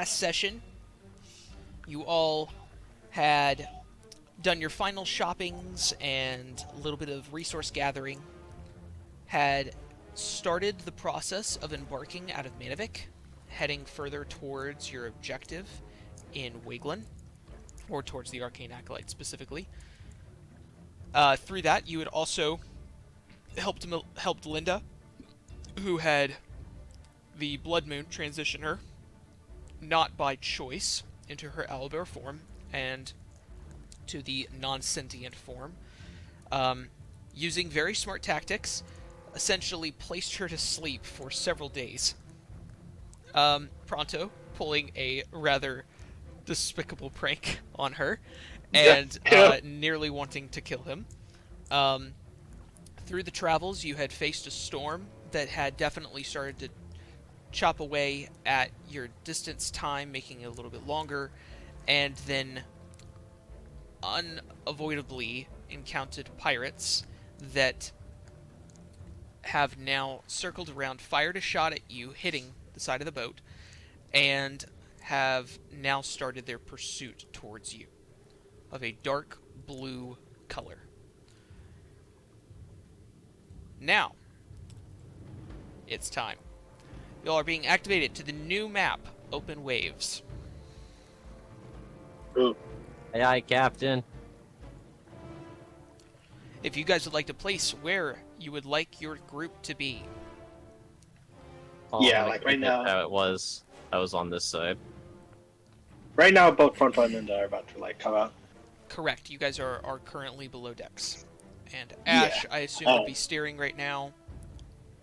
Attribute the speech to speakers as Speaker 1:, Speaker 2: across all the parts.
Speaker 1: last session, you all had done your final shoppings and a little bit of resource gathering, had started the process of embarking out of Manavik, heading further towards your objective in Wiglin, or towards the Arcane Acolyte specifically. Through that, you had also helped Linda, who had the Blood Moon transition her, not by choice, into her owlbear form, and to the non-sentient form. Using very smart tactics, essentially placed her to sleep for several days. Pronto pulling a rather despicable prank on her, and nearly wanting to kill him. Through the travels, you had faced a storm that had definitely started to chop away at your distance time, making it a little bit longer, and then unavoidably encountered pirates that have now circled around, fired a shot at you, hitting the side of the boat, and have now started their pursuit towards you, of a dark blue color. Now, it's time. Y'all are being activated to the new map, Open Waves.
Speaker 2: Ooh.
Speaker 3: Aye, aye, Captain.
Speaker 1: If you guys would like to place where you would like your group to be.
Speaker 2: Yeah, like right now.
Speaker 3: How it was. I was on this side.
Speaker 2: Right now, both Fronto and Linda are about to come out.
Speaker 1: Correct. You guys are currently below decks. And Ash, I assume, would be steering right now.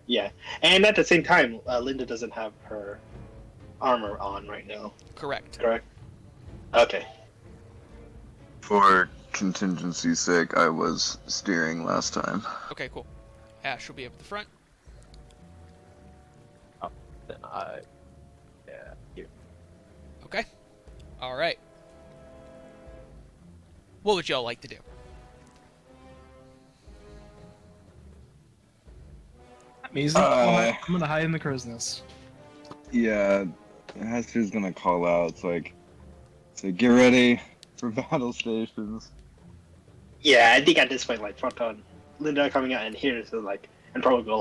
Speaker 2: Yeah, and at the same time, Linda doesn't have her armor on right now.
Speaker 1: Correct.
Speaker 2: Okay.
Speaker 4: For contingency's sake, I was steering last time.
Speaker 1: Okay, cool. Ash will be up at the front.
Speaker 3: Oh, then yeah, here.
Speaker 1: Okay. Alright. What would y'all like to do?
Speaker 5: Amazing. I'm gonna hide in the crow's nest.
Speaker 4: Yeah, Hester's gonna call out, so get ready for battle stations.
Speaker 2: Yeah, I think at this point, Fronto and Linda are coming out, and here, so and probably go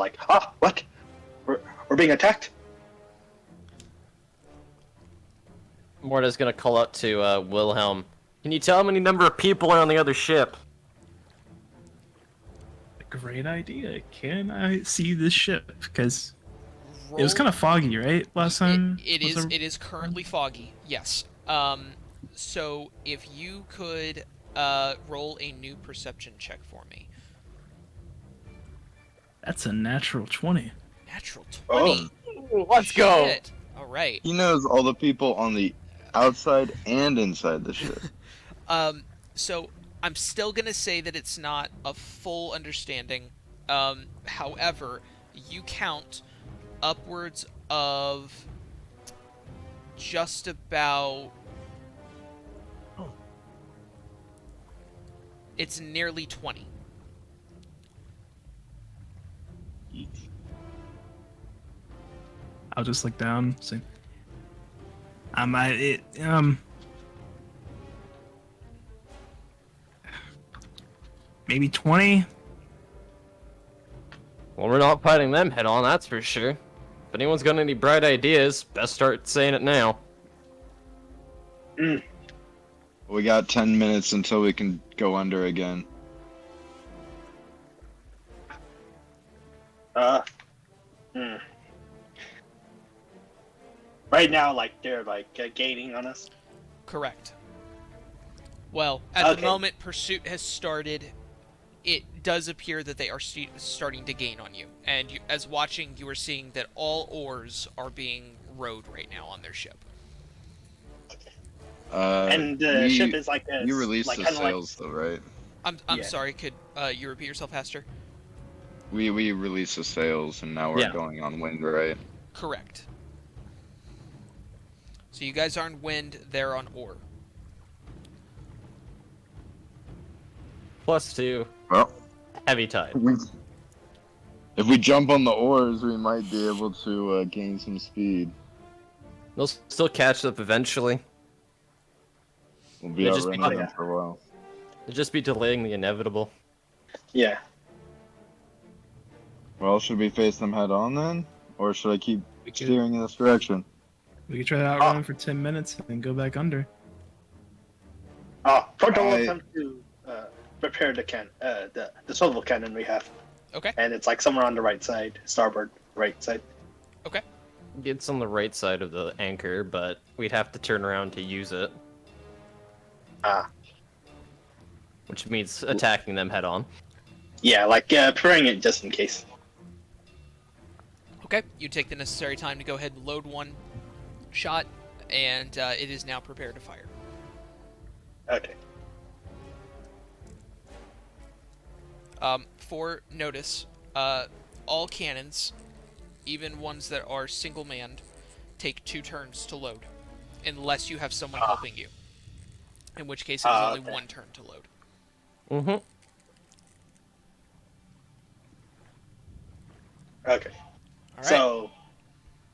Speaker 2: what? We're being attacked?
Speaker 3: Morta's gonna call out to Wilhelm. Can you tell how many number of people are on the other ship?
Speaker 5: Great idea. Can I see this ship? Because it was kind of foggy, right? Last time.
Speaker 1: It is currently foggy. Yes. So if you could roll a new perception check for me.
Speaker 5: That's a natural 20.
Speaker 1: Natural 20.
Speaker 3: Let's go.
Speaker 1: Shit. All right.
Speaker 4: He knows all the people on the outside and inside the ship.
Speaker 1: So I'm still gonna say that it's not a full understanding. However, you count upwards of just about. It's nearly 20.
Speaker 5: I'll just look down. See. Maybe 20.
Speaker 3: Well, we're not fighting them head on, that's for sure. If anyone's got any bright ideas, best start saying it now.
Speaker 4: We got 10 minutes until we can go under again.
Speaker 2: Right now, they're gaining on us.
Speaker 1: Correct. Well, at the moment pursuit has started, it does appear that they are starting to gain on you. And as watching, you are seeing that all oars are being rowed right now on their ship.
Speaker 2: And the ship is
Speaker 4: you released the sails, though, right?
Speaker 1: I'm sorry. Could you repeat yourself, Hester?
Speaker 4: We released the sails, and now we're going on wind, right?
Speaker 1: Correct. So you guys are on wind, they're on oar.
Speaker 3: +2.
Speaker 4: Well,
Speaker 3: heavy tide.
Speaker 4: If we jump on the oars, we might be able to gain some speed.
Speaker 3: They'll still catch up eventually.
Speaker 4: We'll be
Speaker 3: Yeah, just
Speaker 4: outrunning
Speaker 2: be-
Speaker 4: them for a while.
Speaker 3: They'll just be delaying the inevitable.
Speaker 2: Yeah.
Speaker 4: Well, should we face them head on then? Or should I keep
Speaker 5: We could,
Speaker 4: steering in this direction?
Speaker 5: we could try to outrun for 10 minutes and then go back under.
Speaker 2: Proto will
Speaker 4: I-
Speaker 2: attempt to prepare the swivel cannon we have,
Speaker 1: Okay.
Speaker 2: and it's like somewhere on the right side, starboard right side.
Speaker 3: It's on the right side of the anchor, but we'd have to turn around to use it,
Speaker 2: Ah,
Speaker 3: which means attacking them head on.
Speaker 2: yeah, like preparing it just in case.
Speaker 1: Okay. You take the necessary time to go ahead and load one shot, and it is now prepared to fire.
Speaker 2: Okay.
Speaker 1: For notice, all cannons, even ones that are single-manned, take 2 turns to load, unless you have someone helping you. In which case, it is only
Speaker 2: okay.
Speaker 1: 1 turn to load.
Speaker 3: Mm-hmm.
Speaker 2: Okay.
Speaker 1: All right.
Speaker 2: So,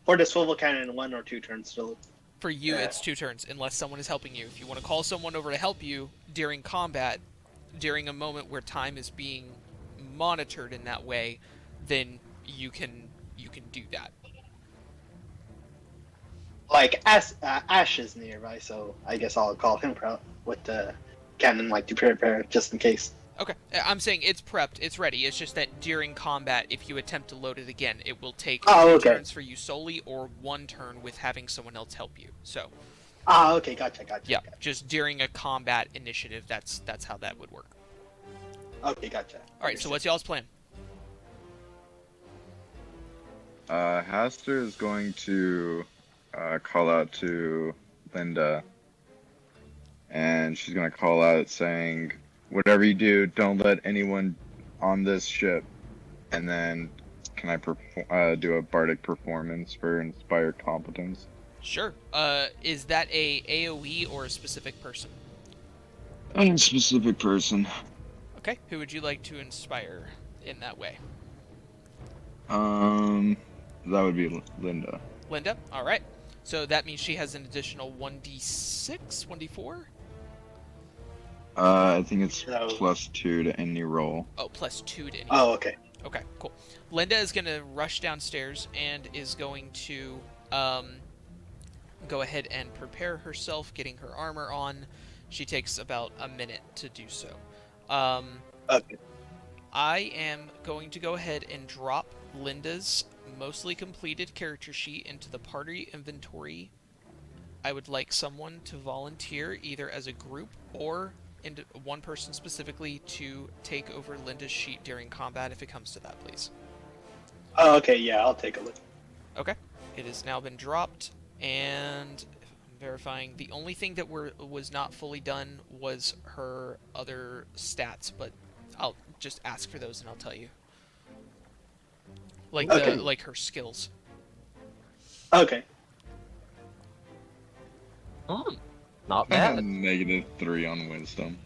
Speaker 2: for the swivel cannon, 1 or 2 turns to load.
Speaker 1: For you,
Speaker 2: Yeah.
Speaker 1: it's 2 turns, unless someone is helping you. If you want to call someone over to help you during combat, during a moment where time is being monitored in that way, then you can do that.
Speaker 2: Like Ash is nearby, so I guess I'll call him out with the cannon, like to prepare just in case.
Speaker 1: Okay, I'm saying it's prepped, it's ready. It's just that during combat, if you attempt to load it again, it will take 2
Speaker 2: okay.
Speaker 1: turns for you solely, or 1 turn with having someone else help you. So,
Speaker 2: Okay, gotcha.
Speaker 1: yeah, just during a combat initiative, that's how that would work.
Speaker 2: Okay, gotcha.
Speaker 1: All right, so what's y'all's plan?
Speaker 4: Haster is going to call out to Linda, and she's going to call out saying, "Whatever you do, don't let anyone on this ship." And then, can I do a bardic performance for inspired competence?
Speaker 1: Sure. Is that a AoE or a specific person?
Speaker 4: A specific person.
Speaker 1: Okay, who would you like to inspire in that way?
Speaker 4: That would be Linda.
Speaker 1: Linda? Alright. So that means she has an additional 1d6? 1d4?
Speaker 4: I think it's
Speaker 2: So-
Speaker 4: +2 to any roll.
Speaker 1: Oh, plus 2 to any.
Speaker 2: Oh, okay.
Speaker 1: Okay, cool. Linda is going to rush downstairs and is going to go ahead and prepare herself, getting her armor on. She takes about a minute to do so.
Speaker 2: Okay.
Speaker 1: I am going to go ahead and drop Linda's mostly completed character sheet into the party inventory. I would like someone to volunteer, either as a group or one person specifically, to take over Linda's sheet during combat if it comes to that, please.
Speaker 2: Oh, okay. Yeah, I'll take a look.
Speaker 1: Okay. It has now been dropped, and I'm verifying, the only thing that was not fully done was her other stats, but I'll just ask for those and I'll tell you. Like
Speaker 2: Okay.
Speaker 1: like her skills.
Speaker 2: Okay.
Speaker 3: Not
Speaker 4: I have
Speaker 3: bad.
Speaker 4: -3 on wisdom.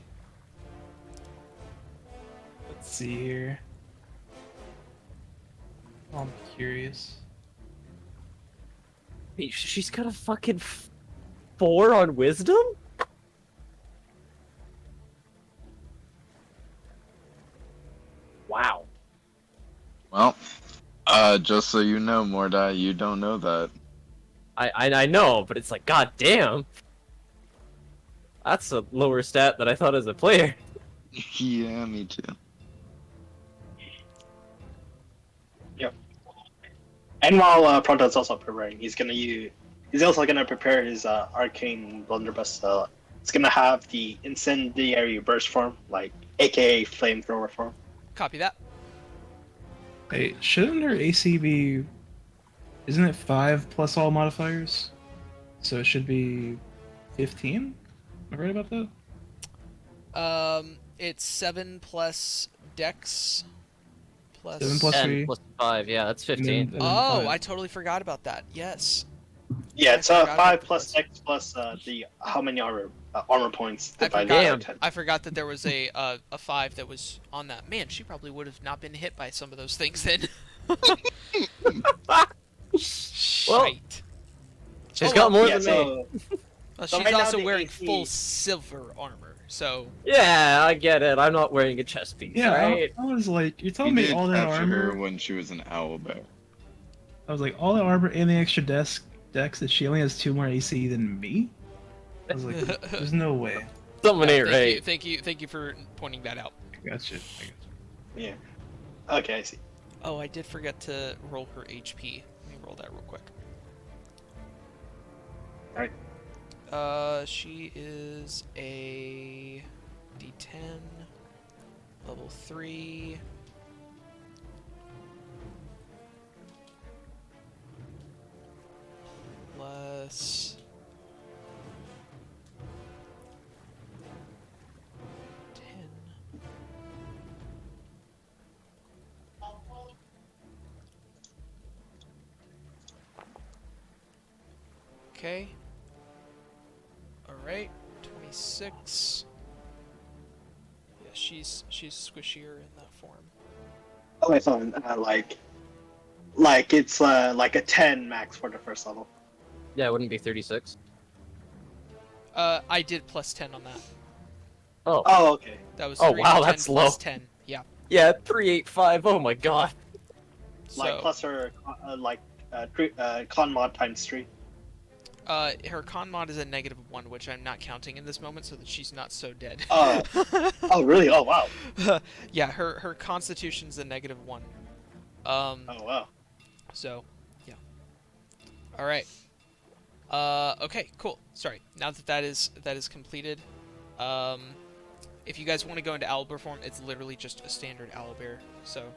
Speaker 5: Let's see here. I'm curious.
Speaker 3: Wait, she's got a fucking 4 on wisdom? Wow.
Speaker 4: Well, just so you know, Mordai, you don't know that.
Speaker 3: I know, but it's like, god damn. That's a lower stat than I thought as a player.
Speaker 4: Yeah, me too.
Speaker 2: And while Proto's also preparing, he's also gonna prepare his arcane blunderbuss. It's gonna have the incendiary burst form, like AKA flamethrower form.
Speaker 1: Copy that.
Speaker 5: Hey, shouldn't her AC be? Isn't it 5 plus all modifiers? So it should be 15. Am I right about that?
Speaker 1: It's 7 plus Dex plus.
Speaker 5: 7 plus
Speaker 3: 10
Speaker 5: 3.
Speaker 3: plus 5, yeah, that's
Speaker 5: and
Speaker 3: 15.
Speaker 5: then
Speaker 1: Oh,
Speaker 5: 5.
Speaker 1: I totally forgot about that. Yes.
Speaker 2: Yeah, it's
Speaker 1: I forgot
Speaker 2: 5
Speaker 1: about the
Speaker 2: plus
Speaker 1: plus.
Speaker 2: X plus the how many armor points
Speaker 1: I
Speaker 2: divided
Speaker 1: forgot.
Speaker 2: by 10.
Speaker 1: I forgot that there was a 5 that was on that. Man, she probably would have not been hit by some of those things then.
Speaker 3: Well,
Speaker 1: Shite.
Speaker 3: She's
Speaker 1: Oh,
Speaker 3: got more
Speaker 2: Yeah,
Speaker 3: than me.
Speaker 2: so
Speaker 1: Well,
Speaker 2: So
Speaker 1: she's
Speaker 2: right now
Speaker 1: also
Speaker 2: the
Speaker 1: wearing
Speaker 2: AC
Speaker 1: full silver armor, so
Speaker 3: Yeah, I get it. I'm not wearing a chest piece,
Speaker 5: Yeah,
Speaker 3: right?
Speaker 5: I was like, you're
Speaker 4: We
Speaker 5: telling me
Speaker 4: did
Speaker 5: all that
Speaker 4: capture her
Speaker 5: armor?
Speaker 4: when she was an owl bear.
Speaker 5: I was like, all the armor and the extra decks that she only has 2 more AC than me? I was like, there's no way.
Speaker 3: Something ain't
Speaker 1: thank you,
Speaker 3: right.
Speaker 1: thank you for pointing that out.
Speaker 5: I got you.
Speaker 2: yeah. Okay, I see.
Speaker 1: Oh, I did forget to roll her HP. Let me roll that real quick.
Speaker 2: Alright.
Speaker 1: She is a D10, level 3. Plus 10. Okay. Alright, 26. Yeah, she's squishier in that form.
Speaker 2: Oh, I thought like it's like a 10 max for the first level.
Speaker 3: Yeah, it wouldn't be 36.
Speaker 1: I did plus 10 on that.
Speaker 3: Oh.
Speaker 2: Oh, okay.
Speaker 1: That was
Speaker 3: Oh,
Speaker 1: 3
Speaker 3: wow,
Speaker 1: D10
Speaker 3: that's
Speaker 1: plus
Speaker 3: low.
Speaker 1: 10. Yeah.
Speaker 3: Yeah, 385. Oh my god.
Speaker 2: Like
Speaker 1: So,
Speaker 2: plus her con mod times 3.
Speaker 1: her con mod is a -1, which I'm not counting in this moment, so that she's not so dead.
Speaker 2: Oh. Oh, really? Oh, wow.
Speaker 1: Yeah, her constitution's a -1.
Speaker 2: Oh, wow.
Speaker 1: So, yeah. All right. Okay, cool. Sorry. Now that that is completed, if you guys want to go into owlbear form, it's literally just a standard owlbear. So,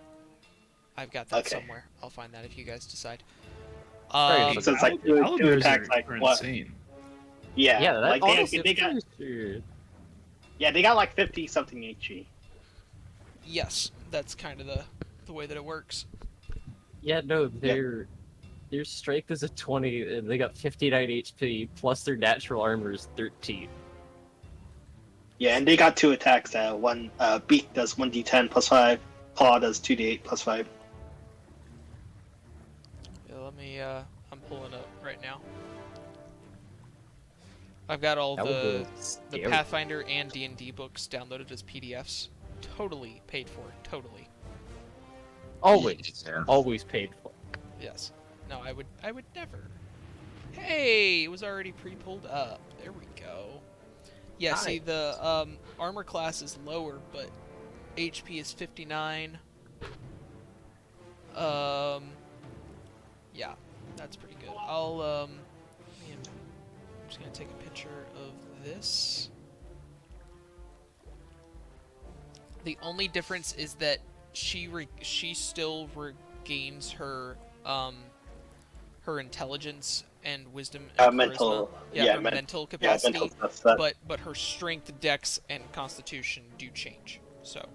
Speaker 1: I've got that
Speaker 2: Okay.
Speaker 1: somewhere. I'll find that if you guys decide.
Speaker 3: Right,
Speaker 2: So it's like two
Speaker 5: Owlbears
Speaker 2: attacks, like
Speaker 5: are
Speaker 2: what?
Speaker 5: insane.
Speaker 2: Yeah,
Speaker 3: Yeah, that
Speaker 2: like
Speaker 3: honestly,
Speaker 2: they got
Speaker 3: pretty sure.
Speaker 2: they got like 50 something HP.
Speaker 1: Yes, that's kind of the way that it works.
Speaker 3: Yeah, no, their strength is a 20, and they got 59 HP, plus their natural armor is 13.
Speaker 2: Yeah, and they got 2 attacks. One beak does 1d10 plus 5, claw does 2d8 plus 5.
Speaker 1: Yeah, let me. I'm pulling up right now. I've got all
Speaker 3: That would
Speaker 1: the
Speaker 3: be
Speaker 1: the
Speaker 3: scary.
Speaker 1: Pathfinder and D&D books downloaded as PDFs. Totally paid for. Totally.
Speaker 3: Always.
Speaker 4: Yeah.
Speaker 3: Always paid for.
Speaker 1: Yes. No, I would never. Hey, it was already pre-pulled up. There we go. Yeah, see
Speaker 3: Nice.
Speaker 1: the armor class is lower, but HP is 59. Yeah, that's pretty good. I'm just gonna take a picture of this. The only difference is that she still regains her her intelligence and wisdom and
Speaker 2: Mental,
Speaker 1: charisma.
Speaker 2: yeah,
Speaker 1: Her mental
Speaker 2: Yeah,
Speaker 1: capacity.
Speaker 2: mental stuff.
Speaker 1: But her strength, dex, and constitution do change. So.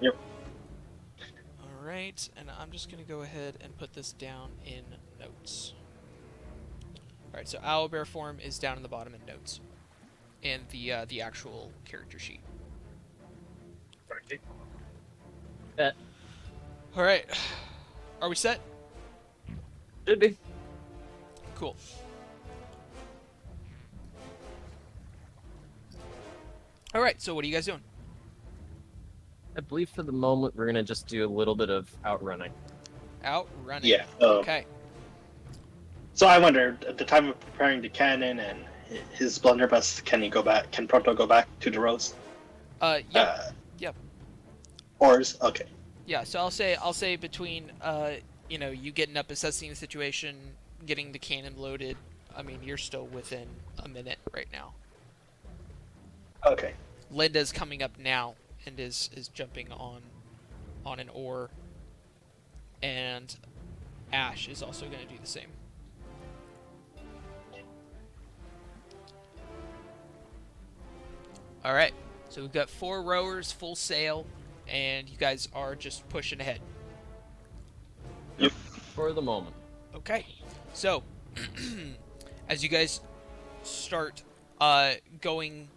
Speaker 2: Yep.
Speaker 1: All right, and I'm just gonna go ahead and put this down in notes. All right, so owlbear form is down in the bottom in notes, in the actual character sheet.
Speaker 3: Bet.
Speaker 1: All right, are we set?
Speaker 3: Should be.
Speaker 1: Cool. All right, so what are you guys doing?
Speaker 3: I believe for the moment we're gonna just do a little bit of outrunning.
Speaker 1: Out running.
Speaker 2: Yeah.
Speaker 1: Okay.
Speaker 2: So I wonder, at the time of preparing the cannon and his blunderbuss, can Proto go back to the roads?
Speaker 1: Yep. Yep.
Speaker 2: Oars? Okay.
Speaker 1: Yeah. So I'll say between you getting up, assessing the situation, getting the cannon loaded. I mean, you're still within a minute right now.
Speaker 2: Okay.
Speaker 1: Linda's coming up now and is jumping on an oar, and Ash is also going to do the same. All right, so we've got 4 rowers, full sail, and you guys are just pushing ahead.
Speaker 3: For the moment.
Speaker 1: Okay, so as you guys start plowing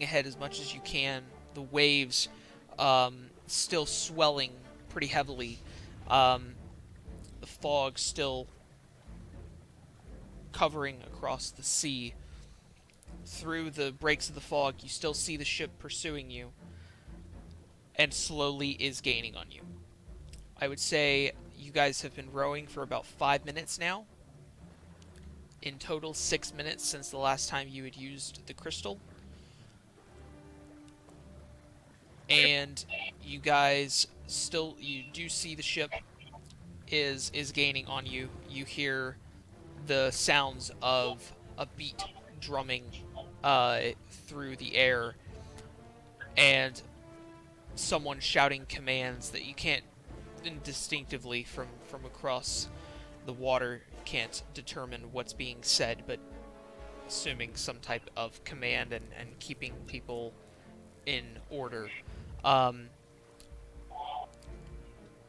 Speaker 1: ahead as much as you can, the waves still swelling pretty heavily, the fog still covering across the sea. Through the breaks of the fog, you still see the ship pursuing you, and slowly is gaining on you. I would say you guys have been rowing for about 5 minutes now. In total, 6 minutes since the last time you had used the crystal. And you guys still, you do see the ship is gaining on you. You hear the sounds of a beat drumming through the air, and someone shouting commands that you can't distinctively from across the water can't determine what's being said, but assuming some type of command and keeping people in order.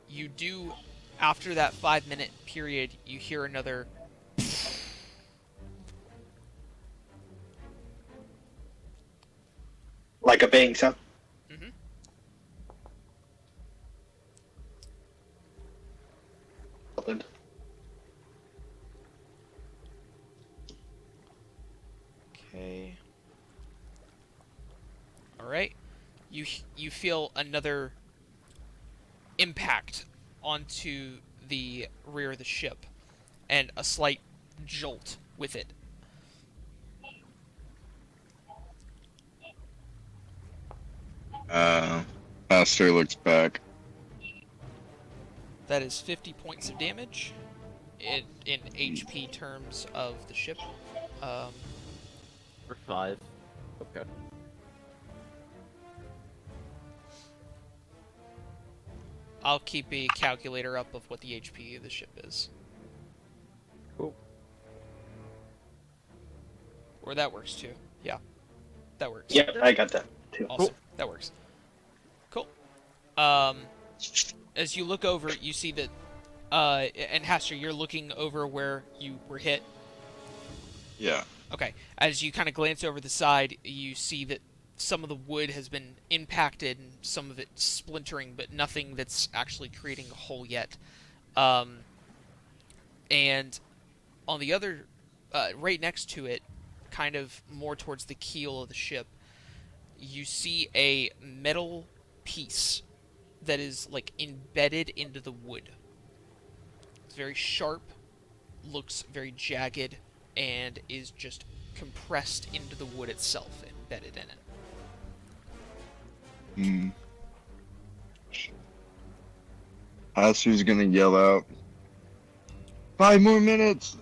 Speaker 1: You do, after that 5-minute period, you hear another
Speaker 2: Like a bang sound.
Speaker 1: mm-hmm.
Speaker 2: Opened.
Speaker 1: Okay. All right. You feel another impact onto the rear of the ship, and a slight jolt with it.
Speaker 4: Master looks back.
Speaker 1: That is 50 points of damage in HP terms of the ship.
Speaker 3: For 5. Okay.
Speaker 1: I'll keep a calculator up of what the HP of the ship is.
Speaker 3: Cool.
Speaker 1: Or that works too. Yeah. That works.
Speaker 2: Yeah, I got that too.
Speaker 1: Awesome. That works. Cool. As you look over, you see that, and Haster, you're looking over where you were hit.
Speaker 4: Yeah.
Speaker 1: Okay. As you kind of glance over the side, you see that some of the wood has been impacted and some of it splintering, but nothing that's actually creating a hole yet. And on the other, right next to it, kind of more towards the keel of the ship, you see a metal piece that is like embedded into the wood. It's very sharp, looks very jagged, and is just compressed into the wood itself, embedded in it.
Speaker 4: Aster's gonna yell out, 5 more minutes!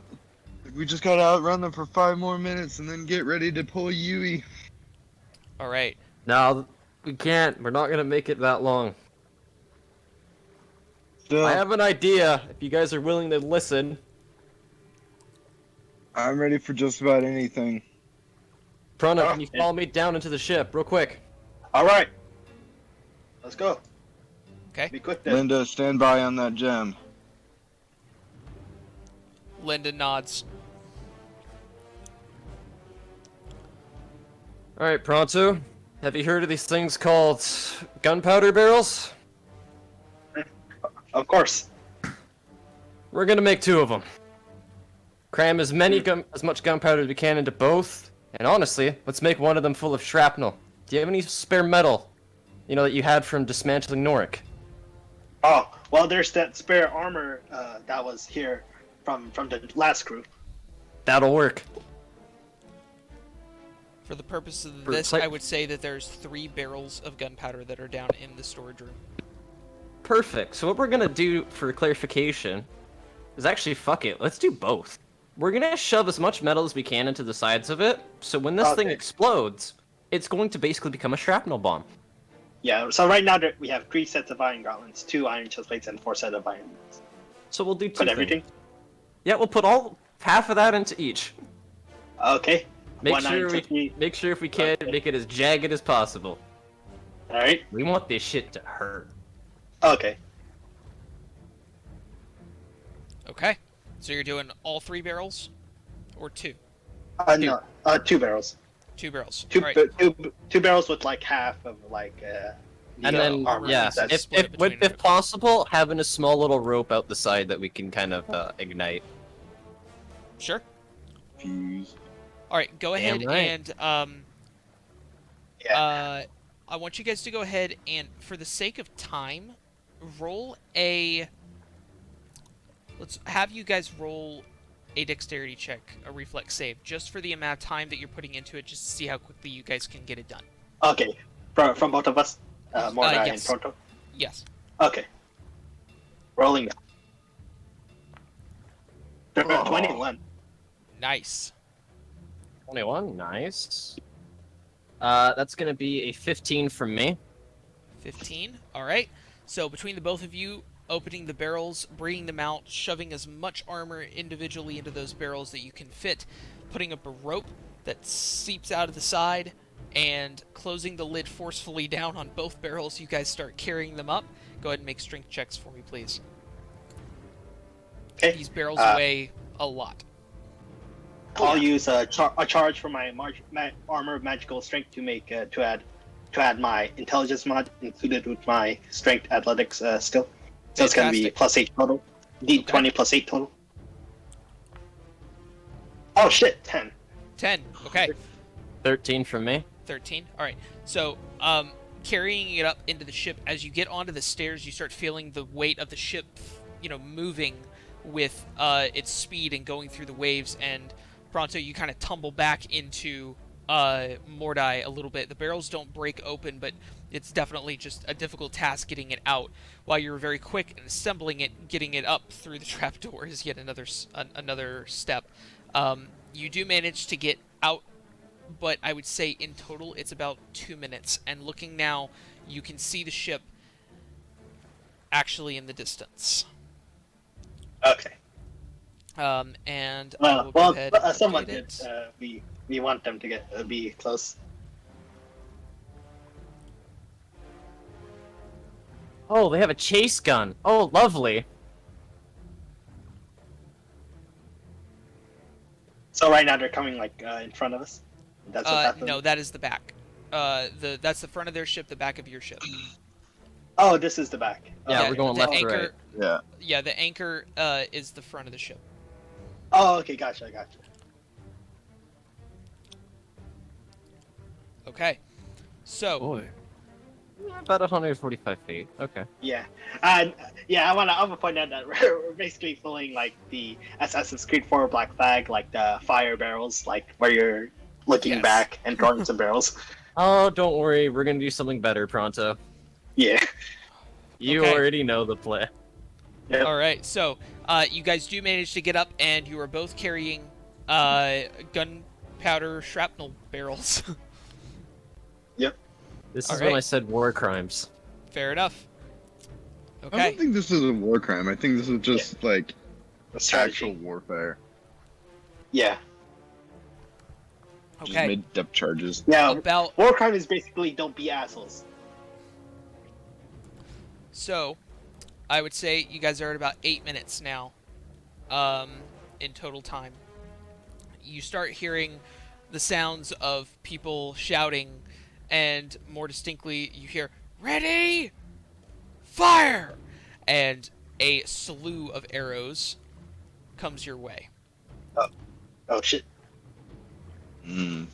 Speaker 4: We just gotta outrun them for 5 more minutes and then get ready to pull Yui.
Speaker 1: Alright.
Speaker 3: No, we can't. We're not gonna make it that long.
Speaker 4: Still,
Speaker 3: I have an idea, if you guys are willing to listen.
Speaker 4: I'm ready for just about anything.
Speaker 3: Prana,
Speaker 2: Oh,
Speaker 3: can you
Speaker 2: yeah.
Speaker 3: follow me down into the ship, real quick?
Speaker 2: All right, let's go.
Speaker 1: Okay.
Speaker 2: Be quick then.
Speaker 4: Linda, stand by on that gem.
Speaker 1: Linda nods.
Speaker 3: Alright, Pronto. Have you heard of these things called gunpowder barrels?
Speaker 2: Of course.
Speaker 3: We're gonna make 2 of them. Cram as much gunpowder as we can into both, and honestly, let's make one of them full of shrapnel. Do you have any spare metal? You know, that you had from dismantling Norik?
Speaker 2: Oh, well, there's that spare armor that was here from the last crew.
Speaker 3: That'll work.
Speaker 1: For the purpose of
Speaker 3: For
Speaker 1: this,
Speaker 3: cla-
Speaker 1: I would say that there's 3 barrels of gunpowder that are down in the storage room.
Speaker 3: Perfect. So what we're gonna do for clarification is actually, fuck it, let's do both. We're gonna shove as much metal as we can into the sides of it, so when this thing
Speaker 2: Okay.
Speaker 3: explodes, it's going to basically become a shrapnel bomb.
Speaker 2: Yeah, so right now we have 3 sets of iron gauntlets, 2 iron chest plates, and 4 sets of iron boots.
Speaker 3: So we'll do 2
Speaker 2: Put
Speaker 3: things.
Speaker 2: everything?
Speaker 3: Yeah, we'll put half of that into each.
Speaker 2: Okay.
Speaker 3: Make
Speaker 2: 1
Speaker 3: sure
Speaker 2: iron chest plate.
Speaker 3: if we can,
Speaker 2: Okay.
Speaker 3: make it as jagged as possible.
Speaker 2: Alright.
Speaker 3: We want this shit to hurt.
Speaker 2: Okay.
Speaker 1: Okay. So you're doing all 3 barrels? Or 2?
Speaker 2: No, 2 barrels.
Speaker 1: 2 barrels.
Speaker 2: 2,
Speaker 1: Alright.
Speaker 2: two barrels with like half of like
Speaker 3: And then,
Speaker 2: armor.
Speaker 3: yeah,
Speaker 2: That's
Speaker 1: split it between
Speaker 3: if possible, having a small little rope out the side that we can kind of ignite.
Speaker 1: Sure.
Speaker 4: confused.
Speaker 1: All right, go ahead
Speaker 3: right.
Speaker 1: and
Speaker 2: Yeah.
Speaker 1: I want you guys to go ahead and, for the sake of time, roll a. Let's have you guys roll a dexterity check, a reflex save, just for the amount of time that you're putting into it, just to see how quickly you guys can get it done.
Speaker 2: Okay. From both of us, Mordai and
Speaker 1: yes.
Speaker 2: Pronto.
Speaker 1: Yes.
Speaker 2: Okay. Rolling now.
Speaker 3: Oh.
Speaker 2: 21.
Speaker 1: Nice.
Speaker 3: 21, nice. That's gonna be a 15 from me.
Speaker 1: 15. All right. So between the both of you, opening the barrels, bringing them out, shoving as much armor individually into those barrels that you can fit, putting up a rope that seeps out of the side, and closing the lid forcefully down on both barrels, you guys start carrying them up. Go ahead and make strength checks for me, please.
Speaker 2: Okay.
Speaker 1: These barrels
Speaker 2: Uh,
Speaker 1: weigh a lot.
Speaker 2: I'll use a charge for my armor of magical strength to make to add my intelligence mod included with my strength athletics skill. So it's gonna be
Speaker 1: Fantastic.
Speaker 2: +8 total. D20
Speaker 1: Okay.
Speaker 2: +8 total. Oh shit, 10.
Speaker 1: 10. Okay.
Speaker 3: 13 from me.
Speaker 1: 13. All right. So, carrying it up into the ship, as you get onto the stairs, you start feeling the weight of the ship, moving with its speed and going through the waves. And Pronto, you kind of tumble back into Mordai a little bit. The barrels don't break open, but it's definitely just a difficult task getting it out. While you're very quick in assembling it, getting it up through the trapdoor is yet another step. You do manage to get out, but I would say in total it's about 2 minutes. And looking now, you can see the ship actually in the distance.
Speaker 2: Okay.
Speaker 1: And I will go
Speaker 2: Well,
Speaker 1: ahead and
Speaker 2: someone
Speaker 1: update
Speaker 2: did.
Speaker 1: it.
Speaker 2: We want them to get be close.
Speaker 3: Oh, they have a chase gun. Oh, lovely.
Speaker 2: So right now they're coming like in front of us. That's what's happening.
Speaker 1: No, that is the back. That's the front of their ship, the back of your ship.
Speaker 2: Oh, this is the back.
Speaker 3: Yeah,
Speaker 2: Okay.
Speaker 3: we're going
Speaker 1: the
Speaker 3: left to
Speaker 1: anchor,
Speaker 3: right.
Speaker 4: Yeah.
Speaker 1: Yeah, the anchor is the front of the ship.
Speaker 2: Oh, okay, gotcha.
Speaker 1: Okay. So,
Speaker 5: Boy.
Speaker 3: About 145 feet. Okay.
Speaker 2: Yeah, and I wanna point out that we're basically pulling like the Assassin's Creed 4 Black Flag, like the fire barrels, like where you're looking
Speaker 1: Yes.
Speaker 2: back and drawing some barrels.
Speaker 3: Oh, don't worry. We're gonna do something better, Pronto.
Speaker 2: Yeah.
Speaker 3: You
Speaker 1: Okay.
Speaker 3: already know the play.
Speaker 2: Yep.
Speaker 1: all right. So, you guys do manage to get up, and you are both carrying gunpowder shrapnel barrels.
Speaker 3: This
Speaker 1: All
Speaker 3: is when
Speaker 1: right.
Speaker 3: I said war crimes.
Speaker 1: Fair enough.
Speaker 4: I
Speaker 1: Okay.
Speaker 4: don't think this is a war crime. I think this is just like
Speaker 2: Strategy.
Speaker 4: actual warfare.
Speaker 2: Yeah.
Speaker 4: Just
Speaker 1: Okay.
Speaker 4: made depth charges.
Speaker 2: Yeah.
Speaker 1: About
Speaker 2: War crime is basically don't be assholes.
Speaker 1: So, I would say you guys are at about 8 minutes now, in total time. You start hearing the sounds of people shouting, and more distinctly, you hear, "Ready! Fire!" And a slew of arrows comes your way.
Speaker 2: Oh shit.
Speaker 4: Hmm.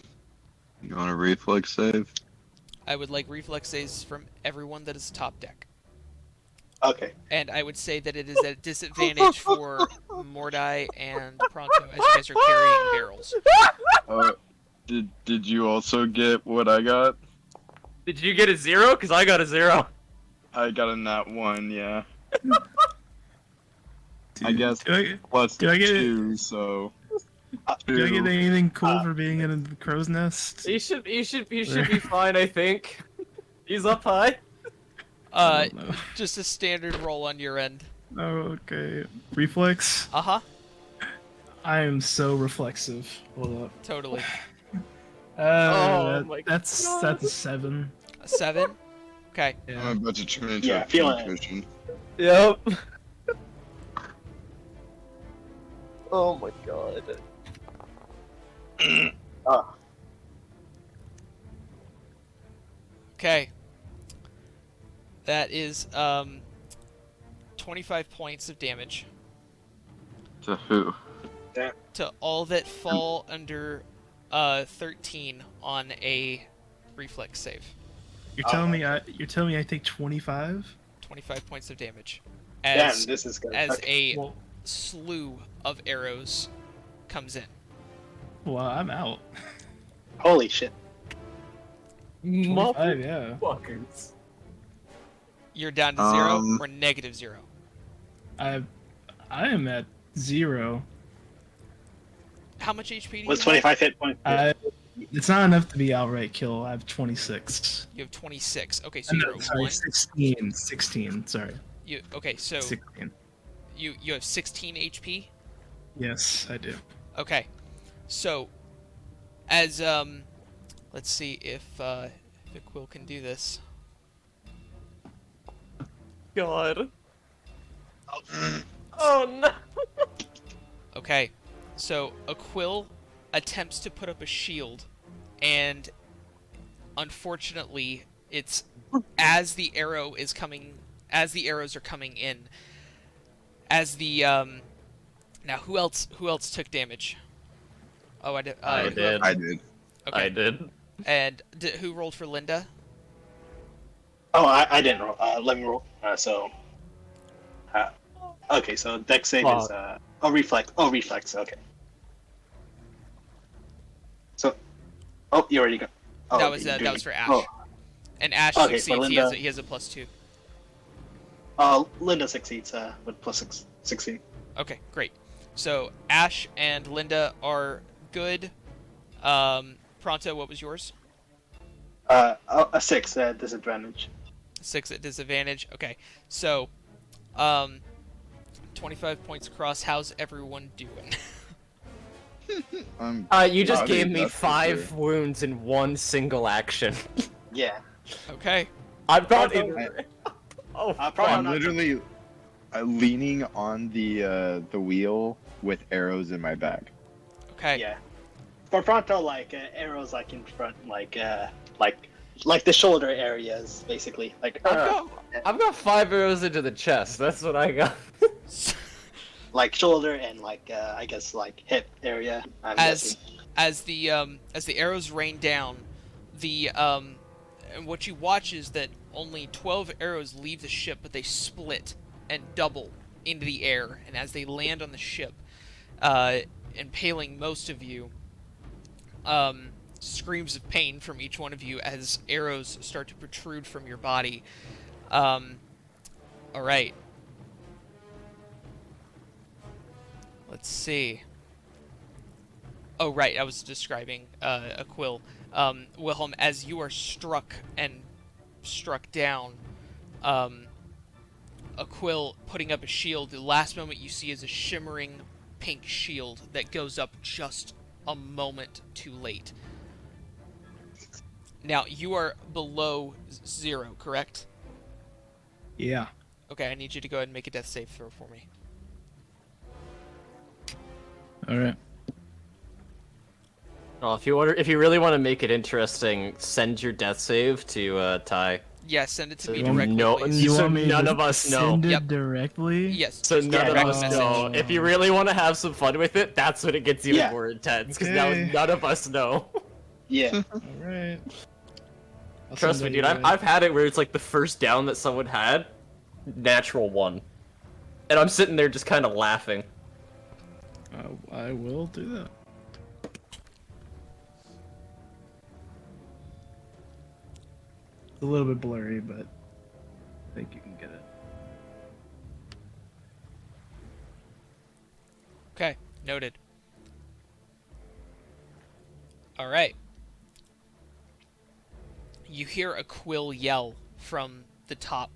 Speaker 4: You want a reflex save?
Speaker 1: I would like reflex saves from everyone that is top deck.
Speaker 2: Okay.
Speaker 1: And I would say that it is at a disadvantage for Mordai and Pronto as you guys are carrying barrels.
Speaker 4: Did you also get what I got?
Speaker 3: Did you get a 0? Because I got a 0.
Speaker 4: I got a nat 1, yeah.
Speaker 5: Dude,
Speaker 4: I guess plus
Speaker 5: do I get
Speaker 4: 2, so.
Speaker 5: do I get
Speaker 4: 2.
Speaker 5: anything cool for being in a crow's nest?
Speaker 3: You should be fine, I think. He's up high.
Speaker 5: I don't know.
Speaker 1: Just a standard roll on your end.
Speaker 5: Oh, okay. Reflex?
Speaker 1: Uh-huh.
Speaker 5: I am so reflexive. Hold up.
Speaker 1: Totally.
Speaker 3: Oh my
Speaker 5: that's a 7.
Speaker 1: A 7? Okay.
Speaker 5: Yeah.
Speaker 4: I'm about to turn into
Speaker 2: Yeah,
Speaker 4: a
Speaker 2: feeling it.
Speaker 4: pincushion.
Speaker 3: Yep. Oh my god.
Speaker 2: Oh.
Speaker 1: Okay. That is 25 points of damage.
Speaker 4: To who?
Speaker 2: Damn.
Speaker 1: to all that fall under 13 on a reflex save.
Speaker 5: You're telling me I take 25?
Speaker 1: 25 points of damage.
Speaker 2: Damn, this is gonna
Speaker 1: As
Speaker 2: suck.
Speaker 1: a
Speaker 5: Well,
Speaker 1: slew of arrows comes in.
Speaker 5: well, I'm out.
Speaker 2: Holy shit.
Speaker 5: 25, yeah.
Speaker 3: Motherfuckers.
Speaker 1: You're down to 0
Speaker 4: Um,
Speaker 1: or negative 0.
Speaker 5: I am at 0.
Speaker 1: How much HP do you
Speaker 2: What's
Speaker 1: have?
Speaker 2: 25 hit points?
Speaker 5: It's not enough to be outright kill. I have 26.
Speaker 1: You have 26. Okay, so
Speaker 5: No,
Speaker 1: you're at
Speaker 5: sorry,
Speaker 1: 1.
Speaker 5: 16. 16, sorry.
Speaker 1: So
Speaker 5: 16.
Speaker 1: you have 16 HP.
Speaker 5: Yes, I do.
Speaker 1: Okay, so as let's see if Quill can do this.
Speaker 3: God. Oh no.
Speaker 1: Okay, so Quill attempts to put up a shield, and unfortunately, it's as the arrows are coming in, as the now who else took damage? Oh, I did.
Speaker 3: I did.
Speaker 4: I did.
Speaker 1: Okay.
Speaker 3: I did.
Speaker 1: And who rolled for Linda?
Speaker 2: Oh, I didn't roll. Let me roll. Okay, so dex save is reflex. Oh, reflex. Okay. So, you already got. Oh,
Speaker 1: that was for Ash.
Speaker 2: Oh,
Speaker 1: And Ash
Speaker 2: Okay, for
Speaker 1: succeeds.
Speaker 2: Linda.
Speaker 1: He has a +2.
Speaker 2: Linda succeeds with plus 16.
Speaker 1: Okay, great. So Ash and Linda are good. Pronto, what was yours?
Speaker 2: A 6 at disadvantage.
Speaker 1: 6 at disadvantage. Okay, so 25 points across. How's everyone doing?
Speaker 3: You just
Speaker 4: Oh,
Speaker 3: gave
Speaker 4: dude,
Speaker 3: me
Speaker 4: that's for
Speaker 3: 5
Speaker 4: sure.
Speaker 3: wounds in one single action.
Speaker 2: Yeah.
Speaker 1: Okay.
Speaker 3: I've got
Speaker 2: Pronto-
Speaker 3: Oh,
Speaker 2: Probably
Speaker 4: I'm
Speaker 2: not-
Speaker 4: literally leaning on the wheel with arrows in my back.
Speaker 1: Okay.
Speaker 2: Yeah. For Pronto, like arrows, like in front, like the shoulder areas, basically. Like
Speaker 3: I've got 5 arrows into the chest. That's what I got.
Speaker 2: like shoulder and like I guess like hip area. I'm
Speaker 1: As
Speaker 2: guessing.
Speaker 1: as the arrows rain down, and what you watch is that only 12 arrows leave the ship, but they split and double into the air, and as they land on the ship, impaling most of you, screams of pain from each one of you as arrows start to protrude from your body. All right. Let's see. Oh, right. I was describing a quill. Wilhelm, as you are struck down, a quill putting up a shield. The last moment you see is a shimmering pink shield that goes up just a moment too late. Now, you are below 0, correct?
Speaker 5: Yeah.
Speaker 1: Okay, I need you to go ahead and make a death save throw for me.
Speaker 5: All right.
Speaker 3: Oh, if you really want to make it interesting, send your death save to Ty.
Speaker 1: Yeah, send it to me
Speaker 5: you want-
Speaker 1: directly,
Speaker 3: no,
Speaker 1: please.
Speaker 5: You
Speaker 3: So
Speaker 5: want me
Speaker 3: none
Speaker 5: to
Speaker 3: of us know.
Speaker 5: send it
Speaker 1: Yep.
Speaker 5: directly?
Speaker 1: Yes.
Speaker 3: So
Speaker 1: just
Speaker 3: none of
Speaker 1: direct
Speaker 3: us
Speaker 1: message.
Speaker 3: know. If you really want to have some fun with it, that's when it gets even
Speaker 2: Yeah.
Speaker 3: more intense. Because now
Speaker 5: Okay.
Speaker 3: none of us know.
Speaker 2: Yeah.
Speaker 5: All right. I'll
Speaker 3: Trust me,
Speaker 5: send
Speaker 3: dude.
Speaker 5: it
Speaker 3: I've had it where it's like the first down that someone had, natural 1, and I'm sitting there just kind of laughing.
Speaker 5: I will do that. It's a little bit blurry, but I think you can get it.
Speaker 1: Okay, noted. All right. You hear a quill yell from the top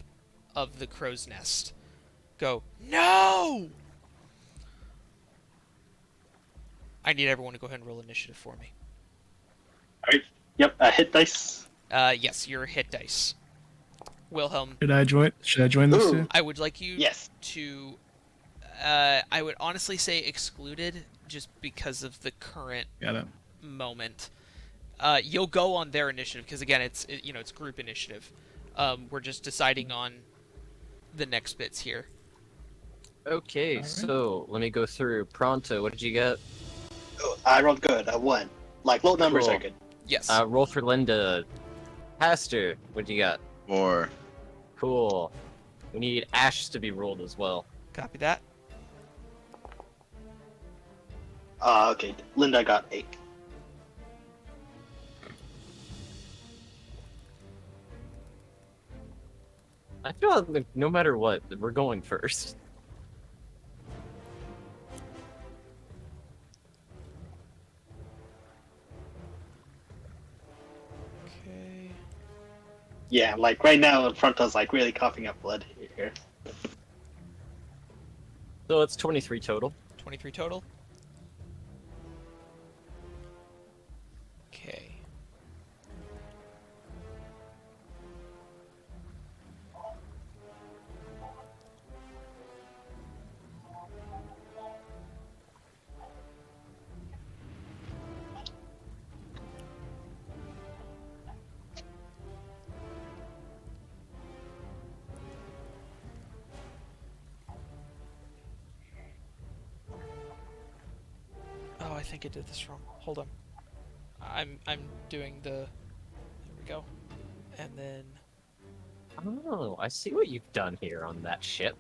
Speaker 1: of the crow's nest. Go, no! I need everyone to go ahead and roll initiative for me.
Speaker 2: Alright. Yep. Hit dice.
Speaker 1: Yes, your hit dice. Wilhelm,
Speaker 5: Should I join this
Speaker 2: Ooh.
Speaker 5: too?
Speaker 1: I would like you
Speaker 2: Yes.
Speaker 1: to... I would honestly say excluded, just because of the current
Speaker 5: Got it.
Speaker 1: moment. You'll go on their initiative because again, it's group initiative. We're just deciding on the next bits here.
Speaker 3: Okay,
Speaker 5: Alright.
Speaker 3: so let me go through. Pronto, what did you get?
Speaker 2: Oh, I rolled good. I won. Like low numbers
Speaker 3: Cool.
Speaker 2: are good.
Speaker 1: Yes.
Speaker 3: Roll for Linda. Pastor, what do you got?
Speaker 4: 4.
Speaker 3: Cool. We need Ash to be rolled as well.
Speaker 1: Copy that.
Speaker 2: Okay. Linda got 8.
Speaker 3: I feel like no matter what, we're going first.
Speaker 1: Okay.
Speaker 2: Yeah, like right now, Fronto's like really coughing up blood here.
Speaker 3: So it's 23 total.
Speaker 1: 23 total. Okay. Oh, I think I did this wrong. Hold on. I'm doing the. There we go. And then.
Speaker 3: Oh, I see what you've done here on that ship.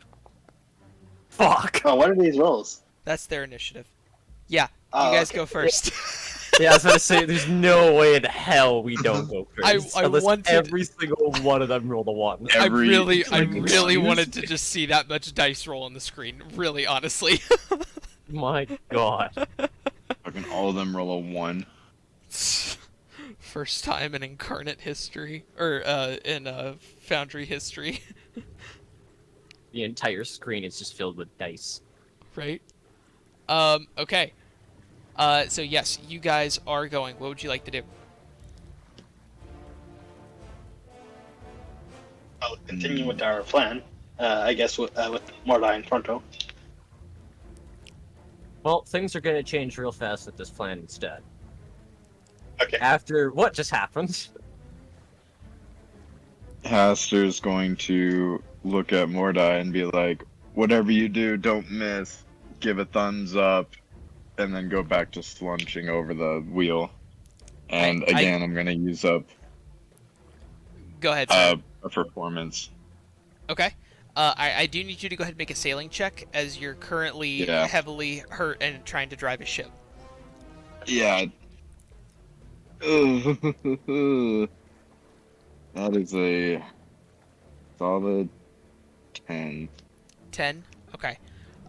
Speaker 3: Fuck!
Speaker 2: Oh, what are these rolls?
Speaker 1: That's their initiative. Yeah,
Speaker 2: Oh,
Speaker 1: you guys
Speaker 2: okay.
Speaker 1: go first.
Speaker 3: Yeah, I was gonna say, there's no way in hell we don't go first.
Speaker 1: I
Speaker 3: unless
Speaker 1: wanted-
Speaker 3: every single one of them rolled a 1.
Speaker 1: I
Speaker 4: Every-
Speaker 1: really
Speaker 5: excuse
Speaker 1: wanted to
Speaker 5: me.
Speaker 1: just see that much dice roll on the screen. Really, honestly.
Speaker 3: My god.
Speaker 4: Fucking all of them roll a 1.
Speaker 1: First time in Incarnate history, or in Foundry history,
Speaker 3: The entire screen is just filled with dice.
Speaker 1: right? Okay. So yes, you guys are going. What would you like to do?
Speaker 2: I'll continue with our plan. I guess with Mordai and Fronto.
Speaker 3: Well, things are gonna change real fast with this plan instead.
Speaker 2: Okay.
Speaker 3: After what just happened?
Speaker 4: Haster's going to look at Mordai and be like, whatever you do, don't miss. Give a thumbs up. And then go back to slunching over the wheel. And
Speaker 1: I-
Speaker 4: again, I'm going to use up
Speaker 1: Go ahead, sir.
Speaker 4: a performance.
Speaker 1: Okay. I do need you to go ahead and make a sailing check, as you're currently
Speaker 4: Yeah.
Speaker 1: heavily hurt and trying to drive a ship.
Speaker 4: Yeah. That is a solid 10.
Speaker 1: 10. Okay.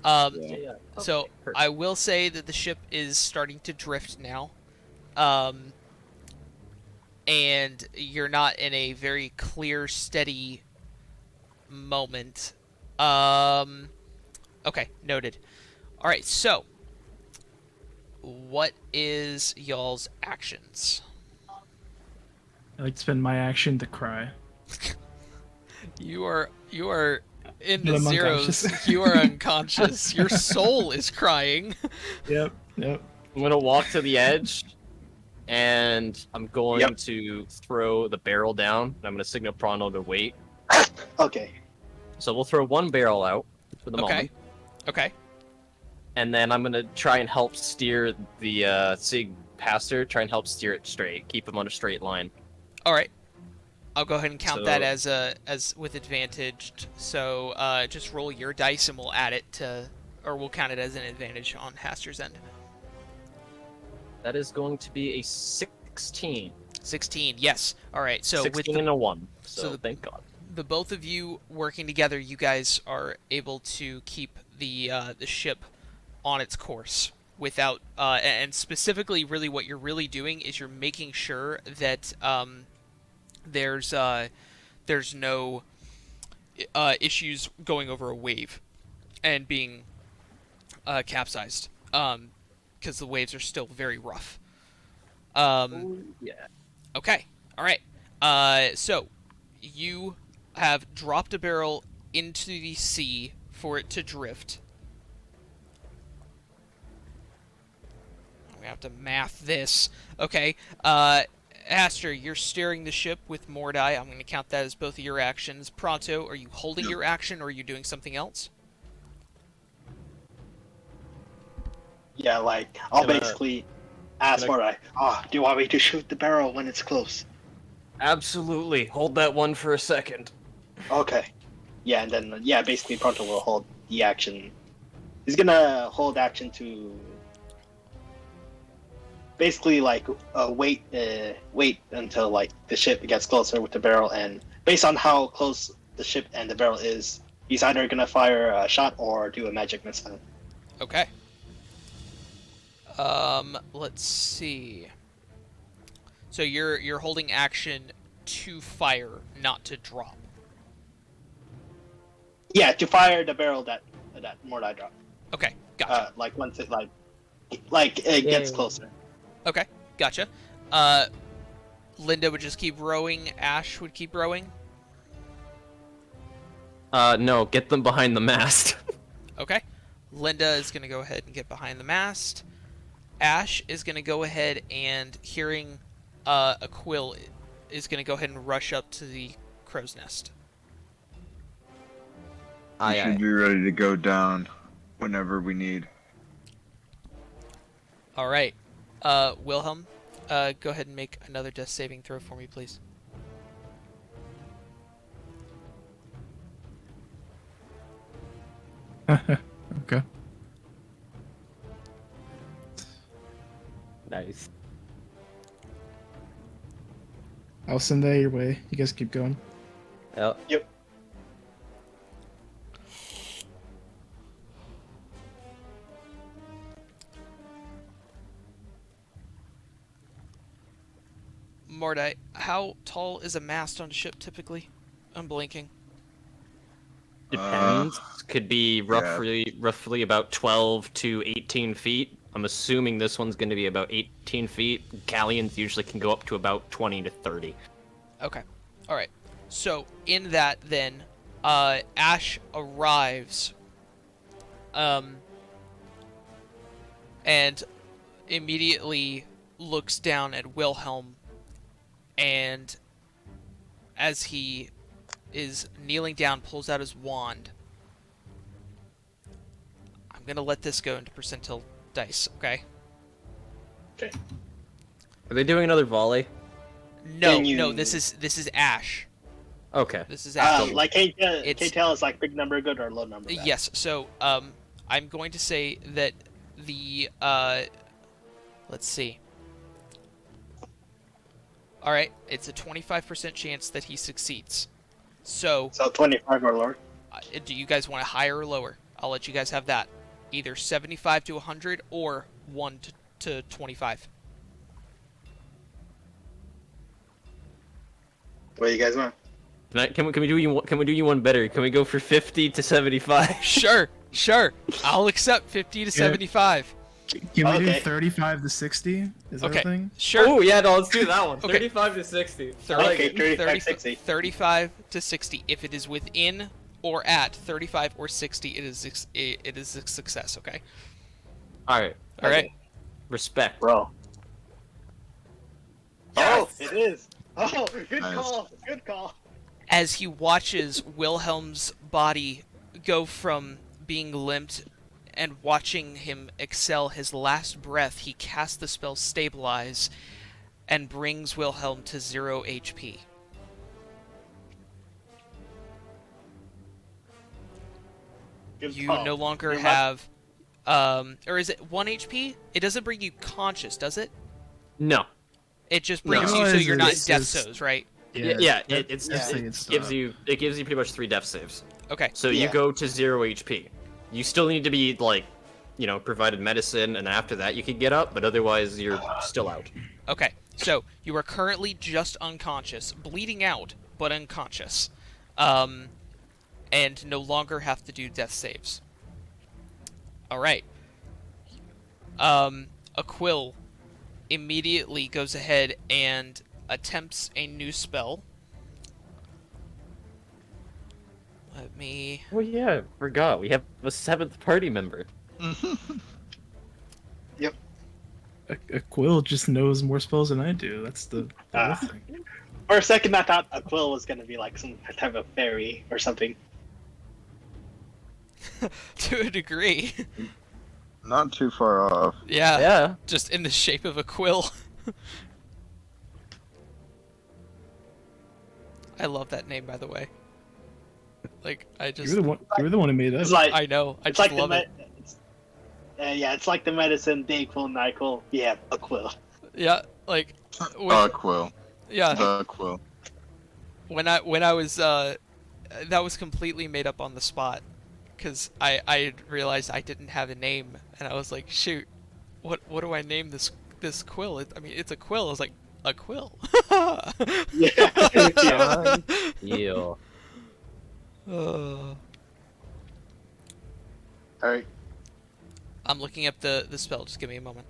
Speaker 4: Yeah.
Speaker 1: So I will say that the ship is starting to drift now, and you're not in a very clear, steady moment. Okay, noted. All right, so what is y'all's actions?
Speaker 5: I like to spend my action to cry.
Speaker 1: You are in
Speaker 5: But
Speaker 1: the
Speaker 5: I'm
Speaker 1: zeros.
Speaker 5: unconscious.
Speaker 1: You are unconscious. Your soul is crying.
Speaker 5: Yep.
Speaker 3: I'm gonna walk to the edge, and I'm going
Speaker 2: Yep.
Speaker 3: to throw the barrel down. And I'm gonna signal Pronto to wait.
Speaker 2: Okay.
Speaker 3: So we'll throw one barrel out for the
Speaker 1: Okay.
Speaker 3: moment,
Speaker 1: Okay.
Speaker 3: and then I'm gonna try and help steer the Sig Pastor. Try and help steer it straight. Keep him on a straight line.
Speaker 1: All right. I'll go ahead and count that
Speaker 3: So-
Speaker 1: as with advantage. So just roll your dice and we'll add it to, or we'll count it as an advantage on Haster's end.
Speaker 3: That is going to be a 16.
Speaker 1: 16. Yes. All right. So
Speaker 3: 16
Speaker 1: with
Speaker 3: and a 1.
Speaker 1: so
Speaker 3: So
Speaker 1: the-
Speaker 3: thank God.
Speaker 1: the both of you working together, you guys are able to keep the ship on its course without and specifically, really, what you're really doing is you're making sure that there's no issues going over a wave and being capsized, because the waves are still very rough.
Speaker 3: Yeah.
Speaker 1: Okay. All right. So you have dropped a barrel into the sea for it to drift. We have to math this. Okay. Aster, you're steering the ship with Mordai. I'm going to count that as both of your actions. Pronto, are you holding your action or are you doing something else?
Speaker 2: Yeah, like I'll
Speaker 3: Gonna-
Speaker 2: basically ask
Speaker 3: gonna-
Speaker 2: Mordai, do you want me to shoot the barrel when it's close?
Speaker 3: Absolutely. Hold that one for a second.
Speaker 2: Okay. Yeah, and then basically Pronto will hold the action. He's gonna hold action to basically like wait until like the ship gets closer with the barrel, and based on how close the ship and the barrel is, he's either gonna fire a shot or do a magic missile.
Speaker 1: Okay. Let's see. So you're holding action to fire, not to drop.
Speaker 2: Yeah, to fire the barrel that Mordai dropped.
Speaker 1: Okay, gotcha.
Speaker 2: Like once it it gets closer.
Speaker 1: Okay, gotcha. Linda would just keep rowing. Ash would keep rowing.
Speaker 3: No, get them behind the mast.
Speaker 1: Okay. Linda is going to go ahead and get behind the mast. Ash is going to go ahead and, hearing a quill, is going to go ahead and rush up to the crow's nest.
Speaker 4: We should be ready to go down whenever we need.
Speaker 1: All right. Wilhelm, go ahead and make another death saving throw for me, please.
Speaker 5: Okay.
Speaker 3: Nice.
Speaker 5: I'll send that your way. You guys keep going.
Speaker 3: Yep.
Speaker 1: Mordai, how tall is a mast on a ship typically? I'm blinking.
Speaker 3: Depends. Could be roughly about 12 to 18 feet. I'm assuming this one's going to be about 18 feet. Galleons usually can go up to about 20 to 30.
Speaker 1: Okay. All right. So in that, then, Ash arrives, and immediately looks down at Wilhelm, and as he is kneeling down, pulls out his wand. I'm gonna let this go into percentile dice, okay?
Speaker 2: Okay.
Speaker 3: Are they doing another volley?
Speaker 1: No,
Speaker 2: Can you-
Speaker 1: no, this is Ash.
Speaker 3: Okay.
Speaker 1: This is Ash.
Speaker 2: Like can
Speaker 1: It's-
Speaker 2: you tell us like big number good or low number bad?
Speaker 1: Yes, so I'm going to say that the let's see. All right, it's a 25% chance that he succeeds. So,
Speaker 2: So 25 or lower.
Speaker 1: do you guys want it higher or lower? I'll let you guys have that. Either 75 to 100 or 1 to 25.
Speaker 2: What do you guys want?
Speaker 3: Can we do you one better? Can we go for 50 to 75?
Speaker 1: Sure, sure. I'll accept 50 to 75.
Speaker 5: Can we do
Speaker 2: Okay.
Speaker 5: 35 to 60? Is that
Speaker 1: Okay,
Speaker 5: a thing?
Speaker 1: sure.
Speaker 3: Oh yeah, no, let's do that one.
Speaker 1: Okay.
Speaker 3: 35 to 60.
Speaker 1: 30,
Speaker 2: Okay, 35, 60.
Speaker 1: 35 to 60. If it is within or at 35 or 60, it is a success, okay?
Speaker 3: All right.
Speaker 1: All right.
Speaker 3: Respect.
Speaker 2: Bro.
Speaker 3: Yes!
Speaker 2: Oh, it is. Oh, good
Speaker 4: Nice.
Speaker 2: call. Good call.
Speaker 1: As he watches Wilhelm's body go from being limped and watching him exhale his last breath, he casts the spell Stabilize and brings Wilhelm to 0 HP.
Speaker 2: Good
Speaker 1: You
Speaker 2: call.
Speaker 1: no longer
Speaker 2: You're
Speaker 1: have, or is it 1 HP? It doesn't bring you conscious, does it?
Speaker 3: No.
Speaker 1: It just brings
Speaker 5: No,
Speaker 1: you so
Speaker 5: it's-
Speaker 1: you're not
Speaker 5: it's
Speaker 1: death
Speaker 5: just-
Speaker 1: sows, right?
Speaker 3: Yeah,
Speaker 5: that-
Speaker 3: it's
Speaker 5: that's
Speaker 3: it
Speaker 5: saying it's
Speaker 3: gives
Speaker 5: not.
Speaker 3: you pretty much 3 death saves.
Speaker 1: Okay.
Speaker 3: So you
Speaker 2: Yeah.
Speaker 3: go to 0 HP. You still need to be like, provided medicine, and after that you can get up, but otherwise you're still out.
Speaker 1: Okay, so you are currently just unconscious, bleeding out, but unconscious, and no longer have to do death saves. All right. Aquil immediately goes ahead and attempts a new spell. Let me.
Speaker 3: Oh yeah, forgot. We have a 7th party member.
Speaker 5: A quill just knows more spells than I do. That's the
Speaker 2: Ah.
Speaker 5: thing.
Speaker 2: For a second, I thought Aquil was gonna be like some type of fairy or something.
Speaker 1: To a degree.
Speaker 4: Not too far off.
Speaker 1: Yeah.
Speaker 3: Yeah.
Speaker 1: Just in the shape of a quill. I love that name, by the way. Like, I just...
Speaker 5: You were the one who made
Speaker 2: It's
Speaker 5: it.
Speaker 2: like
Speaker 1: I know. I
Speaker 2: it's
Speaker 1: just
Speaker 2: like
Speaker 1: love
Speaker 2: the
Speaker 1: it.
Speaker 2: yeah, it's like the medicine Dayquil, Nyquil. Yeah, a quill.
Speaker 1: Yeah, like...
Speaker 4: Quill.
Speaker 1: yeah.
Speaker 4: The Quill.
Speaker 1: When I was that was completely made up on the spot, because I realized I didn't have a name, and I was like, shoot, what do I name this quill? I mean, it's a quill. I was like, a quill.
Speaker 2: Yeah.
Speaker 3: Yeah.
Speaker 1: Uh,
Speaker 2: All right.
Speaker 1: I'm looking up the spell. Just give me a moment.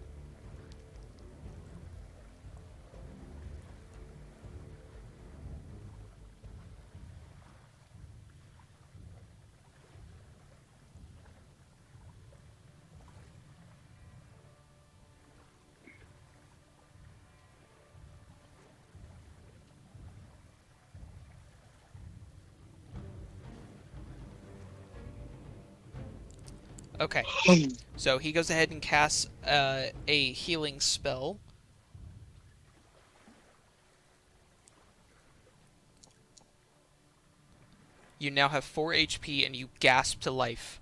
Speaker 1: Okay, so he goes ahead and casts a healing spell. You now have 4 HP and you gasp to life.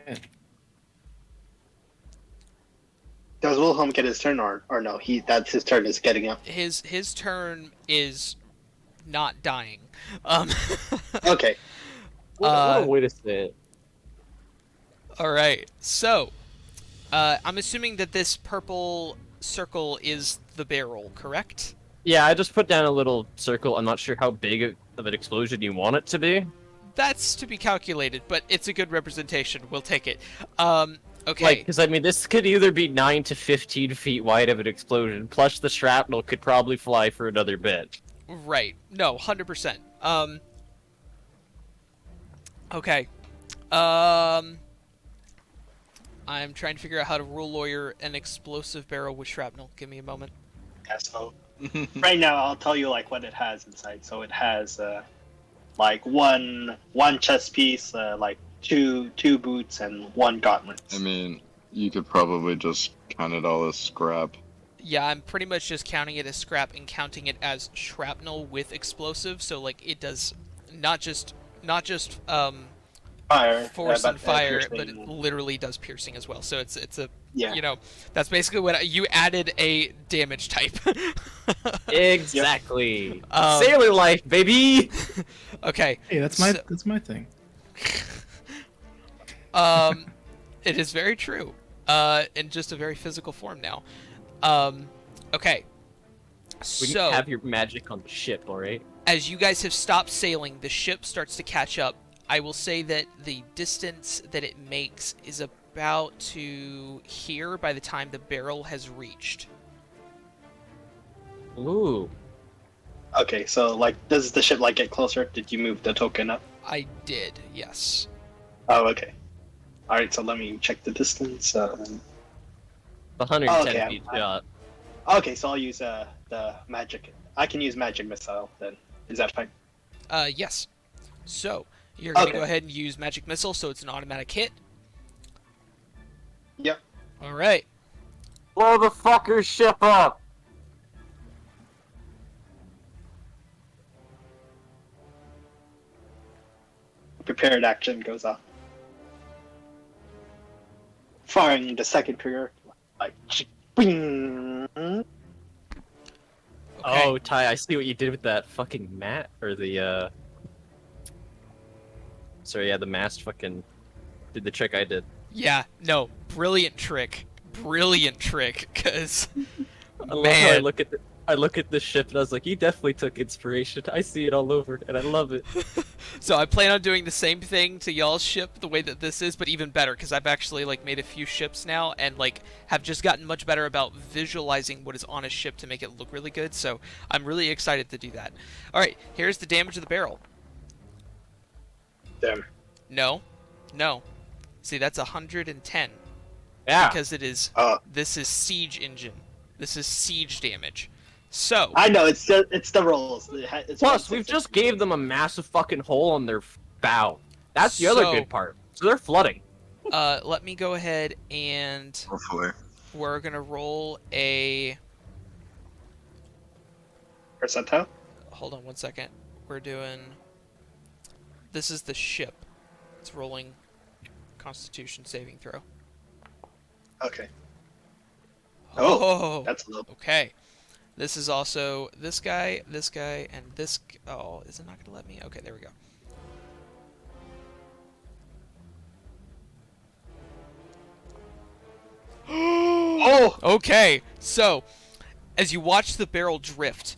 Speaker 5: Man.
Speaker 2: Does Wilhelm get his turn or no? That's his turn is getting up.
Speaker 1: His turn is not dying.
Speaker 2: Okay.
Speaker 3: What a way to say it.
Speaker 1: All right. So, I'm assuming that this purple circle is the barrel, correct?
Speaker 3: Yeah, I just put down a little circle. I'm not sure how big of an explosion you want it to be.
Speaker 1: That's to be calculated, but it's a good representation. We'll take it. Okay.
Speaker 3: Like, because I mean, this could either be 9 to 15 feet wide of an explosion, plus the shrapnel could probably fly for another bit.
Speaker 1: Right. No, 100%. Okay. I'm trying to figure out how to rule lawyer an explosive barrel with shrapnel. Give me a moment.
Speaker 2: Yeah, so right now I'll tell you like what it has inside. So it has like one chest piece, like two boots and one gauntlet.
Speaker 4: I mean, you could probably just count it all as scrap.
Speaker 1: Yeah, I'm pretty much just counting it as scrap and counting it as shrapnel with explosive. So like it does not just
Speaker 2: Fire,
Speaker 1: force and fire,
Speaker 2: piercing.
Speaker 1: but it literally does piercing as well. So it's a
Speaker 2: Yeah.
Speaker 1: you know, that's basically what you added a damage type.
Speaker 3: Exactly.
Speaker 1: Um,
Speaker 3: Sailor life, baby.
Speaker 1: Okay.
Speaker 5: Hey, that's my thing.
Speaker 1: It is very true. In just a very physical form now. Okay.
Speaker 3: We
Speaker 1: So
Speaker 3: can have your magic on the ship, all right?
Speaker 1: as you guys have stopped sailing, the ship starts to catch up. I will say that the distance that it makes is about to here by the time the barrel has reached.
Speaker 3: Ooh.
Speaker 2: Okay, so like, does the ship like get closer? Did you move the token up?
Speaker 1: I did, yes.
Speaker 2: Oh, okay. All right, so let me check the distance.
Speaker 3: 110
Speaker 2: okay,
Speaker 3: feet shot.
Speaker 2: Okay, so I'll use the magic. I can use magic missile then. Is that fine?
Speaker 1: Yes. So, you're going to
Speaker 2: Okay.
Speaker 1: go ahead and use magic missile, so it's an automatic hit.
Speaker 2: Yep.
Speaker 1: Alright.
Speaker 3: Blow the fucker's ship up!
Speaker 2: Prepared action goes off. Firing the second trigger, like, bing.
Speaker 1: Okay.
Speaker 3: Oh, Ty, I see what you did with that fucking mat, or the, Sorry, yeah, the mast fucking did the trick I did.
Speaker 1: Yeah, no, brilliant trick. Brilliant trick, because...
Speaker 3: I love how I look at the ship and I was like, you definitely took inspiration. I see it all over, and I love it.
Speaker 1: So I plan on doing the same thing to y'all's ship the way that this is, but even better, because I've actually like made a few ships now and like have just gotten much better about visualizing what is on a ship to make it look really good. So I'm really excited to do that. All right, here's the damage of the barrel.
Speaker 2: Damn.
Speaker 1: No, see that's 110
Speaker 3: Yeah.
Speaker 1: because it is.
Speaker 2: Oh,
Speaker 1: This is siege engine. This is siege damage. So
Speaker 2: I know it's the rolls. It's
Speaker 3: Plus, we've just gave them a massive fucking hole on their bow. That's the other
Speaker 1: So-
Speaker 3: good part. So they're flooding.
Speaker 1: Let me go ahead and
Speaker 4: Hopefully.
Speaker 1: we're gonna roll a.
Speaker 2: Percentile?
Speaker 1: Hold on one second. We're doing. This is the ship. It's rolling Constitution saving throw.
Speaker 2: Okay.
Speaker 1: Oh,
Speaker 2: That's low.
Speaker 1: okay. This is also this guy, and this. Oh, is it not gonna let me? Okay, there we go.
Speaker 2: Oh!
Speaker 1: Okay, so as you watch the barrel drift,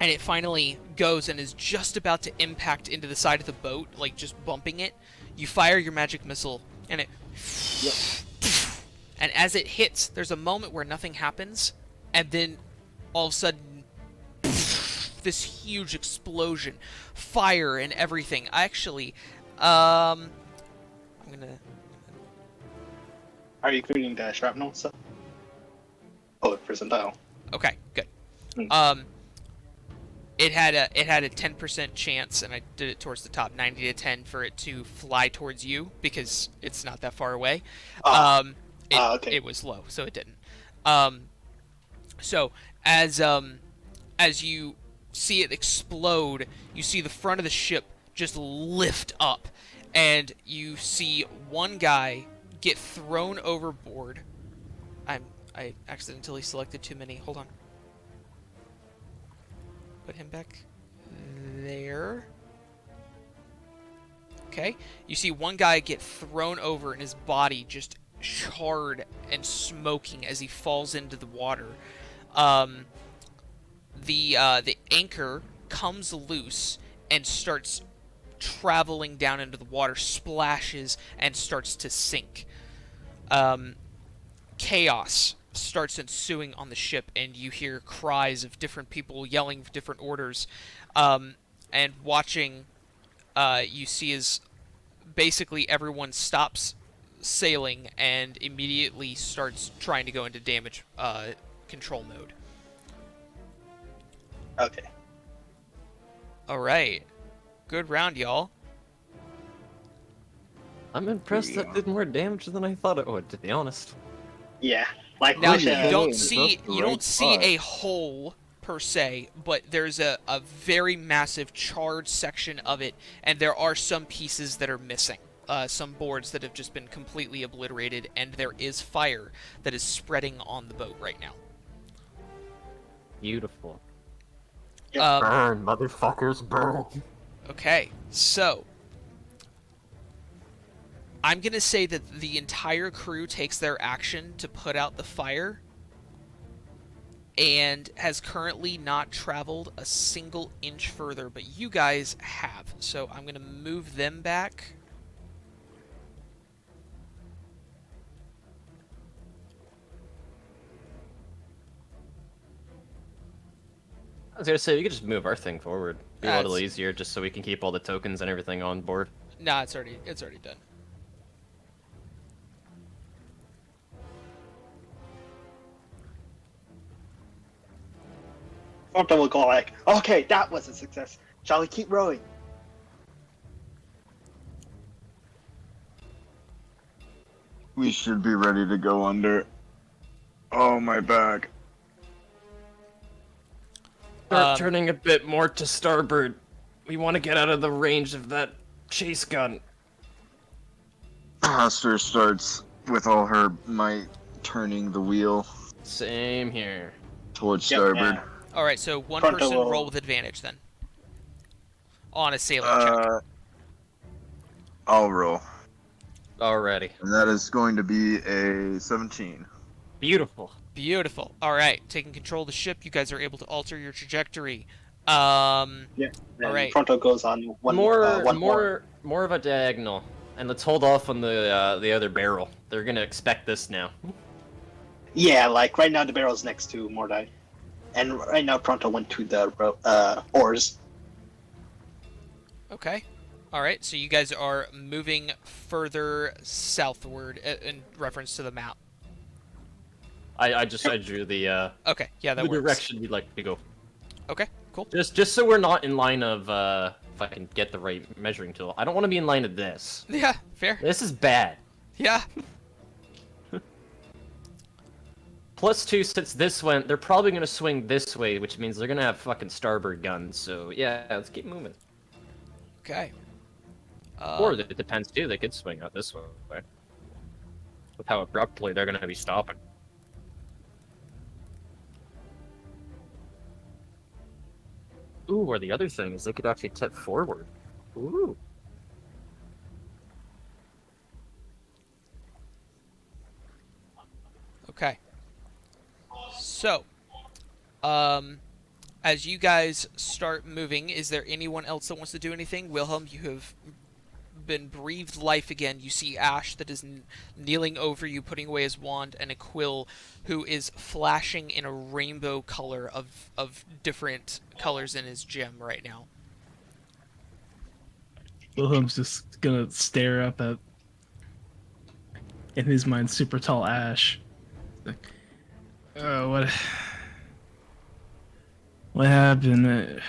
Speaker 1: and it finally goes and is just about to impact into the side of the boat, like just bumping it, you fire your magic missile, and it. And as it hits, there's a moment where nothing happens, and then all of a sudden, this huge explosion, fire and everything. Actually, I'm gonna.
Speaker 2: Are you including the shrapnel stuff? Oh, percentile.
Speaker 1: Okay, good.
Speaker 2: Hmm.
Speaker 1: It had a 10% chance, and I did it towards the top, 90 to 10, for it to fly towards you because it's not that far away.
Speaker 2: Okay.
Speaker 1: It was low, so it didn't. So as you see it explode, you see the front of the ship just lift up, and you see one guy get thrown overboard. I accidentally selected too many. Hold on. Put him back there. Okay. You see one guy get thrown over and his body just charred and smoking as he falls into the water. The anchor comes loose and starts traveling down into the water, splashes, and starts to sink. Chaos starts ensuing on the ship, and you hear cries of different people yelling for different orders. And watching, you see as basically everyone stops sailing and immediately starts trying to go into damage control mode.
Speaker 2: Okay.
Speaker 1: All right, good round, y'all.
Speaker 3: I'm impressed that did more damage than I thought it would, to be honest.
Speaker 2: Yeah. Like,
Speaker 1: Now
Speaker 2: push
Speaker 1: you
Speaker 2: it.
Speaker 1: don't
Speaker 4: That's
Speaker 1: see
Speaker 4: the
Speaker 1: you don't
Speaker 4: right
Speaker 1: see
Speaker 4: spot.
Speaker 1: a hole per se, but there's a very massive charred section of it, and there are some pieces that are missing. Some boards that have just been completely obliterated, and there is fire that is spreading on the boat right now.
Speaker 3: Beautiful.
Speaker 2: Yeah.
Speaker 3: Burn, motherfuckers, burn.
Speaker 1: Okay, so I'm gonna say that the entire crew takes their action to put out the fire and has currently not traveled a single inch further, but you guys have. So I'm gonna move them back.
Speaker 3: I was gonna say, we could just move our thing forward. Be a little
Speaker 1: That's-
Speaker 3: easier, just so we can keep all the tokens and everything on board.
Speaker 1: Nah, it's already done.
Speaker 2: Fronto will go like, okay, that was a success. Shall we keep rowing?
Speaker 4: We should be ready to go under. Oh, my back.
Speaker 3: Start turning a bit more to starboard. We want to get out of the range of that chase gun.
Speaker 4: Pastor starts with all her might turning the wheel
Speaker 3: Same here.
Speaker 4: towards
Speaker 2: Yep,
Speaker 4: starboard.
Speaker 2: yeah.
Speaker 1: All right, so one
Speaker 2: Fronto
Speaker 1: person
Speaker 2: will-
Speaker 1: roll with advantage then. On a sailing check.
Speaker 4: I'll roll.
Speaker 3: Alrighty.
Speaker 4: And that is going to be a 17.
Speaker 3: Beautiful.
Speaker 1: Beautiful. All right, taking control of the ship, you guys are able to alter your trajectory.
Speaker 2: Yeah. And
Speaker 1: Alright.
Speaker 2: Fronto goes on one
Speaker 3: more
Speaker 2: more.
Speaker 3: of a diagonal. And let's hold off on the other barrel. They're gonna expect this now.
Speaker 2: Yeah, like right now the barrel's next to Mordai. And right now Pronto went to the oars.
Speaker 1: Okay. All right, so you guys are moving further southward in reference to the map.
Speaker 3: I drew the
Speaker 1: Okay, yeah, that
Speaker 3: the
Speaker 1: works.
Speaker 3: direction we'd like to go.
Speaker 1: Okay, cool.
Speaker 3: Just so we're not in line of if I can get the right measuring tool. I don't want to be in line of this.
Speaker 1: Yeah, fair.
Speaker 3: This is bad.
Speaker 1: Yeah.
Speaker 3: +2 since this went, they're probably gonna swing this way, which means they're gonna have fucking starboard guns. So yeah, let's keep moving.
Speaker 1: Okay.
Speaker 3: Or it depends too. They could swing out this way. With how abruptly they're gonna be stopping. Ooh, or the other thing is they could actually tip forward. Ooh.
Speaker 1: Okay. So, as you guys start moving, is there anyone else that wants to do anything? Wilhelm, you have been breathed life again. You see Ash that is kneeling over you, putting away his wand, and a Quill who is flashing in a rainbow color of different colors in his gem right now.
Speaker 5: Wilhelm's just gonna stare up at, in his mind, super tall Ash. Like, what happened?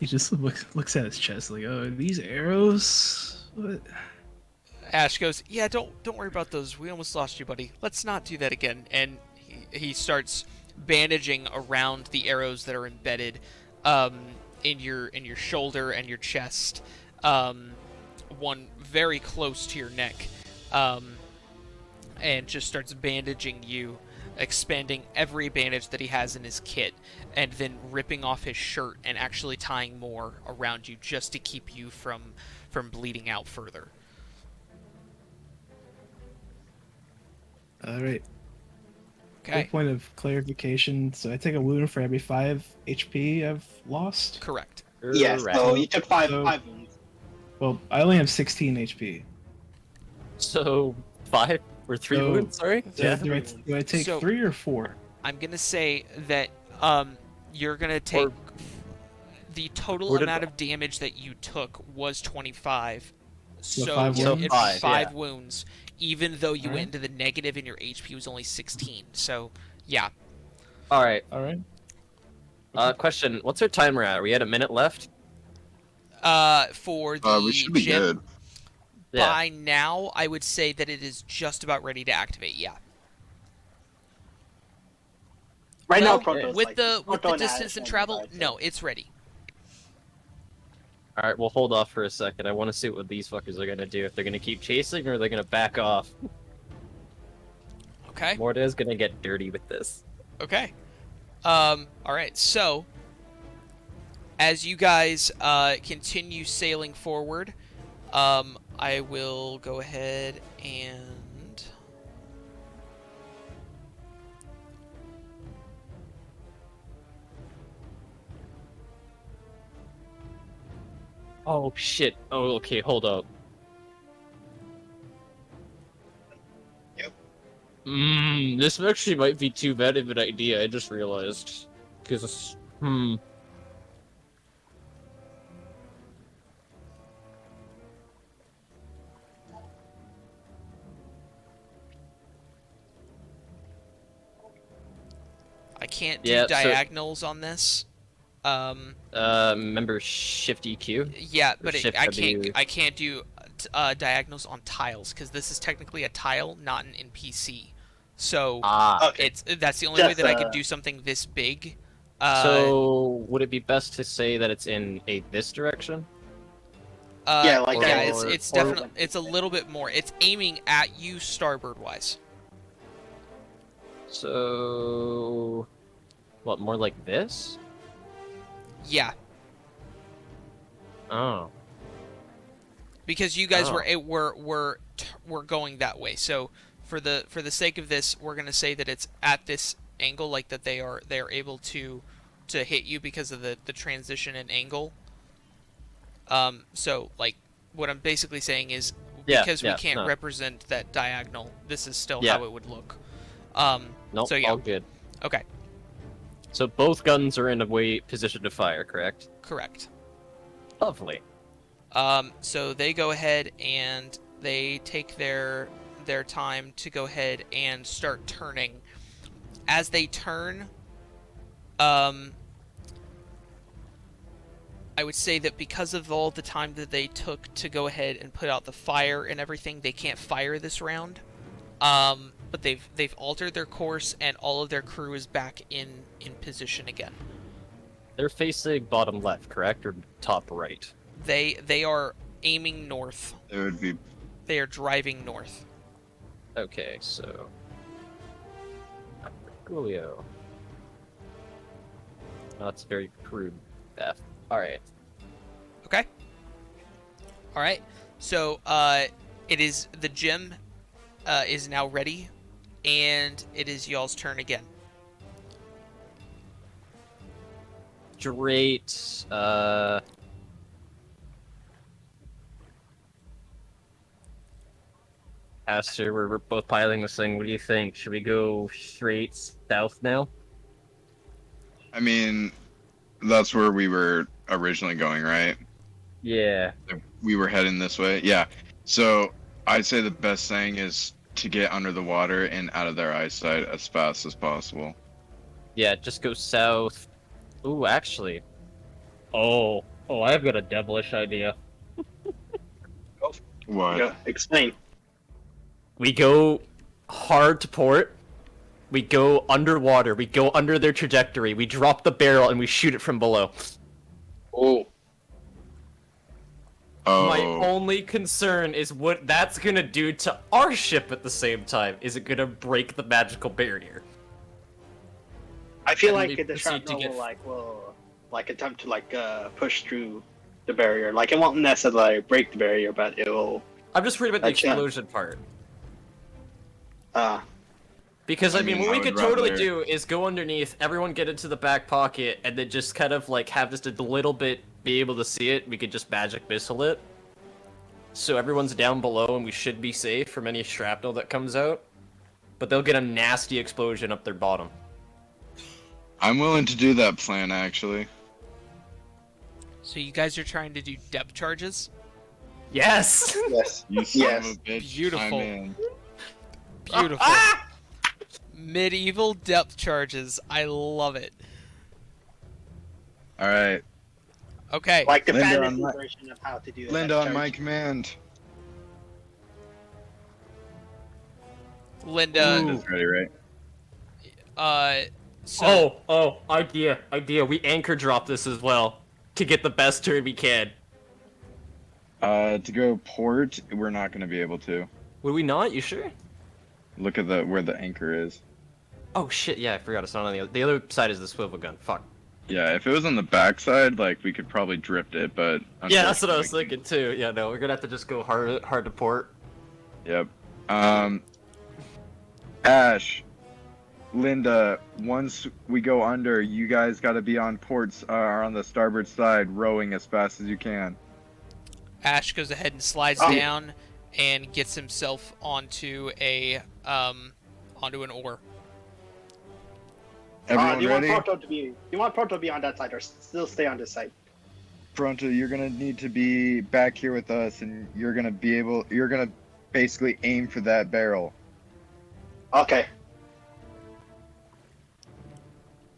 Speaker 5: He just looks at his chest like, oh, these arrows? What?
Speaker 1: Ash goes, "Yeah, don't worry about those. We almost lost you, buddy. Let's not do that again." And he starts bandaging around the arrows that are embedded in your shoulder and your chest. One very close to your neck, and just starts bandaging you, expanding every bandage that he has in his kit, and then ripping off his shirt and actually tying more around you just to keep you from bleeding out further.
Speaker 5: All right.
Speaker 1: Okay.
Speaker 5: Quick point of clarification. So I take a wound for every 5 HP I've lost.
Speaker 1: Correct.
Speaker 2: Yes, so you took five
Speaker 5: So-
Speaker 2: wounds.
Speaker 5: Well, I only have 16 HP.
Speaker 3: So 5 or 3
Speaker 5: So-
Speaker 3: wounds. Sorry.
Speaker 5: So
Speaker 3: Yeah.
Speaker 5: do I take
Speaker 1: So-
Speaker 5: 3 or 4?
Speaker 1: I'm gonna say that you're gonna take the total
Speaker 3: Or did-
Speaker 1: amount of damage that you took was 25.
Speaker 5: So
Speaker 1: So
Speaker 5: 5
Speaker 1: it'd
Speaker 5: wounds?
Speaker 1: be
Speaker 3: Five,
Speaker 1: 5
Speaker 3: yeah.
Speaker 1: wounds, even though you
Speaker 5: Alright.
Speaker 1: went into the negative and your HP was only 16. So yeah,
Speaker 3: All right.
Speaker 5: All right.
Speaker 3: Question: what's our timer at? Are we at a minute left?
Speaker 1: for the
Speaker 4: We should be
Speaker 1: gym,
Speaker 4: good.
Speaker 3: Yeah.
Speaker 1: by now, I would say that it is just about ready to activate. Yeah.
Speaker 2: Right
Speaker 1: Well,
Speaker 2: now, Proto's
Speaker 1: with
Speaker 2: like,
Speaker 1: the
Speaker 2: Proto and
Speaker 1: distance
Speaker 2: Ash
Speaker 1: and
Speaker 2: on
Speaker 1: travel,
Speaker 2: the side,
Speaker 1: no, it's ready.
Speaker 3: All right. We'll hold off for a second. I want to see what these fuckers are gonna do. If they're gonna keep chasing or they're gonna back off.
Speaker 1: Okay.
Speaker 3: Morta's gonna get dirty with this.
Speaker 1: Okay. All right. So, as you guys continue sailing forward, I will go ahead and
Speaker 3: Oh shit. Oh, okay. Hold up.
Speaker 2: Yep.
Speaker 3: This actually might be too bad of an idea. I just realized, because
Speaker 1: I can't do
Speaker 3: Yeah, so-
Speaker 1: diagonals on this.
Speaker 3: remember Shift EQ?
Speaker 1: Yeah, but
Speaker 3: Shift
Speaker 1: I
Speaker 3: W.
Speaker 1: can't do diagonals on tiles because this is technically a tile, not an NPC. So
Speaker 3: Ah.
Speaker 2: Okay.
Speaker 1: that's the only way
Speaker 2: Just,
Speaker 1: that I could do something this big.
Speaker 3: So would it be best to say that it's in this direction?
Speaker 2: Yeah, like
Speaker 1: yeah,
Speaker 2: that.
Speaker 1: it's
Speaker 2: Or-
Speaker 1: definitely it's a little bit more. It's aiming at you starboard wise.
Speaker 3: So, what, more like this?
Speaker 1: Yeah,
Speaker 3: Oh.
Speaker 1: because you guys
Speaker 3: Oh.
Speaker 1: were going that way. So for the sake of this, we're gonna say that it's at this angle, like that they are able to hit you because of the transition and angle. So like what I'm basically saying is
Speaker 3: Yeah,
Speaker 1: because
Speaker 3: yeah,
Speaker 1: we can't
Speaker 3: no.
Speaker 1: represent that diagonal, this is still
Speaker 3: Yeah.
Speaker 1: how it would look.
Speaker 3: Nope,
Speaker 1: So yeah,
Speaker 3: all good.
Speaker 1: okay,
Speaker 3: So both guns are in a way position to fire, correct?
Speaker 1: correct.
Speaker 3: Lovely.
Speaker 1: So they go ahead and they take their time to go ahead and start turning. As they turn, I would say that because of all the time that they took to go ahead and put out the fire and everything, they can't fire this round. But they've altered their course, and all of their crew is back in position again.
Speaker 3: They're facing bottom left, correct, or top right?
Speaker 1: They are aiming north.
Speaker 4: It would be.
Speaker 1: They are driving north.
Speaker 3: Okay, so Coolio. Oh, that's very crude. F. All right.
Speaker 1: Okay. All right. So it is the gym is now ready, and it is y'all's turn again.
Speaker 3: Great. Aster, we're both piloting this thing. What do you think? Should we go straight south now?
Speaker 4: I mean, that's where we were originally going, right?
Speaker 3: Yeah.
Speaker 4: We were heading this way. Yeah. So I'd say the best thing is to get under the water and out of their eyesight as fast as possible.
Speaker 3: Yeah, just go south. Ooh, actually. Oh, I've got a devilish idea.
Speaker 4: What?
Speaker 2: Yeah, explain.
Speaker 3: We go hard to port. We go underwater. We go under their trajectory. We drop the barrel and we shoot it from below.
Speaker 2: Oh.
Speaker 4: Oh.
Speaker 3: My only concern is what that's gonna do to our ship at the same time. Is it gonna break the magical barrier?
Speaker 2: I feel
Speaker 3: And
Speaker 2: like
Speaker 3: we
Speaker 2: the
Speaker 3: proceed to
Speaker 2: shrapnel
Speaker 3: get-
Speaker 2: will attempt to push through the barrier. Like it won't necessarily break the barrier, but it will.
Speaker 3: I'm just worried about the
Speaker 2: That's- yeah.
Speaker 3: explosion part. Because,
Speaker 4: I
Speaker 3: mean,
Speaker 4: mean,
Speaker 3: what
Speaker 4: I
Speaker 3: we
Speaker 4: would
Speaker 3: could totally
Speaker 4: rather-
Speaker 3: do is go underneath, everyone get into the back pocket, and then just kind of, like, have just a little bit be able to see it. We could just magic missile it. So everyone's down below, and we should be safe from any shrapnel that comes out. But they'll get a nasty explosion up their bottom.
Speaker 4: I'm willing to do that plan, actually.
Speaker 1: So you guys are trying to do depth charges?
Speaker 3: Yes!
Speaker 2: Yes.
Speaker 4: You son
Speaker 2: Yes.
Speaker 4: of a bitch.
Speaker 1: Beautiful.
Speaker 4: I'm in.
Speaker 1: Beautiful. Medieval depth charges. I love it.
Speaker 4: All right.
Speaker 1: Okay.
Speaker 2: Like the
Speaker 4: Linda,
Speaker 2: fantasy
Speaker 4: on my-
Speaker 2: version of how to do it.
Speaker 4: Linda, on my command.
Speaker 1: Linda,
Speaker 4: Linda's ready, right?
Speaker 1: so
Speaker 3: Idea. We anchor drop this as well. To get the best turn we can.
Speaker 4: To go port, we're not gonna be able to.
Speaker 3: Would we not? You sure?
Speaker 4: Look at where the anchor is.
Speaker 3: Oh shit, yeah, I forgot it's not on the other side is the swivel gun. Fuck.
Speaker 4: Yeah, if it was on the backside, like we could probably drift it, but
Speaker 3: Yeah, that's what I was
Speaker 4: unfortunately-
Speaker 3: thinking too. Yeah, no, we're gonna have to just go hard to port.
Speaker 4: Yep. Ash, Linda, once we go under, you guys got to be on ports or on the starboard side, rowing as fast as you can.
Speaker 1: Ash goes ahead and slides
Speaker 2: Oh.
Speaker 1: down and gets himself onto onto an oar.
Speaker 4: Everyone
Speaker 2: do you
Speaker 4: ready?
Speaker 2: want Proto to be? You want Proto to be on that side, or still stay on this side?
Speaker 4: Pronto, you're gonna need to be back here with us, and you're gonna basically aim for that barrel.
Speaker 2: Okay.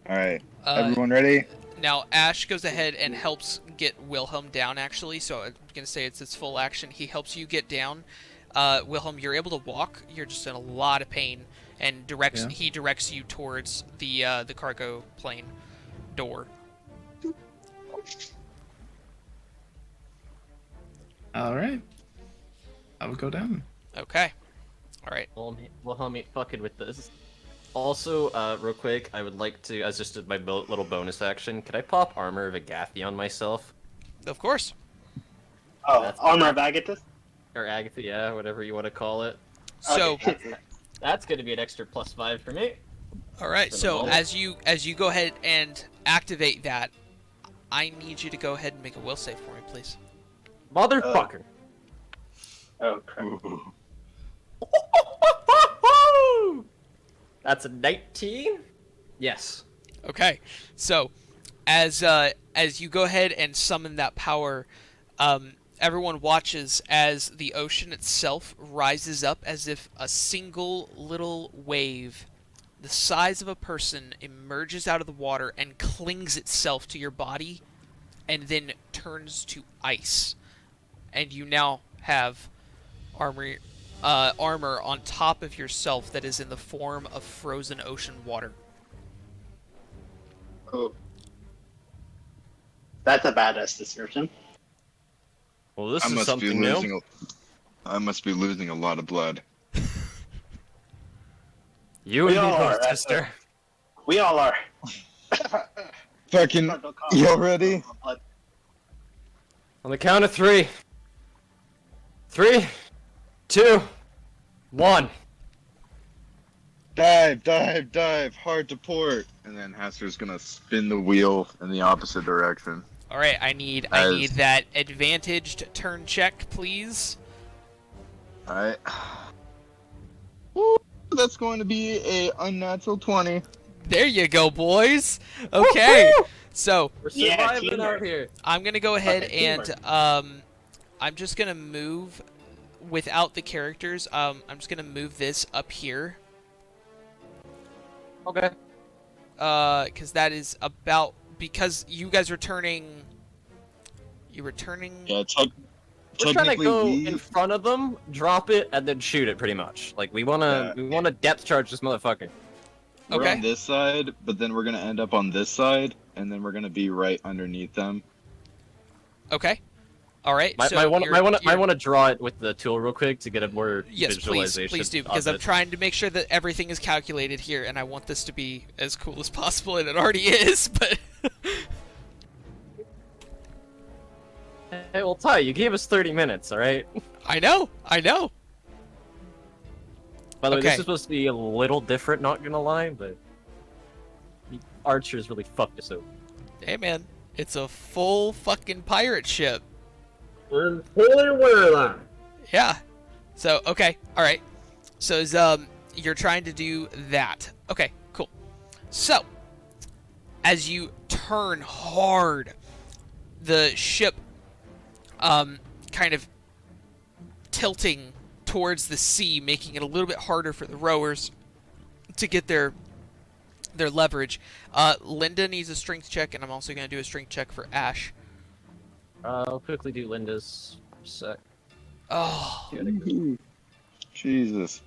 Speaker 4: All right,
Speaker 1: Uh,
Speaker 4: everyone ready?
Speaker 1: Now Ash goes ahead and helps get Wilhelm down. Actually, so I'm gonna say it's his full action. He helps you get down. Wilhelm, you're able to walk. You're just in a lot of pain, and
Speaker 5: Yeah.
Speaker 1: he directs you towards the cargo plane door.
Speaker 5: All right. I would go down.
Speaker 1: Okay. All right.
Speaker 3: Wilhelm ain't fucking with this. Also, real quick, I would like to, as just my little bonus action, could I pop Armor of Agathi on myself?
Speaker 1: Of course.
Speaker 2: Oh,
Speaker 3: That's-
Speaker 2: armor of Agathis.
Speaker 3: Or Agatha, yeah, whatever you want to call it.
Speaker 1: So,
Speaker 2: Okay.
Speaker 3: That's gonna be an extra +5 for me.
Speaker 1: all right.
Speaker 3: For the
Speaker 1: So
Speaker 3: moment.
Speaker 1: as you go ahead and activate that, I need you to go ahead and make a will save for me, please.
Speaker 3: Motherfucker.
Speaker 2: Oh crap.
Speaker 4: Ooh.
Speaker 3: That's a 19? Yes.
Speaker 1: Okay. So, as you go ahead and summon that power, everyone watches as the ocean itself rises up as if a single little wave, the size of a person, emerges out of the water and clings itself to your body, and then turns to ice, and you now have armor on top of yourself that is in the form of frozen ocean water.
Speaker 2: Oh. That's a badass description.
Speaker 3: Well, this is something new.
Speaker 4: I must be losing a lot of blood.
Speaker 3: You and me both, sister.
Speaker 2: We all are.
Speaker 4: Fucking, you ready?
Speaker 3: On the count of 3. 3, 2, 1.
Speaker 4: Dive, hard to port. And then Haster's gonna spin the wheel in the opposite direction.
Speaker 1: All right, I need that advantaged turn check, please.
Speaker 4: Alright. Woo, that's going to be a unnatural 20.
Speaker 1: There you go, boys. Okay, so
Speaker 3: We're surviving out here.
Speaker 1: I'm gonna go ahead
Speaker 2: Okay,
Speaker 1: and I'm just gonna move without the characters. I'm just gonna move this up here.
Speaker 3: Okay.
Speaker 1: Because that is about because you guys are turning. You're returning.
Speaker 4: Yeah,
Speaker 3: We're trying to go in front of them, drop it, and then shoot it. Pretty much. Like we wanna depth charge this motherfucker.
Speaker 4: We're
Speaker 1: Okay.
Speaker 4: on this side, but then we're gonna end up on this side, and then we're gonna be right underneath them.
Speaker 1: Okay. All right.
Speaker 3: Might
Speaker 1: So
Speaker 3: want to draw it with the tool real quick to get a more
Speaker 1: yes,
Speaker 3: visualization.
Speaker 1: please do, because I'm trying to make sure that everything is calculated here, and I want this to be as cool as possible, and it already is. But
Speaker 3: Hey, well, Ty, you gave us 30 minutes, all right?
Speaker 1: I know.
Speaker 3: By the way,
Speaker 1: Okay.
Speaker 3: this is supposed to be a little different, not gonna lie, but the archers really fucked us over.
Speaker 1: Hey, man, it's a full fucking pirate ship.
Speaker 3: I'm fully aware of that.
Speaker 1: Yeah. So, okay. All right. So, you're trying to do that. Okay, cool. So, as you turn hard, the ship, kind of tilting towards the sea, making it a little bit harder for the rowers to get their leverage. Linda needs a strength check, and I'm also going to do a strength check for Ash.
Speaker 3: I'll quickly do Linda's for a sec.
Speaker 1: Oh,
Speaker 4: Jesus.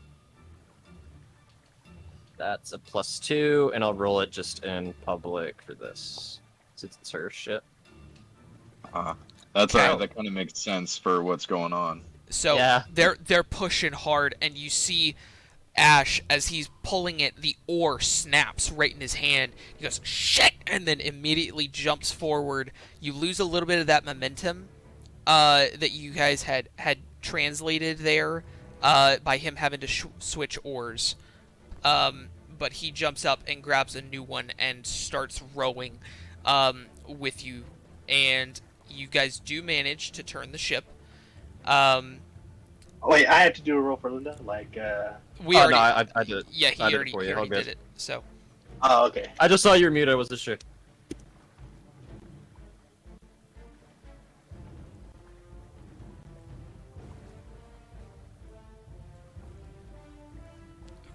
Speaker 3: That's a +2, and I'll roll it just in public for this, since it's her shit.
Speaker 4: That's
Speaker 1: Okay.
Speaker 4: alright, that kind of makes sense for what's going on.
Speaker 1: so
Speaker 3: Yeah.
Speaker 1: they're pushing hard, and you see Ash, as he's pulling it, the oar snaps right in his hand. He goes, shit, and then immediately jumps forward. You lose a little bit of that momentum that you guys had translated there by him having to switch oars. But he jumps up and grabs a new one and starts rowing with you. And you guys do manage to turn the ship.
Speaker 2: Wait, I had to do a roll for Linda? Like,
Speaker 1: We
Speaker 3: Oh,
Speaker 1: already,
Speaker 3: no, I did it.
Speaker 1: yeah, he
Speaker 3: I did it
Speaker 1: already,
Speaker 3: for you,
Speaker 1: he
Speaker 3: all
Speaker 1: already
Speaker 3: good.
Speaker 1: did it. So,
Speaker 2: oh, okay.
Speaker 3: I just saw your mute, I wasn't sure.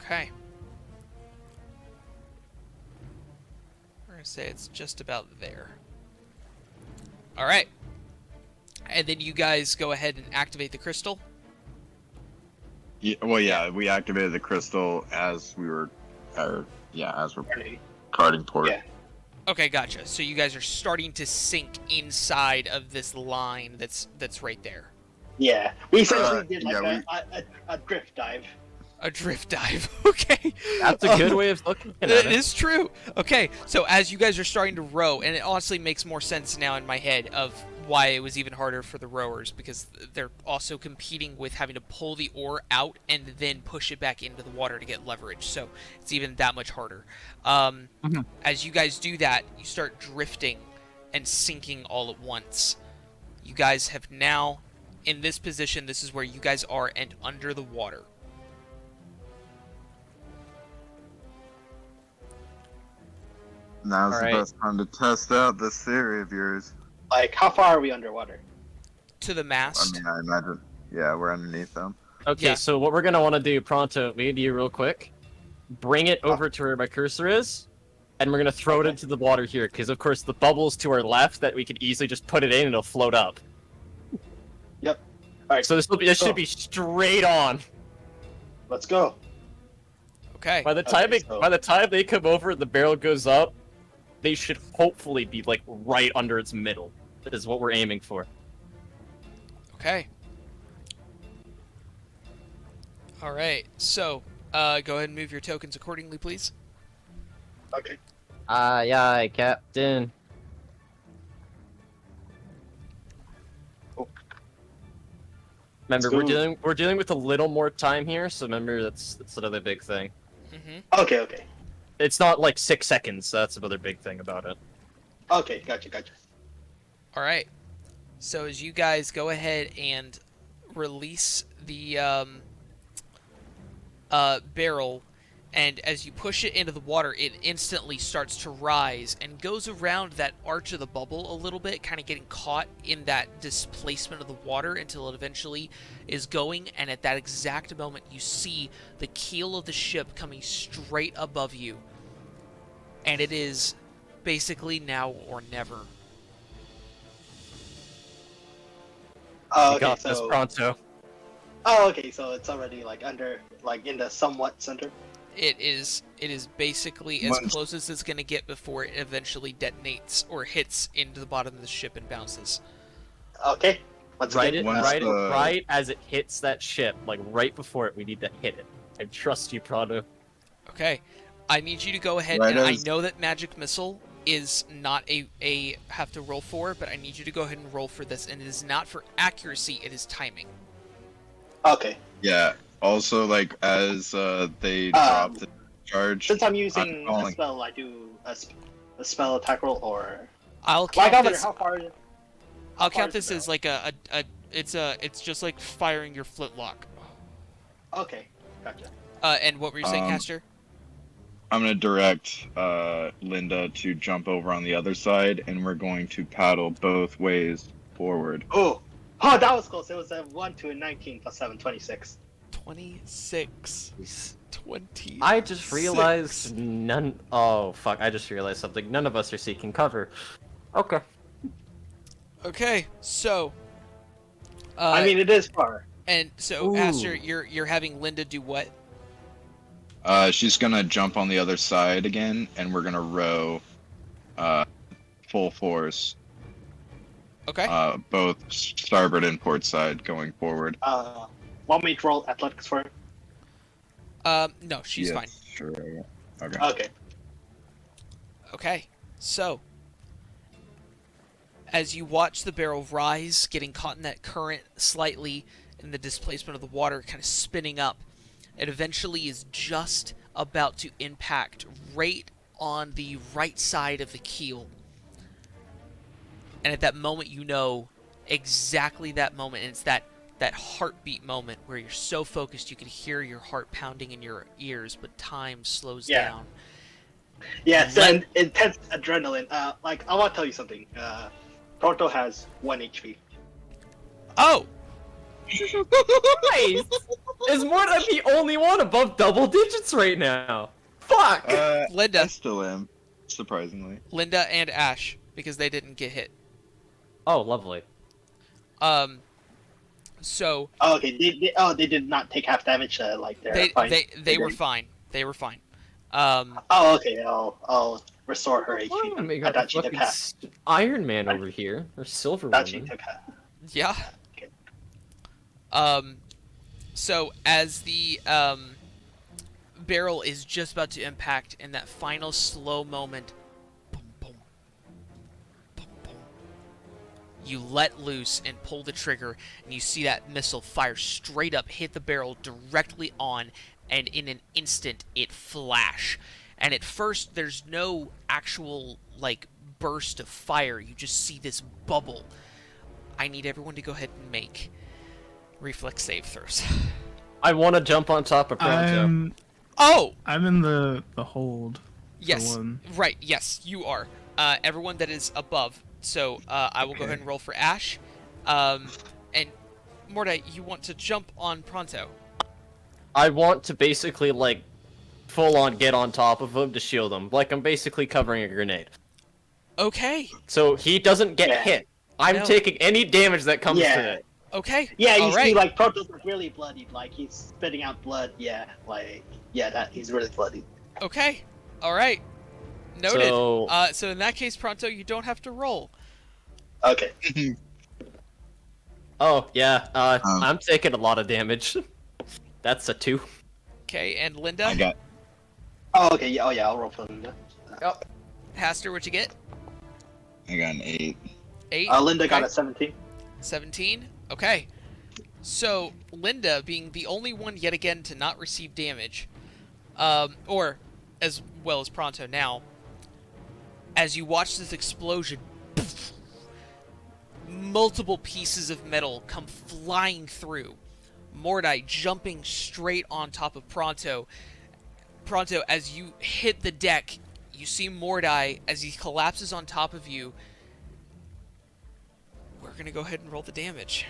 Speaker 1: okay. We're going to say it's just about there. All right. And then you guys go ahead and activate the crystal.
Speaker 4: Yeah, well, yeah, we activated the crystal as we were, as we're carting port.
Speaker 2: Yeah.
Speaker 1: Okay, gotcha. So you guys are starting to sink inside of this line that's right there.
Speaker 2: Yeah. We essentially did like
Speaker 4: yeah,
Speaker 2: a drift dive.
Speaker 1: A drift dive. Okay.
Speaker 3: That's a good way of looking at
Speaker 1: It
Speaker 3: it.
Speaker 1: is true. Okay, so as you guys are starting to row, and it honestly makes more sense now in my head of why it was even harder for the rowers, because they're also competing with having to pull the oar out and then push it back into the water to get leverage, so it's even that much harder. As you guys do that, you start drifting and sinking all at once. You guys have now, in this position, this is where you guys are and under the water.
Speaker 4: Now's
Speaker 3: All
Speaker 4: the
Speaker 3: right.
Speaker 4: best time to test out this theory of yours.
Speaker 2: Like, how far are we underwater?
Speaker 1: To the
Speaker 4: I
Speaker 1: mast.
Speaker 4: mean, I imagine. Yeah, we're underneath them.
Speaker 3: Okay,
Speaker 1: Yeah.
Speaker 3: so what we're gonna want to do, Pronto, me and you real quick, bring it over to where my cursor is, and we're gonna throw it into the water here, because of course the bubble's to our left that we could easily just put it in and it'll float up.
Speaker 2: Yep. All right.
Speaker 3: So this should be straight on.
Speaker 2: Let's go.
Speaker 1: Okay.
Speaker 3: By the time by the time they come over and the barrel goes up, they should hopefully be like right under its middle. That is what we're aiming for.
Speaker 1: Okay. All right. So, go ahead and move your tokens accordingly, please.
Speaker 2: Okay.
Speaker 3: Aye, Captain. Remember, we're dealing with a little more time here, so remember that's another big thing.
Speaker 1: Mm-hmm.
Speaker 2: Okay.
Speaker 3: It's not like 6 seconds. That's another big thing about it.
Speaker 2: Okay, gotcha.
Speaker 1: All right. So as you guys go ahead and release the barrel, and as you push it into the water, it instantly starts to rise and goes around that arch of the bubble a little bit, kind of getting caught in that displacement of the water until it eventually is going, and at that exact moment you see the keel of the ship coming straight above you. And it is basically now or never.
Speaker 2: Oh,
Speaker 3: We
Speaker 2: okay,
Speaker 3: got this pronto.
Speaker 2: Oh, okay, so it's already like under, like in the somewhat center.
Speaker 1: It is basically as close as it's going to get before it eventually detonates or hits into the bottom of the ship and bounces.
Speaker 2: Okay.
Speaker 3: Right as it hits that ship, like right before it, we need to hit it. I trust you, Prado.
Speaker 1: Okay. I need you to go ahead,
Speaker 4: Right
Speaker 1: and I
Speaker 4: as-
Speaker 1: know that Magic Missile is not a have to roll for, but I need you to go ahead and roll for this, and it is not for accuracy, it is timing.
Speaker 2: Okay.
Speaker 4: Yeah. Also, like as they drop the charge.
Speaker 2: Since I'm using a
Speaker 4: calling-
Speaker 2: spell, I do a spell attack roll, or
Speaker 1: I'll
Speaker 2: Why,
Speaker 1: count
Speaker 2: Governor,
Speaker 1: this.
Speaker 2: how far?
Speaker 1: I'll
Speaker 2: far
Speaker 1: count
Speaker 2: is
Speaker 1: this
Speaker 2: it
Speaker 1: as like it's just like firing your flintlock.
Speaker 2: Okay, gotcha.
Speaker 1: And what were you saying,
Speaker 4: Um,
Speaker 1: Caster?
Speaker 4: I'm gonna direct Linda to jump over on the other side, and we're going to paddle both ways forward.
Speaker 2: Oh, that was close. It was a 1 to a 19 plus 7, 26.
Speaker 1: 26. 20.
Speaker 3: I just realized none. Oh fuck! I just realized something. None of us are seeking cover. Okay.
Speaker 1: Okay, so.
Speaker 2: I mean, it is far.
Speaker 1: And so, Aster, you're having Linda do what?
Speaker 4: She's gonna jump on the other side again, and we're gonna row, full force,
Speaker 1: Okay.
Speaker 4: both starboard and port side going forward.
Speaker 2: Want me to roll athletics for him?
Speaker 1: No, she's
Speaker 4: Yes,
Speaker 1: fine.
Speaker 4: Sure. Okay.
Speaker 2: Okay.
Speaker 1: Okay, so. As you watch the barrel rise, getting caught in that current slightly, in the displacement of the water, kind of spinning up, it eventually is just about to impact right on the right side of the keel. And at that moment, you know exactly that moment. And it's that heartbeat moment where you're so focused you can hear your heart pounding in your ears, but time slows down.
Speaker 2: Yeah, it's an intense adrenaline. Like, I want to tell you something. Proto has 1 HP.
Speaker 1: Oh!
Speaker 3: Nice! Is Morta the only one above double digits right now? Fuck!
Speaker 4: I
Speaker 1: Linda.
Speaker 4: still am, surprisingly.
Speaker 1: Linda and Ash, because they didn't get hit.
Speaker 3: Oh, lovely.
Speaker 1: So
Speaker 2: Oh, okay. They did not take half damage. Like they're fine.
Speaker 1: they were fine. They were fine.
Speaker 2: Oh, okay. I'll restore her HP.
Speaker 3: Oh, we
Speaker 2: I
Speaker 3: got
Speaker 2: thought
Speaker 3: the
Speaker 2: she took
Speaker 3: fucking
Speaker 2: half.
Speaker 3: Iron Man over here, or Silver
Speaker 2: Thought she
Speaker 3: Woman.
Speaker 2: took half.
Speaker 1: Yeah.
Speaker 2: Okay.
Speaker 1: So as the barrel is just about to impact, in that final slow moment, boom, boom, boom, boom, you let loose and pull the trigger, and you see that missile fire straight up, hit the barrel directly on, and in an instant it flash. And at first there's no actual like burst of fire, you just see this bubble. I need everyone to go ahead and make reflex save throws.
Speaker 3: I want to jump on top of Pronto.
Speaker 1: Oh!
Speaker 5: I'm in the hold.
Speaker 1: Yes.
Speaker 5: one.
Speaker 1: Right, yes, you are. Everyone that is above. So I will go ahead and roll for Ash. And Mordai, you want to jump on Pronto.
Speaker 3: I want to basically, like, full on get on top of him to shield him, like I'm basically covering a grenade.
Speaker 1: Okay.
Speaker 3: So he doesn't get
Speaker 2: Yeah.
Speaker 3: hit. I'm
Speaker 1: No.
Speaker 3: taking any damage that comes to it.
Speaker 1: Okay.
Speaker 2: Yeah, you
Speaker 1: All
Speaker 2: see,
Speaker 1: right.
Speaker 2: like Proto's like really bloodied, like he's spitting out blood. Yeah, like that he's really bloodied.
Speaker 1: Okay. All right. Noted.
Speaker 3: So-
Speaker 1: So in that case, Pronto, you don't have to roll.
Speaker 2: Okay.
Speaker 3: Oh, yeah, I'm taking a lot of damage. That's a 2.
Speaker 1: Okay, and Linda,
Speaker 4: I got
Speaker 2: Oh, okay. Yeah. Oh, yeah. I'll roll for Linda.
Speaker 1: Haster, what'd you get?
Speaker 4: an 8.
Speaker 1: 8.
Speaker 2: Linda got
Speaker 1: Okay.
Speaker 2: a 17.
Speaker 1: 17. Okay. So Linda, being the only one yet again to not receive damage, or as well as Pronto now, as you watch this explosion, multiple pieces of metal come flying through. Mordai jumping straight on top of Pronto. Pronto, as you hit the deck, you see Mordai as he collapses on top of you. We're gonna go ahead and roll the damage.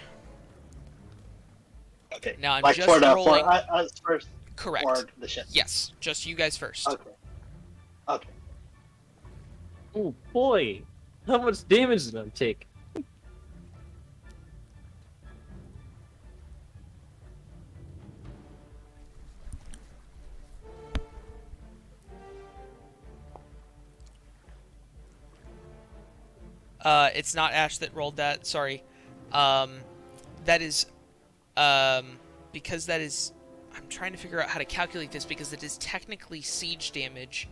Speaker 2: Okay.
Speaker 1: Now I'm
Speaker 2: like
Speaker 1: just
Speaker 2: for the
Speaker 1: rolling.
Speaker 2: for us first.
Speaker 1: Correct.
Speaker 2: Or the ship.
Speaker 1: Yes, just you guys first.
Speaker 2: Okay. Okay.
Speaker 3: Oh boy, how much damage did I take?
Speaker 1: It's not Ash that rolled that. Sorry. That is, because that is. I'm trying to figure out how to calculate this because it is technically siege damage,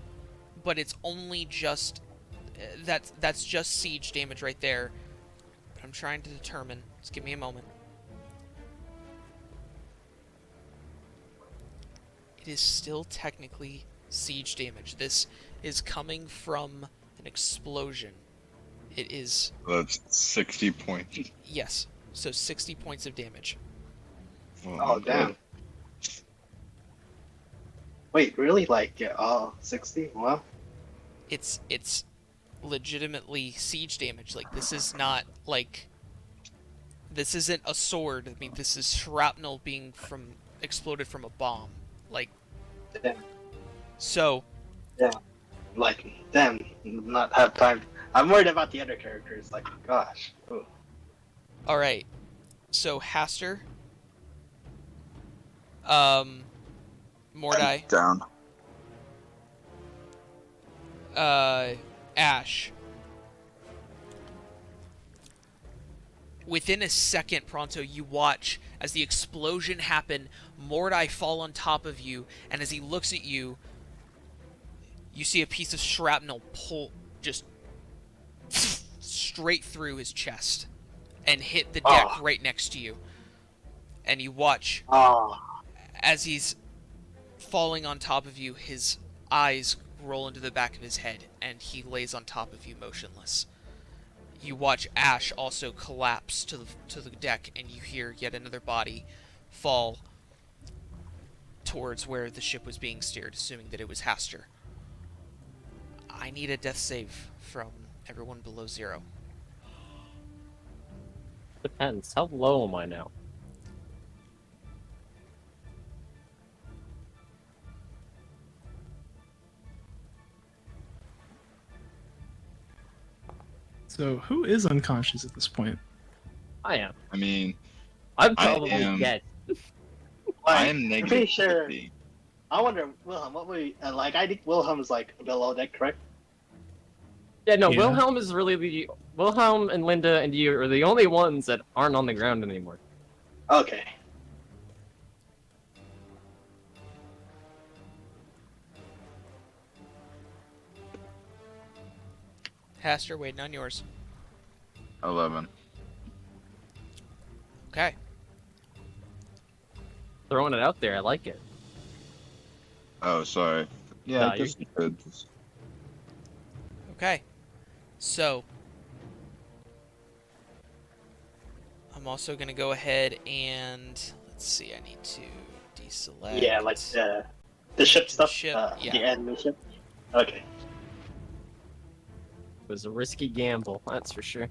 Speaker 1: but it's only just. That's just siege damage right there. But I'm trying to determine. Just give me a moment. It is still technically siege damage. This is coming from an explosion. It is,
Speaker 4: That's 60 points.
Speaker 1: yes, so 60 points of damage.
Speaker 2: Oh, damn. Wait, really? Like, yeah, 60? Wow.
Speaker 1: It's legitimately siege damage. Like, this is not, like, this isn't a sword. I mean, this is shrapnel being exploded from a bomb. Like,
Speaker 2: Damn.
Speaker 1: so,
Speaker 2: Like, damn, not have time. I'm worried about the other characters. Like, gosh. Ooh.
Speaker 1: alright. So, Haster. Mordai.
Speaker 4: Down.
Speaker 1: Ash. Within a second, Pronto, you watch as the explosion happen, Mordai fall on top of you, and as he looks at you, you see a piece of shrapnel pull just straight through his chest and hit the deck right next to you. And you watch
Speaker 2: Oh.
Speaker 1: as he's falling on top of you, his eyes roll into the back of his head, and he lays on top of you motionless. You watch Ash also collapse to the deck, and you hear yet another body fall towards where the ship was being steered, assuming that it was Haster. I need a death save from everyone below 0.
Speaker 3: Depends. How low am I now?
Speaker 5: So who is unconscious at this point?
Speaker 3: I am.
Speaker 4: I mean,
Speaker 3: I'm
Speaker 4: I
Speaker 3: probably
Speaker 4: am-
Speaker 3: dead.
Speaker 4: I
Speaker 2: Like,
Speaker 4: am
Speaker 2: I'm
Speaker 4: negative
Speaker 2: pretty sure.
Speaker 4: 50.
Speaker 2: I wonder, Wilhelm, what would like? I think Wilhelm is like below deck, correct?
Speaker 3: Yeah, no,
Speaker 5: Yeah.
Speaker 3: Wilhelm is really Wilhelm and Linda and you are the only ones that aren't on the ground anymore.
Speaker 2: Okay.
Speaker 1: Haster, waiting on yours.
Speaker 4: 11.
Speaker 1: Okay.
Speaker 3: Throwing it out there, I like it.
Speaker 4: Oh, sorry. Yeah,
Speaker 3: Nah,
Speaker 4: I guess you could.
Speaker 1: Okay. So, I'm also going to go ahead and, let's see, I need to deselect.
Speaker 2: Yeah, like the ship stuff.
Speaker 1: Ship, yeah.
Speaker 2: The enemy ship. Okay.
Speaker 3: It was a risky gamble, that's for sure.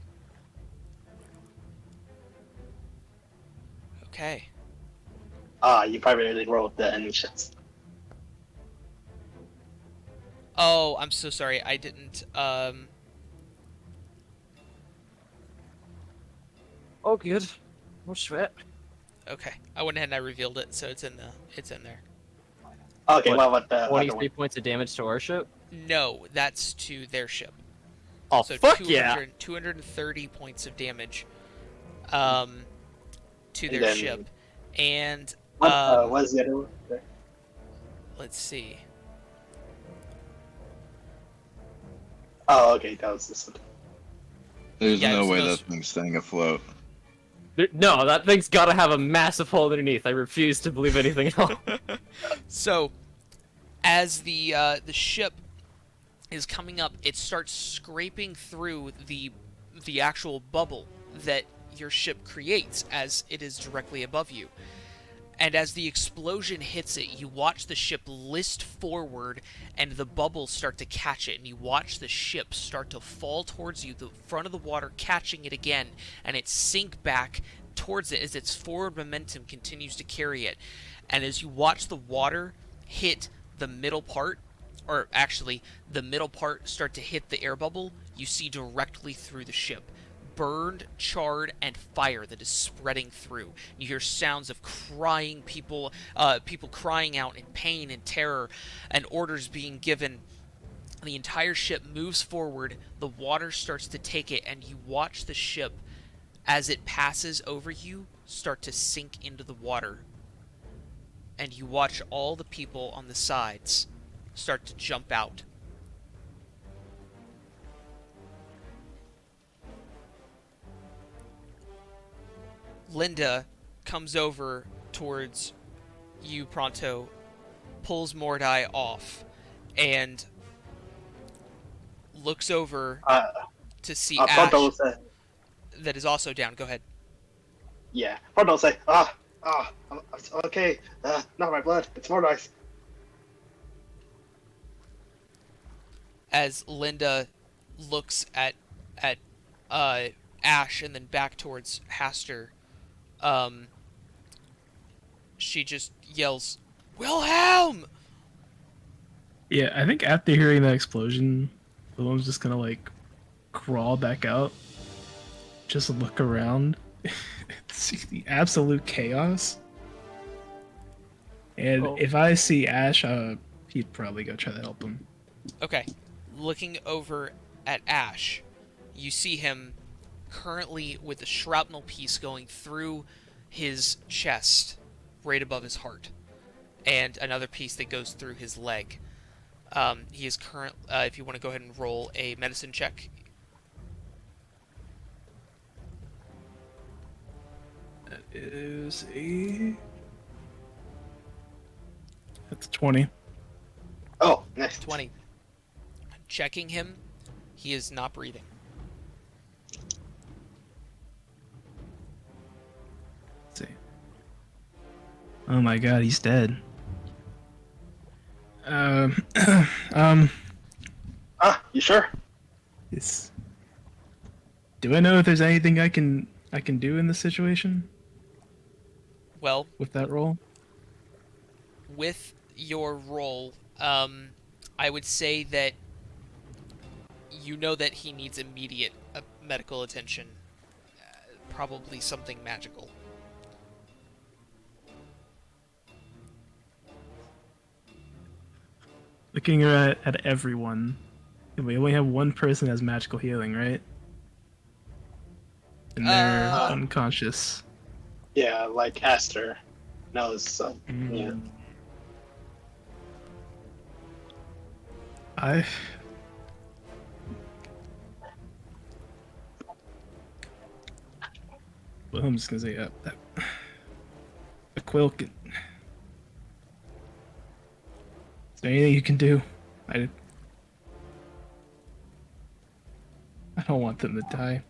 Speaker 1: Okay.
Speaker 2: You probably really rolled the enemy ships.
Speaker 1: Oh, I'm so sorry. I didn't.
Speaker 3: Oh, good. No sweat.
Speaker 1: Okay. I went ahead and I revealed it, so it's in there.
Speaker 2: Okay,
Speaker 3: What?
Speaker 2: what about the other
Speaker 3: 23
Speaker 2: one?
Speaker 3: points of damage to our ship?
Speaker 1: No, that's to their ship.
Speaker 3: Oh,
Speaker 1: So
Speaker 3: fuck yeah!
Speaker 1: 230 points of damage um, to
Speaker 2: And
Speaker 1: their
Speaker 2: then
Speaker 1: ship. And
Speaker 2: what's the other one? There.
Speaker 1: let's see.
Speaker 2: Oh, okay, that was this one.
Speaker 4: There's
Speaker 1: Yeah,
Speaker 4: no
Speaker 1: so
Speaker 4: way
Speaker 1: those-
Speaker 4: that thing's staying afloat.
Speaker 3: No, that thing's gotta have a massive hole underneath. I refuse to believe anything else.
Speaker 1: So as the ship is coming up, it starts scraping through the actual bubble that your ship creates as it is directly above you. And as the explosion hits it, you watch the ship list forward and the bubbles start to catch it. And you watch the ship start to fall towards you, the front of the water catching it again, and it sink back towards it as its forward momentum continues to carry it. And as you watch the water hit the middle part, or actually the middle part start to hit the air bubble, you see directly through the ship. Burned, charred, and fire that is spreading through. You hear sounds of crying people, people crying out in pain and terror, and orders being given. The entire ship moves forward. The water starts to take it, and you watch the ship, as it passes over you, start to sink into the water. And you watch all the people on the sides start to jump out. Linda comes over towards you, Pronto, pulls Mordai off, and looks over to see Ash
Speaker 2: Pronto will say,
Speaker 1: that is also down. Go ahead.
Speaker 2: yeah. Pronto will say, it's okay. Not my blood. It's more nice.
Speaker 1: As Linda looks at Ash and then back towards Haster, she just yells, "Wilhelm!"
Speaker 5: Yeah, I think after hearing that explosion, Willem's just gonna like crawl back out, just look around, see the absolute chaos. And
Speaker 3: Oh.
Speaker 5: if I see Ash, he'd probably go try to help him.
Speaker 1: Okay. Looking over at Ash, you see him currently with a shrapnel piece going through his chest, right above his heart, and another piece that goes through his leg. He is current. If you want to go ahead and roll a medicine check.
Speaker 5: That is a... That's 20.
Speaker 2: Oh, nice.
Speaker 1: 20. Checking him, he is not breathing.
Speaker 5: Let's see. Oh my god, he's dead.
Speaker 2: You sure?
Speaker 5: It's... Do I know if there's anything I can do in this situation
Speaker 1: Well,
Speaker 5: with that roll?
Speaker 1: with your roll, I would say that you know that he needs immediate medical attention. Probably something magical.
Speaker 5: Looking at everyone, we only have one person that has magical healing, right? And they're unconscious.
Speaker 2: Yeah, like Aster knows. Yeah.
Speaker 5: Well, I'm just gonna say, a quill can... Is there anything you can do? I don't want them to die.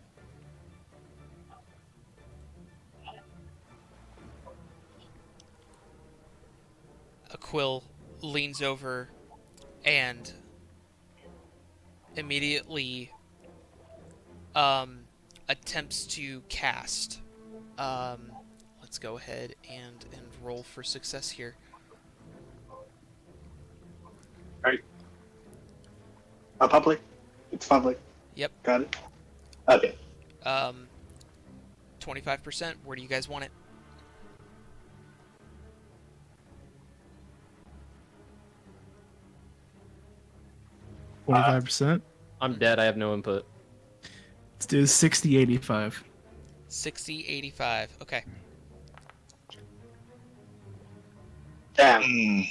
Speaker 1: Quill leans over and immediately attempts to cast. Let's go ahead and roll for success here.
Speaker 2: Right. Public? It's public.
Speaker 1: Yep.
Speaker 2: Got it. Okay.
Speaker 1: 25%. Where do you guys want it?
Speaker 2: Uh,
Speaker 5: 25%.
Speaker 3: I'm dead. I have no input.
Speaker 5: Let's do 60-85.
Speaker 1: 60-85. Okay.
Speaker 2: Damn.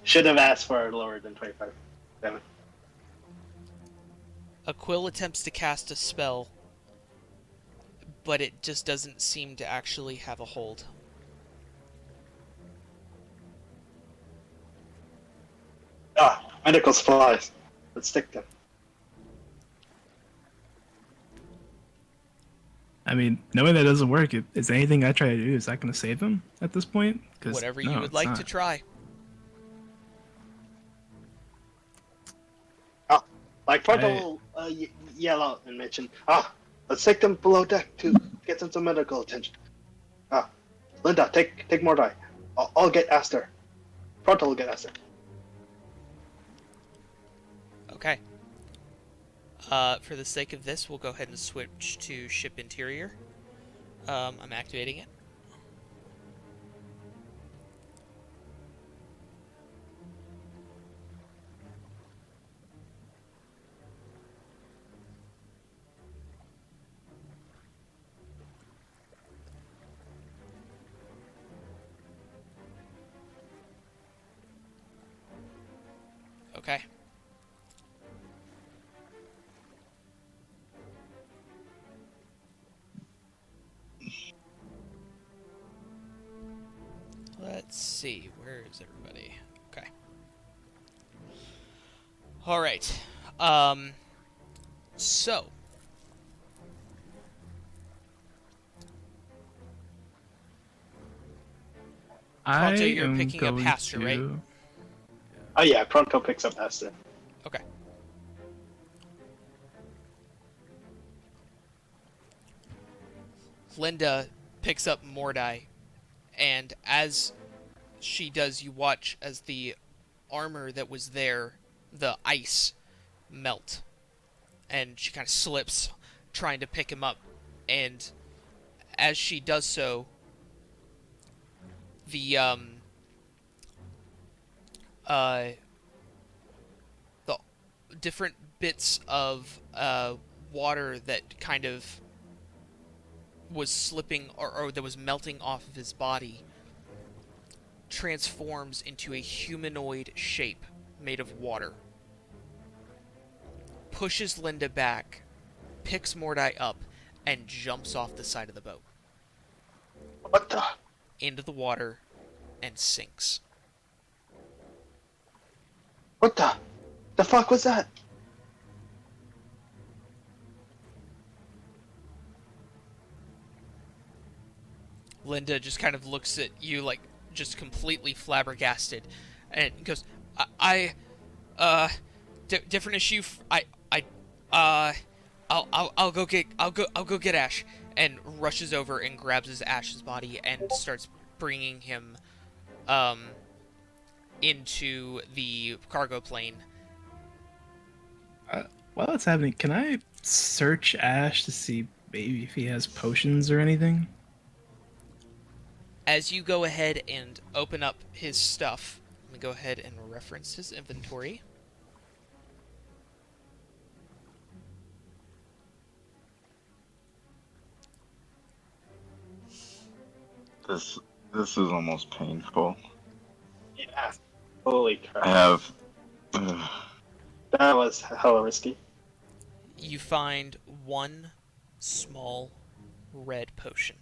Speaker 2: Should have asked for lower than 25. Damn it.
Speaker 1: Aquil attempts to cast a spell, but it just doesn't seem to actually have a hold.
Speaker 2: Medical supplies. Let's stick them.
Speaker 5: I mean, knowing that doesn't work, is anything I try to do, is that going to save him at this point? 'Cause
Speaker 1: Whatever
Speaker 5: no,
Speaker 1: you would
Speaker 5: it's
Speaker 1: like
Speaker 5: not.
Speaker 1: to try.
Speaker 2: Like Frontal yell out and mention, let's take them below deck to get them some medical attention. Linda, take more die. I'll get Aster. Frontal will get Aster.
Speaker 1: Okay. For the sake of this, we'll go ahead and switch to ship interior. I'm activating it. Okay. Let's see, where is everybody? Okay. Alright. So. Pronto, you're
Speaker 5: am
Speaker 1: picking up
Speaker 5: going
Speaker 1: Haster, right?
Speaker 5: to-
Speaker 2: Oh yeah, Pronto picks up Aster.
Speaker 1: Okay. Linda picks up Mordai, and as she does, you watch as the armor that was there, the ice, melt. And she kind of slips, trying to pick him up. And as she does so, the different bits of water that kind of was slipping or that was melting off of his body transforms into a humanoid shape made of water. Pushes Linda back, picks Mordai up, and jumps off the side of the boat
Speaker 2: What the?
Speaker 1: into the water and sinks.
Speaker 2: What the? The fuck was that?
Speaker 1: Linda just kind of looks at you like just completely flabbergasted and goes, different issue. I'll go get Ash, and rushes over and grabs his Ash's body and starts bringing him into the cargo plane.
Speaker 5: While that's happening, can I search Ash to see maybe if he has potions or anything?
Speaker 1: As you go ahead and open up his stuff, let me go ahead and reference his inventory.
Speaker 4: This is almost painful.
Speaker 2: Yeah. Holy crap.
Speaker 4: I have.
Speaker 2: That was hella risky.
Speaker 1: You find one small red potion.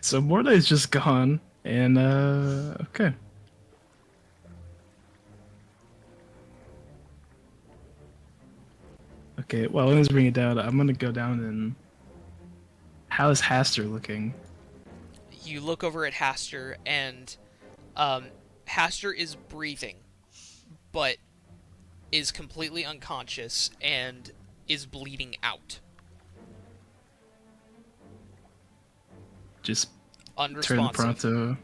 Speaker 5: So Mordai's just gone, and okay. Okay, well, let's bring it down. I'm gonna go down and. How's Haster looking?
Speaker 1: You look over at Haster, and Haster is breathing, but is completely unconscious and is bleeding out.
Speaker 5: Just turn the
Speaker 1: Unresponsive.
Speaker 5: Pronto.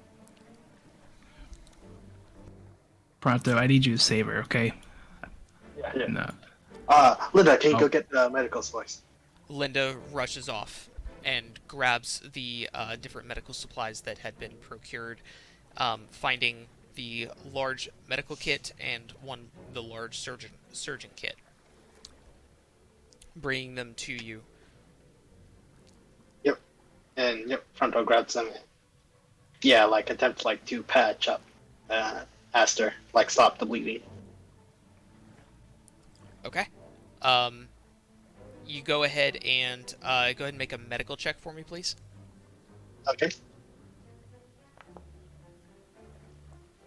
Speaker 5: Pronto, I need you to save her, okay?
Speaker 2: Yeah.
Speaker 5: No.
Speaker 2: Linda, can you
Speaker 5: Oh.
Speaker 2: go get the medical supplies?
Speaker 1: Linda rushes off and grabs the different medical supplies that had been procured, finding the large medical kit and the large surgeon kit, bringing them to you.
Speaker 2: Yep. And yep, Fronto grabs them. Yeah, like attempt like to patch up Aster, like stop the bleeding.
Speaker 1: Okay. You go ahead and make a medical check for me, please.
Speaker 2: Okay.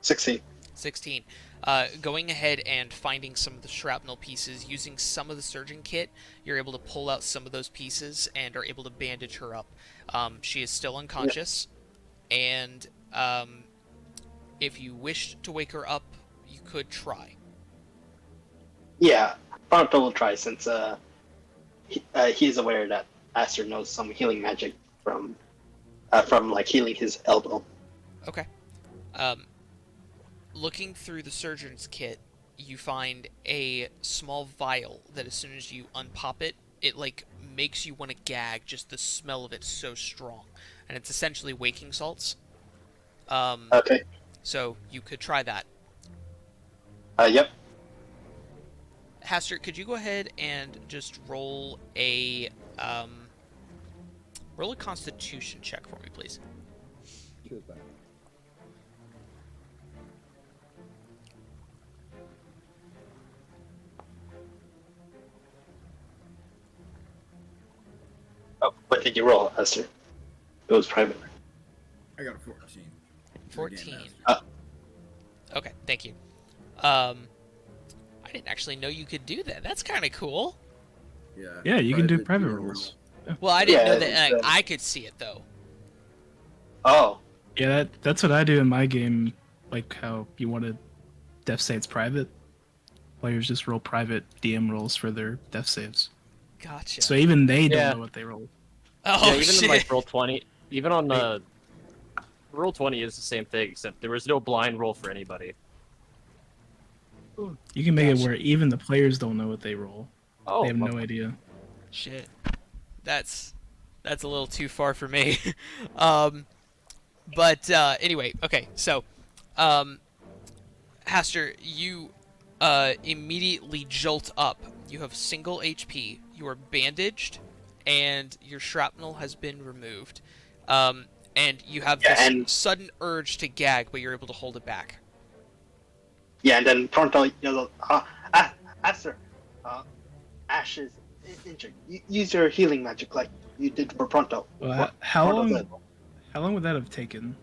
Speaker 2: 16.
Speaker 1: 16. Going ahead and finding some of the shrapnel pieces, using some of the surgeon kit, you're able to pull out some of those pieces and are able to bandage her up. She is still unconscious, and if you wish to wake her up, you could try.
Speaker 2: Yeah, Pronto will try since he is aware that Aster knows some healing magic from like healing his elbow.
Speaker 1: Okay. Looking through the surgeon's kit, you find a small vial that as soon as you unpop it, it like makes you want to gag. Just the smell of it's so strong, and it's essentially waking salts.
Speaker 2: Okay.
Speaker 1: So you could try that.
Speaker 2: Yep.
Speaker 1: Hastert, could you go ahead and just roll a Constitution check for me, please?
Speaker 2: Oh, what did you roll, Aster? It was private.
Speaker 6: I got a 14.
Speaker 1: 14.
Speaker 2: Uh.
Speaker 1: Okay, thank you. I didn't actually know you could do that. That's kind of cool.
Speaker 6: Yeah.
Speaker 5: Yeah, you can do private
Speaker 6: DM
Speaker 5: rolls.
Speaker 1: Well, I didn't
Speaker 2: Yeah,
Speaker 1: know that
Speaker 2: it's,
Speaker 1: I could see it though.
Speaker 2: Oh.
Speaker 5: Yeah, that's what I do in my game. Like how you wanted death saves private. Players just roll private DM rolls for their death saves.
Speaker 1: Gotcha.
Speaker 5: So even they don't
Speaker 3: Yeah.
Speaker 5: know what they roll.
Speaker 1: Oh
Speaker 3: yeah, even
Speaker 1: shit.
Speaker 3: in like roll 20, even on the roll 20 is the same thing, except there was no blind roll for anybody.
Speaker 5: You can make
Speaker 1: Gotcha.
Speaker 5: it where even the players don't know what they roll.
Speaker 3: Oh,
Speaker 5: They have no idea.
Speaker 1: Shit. That's a little too far for me. But anyway, okay. So, Haster, you immediately jolt up. You have single HP. You are bandaged, and your shrapnel has been removed. And you have
Speaker 2: Yeah,
Speaker 1: this
Speaker 2: and-
Speaker 1: sudden urge to gag, but you're able to hold it back.
Speaker 2: Yeah, and then Pronto yells, Aster, Ash is injured. Use your healing magic like you did for Pronto.
Speaker 5: Well, how
Speaker 2: Pronto
Speaker 5: long?
Speaker 2: said.
Speaker 5: How long would that have taken?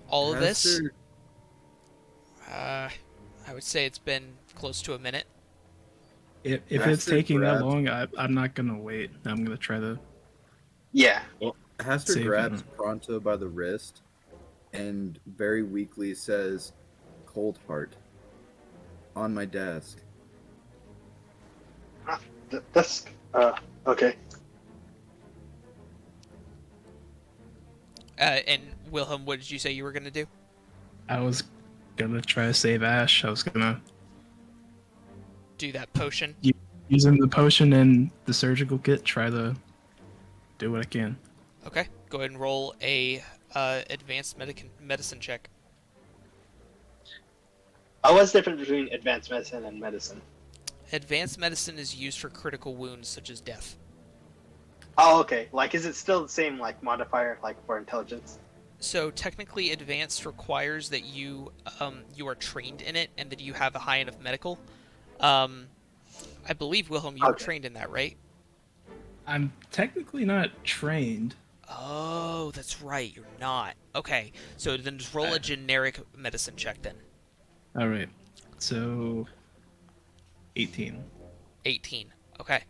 Speaker 1: All of this,
Speaker 6: Hester-
Speaker 1: I would say it's been close to a minute.
Speaker 5: If it's
Speaker 6: Hester
Speaker 5: taking that
Speaker 6: grabs-
Speaker 5: long, I'm not gonna wait. I'm gonna try to.
Speaker 2: Yeah.
Speaker 6: Hester
Speaker 5: Save
Speaker 6: grabs
Speaker 5: him.
Speaker 6: Pronto by the wrist and very weakly says, "Cold heart." On my desk.
Speaker 2: That's okay.
Speaker 1: And Wilhelm, what did you say you were gonna do?
Speaker 5: I was gonna try to save Ash. I was gonna
Speaker 1: Do that potion?
Speaker 5: using the potion and the surgical kit. Try to do what I can.
Speaker 1: Okay. Go ahead and roll a advanced medicine check.
Speaker 2: What's the difference between advanced medicine and medicine?
Speaker 1: Advanced medicine is used for critical wounds such as death.
Speaker 2: Oh, okay. Like, is it still the same like modifier like for intelligence?
Speaker 1: So technically, advanced requires that you are trained in it and that you have a high enough medical. I believe Wilhelm, you were
Speaker 2: Okay.
Speaker 1: trained in that, right?
Speaker 5: I'm technically not trained.
Speaker 1: Oh, that's right. You're not. Okay. So then just roll a generic medicine check then.
Speaker 5: All right. So 18.
Speaker 1: 18. Okay.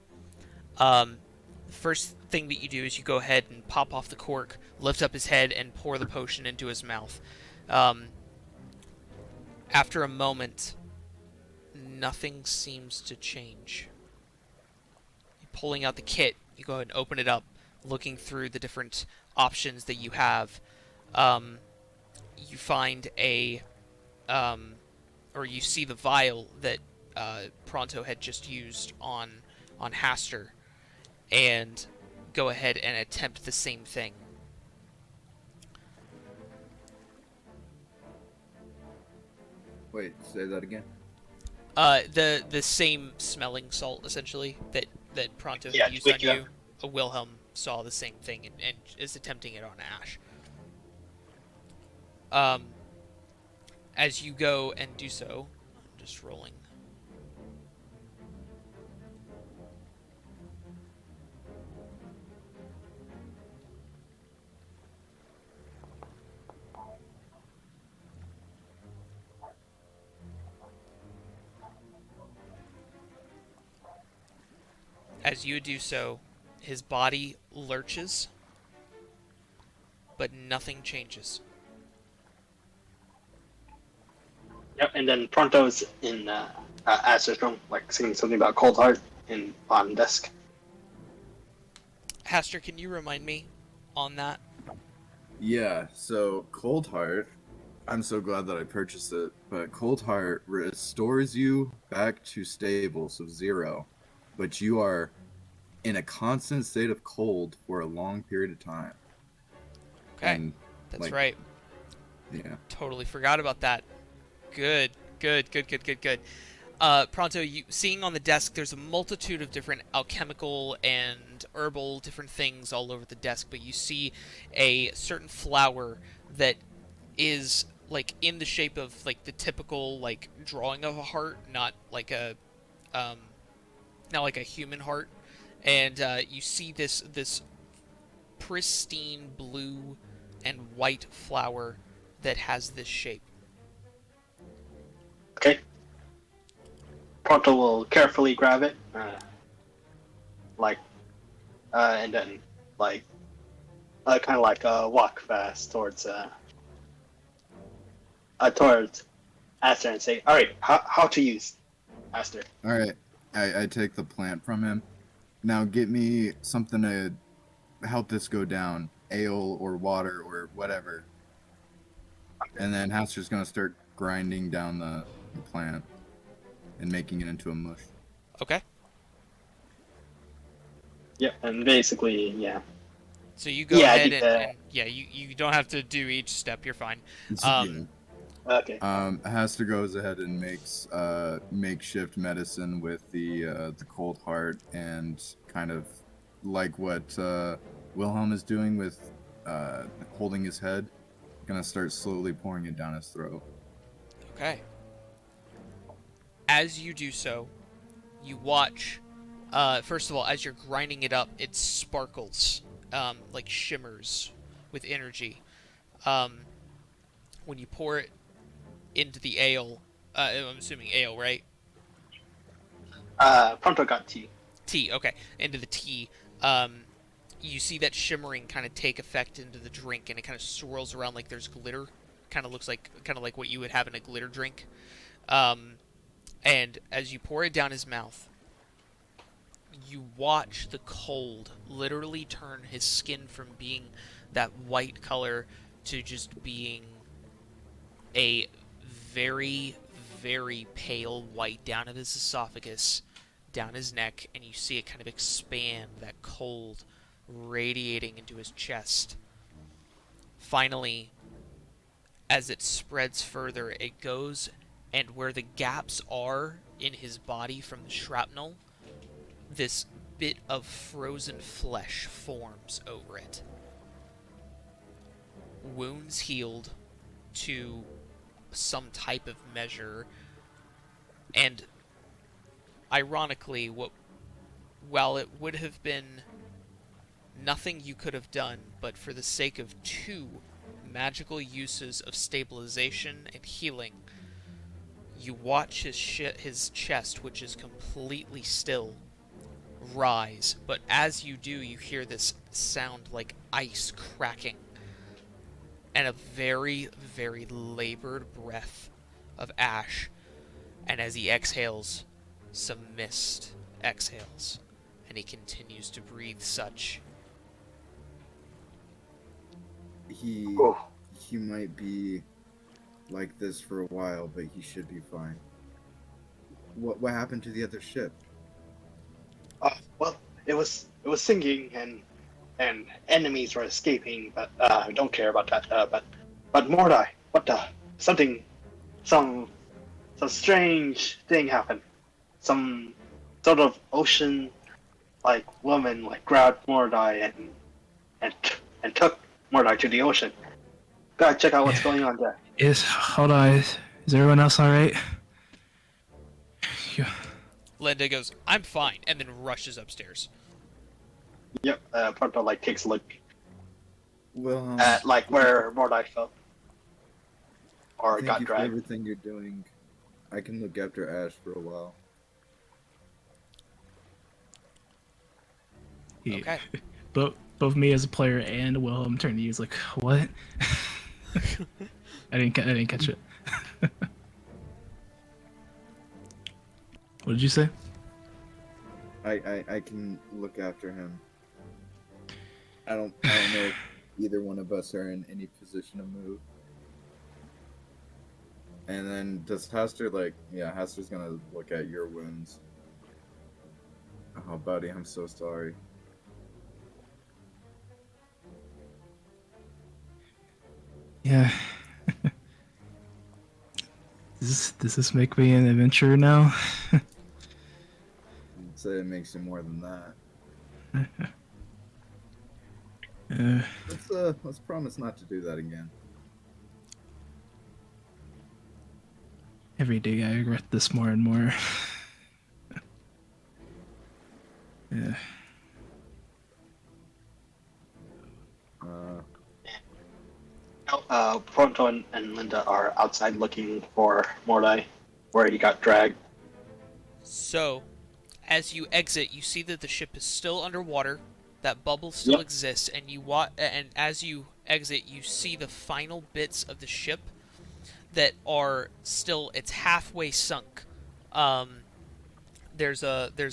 Speaker 1: First thing that you do is you go ahead and pop off the cork, lift up his head, and pour the potion into his mouth. After a moment, nothing seems to change. Pulling out the kit, you go ahead and open it up, looking through the different options that you have. You find a or you see the vial that Pronto had just used on Haster, and go ahead and attempt the same thing.
Speaker 6: Wait, say that again.
Speaker 1: The same smelling salt essentially that Pronto
Speaker 2: Yeah,
Speaker 1: had used
Speaker 2: to
Speaker 1: on
Speaker 2: wake you
Speaker 1: you. Wilhelm saw the same thing and is attempting it on Ash. As you go and do so, I'm just rolling. As you do so, his body lurches, but nothing changes.
Speaker 2: Yep, and then Pronto's in Aster's room, like saying something about Cold Heart on desk.
Speaker 1: Haster, can you remind me on that?
Speaker 6: Yeah, so Cold Heart, I'm so glad that I purchased it, but Cold Heart restores you back to stable, so 0, but you are in a constant state of cold for a long period of time.
Speaker 1: Okay,
Speaker 6: And,
Speaker 1: that's
Speaker 6: like,
Speaker 1: right.
Speaker 6: yeah.
Speaker 1: Totally forgot about that. Good. Pronto, you seeing on the desk, there's a multitude of different alchemical and herbal different things all over the desk, but you see a certain flower that is like in the shape of like the typical like drawing of a heart, um, not like a human heart, and you see this pristine blue and white flower that has this shape.
Speaker 2: Okay. Pronto will carefully grab it, and then like kind of like walk fast towards Aster and say, "All right, how to use Aster."
Speaker 6: All right, I take the plant from him. Now get me something to help this go down, ale or water or whatever. And then Haster's gonna start grinding down the plant and making it into a mush.
Speaker 1: Okay.
Speaker 2: Yep, and basically, yeah.
Speaker 1: So you go
Speaker 2: Yeah, I
Speaker 1: ahead
Speaker 2: think
Speaker 1: and yeah, you don't have to do each step. You're fine.
Speaker 6: Yeah.
Speaker 2: Okay.
Speaker 6: Haster goes ahead and makes makeshift medicine with the cold heart and kind of like what Wilhelm is doing with holding his head. Gonna start slowly pouring it down his throat.
Speaker 1: Okay. As you do so, you watch. First of all, as you're grinding it up, it sparkles, like shimmers with energy. Um, when you pour it into the ale, I'm assuming ale, right?
Speaker 2: Pronto got tea.
Speaker 1: Tea. Okay, into the tea. Um, you see that shimmering kind of take effect into the drink, and it kind of swirls around like there's glitter. Kind of looks like what you would have in a glitter drink. Um, and as you pour it down his mouth, you watch the cold literally turn his skin from being that white color to just being a very, very pale white down at his esophagus, down his neck, and you see it kind of expand, that cold radiating into his chest. Finally, as it spreads further, it goes, and where the gaps are in his body from the shrapnel, this bit of frozen flesh forms over it. Wounds healed to some type of measure, and ironically, while it would have been nothing you could have done, but for the sake of 2 magical uses of stabilization and healing, you watch his chest, which is completely still, rise, but as you do, you hear this sound like ice cracking, and a very, very labored breath of ash, and as he exhales, some mist exhales, and he continues to breathe such.
Speaker 6: He
Speaker 2: Oh.
Speaker 6: he might be like this for a while, but he should be fine. What happened to the other ship?
Speaker 2: Well, it was sinking and enemies were escaping, but I don't care about that. But Mordai, what the? Some strange thing happened. Some sort of ocean like woman like grabbed Mordai and took Mordai to the ocean. Gotta check out what's going on there.
Speaker 5: Hold on. Is everyone else all right? Yeah.
Speaker 1: Linda goes, "I'm fine," and then rushes upstairs.
Speaker 2: Yep. Pronto like takes a look
Speaker 6: Well,
Speaker 2: at like where Mordai fell or
Speaker 6: thank
Speaker 2: got
Speaker 6: you for
Speaker 2: dragged.
Speaker 6: everything you're doing. I can look after Ash for a while.
Speaker 5: Yeah.
Speaker 1: Okay.
Speaker 5: Both me as a player and Wilhelm turn to you is like, what? I didn't catch it. What did you say?
Speaker 6: I can look after him. I don't know if either one of us are in any position to move. And then does Hester Hester's gonna look at your wounds. Oh buddy, I'm so sorry.
Speaker 5: Yeah. Does this make me an adventurer now?
Speaker 6: I'd say it makes you more than that. Let's promise not to do that again.
Speaker 5: Every day I regret this more and more. Yeah.
Speaker 2: Pronto and Linda are outside looking for Mordai, where he got dragged.
Speaker 1: So, as you exit, you see that the ship is still underwater. That bubble still
Speaker 2: Yep.
Speaker 1: exists, and and as you exit, you see the final bits of the ship that are still it's halfway sunk. There's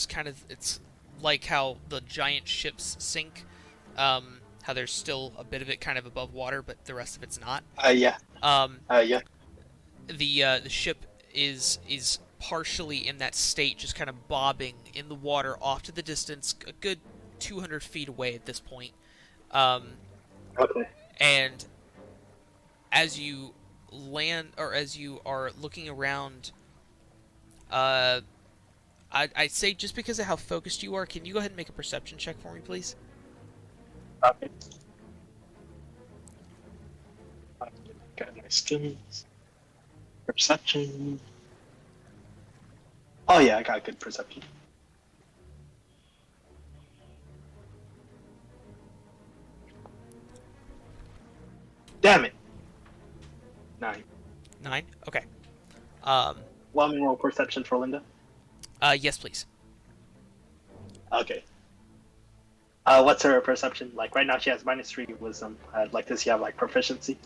Speaker 1: kind of it's like how the giant ships sink. How there's still a bit of it kind of above water, but the rest of it's not.
Speaker 2: Yeah. Yeah.
Speaker 1: The ship is partially in that state, just kind of bobbing in the water off to the distance, a good 200 feet away at this point.
Speaker 2: Okay.
Speaker 1: And as you land, or as you are looking around, I'd say just because of how focused you are, can you go ahead and make a perception check for me, please?
Speaker 2: Okay. Got my skills. Perception. Oh yeah, I got good perception. Damn it. 9.
Speaker 1: 9? Okay.
Speaker 2: Want me to roll perception for Linda?
Speaker 1: Yes, please.
Speaker 2: Okay. What's her perception? Like right now she has -3 wisdom. Like does she have like proficiency?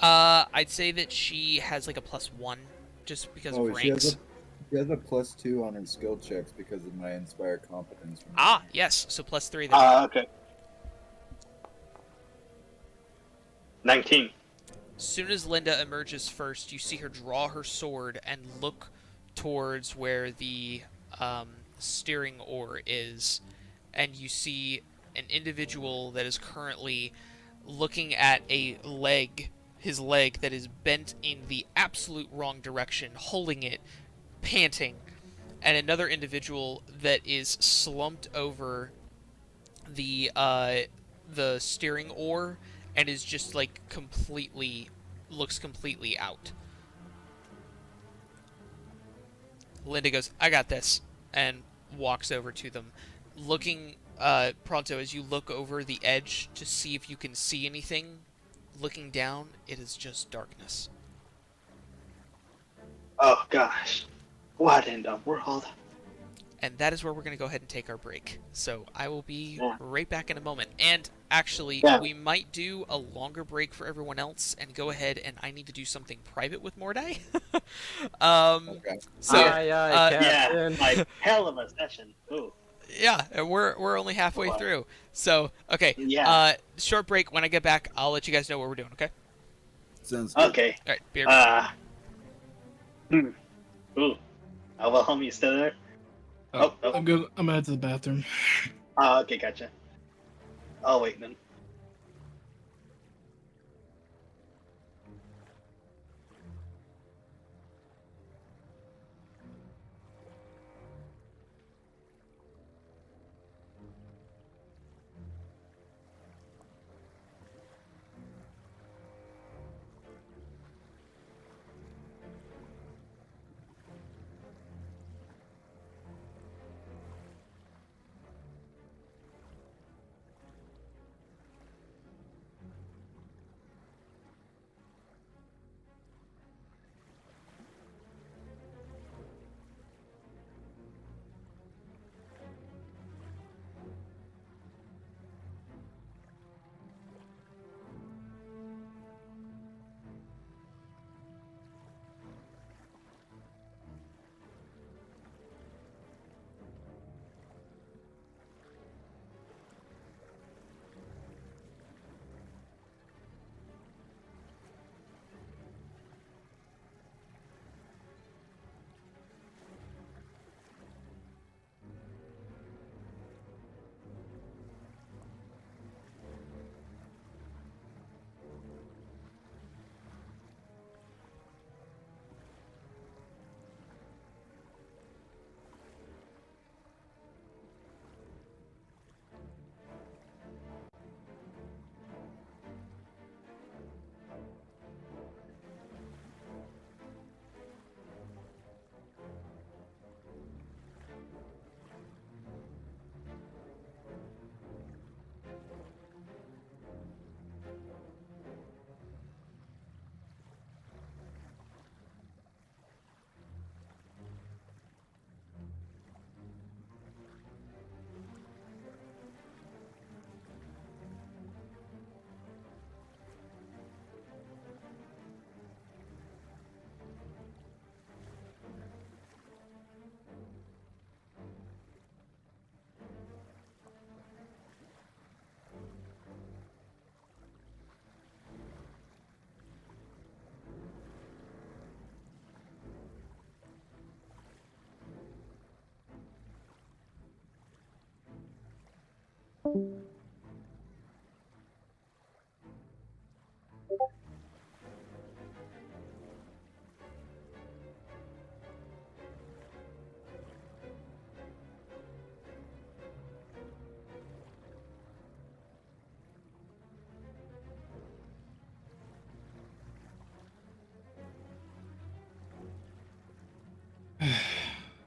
Speaker 1: I'd say that she has like a +1, just because of
Speaker 6: She
Speaker 1: ranks.
Speaker 6: has a +2 on her skill checks because of my inspire competence.
Speaker 1: Ah, yes, so +3 then.
Speaker 2: Okay. 19.
Speaker 1: As soon as Linda emerges first, you see her draw her sword and look towards where the steering oar is, and you see an individual that is currently looking at his leg that is bent in the absolute wrong direction, holding it, panting, and another individual that is slumped over the steering oar and is just like looks completely out. Linda goes, "I got this," and walks over to them, looking Pronto, as you look over the edge to see if you can see anything. Looking down, it is just darkness.
Speaker 2: Oh gosh. What in the world?
Speaker 1: And that is where we're going to go ahead and take our break. So I will be
Speaker 2: Yeah.
Speaker 1: right back in a moment. And actually,
Speaker 2: Yeah.
Speaker 1: we might do a longer break for everyone else and go ahead, and I need to do something private with Mordai.
Speaker 6: Okay.
Speaker 1: So
Speaker 3: Aye, aye,
Speaker 2: Yeah,
Speaker 3: Captain.
Speaker 2: like hell of a session. Ooh.
Speaker 1: yeah, and we're only halfway
Speaker 2: Wow.
Speaker 1: through. So okay,
Speaker 2: Yeah.
Speaker 1: short break. When I get back, I'll let you guys know what we're doing. Okay.
Speaker 6: Sounds good.
Speaker 2: Okay.
Speaker 1: All right, bear.
Speaker 2: Hmm. Ooh. Wilhelm, you still there? Oh, oh.
Speaker 5: I'm good. I'm gonna head to the bathroom.
Speaker 2: Okay, gotcha. I'll wait then.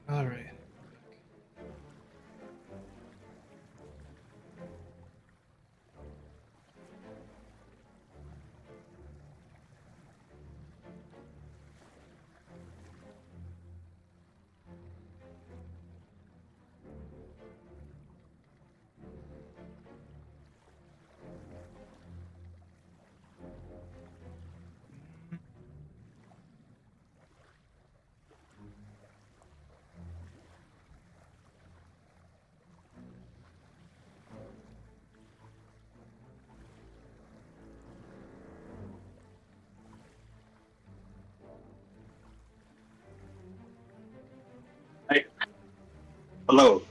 Speaker 5: All right.
Speaker 2: Hey. Hello.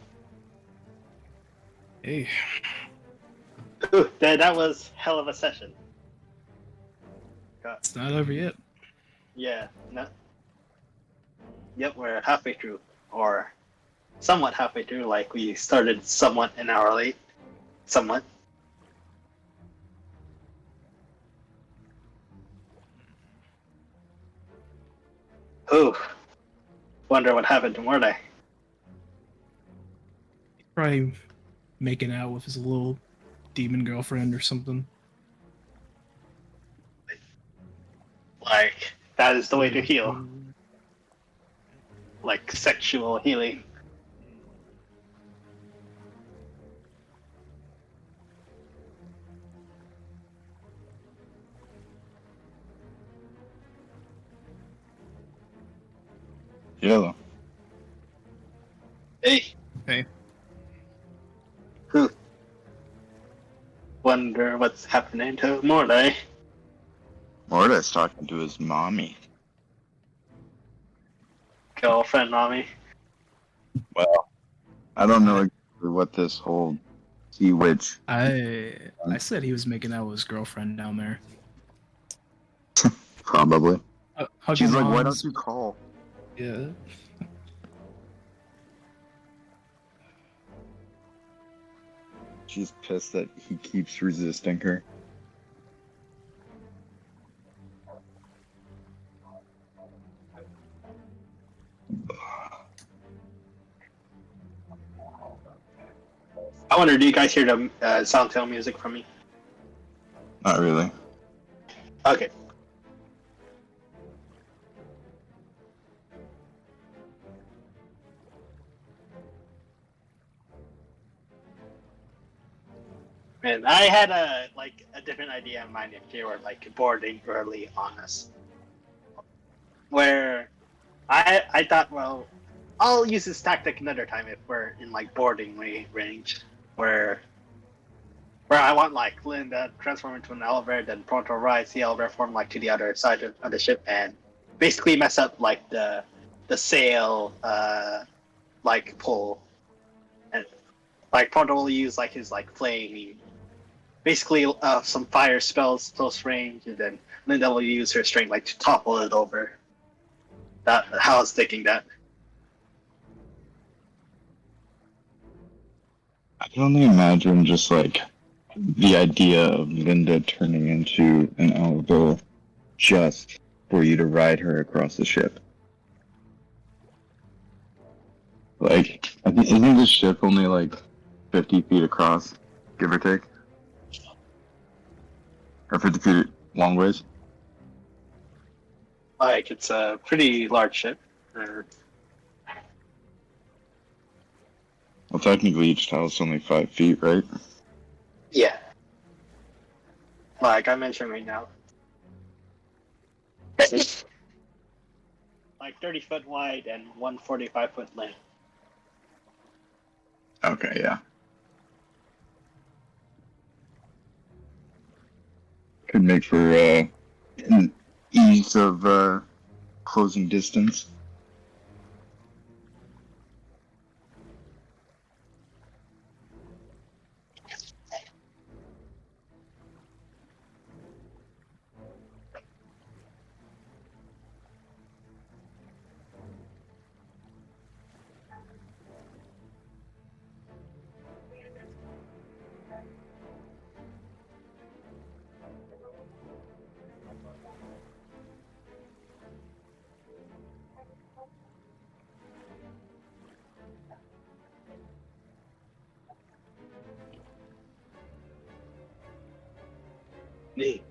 Speaker 5: Hey.
Speaker 2: Ooh, that was hell of a session. God.
Speaker 5: It's not over yet.
Speaker 2: Yeah. No. Yep, we're halfway through, or somewhat halfway through. Like we started somewhat an hour late. Somewhat. Ooh. Wonder what happened to Mordai.
Speaker 5: Probably making out with his little demon girlfriend or something.
Speaker 2: Like that is the way to heal. Like sexual healing.
Speaker 4: Yellow.
Speaker 2: Hey.
Speaker 5: Hey.
Speaker 2: Wonder what's happening to Mordai.
Speaker 4: Morta's talking to his mommy.
Speaker 2: Girlfriend, mommy.
Speaker 4: Well, I don't know exactly what this whole sea witch.
Speaker 5: I said he was making out with his girlfriend down there.
Speaker 4: Probably.
Speaker 5: Hugging
Speaker 4: She's like, why don't
Speaker 5: moms.
Speaker 4: you call?
Speaker 5: Yeah.
Speaker 4: She's pissed that he keeps resisting her.
Speaker 2: I wonder, do you guys hear the soundtail music from me?
Speaker 4: Not really.
Speaker 2: Okay. Man, I had a different idea in mind if they were like boarding early on us. Where I thought, well, I'll use this tactic another time if we're in like boarding range, where I want like Linda transform into an elevator, then Pronto rides the elevator form like to the other side of the ship and basically mess up like the sail like pull, and like Pronto will use like his like flaming, basically some fire spells close range, and then Linda will use her strength like to topple it over. That how I was thinking that.
Speaker 4: I can only imagine just like the idea of Linda turning into an elbow just for you to ride her across the ship. Like, isn't this ship only like 50 feet across, give or take? Or 50 feet long ways?
Speaker 2: Like it's a pretty large ship.
Speaker 4: Well, technically each tile is only 5 feet, right?
Speaker 2: Yeah, like I mentioned right now. Like 30-foot wide and 145-foot length.
Speaker 4: Okay, yeah. Could make for an ease of closing distance.
Speaker 2: Neat.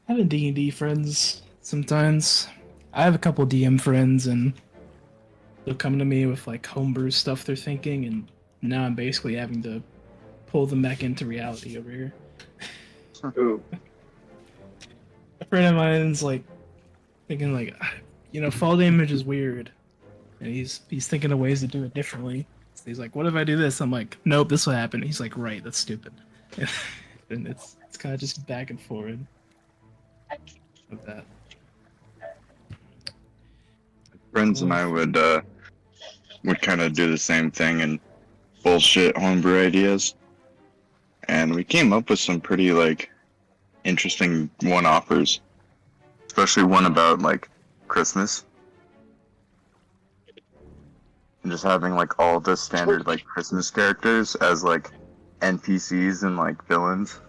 Speaker 5: Having D&D friends sometimes. I have a couple DM friends, and they'll come to me with like homebrew stuff they're thinking, and now I'm basically having to pull them back into reality over here.
Speaker 2: Ooh.
Speaker 5: A friend of mine's like thinking like, fall damage is weird, and he's thinking of ways to do it differently. So he's like, what if I do this? I'm like, nope, this will happen. He's like, right, that's stupid. And it's kind of just back and forth with that.
Speaker 4: Friends and I would kind of do the same thing and bullshit homebrew ideas, and we came up with some pretty like interesting one-offers, especially one about like Christmas and just having like all the standard like Christmas characters as like NPCs and like villains.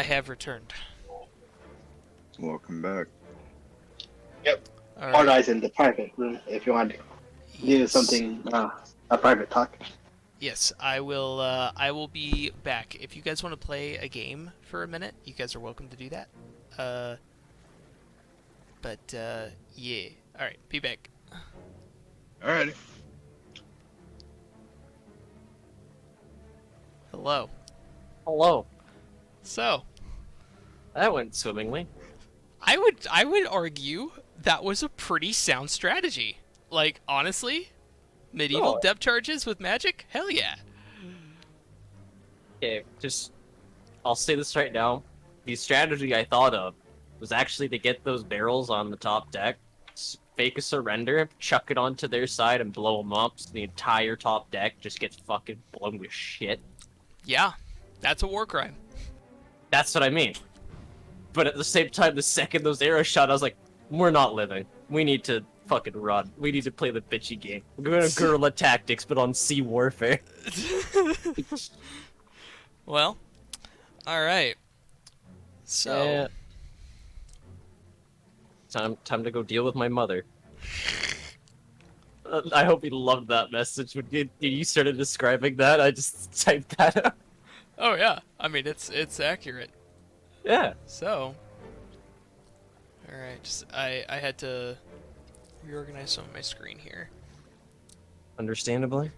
Speaker 1: I have returned.
Speaker 4: Welcome back.
Speaker 2: Yep.
Speaker 1: All
Speaker 2: Hard
Speaker 1: right.
Speaker 2: Eyes in the private room if you want to do
Speaker 1: Yes.
Speaker 2: something, a private talk.
Speaker 1: Yes, I will. I will be back. If you guys want to play a game for a minute, you guys are welcome to do that. Yeah. All right. Be back.
Speaker 4: Alrighty.
Speaker 1: Hello.
Speaker 3: Hello.
Speaker 1: So,
Speaker 3: That went swimmingly.
Speaker 1: I would argue that was a pretty sound strategy. Like, honestly, medieval
Speaker 3: Oh.
Speaker 1: depth charges with magic? Hell yeah.
Speaker 3: Okay, I'll say this right now. The strategy I thought of was actually to get those barrels on the top deck, fake a surrender, chuck it onto their side, and blow them up so the entire top deck just gets fucking blown to shit.
Speaker 1: Yeah, that's a war crime.
Speaker 3: That's what I mean. But at the same time, the second those arrows shot, I was like, we're not living. We need to fucking run. We need to play the bitchy game. We're going to guerrilla tactics, but on sea warfare.
Speaker 1: Well, all right. So,
Speaker 3: Yeah. Time to go deal with my mother. I hope you loved that message when you started describing that. I just typed that out.
Speaker 1: oh yeah, I mean it's accurate.
Speaker 3: Yeah.
Speaker 1: So, all right, I had to reorganize some of my screen here.
Speaker 3: Understandably.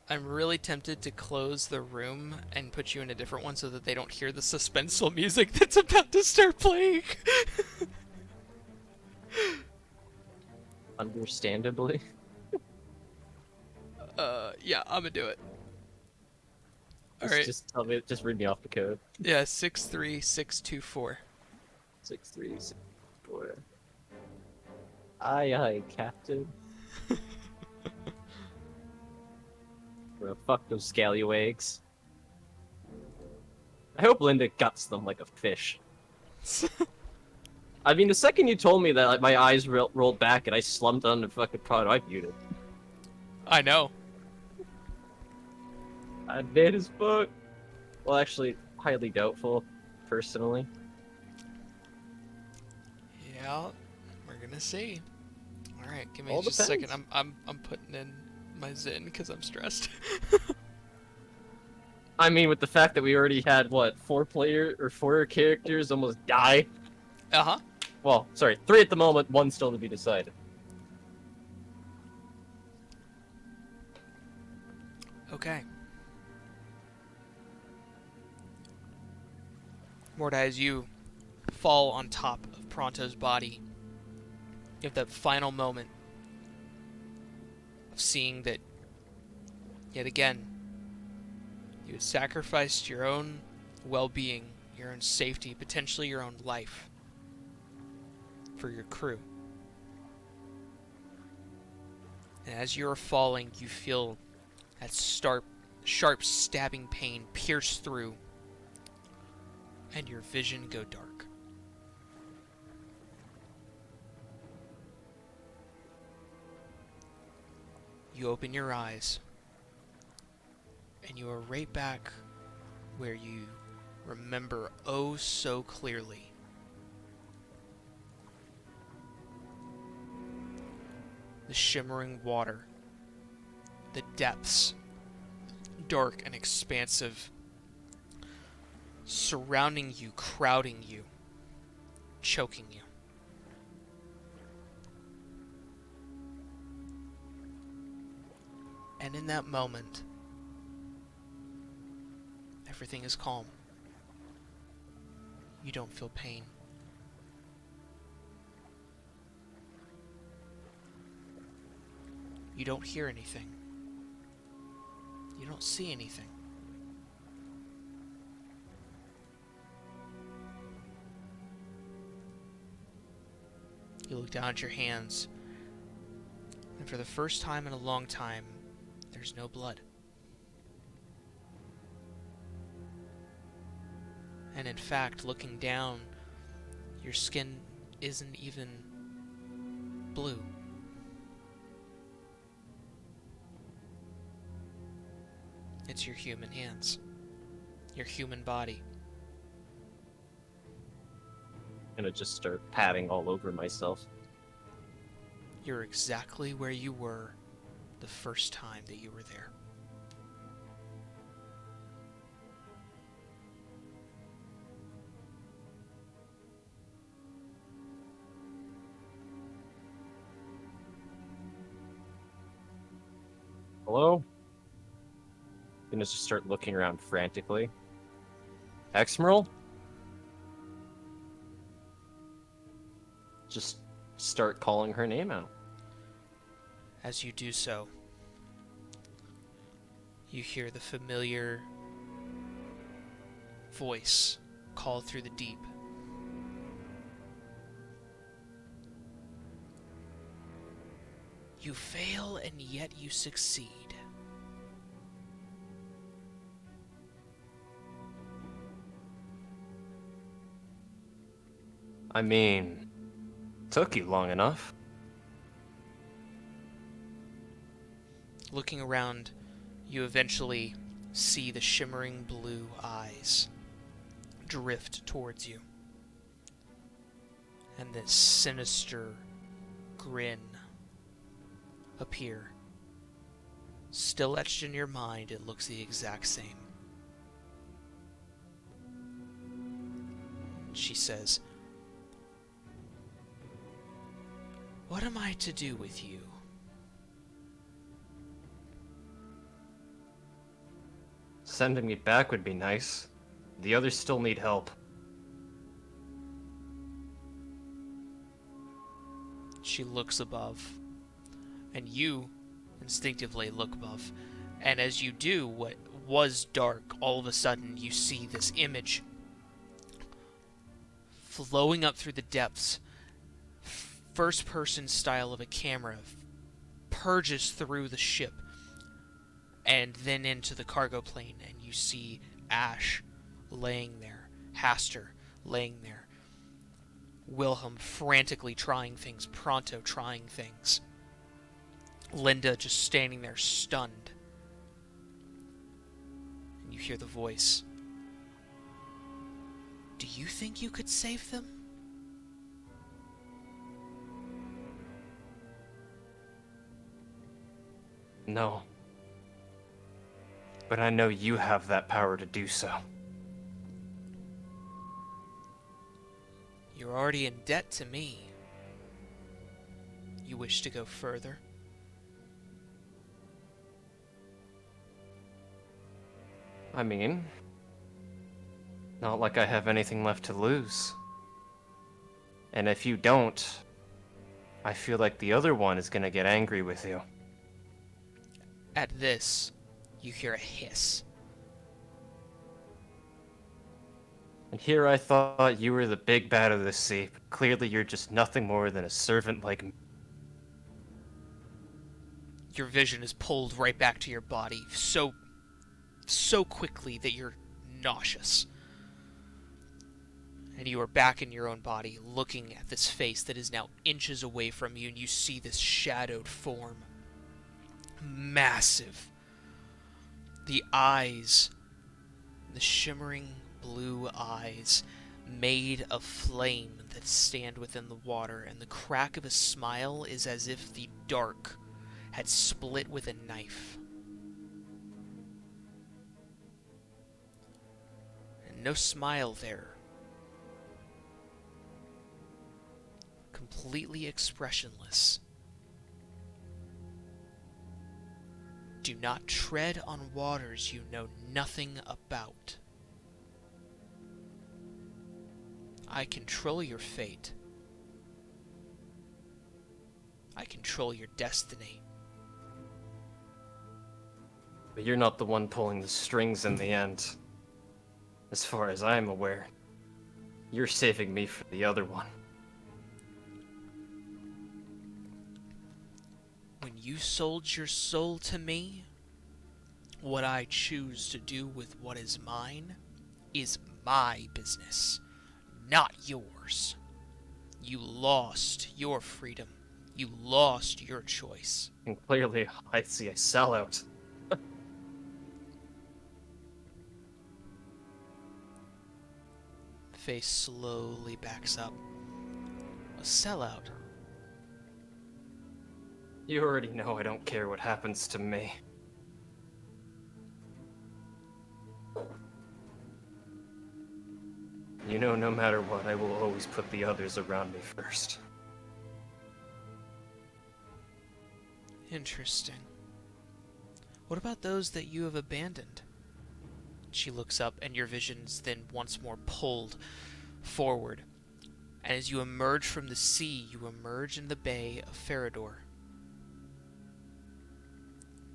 Speaker 1: I'm really tempted to close the room and put you in a different one so that they don't hear the suspenseful music that's about to start playing.
Speaker 3: Understandably.
Speaker 1: Yeah, I'm gonna do it. All right.
Speaker 3: Just tell me. Just read me off the code.
Speaker 1: Yeah, 63624.
Speaker 3: 6364. Aye, Captain. Bro, fuck those scallywags. I hope Linda guts them like a fish. I mean, the second you told me that, like, my eyes rolled back and I slumped on the fucking pod, I viewed it.
Speaker 1: I know.
Speaker 3: I did his book. Well, actually, highly doubtful, personally.
Speaker 1: Yeah, we're gonna see. All right, give me
Speaker 3: All
Speaker 1: just a second.
Speaker 3: depends.
Speaker 1: I'm putting in my Zen because I'm stressed.
Speaker 3: I mean, with the fact that we already had, what, four characters almost die?
Speaker 1: Uh-huh.
Speaker 3: Well, sorry, 3 at the moment, 1 still to be decided.
Speaker 1: Okay. Mordai, as you fall on top of Pronto's body, you have that final moment of seeing that, yet again, you had sacrificed your own well-being, your own safety, potentially your own life, for your crew. And as you're falling, you feel that sharp stabbing pain pierce through, and your vision go dark. You open your eyes, and you are right back where you remember oh so clearly. The shimmering water, the depths, dark and expansive, surrounding you, crowding you, choking you. And in that moment, everything is calm. You don't feel pain. You don't hear anything. You don't see anything. You look down at your hands, and for the first time in a long time, there's no blood. And in fact, looking down, your skin isn't even blue. It's your human hands. Your human body.
Speaker 3: I'm gonna just start patting all over myself.
Speaker 1: You're exactly where you were the first time that you were there.
Speaker 3: Hello? I'm gonna just start looking around frantically. Exmiral? Just start calling her name out.
Speaker 1: As you do so, you hear the familiar voice call through the deep. You fail and yet you succeed.
Speaker 3: I mean, took you long enough.
Speaker 1: Looking around, you eventually see the shimmering blue eyes drift towards you. And this sinister grin appear. Still etched in your mind, it looks the exact same. She says, "What am I to do with you?"
Speaker 3: Sending me back would be nice. The others still need help.
Speaker 1: She looks above, and you instinctively look above. And as you do, what was dark, all of a sudden you see this image flowing up through the depths. First-person style of a camera purges through the ship and then into the cargo plane, and you see Ash laying there, Haster laying there, Wilhelm frantically trying things, Pronto trying things, Linda just standing there stunned. And you hear the voice. "Do you think you could save them?"
Speaker 3: No. But I know you have that power to do so.
Speaker 1: You're already in debt to me. You wish to go further?
Speaker 3: I mean, not like I have anything left to lose. And if you don't, I feel like the other one is gonna get angry with you.
Speaker 1: At this, you hear a hiss.
Speaker 3: And here I thought you were the big bad of the sea, but clearly you're just nothing more than a servant like me.
Speaker 1: Your vision is pulled right back to your body so quickly that you're nauseous. And you are back in your own body, looking at this face that is now inches away from you, and you see this shadowed form. Massive. The eyes, the shimmering blue eyes, made of flame that stand within the water, and the crack of a smile is as if the dark had split with a knife. And no smile there. Completely expressionless. Do not tread on waters you know nothing about. I control your fate. I control your destiny.
Speaker 3: But you're not the one pulling the strings in the end. As far as I'm aware, you're saving me for the other one.
Speaker 1: When you sold your soul to me, what I choose to do with what is mine is my business, not yours. You lost your freedom. You lost your choice.
Speaker 3: And clearly, I see a sellout.
Speaker 1: Face slowly backs up. A sellout.
Speaker 3: You already know I don't care what happens to me. You know, no matter what, I will always put the others around me first.
Speaker 1: Interesting. What about those that you have abandoned? She looks up, and your vision's then once more pulled forward. And as you emerge from the sea, you emerge in the bay of Farador.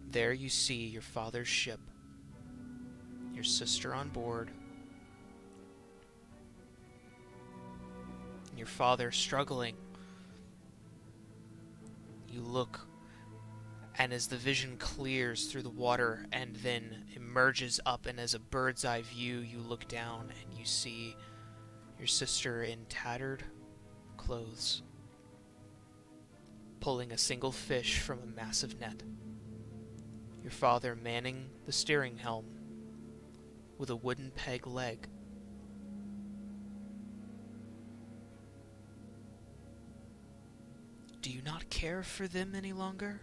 Speaker 1: There you see your father's ship, your sister on board, and your father struggling. You look, and as the vision clears through the water and then emerges up, and as a bird's eye view, you look down and you see your sister in tattered clothes, pulling a single fish from a massive net. Your father manning the steering helm with a wooden peg leg. Do you not care for them any longer?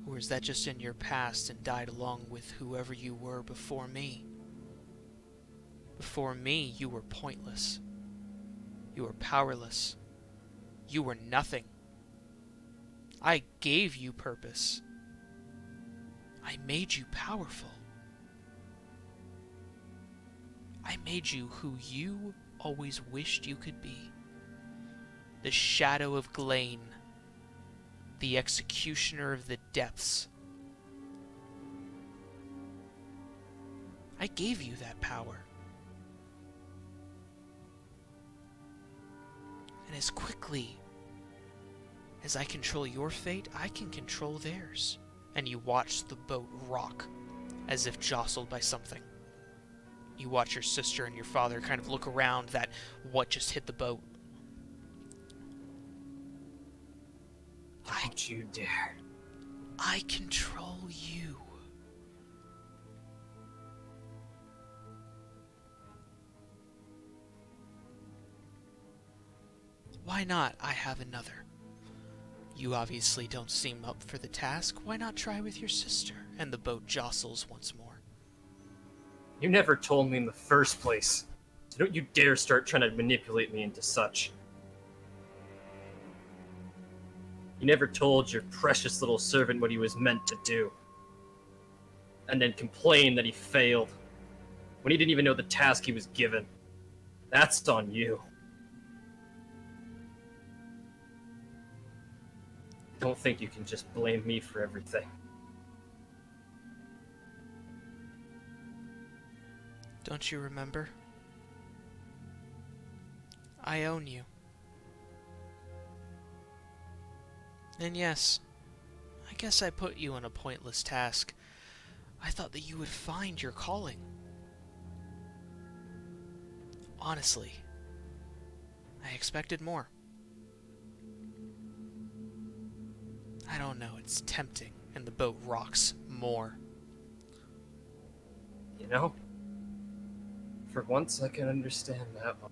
Speaker 1: Or is that just in your past and died along with whoever you were before me? Before me, you were pointless. You were powerless. You were nothing. I gave you purpose. I made you powerful. I made you who you always wished you could be. The shadow of Glane, the executioner of the depths. I gave you that power. And as quickly as I control your fate, I can control theirs. And you watch the boat rock as if jostled by something. You watch your sister and your father kind of look around that what just hit the boat.
Speaker 3: Don't you dare.
Speaker 1: I control you. Why not? I have another. You obviously don't seem up for the task. Why not try with your sister? And the boat jostles once more.
Speaker 3: You never told me in the first place. So don't you dare start trying to manipulate me into such. You never told your precious little servant what he was meant to do. And then complain that he failed. When he didn't even know the task he was given. That's on you. Don't think you can just blame me for everything.
Speaker 1: Don't you remember? I own you. And yes, I guess I put you on a pointless task. I thought that you would find your calling. Honestly, I expected more. I don't know, it's tempting, and the boat rocks more.
Speaker 3: You know? For once I can understand that one.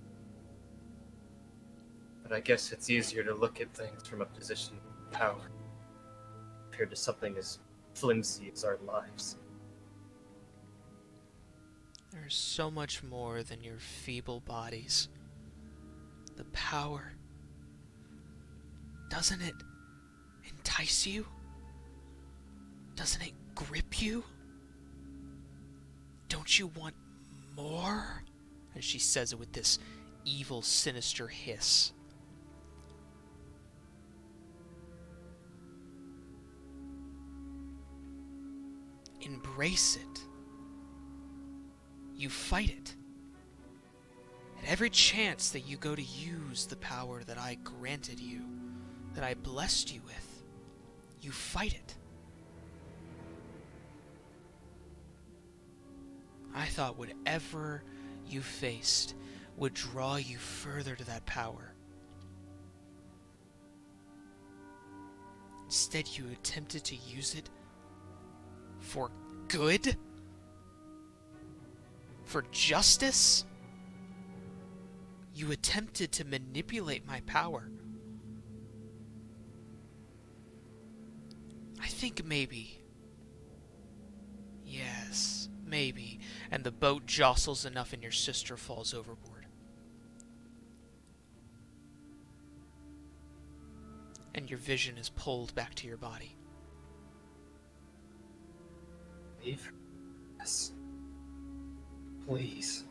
Speaker 3: But I guess it's easier to look at things from a position of power, compared to something as flimsy as our lives.
Speaker 1: There's so much more than your feeble bodies. The power. Doesn't it entice you? Doesn't it grip you? Don't you want more? And she says it with this evil, sinister hiss. Embrace it. You fight it. At every chance that you go to use the power that I granted you, that I blessed you with, you fight it. I thought whatever you faced would draw you further to that power. Instead, you attempted to use it for good? For justice? You attempted to manipulate my power. I think maybe. Yes, maybe. And the boat jostles enough and your sister falls overboard. And your vision is pulled back to your body.
Speaker 3: Leave? Yes. Please.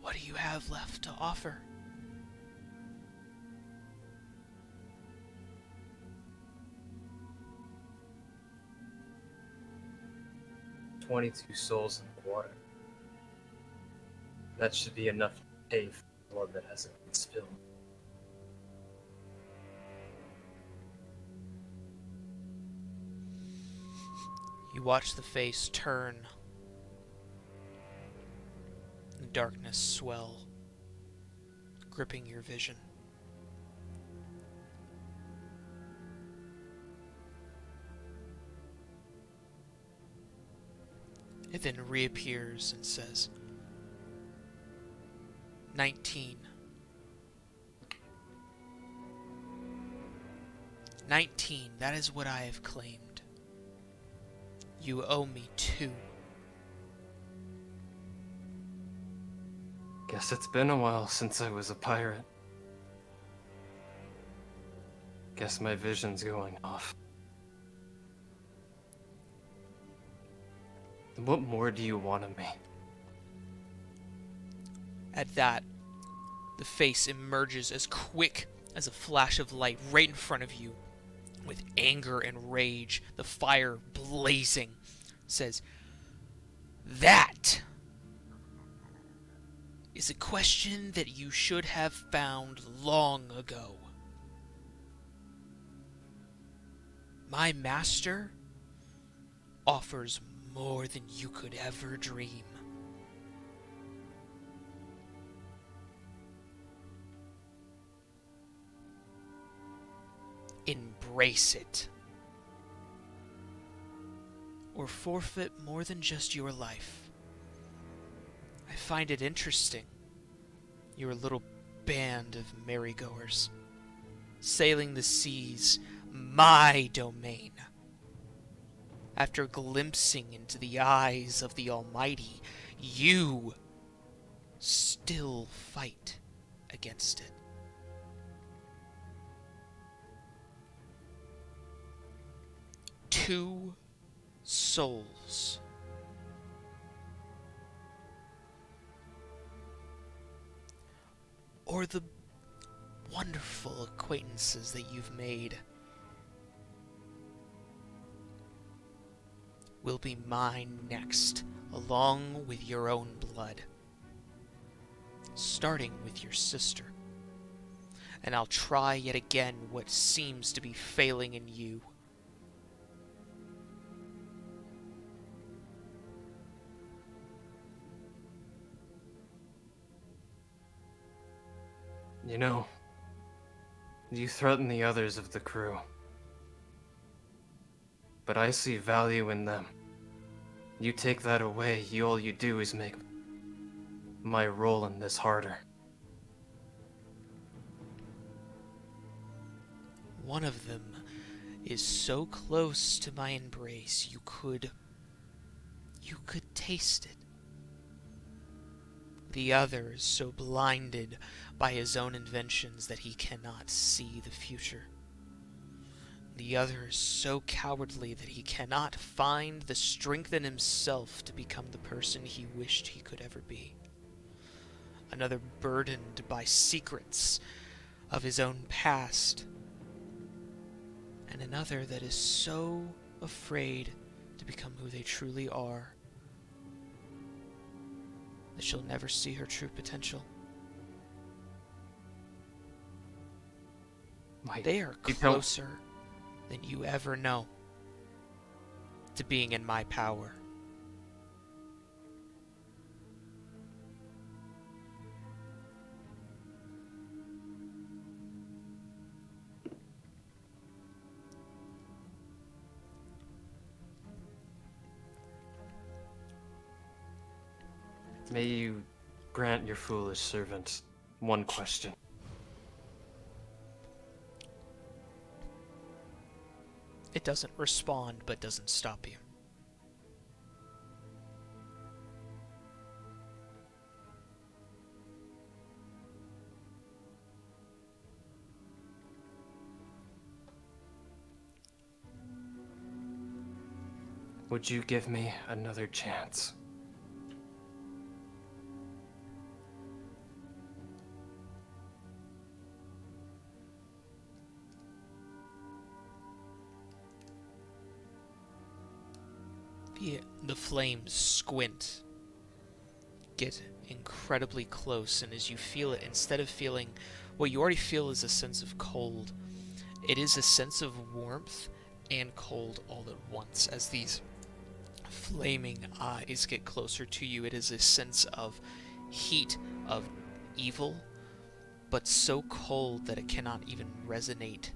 Speaker 1: What do you have left to offer?
Speaker 3: 22 souls in the water. That should be enough to pay for blood that hasn't been spilled.
Speaker 1: You watch the face turn. The darkness swell, gripping your vision. It then reappears and says, 19. 19, that is what I have claimed. You owe me 2.
Speaker 3: Guess it's been a while since I was a pirate. Guess my vision's going off. What more do you want of me?
Speaker 1: At that, the face emerges as quick as a flash of light right in front of you, with anger and rage, the fire blazing, says, "That is a question that you should have found long ago. My master offers more than you could ever dream. Embrace it, or forfeit more than just your life. I find it interesting, your little band of merry-goers, sailing the seas, my domain. After glimpsing into the eyes of the Almighty, you still fight against it. Two souls. Or the wonderful acquaintances that you've made will be mine next, along with your own blood. Starting with your sister. And I'll try yet again what seems to be failing in you.
Speaker 3: You know, you threaten the others of the crew. But I see value in them. You take that away, all you do is make my role in this harder.
Speaker 1: One of them is so close to my embrace, you could taste it. The other is so blinded by his own inventions that he cannot see the future. The other is so cowardly that he cannot find the strength in himself to become the person he wished he could ever be. Another burdened by secrets of his own past. And another that is so afraid to become who they truly are that she'll never see her true potential.
Speaker 3: Wait,
Speaker 1: They are
Speaker 3: you don't-
Speaker 1: closer than you ever know to being in my power.
Speaker 3: May you grant your foolish servant one question.
Speaker 1: It doesn't respond, but doesn't stop you.
Speaker 3: Would you give me another chance?
Speaker 1: The flames squint, get incredibly close, and as you feel it, instead of feeling what you already feel is a sense of cold, it is a sense of warmth and cold all at once. As these flaming eyes get closer to you, it is a sense of heat, of evil, but so cold that it cannot even resonate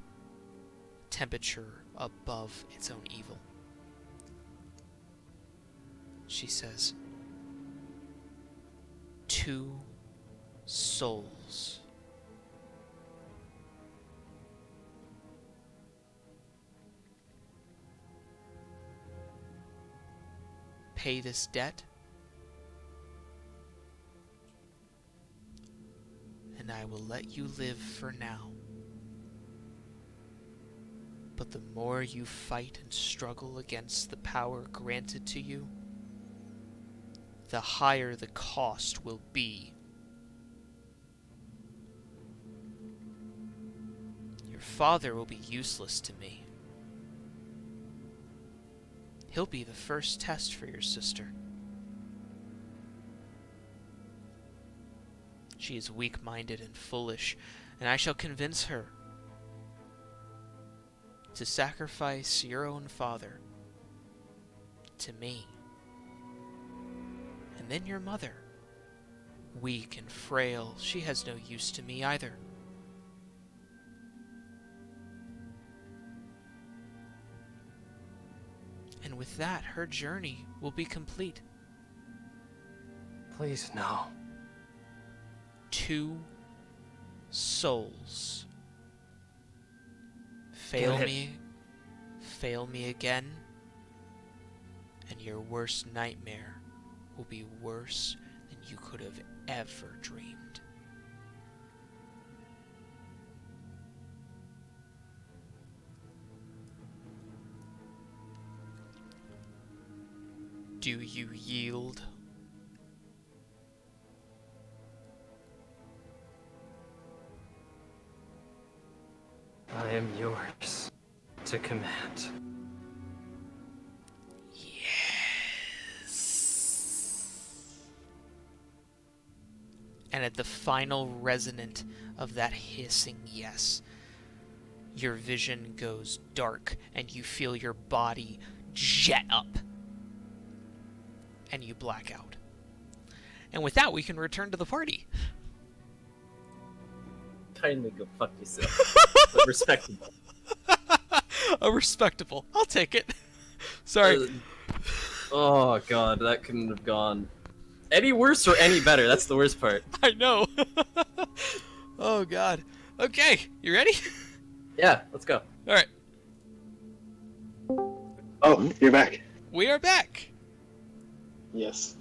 Speaker 1: temperature above its own evil. She says, 2 souls. Pay this debt, and I will let you live for now. But the more you fight and struggle against the power granted to you, the higher the cost will be. Your father will be useless to me. He'll be the first test for your sister. She is weak-minded and foolish, and I shall convince her to sacrifice your own father to me. And then your mother, weak and frail, she has no use to me either. And with that, her journey will be complete.
Speaker 3: Please, no.
Speaker 1: 2 souls. Fail
Speaker 3: Good.
Speaker 1: me again, and your worst nightmare will be worse than you could have ever dreamed. Do you yield?
Speaker 3: I am yours to command.
Speaker 1: And at the final resonant of that hissing yes, your vision goes dark and you feel your body jet up. And you black out. And with that, we can return to the party.
Speaker 7: Kindly go fuck yourself. But respectable.
Speaker 1: A respectable. I'll take it. Sorry.
Speaker 7: Oh god, that couldn't have gone any worse or any better. That's the worst part.
Speaker 1: I know. Oh, God. Okay, you ready?
Speaker 7: Yeah, let's go.
Speaker 1: All right.
Speaker 2: Oh, you're back.
Speaker 1: We are back.
Speaker 2: Yes.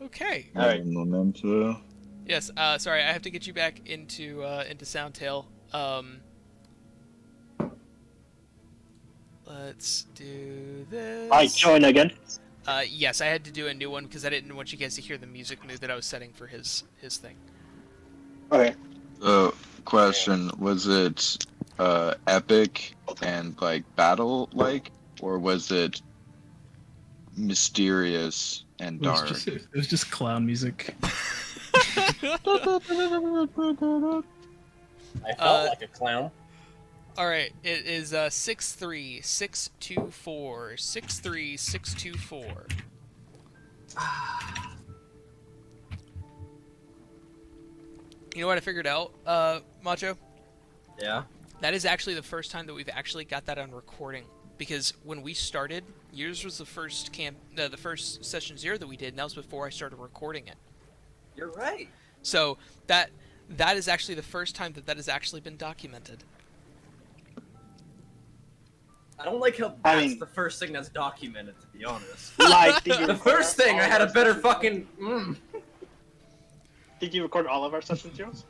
Speaker 1: Okay.
Speaker 2: All right.
Speaker 4: Memento.
Speaker 1: Yes. Sorry, I have to get you back into Soundtail. Let's do this.
Speaker 2: I join again.
Speaker 1: Yes, I had to do a new one because I didn't want you guys to hear the music that I was setting for his thing.
Speaker 2: Okay.
Speaker 4: Question, was it epic and like battle like, or was it mysterious and dark?
Speaker 5: It was just clown music.
Speaker 7: I felt like a clown.
Speaker 1: All right, it is 63624. 63624. You know what I figured out, Macho?
Speaker 7: Yeah.
Speaker 1: That is actually the first time that we've actually got that on recording. Because when we started, yours was the first the first session 0 that we did, and that was before I started recording it.
Speaker 7: You're right.
Speaker 1: So that is actually the first time that has actually been documented.
Speaker 7: I don't like how
Speaker 2: I
Speaker 7: that's
Speaker 2: mean-
Speaker 7: the first thing that's documented, to be honest.
Speaker 2: Like, did you
Speaker 7: The
Speaker 2: record
Speaker 7: first thing,
Speaker 2: all
Speaker 7: I had a
Speaker 2: of our
Speaker 7: better
Speaker 2: session
Speaker 7: fucking.
Speaker 2: zeros? Did you record all of our session zeros?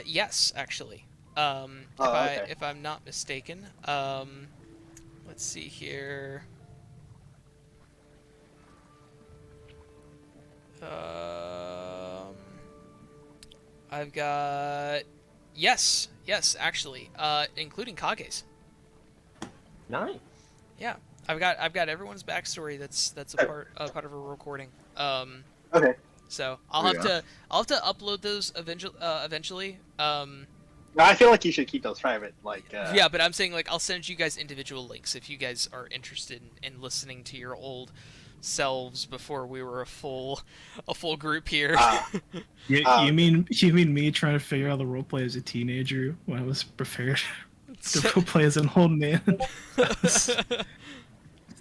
Speaker 1: Yes, actually.
Speaker 2: Okay.
Speaker 1: If I'm not mistaken. Let's see here. I've got yes, actually, including Kage's.
Speaker 7: Nice.
Speaker 1: Yeah, I've got everyone's backstory that's a part of a recording.
Speaker 2: Okay.
Speaker 1: So
Speaker 4: Oh, yeah.
Speaker 1: I'll have to upload those eventually.
Speaker 2: I feel like you should keep those private. Like,
Speaker 1: Yeah, but I'm saying, like, I'll send you guys individual links if you guys are interested in listening to your old selves before we were a full group here.
Speaker 5: You mean me trying to figure out the roleplay as a teenager when I was prepared to roleplay as an old man?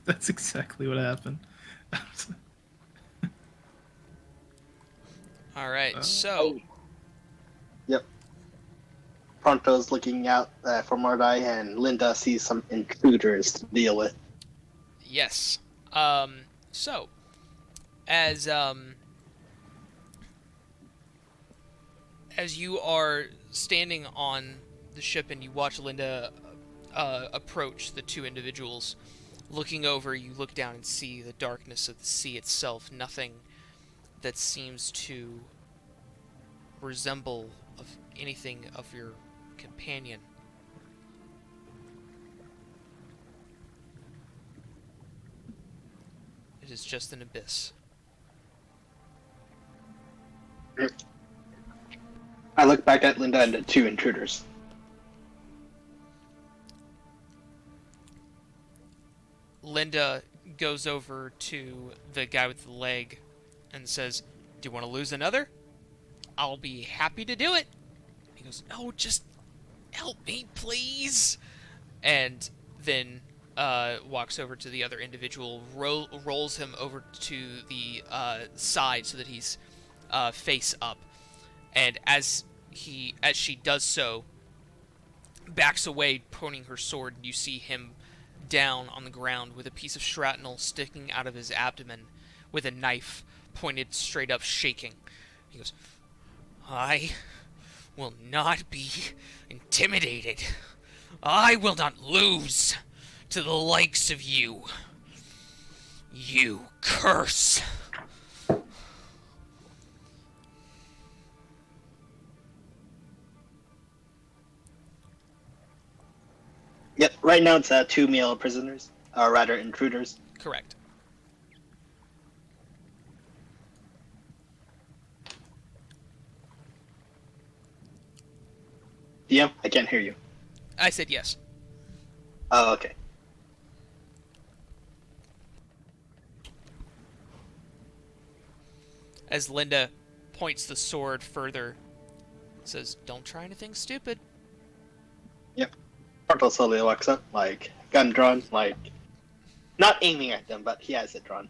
Speaker 5: That's exactly what happened.
Speaker 1: All right, so
Speaker 2: Yep. Pronto's looking out for Mordai, and Linda sees some intruders to deal with.
Speaker 1: yes, so as you are standing on the ship and you watch Linda approach the two individuals, looking over, you look down and see the darkness of the sea itself. Nothing that seems to resemble of anything of your companion. It is just an abyss.
Speaker 2: I look back at Linda and the two intruders.
Speaker 1: Linda goes over to the guy with the leg and says, "Do you want to lose another? I'll be happy to do it." He goes, "No, just help me, please." And then walks over to the other individual, rolls him over to the side so that he's face up. And as she does so, backs away, pointing her sword, and you see him down on the ground with a piece of shrapnel sticking out of his abdomen, with a knife pointed straight up, shaking. He goes, "I will not be intimidated. I will not lose to the likes of you. You curse."
Speaker 2: Yep, right now it's 2 male prisoners, or rather intruders.
Speaker 1: Correct.
Speaker 2: DM, I can't hear you.
Speaker 1: I said yes.
Speaker 2: Oh, okay.
Speaker 1: As Linda points the sword further, says, "Don't try anything stupid."
Speaker 2: Yep. Pronto slowly walks up, like, gun drawn, like, not aiming at them, but he has it drawn.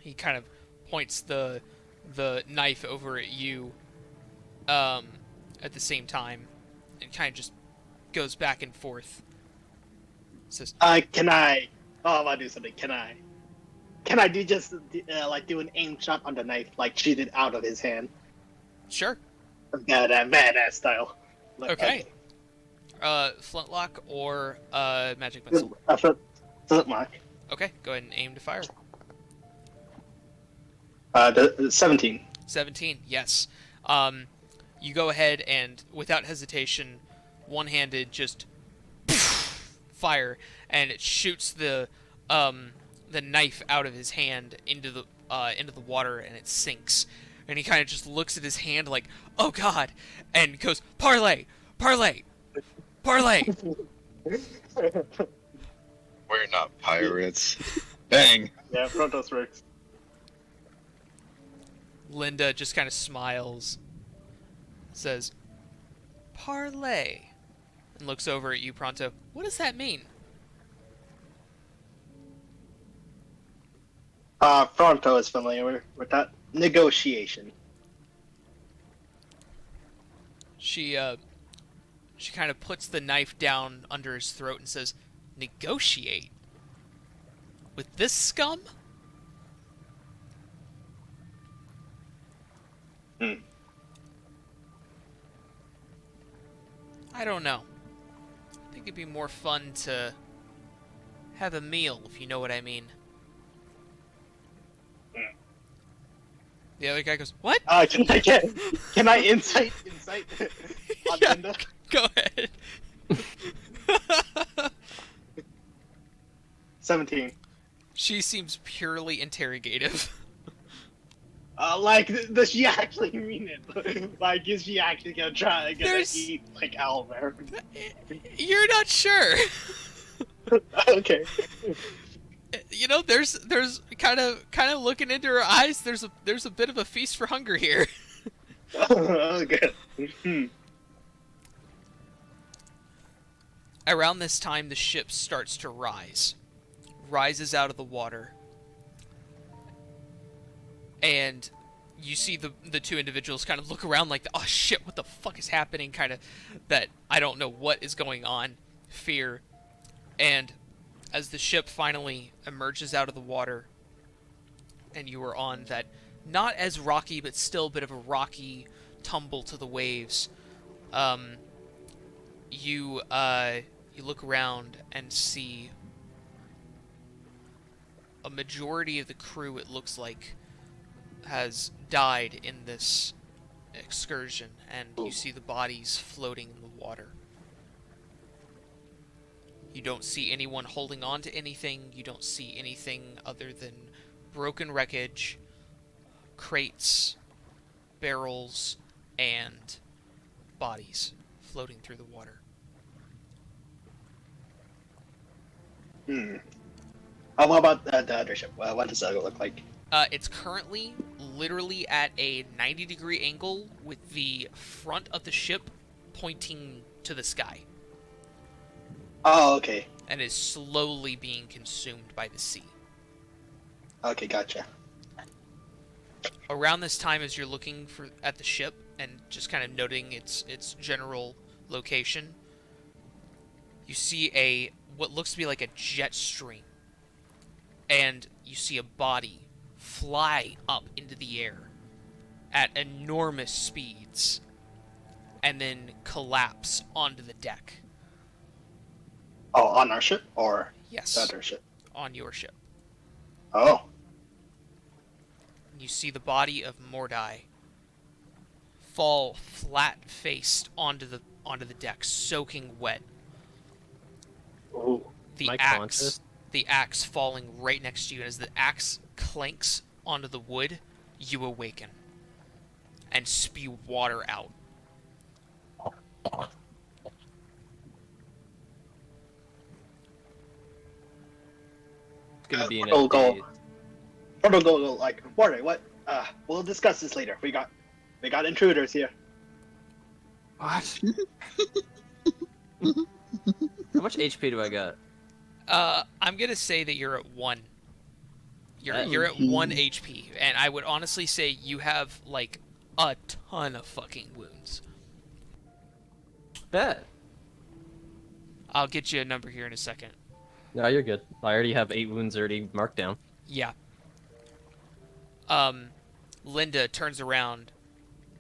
Speaker 1: He kind of points the knife over at you at the same time, and kind of just goes back and forth. Says,
Speaker 2: Can I... Oh, I'm gonna do something. Can I do just, like, do an aim shot on the knife, like, shoot it out of his hand?
Speaker 1: "Sure."
Speaker 2: Yeah, that badass style. Like,
Speaker 1: Okay. Flintlock or magic missile.
Speaker 2: Flintlock.
Speaker 1: Okay, go ahead and aim to fire.
Speaker 2: The 17.
Speaker 1: 17, yes. You go ahead and, without hesitation, one-handed, just fire, and it shoots the knife out of his hand into the water, and it sinks. And he kind of just looks at his hand like, oh god, and goes, parlay, parlay, parlay.
Speaker 4: We're not pirates. Bang!
Speaker 2: Yeah, Protoss works.
Speaker 1: Linda just kind of smiles, says, parlay, and looks over at you, Pronto. What does that mean?
Speaker 2: Fronto is familiar with that. Negotiation.
Speaker 1: She kind of puts the knife down under his throat and says, negotiate? With this scum?
Speaker 2: Hmm.
Speaker 1: I don't know. I think it'd be more fun to have a meal, if you know what I mean. The other guy goes, what?
Speaker 2: Can I insight on
Speaker 1: Yeah,
Speaker 2: Linda?
Speaker 1: go ahead.
Speaker 2: 17.
Speaker 1: She seems purely interrogative.
Speaker 2: Like, does she actually mean it? Like, is she actually gonna
Speaker 1: There's-
Speaker 2: eat like owlbear?
Speaker 1: You're not sure.
Speaker 2: Okay.
Speaker 1: You know, there's kind of looking into her eyes. There's a bit of a feast for hunger here.
Speaker 2: Oh, good. Hmm.
Speaker 1: Around this time, the ship starts to rises out of the water, and you see the two individuals kind of look around like, oh shit, what the fuck is happening? Kind of that I don't know what is going on, fear, and as the ship finally emerges out of the water, and you are on that not as rocky but still a bit of a rocky tumble to the waves, you look around and see a majority of the crew, it looks like, has died in this excursion, and you see the bodies floating in the water. You don't see anyone holding on to anything. You don't see anything other than broken wreckage, crates, barrels, and bodies floating through the water.
Speaker 2: Hmm. What about the other ship? What does that look like?
Speaker 1: It's currently literally at a 90-degree angle with the front of the ship pointing to the sky,
Speaker 2: Oh, okay.
Speaker 1: and is slowly being consumed by the sea.
Speaker 2: Okay, gotcha.
Speaker 1: Around this time, as you're looking at the ship and just kind of noting its general location, you see what looks to be like a jet stream, and you see a body fly up into the air at enormous speeds and then collapse onto the deck.
Speaker 2: Oh, on our ship or
Speaker 1: Yes,
Speaker 2: the other ship?
Speaker 1: on your ship.
Speaker 2: Oh.
Speaker 1: You see the body of Mordai fall flat-faced onto the deck, soaking wet.
Speaker 2: Ooh.
Speaker 1: The
Speaker 7: Am I
Speaker 1: axe,
Speaker 7: conscious?
Speaker 1: the axe falling right next to you, and as the axe clanks onto the wood, you awaken and spew water out.
Speaker 7: It's gonna be in
Speaker 2: Go,
Speaker 7: a
Speaker 2: go.
Speaker 7: daze.
Speaker 2: Proto go like, Warner, what? We'll discuss this later. We got intruders here.
Speaker 3: What?
Speaker 7: How much HP do I got?
Speaker 1: I'm gonna say that you're at 1. You're
Speaker 7: That-
Speaker 1: you're at 1 HP, and I would honestly say you have like a ton of fucking wounds.
Speaker 7: Bet.
Speaker 1: I'll get you a number here in a second.
Speaker 7: No, you're good. I already have 8 wounds already marked down.
Speaker 1: Yeah. Linda turns around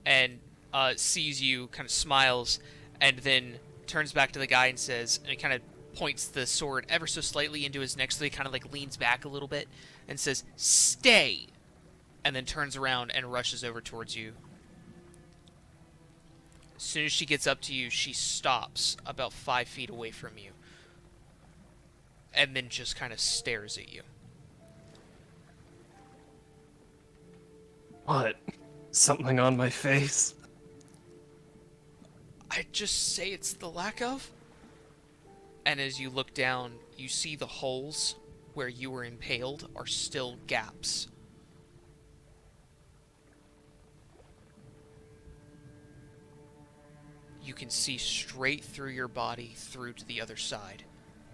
Speaker 1: and sees you, kind of smiles, and then turns back to the guy and says, and he kind of points the sword ever so slightly into his neck, so he kind of like leans back a little bit and says, "Stay," and then turns around and rushes over towards you. As soon as she gets up to you, she stops about 5 feet away from you, and then just kind of stares at you.
Speaker 3: What? something on my face.
Speaker 1: I'd just say it's the lack of. And as you look down, you see the holes where you were impaled are still gaps. You can see straight through your body through to the other side.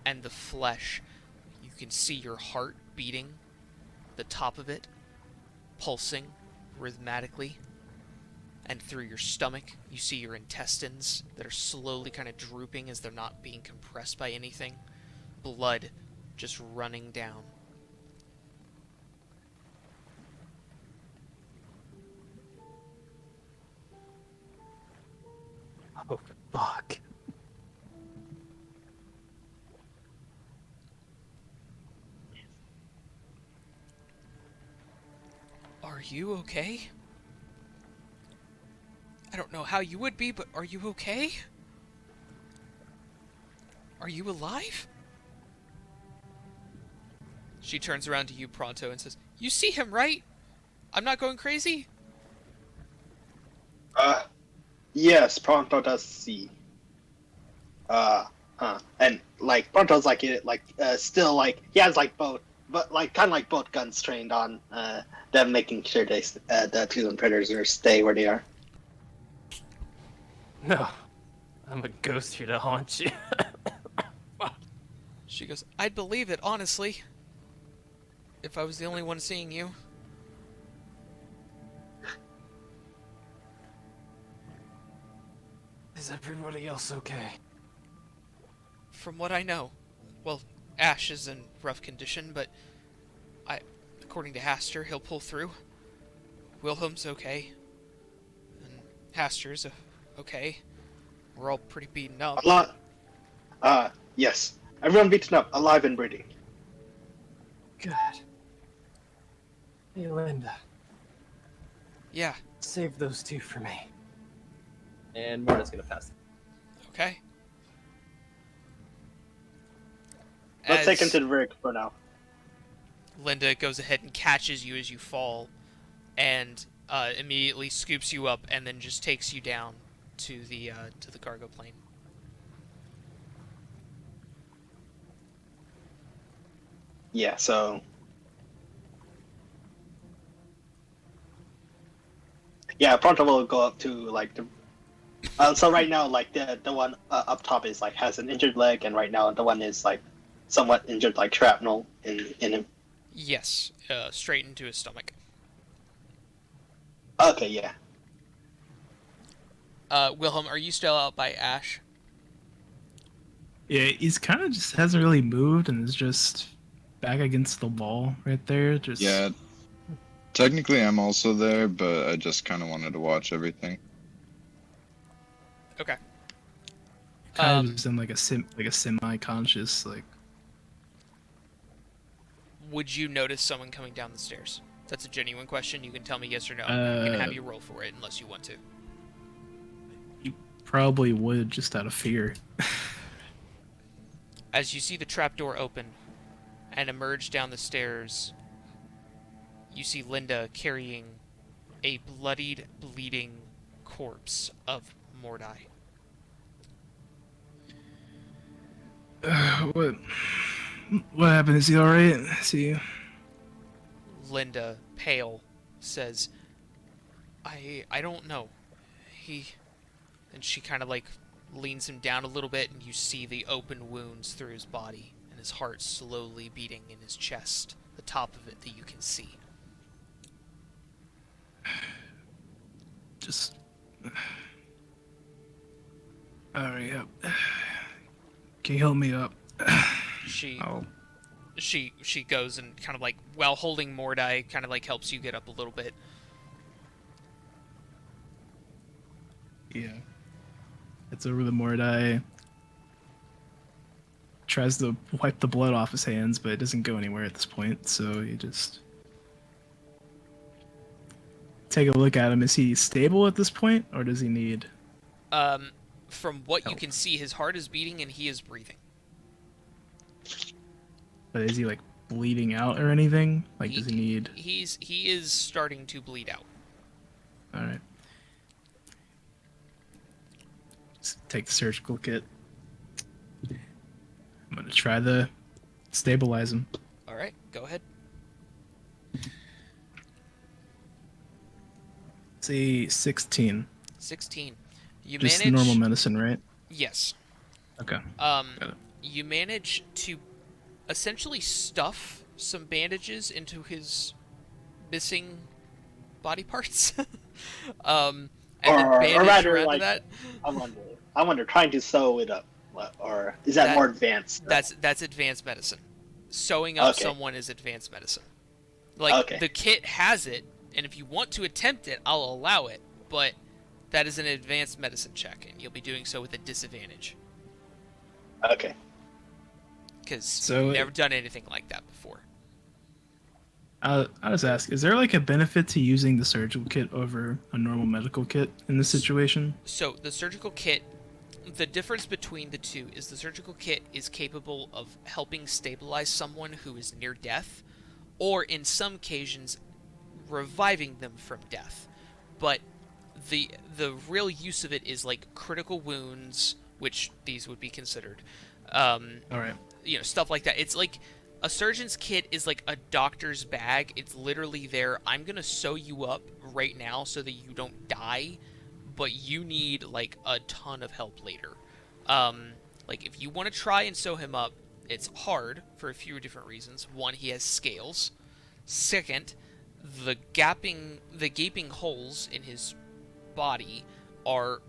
Speaker 1: And the flesh, you can see your heart beating, the top of it pulsing rhythmically. And through your stomach, you see your intestines that are slowly kind of drooping as they're not being compressed by anything. Blood just running down.
Speaker 3: Oh, fuck.
Speaker 1: Are you okay? I don't know how you would be, but are you okay? Are you alive? She turns around to you pronto and says, "You see him, right? I'm not going crazy?"
Speaker 2: Yes, Pronto does see. And like Pronto's like it, like still like he has like both, but like kind of like both guns trained on them, making sure the two predators stay where they are.
Speaker 3: No. I'm a ghost here to haunt you.
Speaker 1: She goes, "I'd believe it, honestly. If I was the only one seeing you."
Speaker 3: Is everybody else okay?
Speaker 1: From what I know. Well, Ash is in rough condition, but according to Haster, he'll pull through. Wilhelm's okay. And Haster's okay. We're all pretty beaten up.
Speaker 2: A lot. Yes. Everyone beaten up, alive and breathing.
Speaker 3: Good. Hey, Linda.
Speaker 1: Yeah,
Speaker 3: Save those two for me.
Speaker 7: And Marta's gonna pass.
Speaker 1: okay.
Speaker 2: Let's take him
Speaker 1: As
Speaker 2: to the rig for now.
Speaker 1: Linda goes ahead and catches you as you fall, and immediately scoops you up, and then just takes you down to the cargo plane.
Speaker 2: Yeah, so yeah, Pronto will go up to like the. So right now, like the one up top is like has an injured leg, and right now the one is like somewhat injured, like shrapnel in him.
Speaker 1: Yes, straight into his stomach.
Speaker 2: Okay, yeah.
Speaker 1: Wilhelm, are you still out by Ash?
Speaker 5: Yeah, he's kind of just hasn't really moved and is just back against the wall right there. Just
Speaker 4: Yeah. Technically, I'm also there, but I just kind of wanted to watch everything.
Speaker 1: Okay.
Speaker 5: kind of just in like a semi-conscious like.
Speaker 1: Would you notice someone coming down the stairs? That's a genuine question. You can tell me yes or no. I'm gonna have you roll for it unless you want to.
Speaker 5: You probably would just out of fear.
Speaker 1: As you see the trapdoor open and emerge down the stairs, you see Linda carrying a bloodied, bleeding corpse of Mordai.
Speaker 5: What happened? Is he all right? Is he?
Speaker 1: Linda, pale, says, I don't know. And she kind of like leans him down a little bit, and you see the open wounds through his body and his heart slowly beating in his chest, the top of it that you can see.
Speaker 5: Just. Alright, yep. Can you help me up?
Speaker 1: She
Speaker 5: Oh.
Speaker 1: she goes and kind of like, while holding Mordai, kind of like helps you get up a little bit.
Speaker 5: Yeah. It's over the Mordai. Tries to wipe the blood off his hands, but it doesn't go anywhere at this point, so you just take a look at him. Is he stable at this point, or does he need...
Speaker 1: From what you
Speaker 5: Help.
Speaker 1: can see, his heart is beating and he is breathing.
Speaker 5: But is he, like, bleeding out or anything? Like, does he need...
Speaker 1: He is starting to bleed out.
Speaker 5: All right. Just take the surgical kit. I'm gonna try to stabilize him.
Speaker 1: All right, go ahead.
Speaker 5: See, 16.
Speaker 1: 16. You
Speaker 5: Just
Speaker 1: manage.
Speaker 5: normal medicine, right?
Speaker 1: Yes.
Speaker 5: Okay.
Speaker 1: Um,
Speaker 5: Got it.
Speaker 1: you manage to essentially stuff some bandages into his missing body parts. And then
Speaker 2: Or
Speaker 1: bandage
Speaker 2: rather,
Speaker 1: around to
Speaker 2: like,
Speaker 1: that.
Speaker 2: I wonder, trying to sew it up, or is that more advanced?
Speaker 1: That's advanced medicine. Sewing up
Speaker 2: Okay.
Speaker 1: someone is advanced medicine. Like,
Speaker 2: Okay.
Speaker 1: the kit has it, and if you want to attempt it, I'll allow it, but that is an advanced medicine check, and you'll be doing so with a disadvantage.
Speaker 2: Okay.
Speaker 1: Because
Speaker 5: So
Speaker 1: you've never done anything like that before.
Speaker 5: I'll just ask, is there like a benefit to using the surgical kit over a normal medical kit in this situation?
Speaker 1: So, the surgical kit, the difference between the two is the surgical kit is capable of helping stabilize someone who is near death, or in some occasions, reviving them from death. But the real use of it is like critical wounds, which these would be considered.
Speaker 5: All right.
Speaker 1: Stuff like that. It's like a surgeon's kit is like a doctor's bag. It's literally there. I'm gonna sew you up right now so that you don't die, but you need like a ton of help later. Like if you want to try and sew him up, it's hard for a few different reasons. One, he has scales. Second, the gaping holes in his body are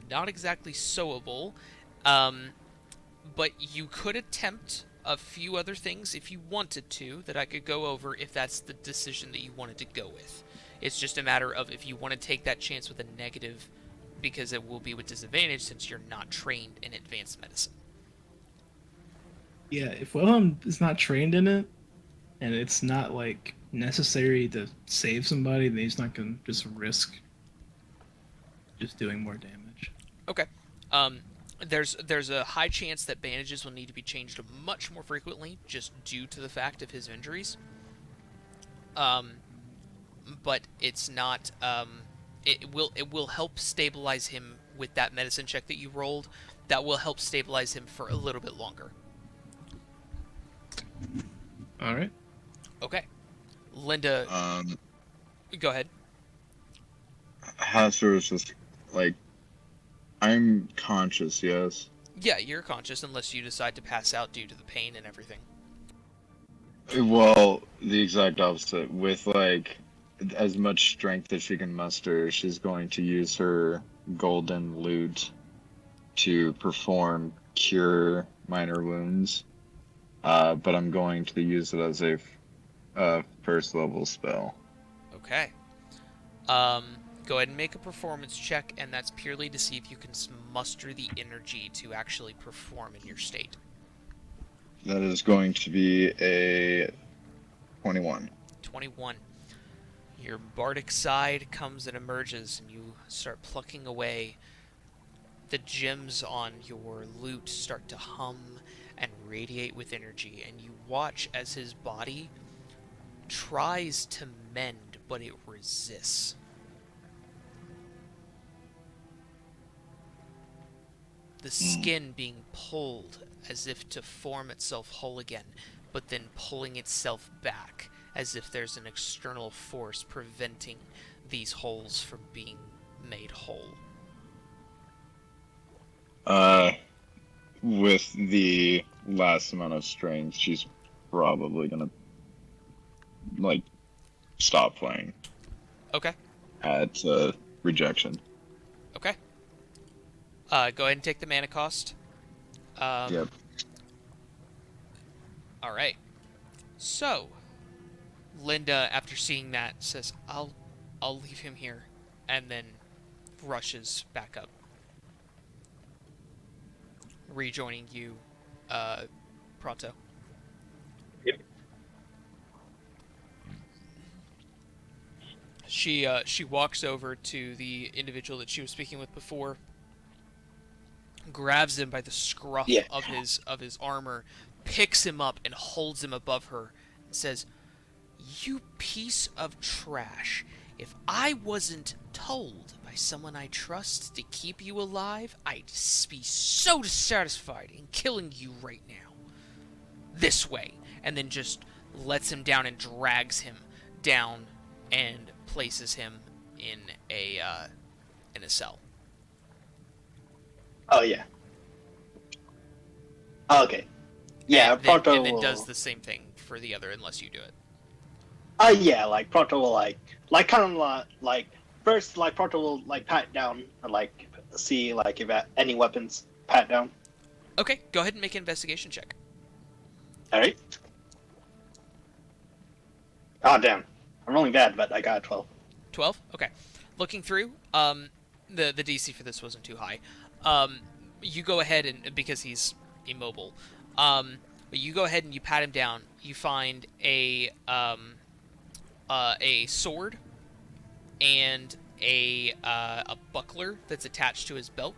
Speaker 1: not exactly sewable. But you could attempt a few other things if you wanted to that I could go over if that's the decision that you wanted to go with. It's just a matter of if you want to take that chance with a negative, because it will be with disadvantage since you're not trained in advanced medicine.
Speaker 5: Yeah, if Wilhelm is not trained in it, and it's not like necessary to save somebody, then he's not gonna just risk just doing more damage.
Speaker 1: Okay. There's a high chance that bandages will need to be changed much more frequently, just due to the fact of his injuries. But it's not. It will help stabilize him with that medicine check that you rolled. That will help stabilize him for a little bit longer.
Speaker 5: All right.
Speaker 1: Okay. Linda, go ahead.
Speaker 4: Hasser is just like, I'm conscious, yes.
Speaker 1: Yeah, you're conscious unless you decide to pass out due to the pain and everything.
Speaker 4: Well, the exact opposite. With like as much strength as she can muster, she's going to use her golden lute to perform cure minor wounds. But I'm going to use it as a first level spell.
Speaker 1: Okay. Go ahead and make a performance check, and that's purely to see if you can muster the energy to actually perform in your state.
Speaker 4: That is going to be a 21.
Speaker 1: 21. Your bardic side comes and emerges, and you start plucking away. The gems on your lute start to hum and radiate with energy, and you watch as his body tries to mend, but it resists. The skin being pulled as if to form itself whole again, but then pulling itself back as if there's an external force preventing these holes from being made whole.
Speaker 4: With the last amount of strength, she's probably gonna like stop playing
Speaker 1: Okay.
Speaker 4: at rejection.
Speaker 1: Okay. Go ahead and take the mana cost.
Speaker 4: Yep.
Speaker 1: All right. So, Linda, after seeing that, says, "I'll leave him here," and then rushes back up, rejoining you, pronto.
Speaker 7: Yep.
Speaker 1: She walks over to the individual that she was speaking with before, grabs him by the scruff
Speaker 2: Yeah.
Speaker 1: of his armor, picks him up and holds him above her, and says, "You piece of trash. If I wasn't told by someone I trust to keep you alive, I'd be so dissatisfied in killing you right now. This way. And then just lets him down and drags him down and places him in a cell.
Speaker 2: Oh yeah. Okay. Yeah,
Speaker 1: and then,
Speaker 2: Pronto
Speaker 1: and then
Speaker 2: will...
Speaker 1: does the same thing for the other unless you do it.
Speaker 2: Yeah, like Pronto will kind of like first like Pronto will like pat down and like see like if any weapons pat down.
Speaker 1: Okay, go ahead and make an investigation check.
Speaker 2: All right. Oh damn, I'm rolling bad, but I got a 12.
Speaker 1: 12? Okay. Looking through, the DC for this wasn't too high. You go ahead and, because he's immobile, but you go ahead and you pat him down. You find a sword and a buckler that's attached to his belt.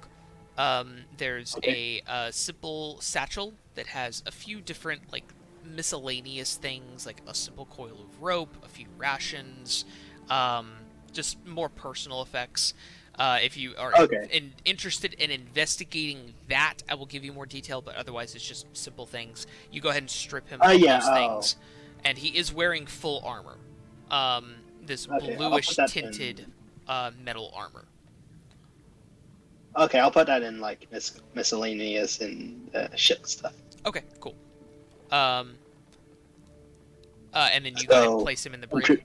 Speaker 1: There's
Speaker 2: Okay.
Speaker 1: a simple satchel that has a few different like miscellaneous things, like a simple coil of rope, a few rations, just more personal effects. If you are
Speaker 2: Okay.
Speaker 1: interested in investigating that, I will give you more detail, but otherwise it's just simple things. You go ahead and strip him of
Speaker 2: Yeah.
Speaker 1: those things, and he is wearing full armor. This
Speaker 2: Okay, I'll
Speaker 1: bluish
Speaker 2: put that
Speaker 1: tinted metal armor.
Speaker 2: Okay, I'll put that in like miscellaneous and ship stuff.
Speaker 1: Okay, cool. And then you go ahead and
Speaker 2: So,
Speaker 1: place him in the brig.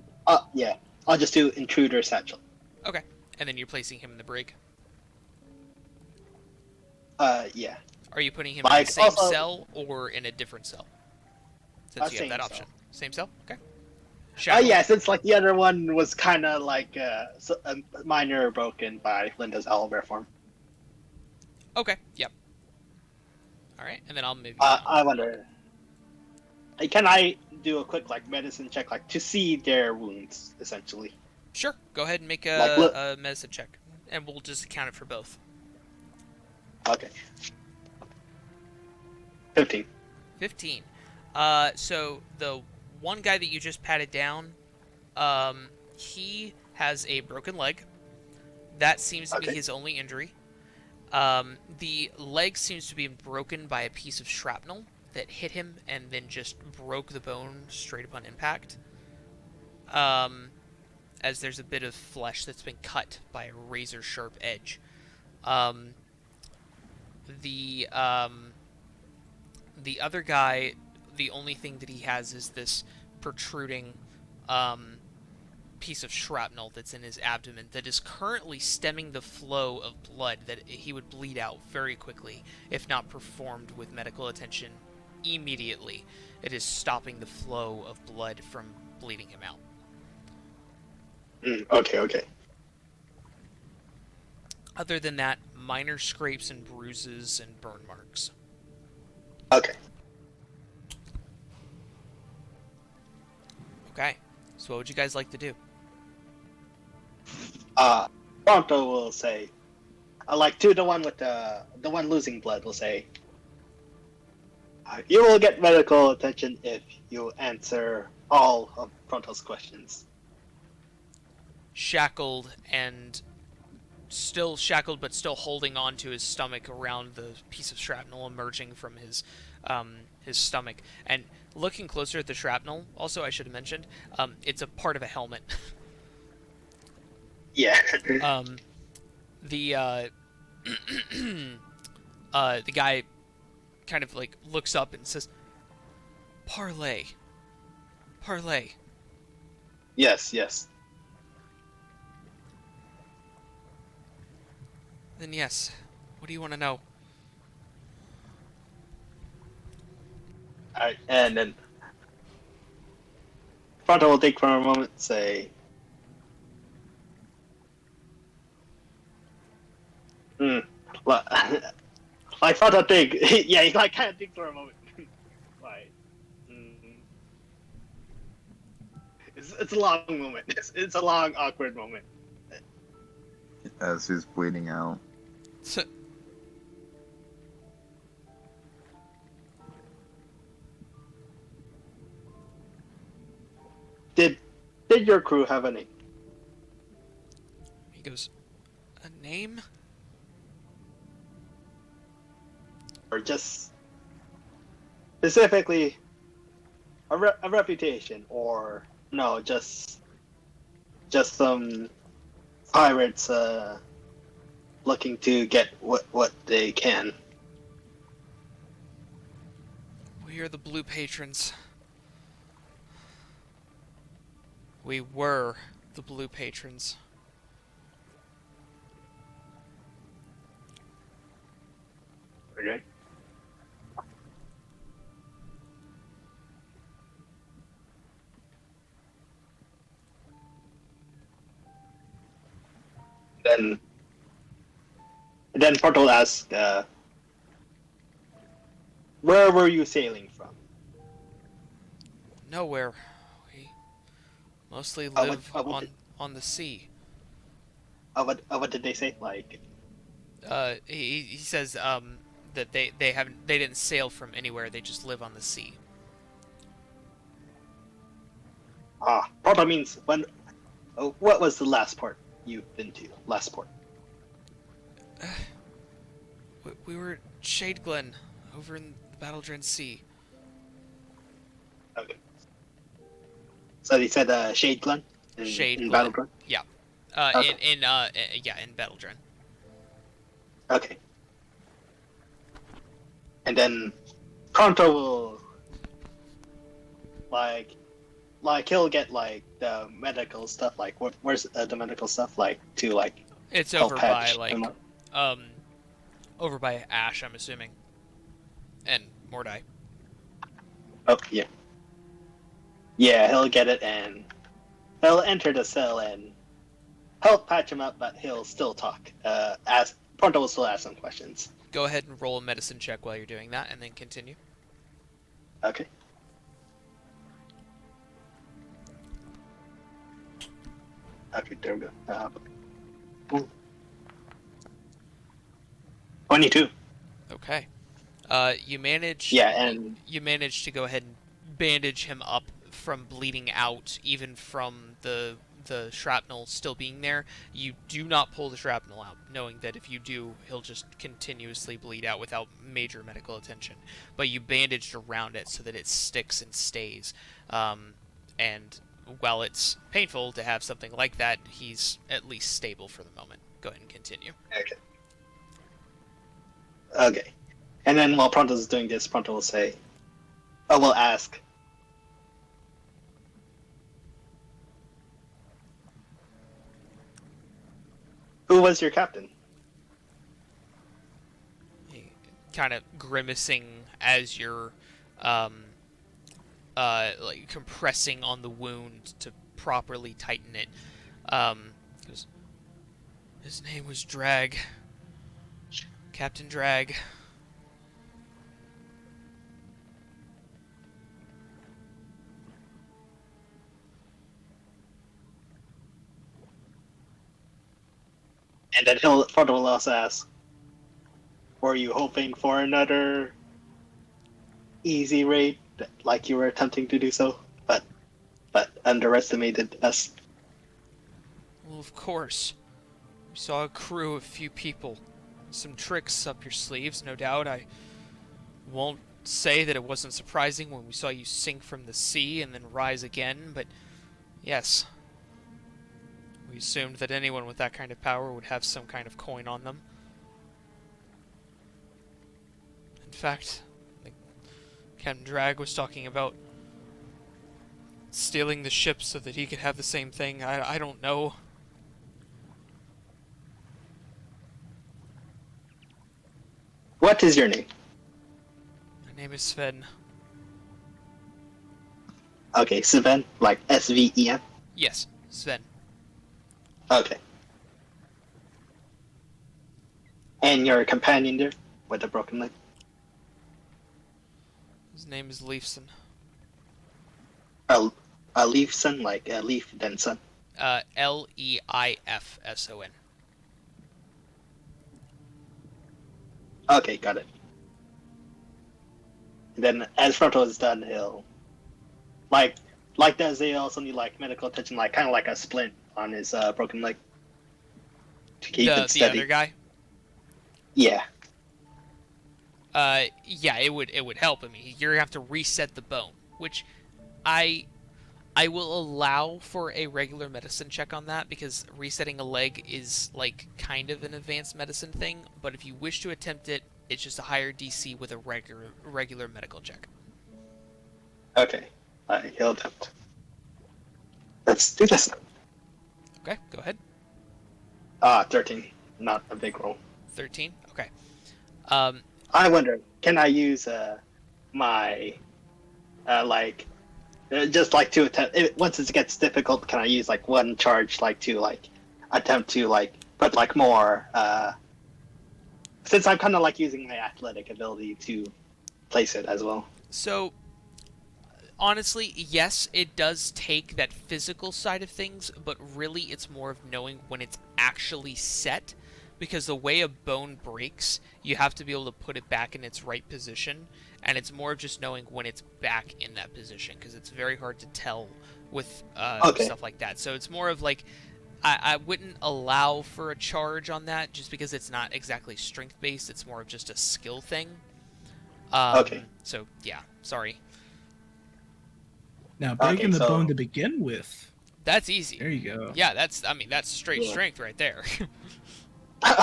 Speaker 2: Yeah, I'll just do intruder satchel.
Speaker 1: Okay, and then you're placing him in the brig.
Speaker 2: Yeah.
Speaker 1: Are you putting him in
Speaker 2: Like,
Speaker 1: the same
Speaker 2: also-
Speaker 1: cell or in a different cell? Since you have
Speaker 2: Same
Speaker 1: that
Speaker 2: cell.
Speaker 1: option. Same cell? Okay.
Speaker 2: Yeah, since like the other one was kind of like a minor broken by Linda's owlbear form.
Speaker 1: Okay, yep. Alright, and then I'll move you
Speaker 2: I wonder, can I do a quick like medicine check, like to see their wounds, essentially?
Speaker 1: Sure, go ahead and make
Speaker 2: Like, look-
Speaker 1: a medicine check. And we'll just count it for both.
Speaker 2: Okay. 15.
Speaker 1: 15. So the one guy that you just patted down, he has a broken leg. That seems to be
Speaker 2: Okay.
Speaker 1: his only injury. The leg seems to be broken by a piece of shrapnel that hit him and then just broke the bone straight upon impact. As there's a bit of flesh that's been cut by a razor sharp edge. The other guy, the only thing that he has is this protruding piece of shrapnel that's in his abdomen that is currently stemming the flow of blood that he would bleed out very quickly if not performed with medical attention immediately. It is stopping the flow of blood from bleeding him out.
Speaker 2: Okay.
Speaker 1: Other than that, minor scrapes and bruises and burn marks.
Speaker 2: Okay.
Speaker 1: Okay, so what would you guys like to do?
Speaker 2: Pronto will say, like to the one with the one losing blood will say, you will get medical attention if you answer all of Pronto's questions.
Speaker 1: Shackled and still shackled but still holding on to his stomach around the piece of shrapnel emerging from his stomach. And looking closer at the shrapnel, also I should have mentioned, it's a part of a helmet.
Speaker 2: Yeah.
Speaker 1: The guy kind of like looks up and says, Parlay.
Speaker 2: Yes.
Speaker 1: Then yes, what do you want to know?
Speaker 2: Alright, and then Pronto will think for a moment, say, like Pronto think, yeah, he like kind of think for a moment, like, it's a long moment. It's a long awkward moment.
Speaker 4: As he's bleeding out.
Speaker 1: So,
Speaker 2: Did your crew have any
Speaker 1: goes, a name?
Speaker 2: Or just specifically a reputation, or no, just some pirates looking to get what they can.
Speaker 1: We are the Blue Patrons. We were the Blue Patrons.
Speaker 2: Okay. Then Portal asks, where were you sailing from?
Speaker 1: Nowhere. We mostly
Speaker 2: what-
Speaker 1: live
Speaker 2: what
Speaker 1: on the sea.
Speaker 2: What did they say? Like,
Speaker 1: He says that they didn't sail from anywhere. They just live on the sea.
Speaker 2: Portal means when. What was the last port you've been to? Last port.
Speaker 1: We were at Shade Glen, over in the Battledren Sea.
Speaker 2: Okay. So they said Shade Glen
Speaker 1: Shade
Speaker 2: in
Speaker 1: Glen.
Speaker 2: Battleground?
Speaker 1: Yeah.
Speaker 2: Okay.
Speaker 1: In Battledren.
Speaker 2: Okay. And then Pronto will like he'll get like the medical stuff. Like where's the medical stuff like to like
Speaker 1: It's
Speaker 2: help
Speaker 1: over by
Speaker 2: patch
Speaker 1: like
Speaker 2: him up?
Speaker 1: over by Ash, I'm assuming, and Mordai.
Speaker 2: Oh yeah. Yeah, he'll get it and he'll enter the cell and help patch him up, but he'll still talk. Pronto will still ask some questions.
Speaker 1: Go ahead and roll a medicine check while you're doing that, and then continue.
Speaker 2: Okay. Okay, there we go. 22.
Speaker 1: Okay. You manage.
Speaker 2: Yeah, and
Speaker 1: you manage to go ahead and bandage him up from bleeding out, even from the shrapnel still being there. You do not pull the shrapnel out, knowing that if you do, he'll just continuously bleed out without major medical attention. But you bandaged around it so that it sticks and stays. And while it's painful to have something like that, he's at least stable for the moment. Go ahead and continue.
Speaker 2: okay. Okay. And then while Pronto's doing this, Pronto will say, "Oh, we'll ask. Who was your captain?"
Speaker 1: Kind of grimacing as you're like compressing on the wound to properly tighten it. Goes, his name was Drag. Captain Drag.
Speaker 2: And then Pronto will also ask, "Were you hoping for another easy raid, like you were attempting to do so, but underestimated us?"
Speaker 1: Well, of course. We saw a crew of few people. Some tricks up your sleeves, no doubt. I won't say that it wasn't surprising when we saw you sink from the sea and then rise again, but yes. We assumed that anyone with that kind of power would have some kind of coin on them. In fact, Captain Drag was talking about stealing the ship so that he could have the same thing. I don't know.
Speaker 2: What is your name?
Speaker 1: My name is Sven.
Speaker 2: Okay, Sven, like Sven.
Speaker 1: Yes, Sven.
Speaker 2: Okay. And your companion there with the broken leg?
Speaker 1: His name is Leifson.
Speaker 2: A Leifson, like a leaf, then son.
Speaker 1: Leifson.
Speaker 2: Okay, got it. And then as Fronto is done, he'll like does he also need like medical attention, like kind of like a splint on his broken leg? to keep it
Speaker 1: The
Speaker 2: steady.
Speaker 1: other guy.
Speaker 2: Yeah.
Speaker 1: Yeah, it would help. I mean, you're gonna have to reset the bone, which I will allow for a regular medicine check on that because resetting a leg is like kind of an advanced medicine thing. But if you wish to attempt it, it's just a higher DC with a regular medical check.
Speaker 2: Okay. He'll attempt. Let's do this.
Speaker 1: Okay, go ahead.
Speaker 2: 13. Not a big roll.
Speaker 1: 13. Okay.
Speaker 2: I wonder, can I use my just like to attempt once it gets difficult? Can I use like one charge to attempt to put more since I'm kind of using my athletic ability to place it as well.
Speaker 1: So honestly, yes, it does take that physical side of things, but really it's more of knowing when it's actually set, because the way a bone breaks, you have to be able to put it back in its right position, and it's more of just knowing when it's back in that position, because it's very hard to tell with stuff like that. So it's more of I wouldn't allow for a charge on that, just because it's not exactly strength-based, it's more of just a skill thing. So, yeah, sorry.
Speaker 5: Now, breaking the
Speaker 2: so-
Speaker 5: bone to begin with.
Speaker 1: That's easy.
Speaker 5: There you go.
Speaker 1: Yeah, that's straight
Speaker 2: Yeah.
Speaker 1: strength right there.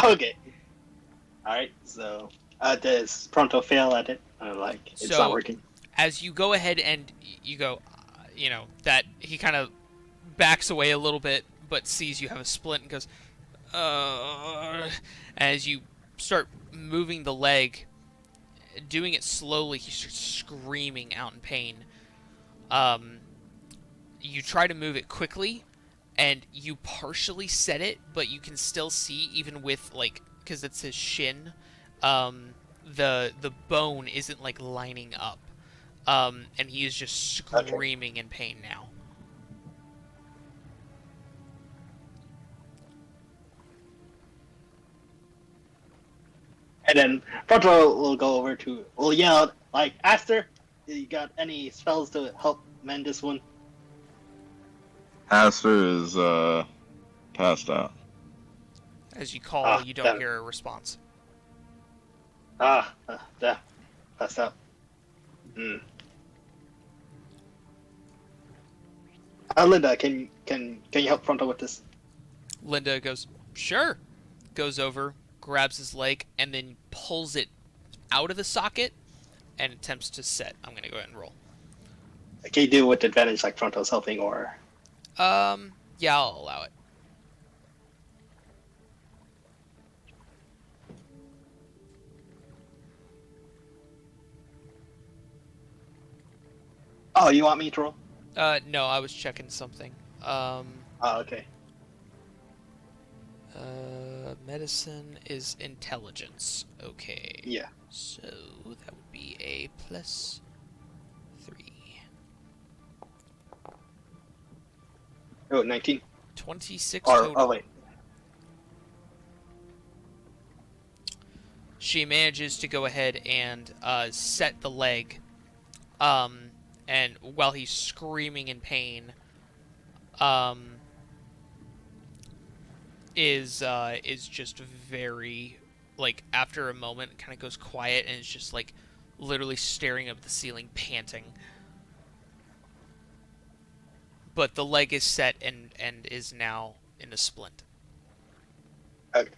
Speaker 2: Okay. Alright, so does Pronto fail at it? It's
Speaker 1: So-
Speaker 2: not working.
Speaker 1: As you go ahead and you go, that he kind of backs away a little bit, but sees you have a splint and goes, as you start moving the leg, doing it slowly, he starts screaming out in pain. You try to move it quickly, and you partially set it, but you can still see, even with because it's his shin, the bone isn't lining up, and he is just screaming in pain now.
Speaker 2: And then Pronto will yell Aster, you got any spells to help mend this one?
Speaker 4: Aster is passed out.
Speaker 1: As you call, you don't
Speaker 2: damn.
Speaker 1: hear a response.
Speaker 2: Yeah, that's up. Linda, can you help Pronto with this?
Speaker 1: Linda goes, sure. Goes over, grabs his leg, and then pulls it out of the socket and attempts to set. I'm going to go ahead and roll.
Speaker 2: Can you do it with advantage like Pronto's helping, or?
Speaker 1: Yeah, I'll allow it.
Speaker 2: Oh, you want me to roll?
Speaker 1: No, I was checking something.
Speaker 2: Oh, okay.
Speaker 1: Medicine is intelligence. Okay.
Speaker 2: Yeah.
Speaker 1: So that would be a +3.
Speaker 2: Oh, 19.
Speaker 1: 26
Speaker 2: Or,
Speaker 1: total.
Speaker 2: oh, wait.
Speaker 1: She manages to go ahead and set the leg. And while he's screaming in pain, is just very, after a moment, kind of goes quiet and is just literally staring up at the ceiling, panting. But the leg is set and is now in a splint.
Speaker 2: Okay.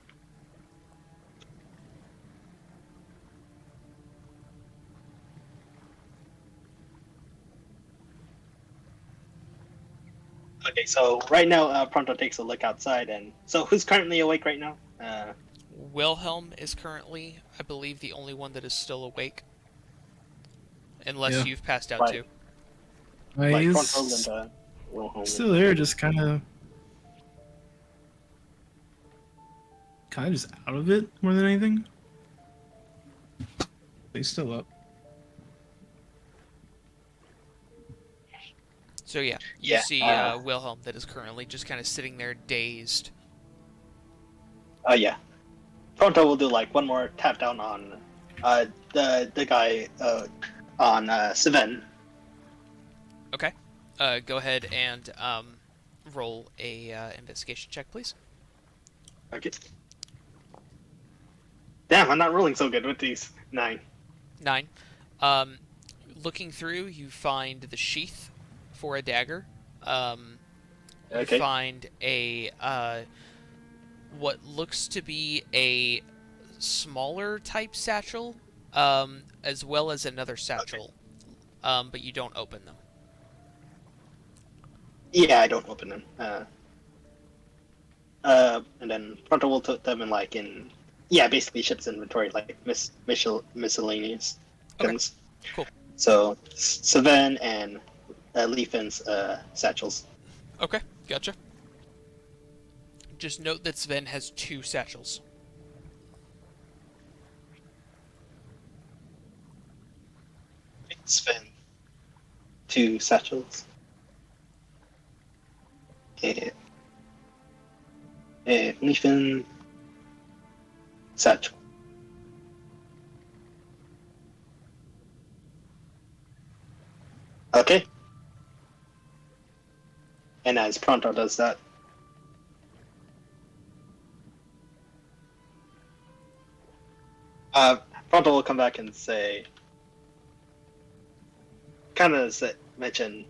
Speaker 2: Okay, so right now, Pronto takes a look outside, and so who's currently awake right now?
Speaker 1: Wilhelm is currently, I believe, the only one that is still awake. Unless
Speaker 5: Yeah.
Speaker 1: you've passed out
Speaker 2: Right.
Speaker 1: too.
Speaker 2: Like
Speaker 5: He's
Speaker 2: Pronto and Wilhelm.
Speaker 5: still there, just kind of just out of it more than anything. He's still up.
Speaker 1: So yeah, you
Speaker 2: Yeah,
Speaker 1: see Wilhelm that is currently just kind of sitting there dazed.
Speaker 2: Oh yeah. Pronto will do one more tap down on the guy on Seven.
Speaker 1: Okay. Go ahead and roll a investigation check, please.
Speaker 2: Okay. Damn, I'm not rolling so good with these. 9.
Speaker 1: 9. Looking through, you find the sheath for a dagger. You
Speaker 2: Okay.
Speaker 1: find a what looks to be a smaller type satchel, as well as another satchel, but you don't open them.
Speaker 2: Yeah, I don't open them. And then Pronto will put them in basically ship's inventory, like miscellaneous
Speaker 1: Okay,
Speaker 2: things.
Speaker 1: cool.
Speaker 2: So Sven and Leafin's satchels.
Speaker 1: Okay, gotcha. Just note that Sven has 2 satchels.
Speaker 2: Sven, 2 satchels. Leafin satchel. Okay. And as Pronto does that, Pronto will come back and say, mention,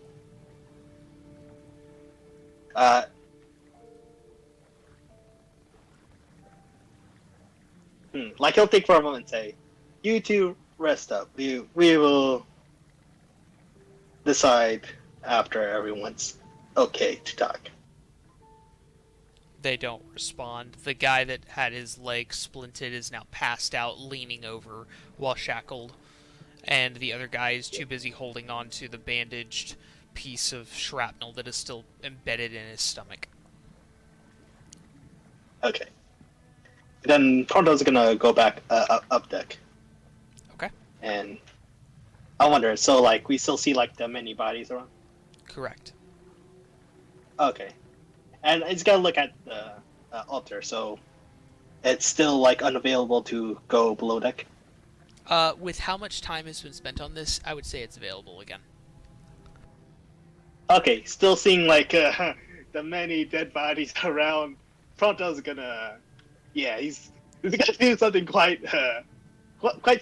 Speaker 2: like he'll think for a moment and say, "You two rest up. We will decide after everyone's okay to talk."
Speaker 1: They don't respond. The guy that had his leg splinted is now passed out, leaning over while shackled, and the other guy is too busy holding on to the bandaged piece of shrapnel that is still embedded in his stomach.
Speaker 2: Okay. Then Pronto's gonna go back up deck.
Speaker 1: Okay.
Speaker 2: And I wonder, so like we still see like the many bodies around?
Speaker 1: Correct.
Speaker 2: Okay. And it's gonna look at the altar, so it's still like unavailable to go below deck.
Speaker 1: With how much time has been spent on this, I would say it's available again.
Speaker 2: Okay, still seeing like the many dead bodies around. Pronto's gonna, he's gonna do something quite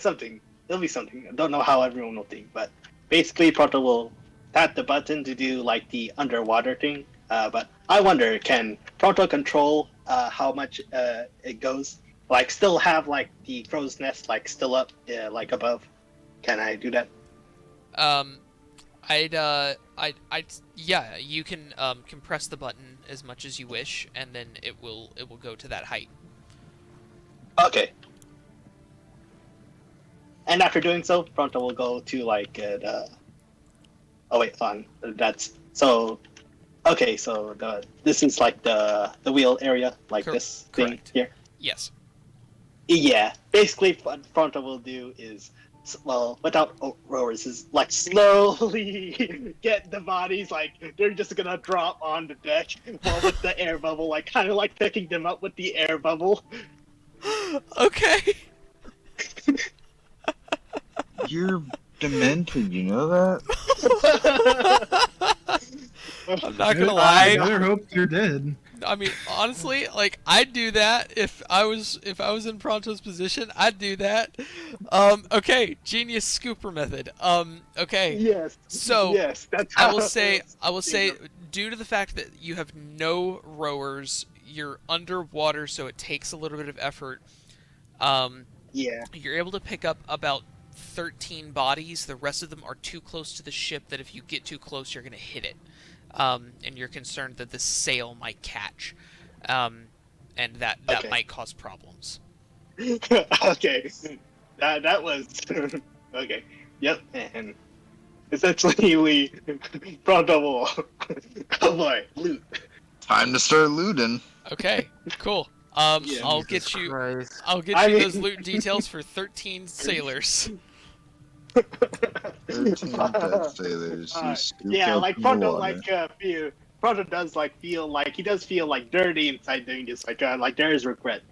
Speaker 2: something. It'll be something. I don't know how everyone will think, but basically Pronto will tap the button to do like the underwater thing. But I wonder, can Pronto control how much it goes? Like, still have like the crow's nest like still up, like above? Can I do that?
Speaker 1: Yeah, you can compress the button as much as you wish, and then it will go to that height.
Speaker 2: Okay. And after doing so, Pronto will go to like oh wait, hold on. That's so. Okay, so this is like the wheel area, like this thing
Speaker 1: correct.
Speaker 2: here.
Speaker 1: Yes.
Speaker 2: Yeah, basically what Pronto will do is, well, without rowers, is like slowly get the bodies, like they're just gonna drop on the deck, while with the air bubble, like kind of like picking them up with the air bubble.
Speaker 1: Okay.
Speaker 4: You're demented, you know that?
Speaker 1: I'm not gonna lie.
Speaker 5: I better hope you're dead.
Speaker 1: I mean, honestly, like I'd do that if I was in Pronto's position. I'd do that. Okay, genius scooper method. Okay.
Speaker 2: Yes.
Speaker 1: So
Speaker 2: yes, that's.
Speaker 1: I will say, due to the fact that you have no rowers, you're underwater, so it takes a little bit of effort.
Speaker 2: Yeah.
Speaker 1: You're able to pick up about 13 bodies. The rest of them are too close to the ship that if you get too close, you're gonna hit it. And you're concerned that the sail might catch, and that
Speaker 2: Okay.
Speaker 1: might cause problems.
Speaker 2: Okay, that was okay. Yep, and essentially we Pronto will oh boy, loot.
Speaker 4: Time to start looting.
Speaker 1: Okay, cool.
Speaker 2: Yeah.
Speaker 1: I'll get you those loot details for 13 sailors.
Speaker 4: 13 dead sailors. You scooped
Speaker 2: Yeah,
Speaker 4: up
Speaker 2: like
Speaker 4: in the
Speaker 2: Pronto
Speaker 4: water.
Speaker 2: Pronto does like feel like he does feel like dirty inside doing this, like there is regret.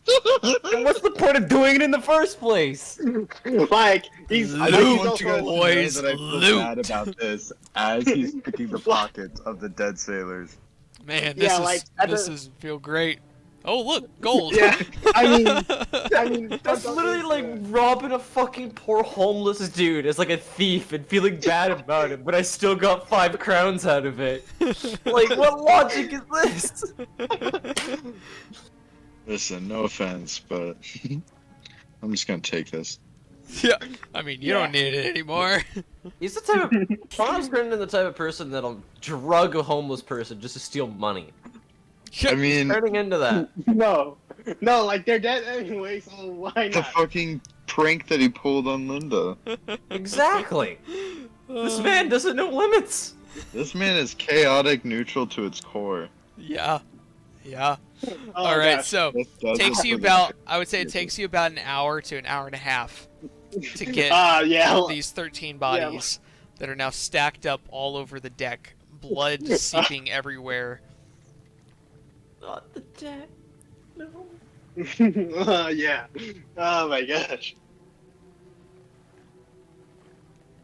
Speaker 3: And what's the point of doing it in the first place?
Speaker 2: Like he's
Speaker 4: I
Speaker 1: Loot,
Speaker 4: just want you guys to know
Speaker 1: boys,
Speaker 4: that I feel
Speaker 1: loot.
Speaker 4: bad about this as he's picking the pockets of the dead sailors.
Speaker 1: Man,
Speaker 2: Yeah, like, at
Speaker 1: this
Speaker 2: the-
Speaker 1: is feel great. Oh look, gold.
Speaker 2: Yeah, I mean,
Speaker 3: That's
Speaker 2: Fronto
Speaker 3: literally
Speaker 2: is,
Speaker 3: like robbing a fucking poor homeless dude as like a thief and feeling bad about it, but I still got 5 crowns out of it. Like, what logic is this?
Speaker 4: Listen, no offense, but I'm just gonna take this.
Speaker 1: Yeah, I mean, you don't need it anymore.
Speaker 3: He's the type of Ronald's Brendan the type of person that'll drug a homeless person just to steal money.
Speaker 4: I mean,
Speaker 3: Turning into that.
Speaker 2: no, like they're dead anyway, so why
Speaker 4: the
Speaker 2: not?
Speaker 4: fucking prank that he pulled on Linda.
Speaker 3: Exactly. This man doesn't know limits.
Speaker 4: This man is chaotic neutral to its core.
Speaker 1: Yeah, yeah.
Speaker 2: Oh,
Speaker 1: All right,
Speaker 2: gosh.
Speaker 1: so
Speaker 4: That's
Speaker 1: takes
Speaker 4: just
Speaker 1: you
Speaker 4: for the-
Speaker 1: about, I would say it takes you about an hour to an hour and a half to get
Speaker 2: Yeah.
Speaker 1: these 13 bodies that are now stacked up all over the deck, blood seeping everywhere.
Speaker 3: Not the deck. No.
Speaker 2: Yeah. Oh my gosh.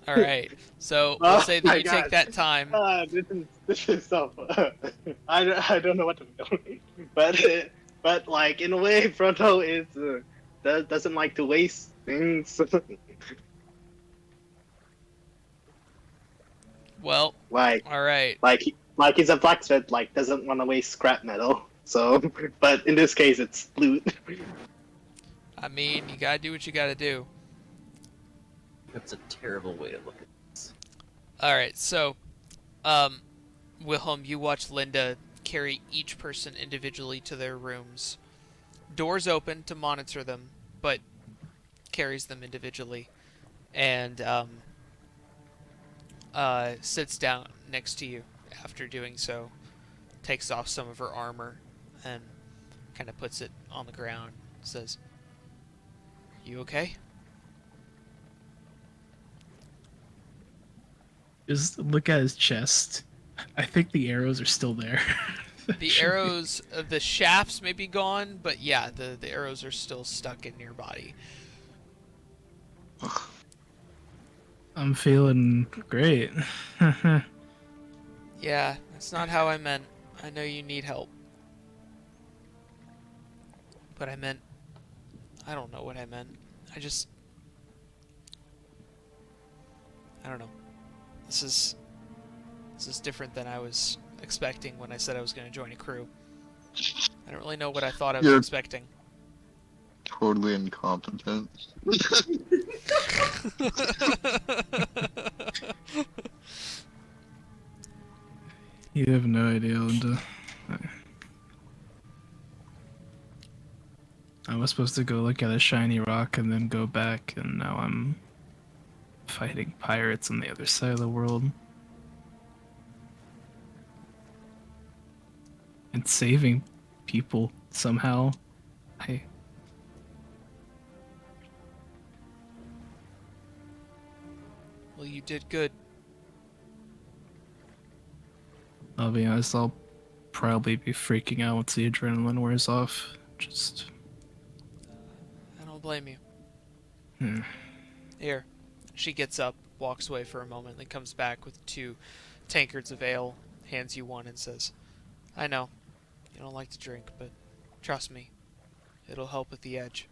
Speaker 1: All right, so
Speaker 2: Oh
Speaker 1: we'll say that
Speaker 2: my
Speaker 1: you take
Speaker 2: gosh.
Speaker 1: that time.
Speaker 2: This is so. I don't know what to do, but like in a way, Fronto is doesn't like to waste things.
Speaker 1: Well,
Speaker 2: like
Speaker 1: all right.
Speaker 2: like he's a blacksmith, like doesn't want to waste scrap metal. So, but in this case, it's loot.
Speaker 1: I mean, you gotta do what you gotta do.
Speaker 3: That's a terrible way to look at this.
Speaker 1: All right, so, Wilhelm, you watch Linda carry each person individually to their rooms. Doors open to monitor them, but carries them individually, and sits down next to you after doing so. Takes off some of her armor and kind of puts it on the ground. Says, "You okay?"
Speaker 5: Just look at his chest. I think the arrows are still there.
Speaker 1: The arrows, the shafts may be gone, but yeah, the arrows are still stuck in your body.
Speaker 5: I'm feeling great.
Speaker 1: Yeah, that's not how I meant. I know you need help. But I meant... I don't know what I meant. I don't know. This is different than I was expecting when I said I was going to join a crew. I don't really know what I thought I was
Speaker 4: You're-
Speaker 1: expecting.
Speaker 4: Totally incompetent.
Speaker 5: You have no idea, Linda. I was supposed to go look at a shiny rock and then go back, and now I'm fighting pirates on the other side of the world. And saving people somehow.
Speaker 1: Well, you did good.
Speaker 5: I'll be honest, I'll probably be freaking out once the adrenaline wears off. Just...
Speaker 1: I don't blame you.
Speaker 5: Hmm.
Speaker 1: Here. She gets up, walks away for a moment, then comes back with 2 tankards of ale, hands you one, and says, "I know, you don't like to drink, but trust me, it'll help with the edge."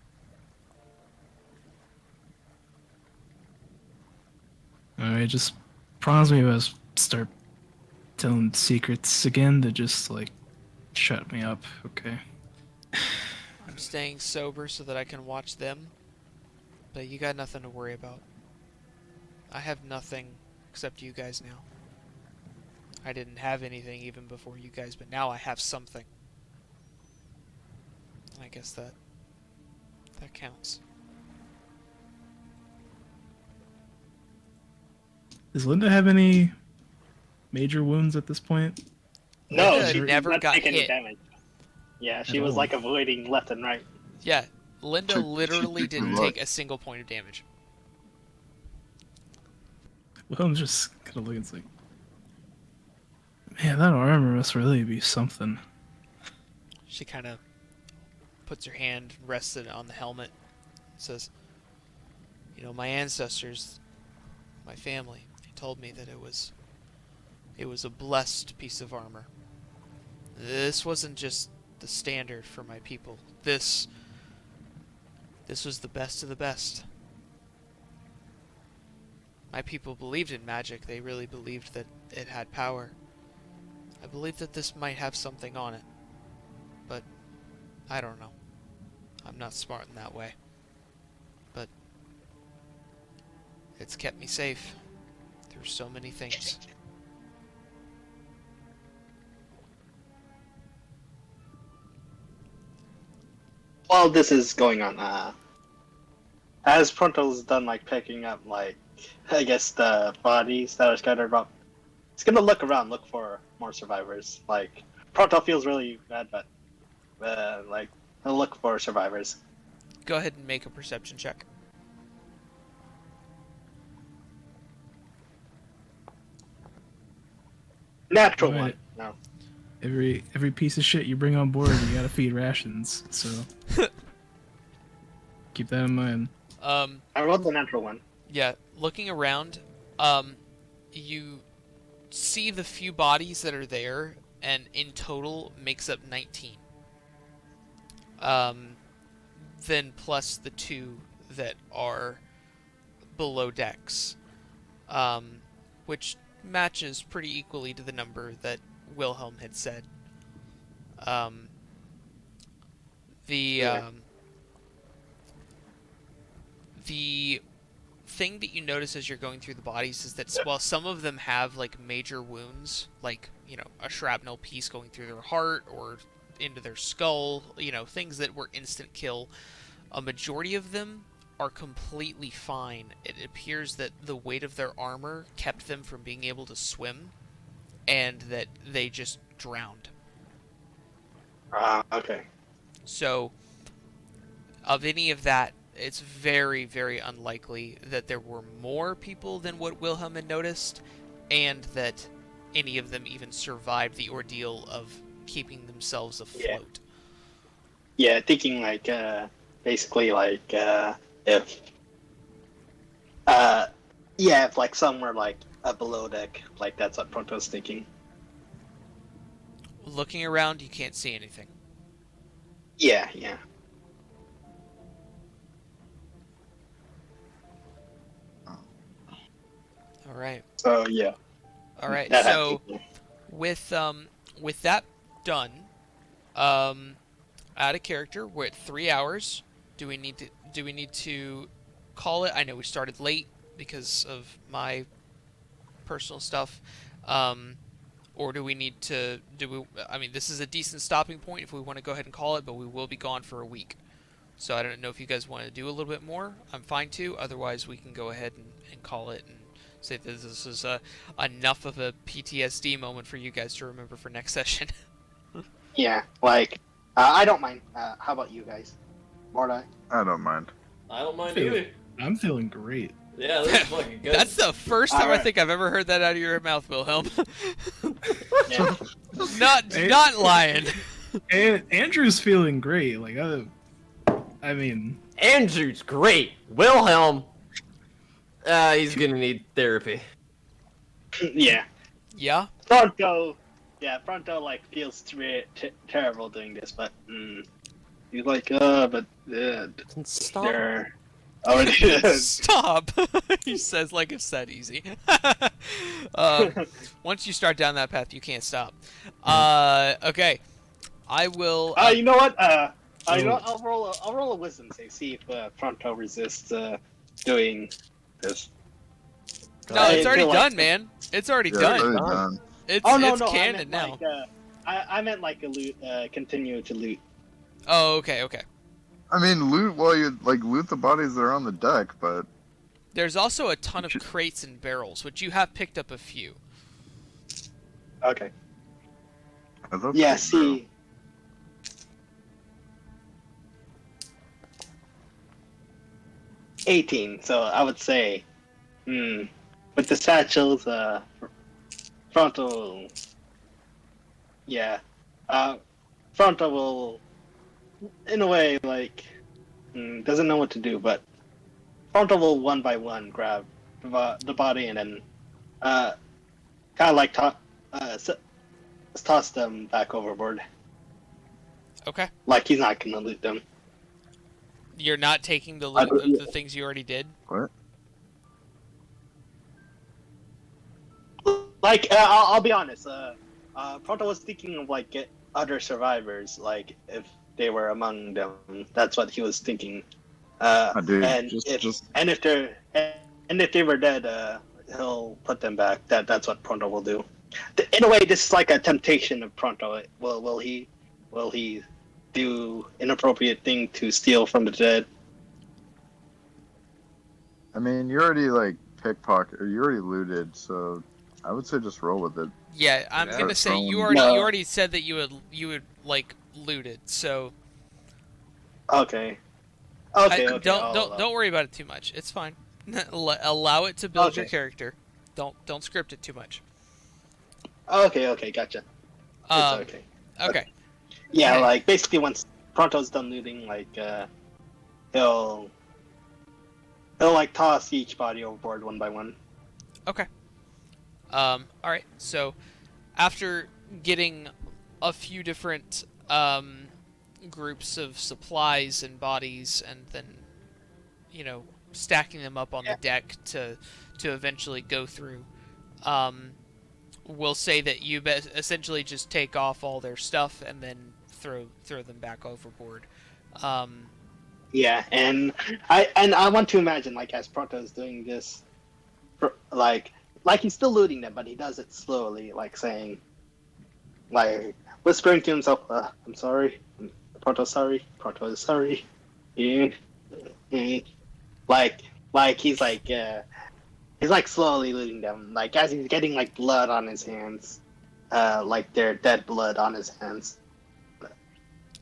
Speaker 5: Alright, just promise me if I start telling secrets again to just, like, shut me up, okay?
Speaker 1: I'm staying sober so that I can watch them, but you got nothing to worry about. I have nothing except you guys now. I didn't have anything even before you guys, but now I have something. I guess that counts.
Speaker 5: Does Linda have any major wounds at this point?
Speaker 2: No,
Speaker 1: Linda
Speaker 2: she
Speaker 1: never
Speaker 2: did not
Speaker 1: got
Speaker 2: take any
Speaker 1: hit.
Speaker 2: damage. Yeah, she
Speaker 5: At
Speaker 2: was
Speaker 5: all.
Speaker 2: like avoiding left and right.
Speaker 1: Yeah, Linda
Speaker 4: She-
Speaker 1: literally
Speaker 4: she took
Speaker 1: didn't
Speaker 4: a lot.
Speaker 1: take a single point of damage.
Speaker 5: Well, I'm just kind of looking, it's like, man, that armor must really be something.
Speaker 1: She kind of puts her hand, rests it on the helmet, and says, "You know, my ancestors, my family, they told me that it was a blessed piece of armor. This wasn't just the standard for my people. This was the best of the best. My people believed in magic. They really believed that it had power. I believe that this might have something on it. But I don't know. I'm not smart in that way. But it's kept me safe through so many things.
Speaker 2: While this is going on, as Pronto's done like picking up like I guess the bodies that are scattered about, it's gonna look around, look for more survivors. Like Pronto feels really bad, but like he'll look for survivors.
Speaker 1: Go ahead and make a perception check.
Speaker 2: Natural
Speaker 5: Right.
Speaker 2: one. No.
Speaker 5: Every piece of shit you bring on board, you gotta feed rations. So keep that in mind.
Speaker 2: I rolled the natural one.
Speaker 1: Yeah, looking around, you see the few bodies that are there, and in total makes up 19. Then plus the 2 that are below decks, which matches pretty equally to the number that Wilhelm had said.
Speaker 2: Yeah.
Speaker 1: The thing that you notice as you're going through the bodies is that while some of them have like major wounds, like, you know, a shrapnel piece going through their heart or into their skull, you know, things that were instant kill, a majority of them are completely fine. It appears that the weight of their armor kept them from being able to swim, and that they just drowned.
Speaker 2: Okay.
Speaker 1: So, of any of that, it's very, very unlikely that there were more people than what Wilhelm had noticed, and that any of them even survived the ordeal of keeping themselves afloat.
Speaker 2: Yeah, thinking like basically like if if like somewhere like below deck, like that's what Pronto's thinking.
Speaker 1: Looking around, you can't see anything.
Speaker 2: Yeah.
Speaker 1: All right.
Speaker 2: So yeah.
Speaker 1: All right.
Speaker 2: That
Speaker 1: So
Speaker 2: happened.
Speaker 1: with that done, out of character, we're at 3 hours. Do we need to call it? I know we started late because of my personal stuff. Or do we need to I mean, this is a decent stopping point if we want to go ahead and call it, but we will be gone for a week. So I don't know if you guys want to do a little bit more. I'm fine to. Otherwise, we can go ahead and call it and say that this is enough of a PTSD moment for you guys to remember for next session.
Speaker 2: Yeah, like I don't mind. How about you guys? Mordai?
Speaker 4: I don't mind.
Speaker 7: I don't mind
Speaker 5: Feel-
Speaker 7: either.
Speaker 5: I'm feeling great.
Speaker 7: Yeah, this is fucking good.
Speaker 1: That's the first time I
Speaker 2: Alright.
Speaker 1: think I've ever heard that out of your mouth, Wilhelm.
Speaker 2: Yeah.
Speaker 1: not lying.
Speaker 5: And Andrew's feeling great. Like I mean,
Speaker 3: Andrew's great. Wilhelm, he's gonna need therapy.
Speaker 2: Yeah.
Speaker 1: Yeah.
Speaker 2: Pronto like feels terrible doing this, but he's like, but
Speaker 3: Stop.
Speaker 2: they're already.
Speaker 1: Stop. He says like it's that easy. Once you start down that path, you can't stop. Okay. I will.
Speaker 2: You know what? You know what? I'll roll a wisdom save. See if Pronto resists doing this.
Speaker 1: No, it's
Speaker 2: I
Speaker 1: already
Speaker 2: feel like-
Speaker 1: done, man. It's already
Speaker 4: Yeah,
Speaker 1: done.
Speaker 4: it's done.
Speaker 1: It's
Speaker 2: Oh no,
Speaker 1: it's
Speaker 2: no,
Speaker 1: canon
Speaker 2: I meant,
Speaker 1: now.
Speaker 2: Like, I meant like a loot. Continue to loot.
Speaker 1: Oh, okay.
Speaker 4: I mean, loot while you loot the bodies that are on the deck, but
Speaker 1: There's also a ton of crates and barrels, which you have picked up a few.
Speaker 2: Okay.
Speaker 4: I thought
Speaker 2: Yeah.
Speaker 4: they-
Speaker 2: See. 18. So I would say, with the satchels, Fronto. Yeah, Fronto will, in a way, like, doesn't know what to do, but Fronto will one by one grab the body and then, kind of like Let's toss them back overboard.
Speaker 1: Okay.
Speaker 2: Like he's not gonna loot them.
Speaker 1: You're not taking the loot of the things you already did?
Speaker 4: What?
Speaker 2: Like I'll be honest. Proto was thinking of like get other survivors, like if they were among them. That's what he was thinking.
Speaker 4: Dude,
Speaker 2: and if they were dead, he'll put them back. That's what Pronto will do. In a way, this is like a temptation of Pronto. Will he do inappropriate thing to steal from the dead?
Speaker 4: I mean, you already like pickpocket, or you already looted, so I would say just roll with it.
Speaker 1: Yeah, I'm
Speaker 7: Yeah.
Speaker 1: gonna say you
Speaker 4: No.
Speaker 1: already said that you would like looted, so
Speaker 2: Okay. Okay.
Speaker 1: don't worry about it too much. It's fine. Allow it to build your
Speaker 2: Okay.
Speaker 1: character. Don't script it too much.
Speaker 2: Okay. Gotcha. It's okay.
Speaker 1: Okay.
Speaker 2: Yeah,
Speaker 1: Okay.
Speaker 2: like basically once Pronto's done looting, like he'll like toss each body overboard one by one.
Speaker 1: Okay. All right. So, after getting a few different groups of supplies and bodies, and then, stacking them up on the deck to eventually go through, we'll say that you essentially just take off all their stuff and then throw them back overboard.
Speaker 2: Yeah, and I want to imagine like as Pronto's doing this, like he's still looting them, but he does it slowly, like saying, like whispering to himself, "I'm sorry, Pronto's sorry, Pronto is sorry." Yeah, like he's like slowly looting them, like as he's getting like blood on his hands, like their dead blood on his hands.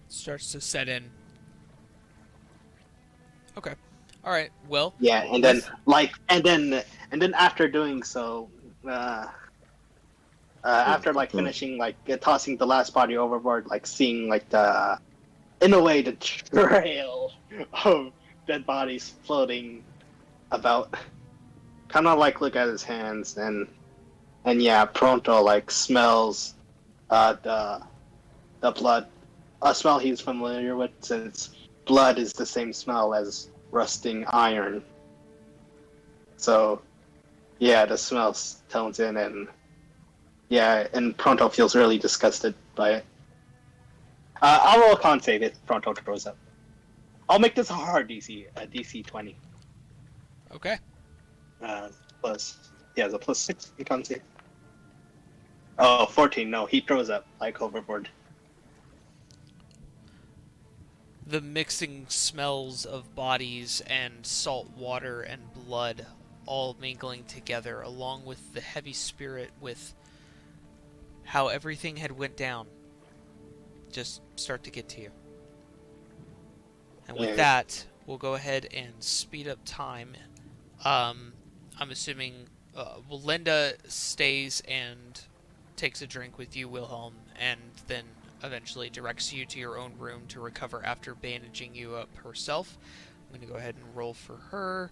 Speaker 1: Starts to set in. Okay. All right. Well.
Speaker 2: Yeah, and then after doing so, after like finishing like tossing the last body overboard, like seeing like in a way the trail of dead bodies floating about, kind of like look at his hands and yeah, Pronto like smells the blood, a smell he's familiar with since blood is the same smell as rusting iron. So, yeah, the smell tones in, and yeah, and Pronto feels really disgusted by it. I'll roll a con save if Pronto throws up. I'll make this a hard DC, a DC 20.
Speaker 1: Okay.
Speaker 2: Plus, yeah, it's a plus 6 in con save. Oh, 14, no, he throws up, like overboard.
Speaker 1: The mixing smells of bodies and salt water and blood all mingling together, along with the heavy spirit with how everything had went down, just start to get to you. And with
Speaker 2: Yeah.
Speaker 1: that, we'll go ahead and speed up time. I'm assuming Linda stays and takes a drink with you, Wilhelm, and then eventually directs you to your own room to recover after bandaging you up herself. I'm going to go ahead and roll for her.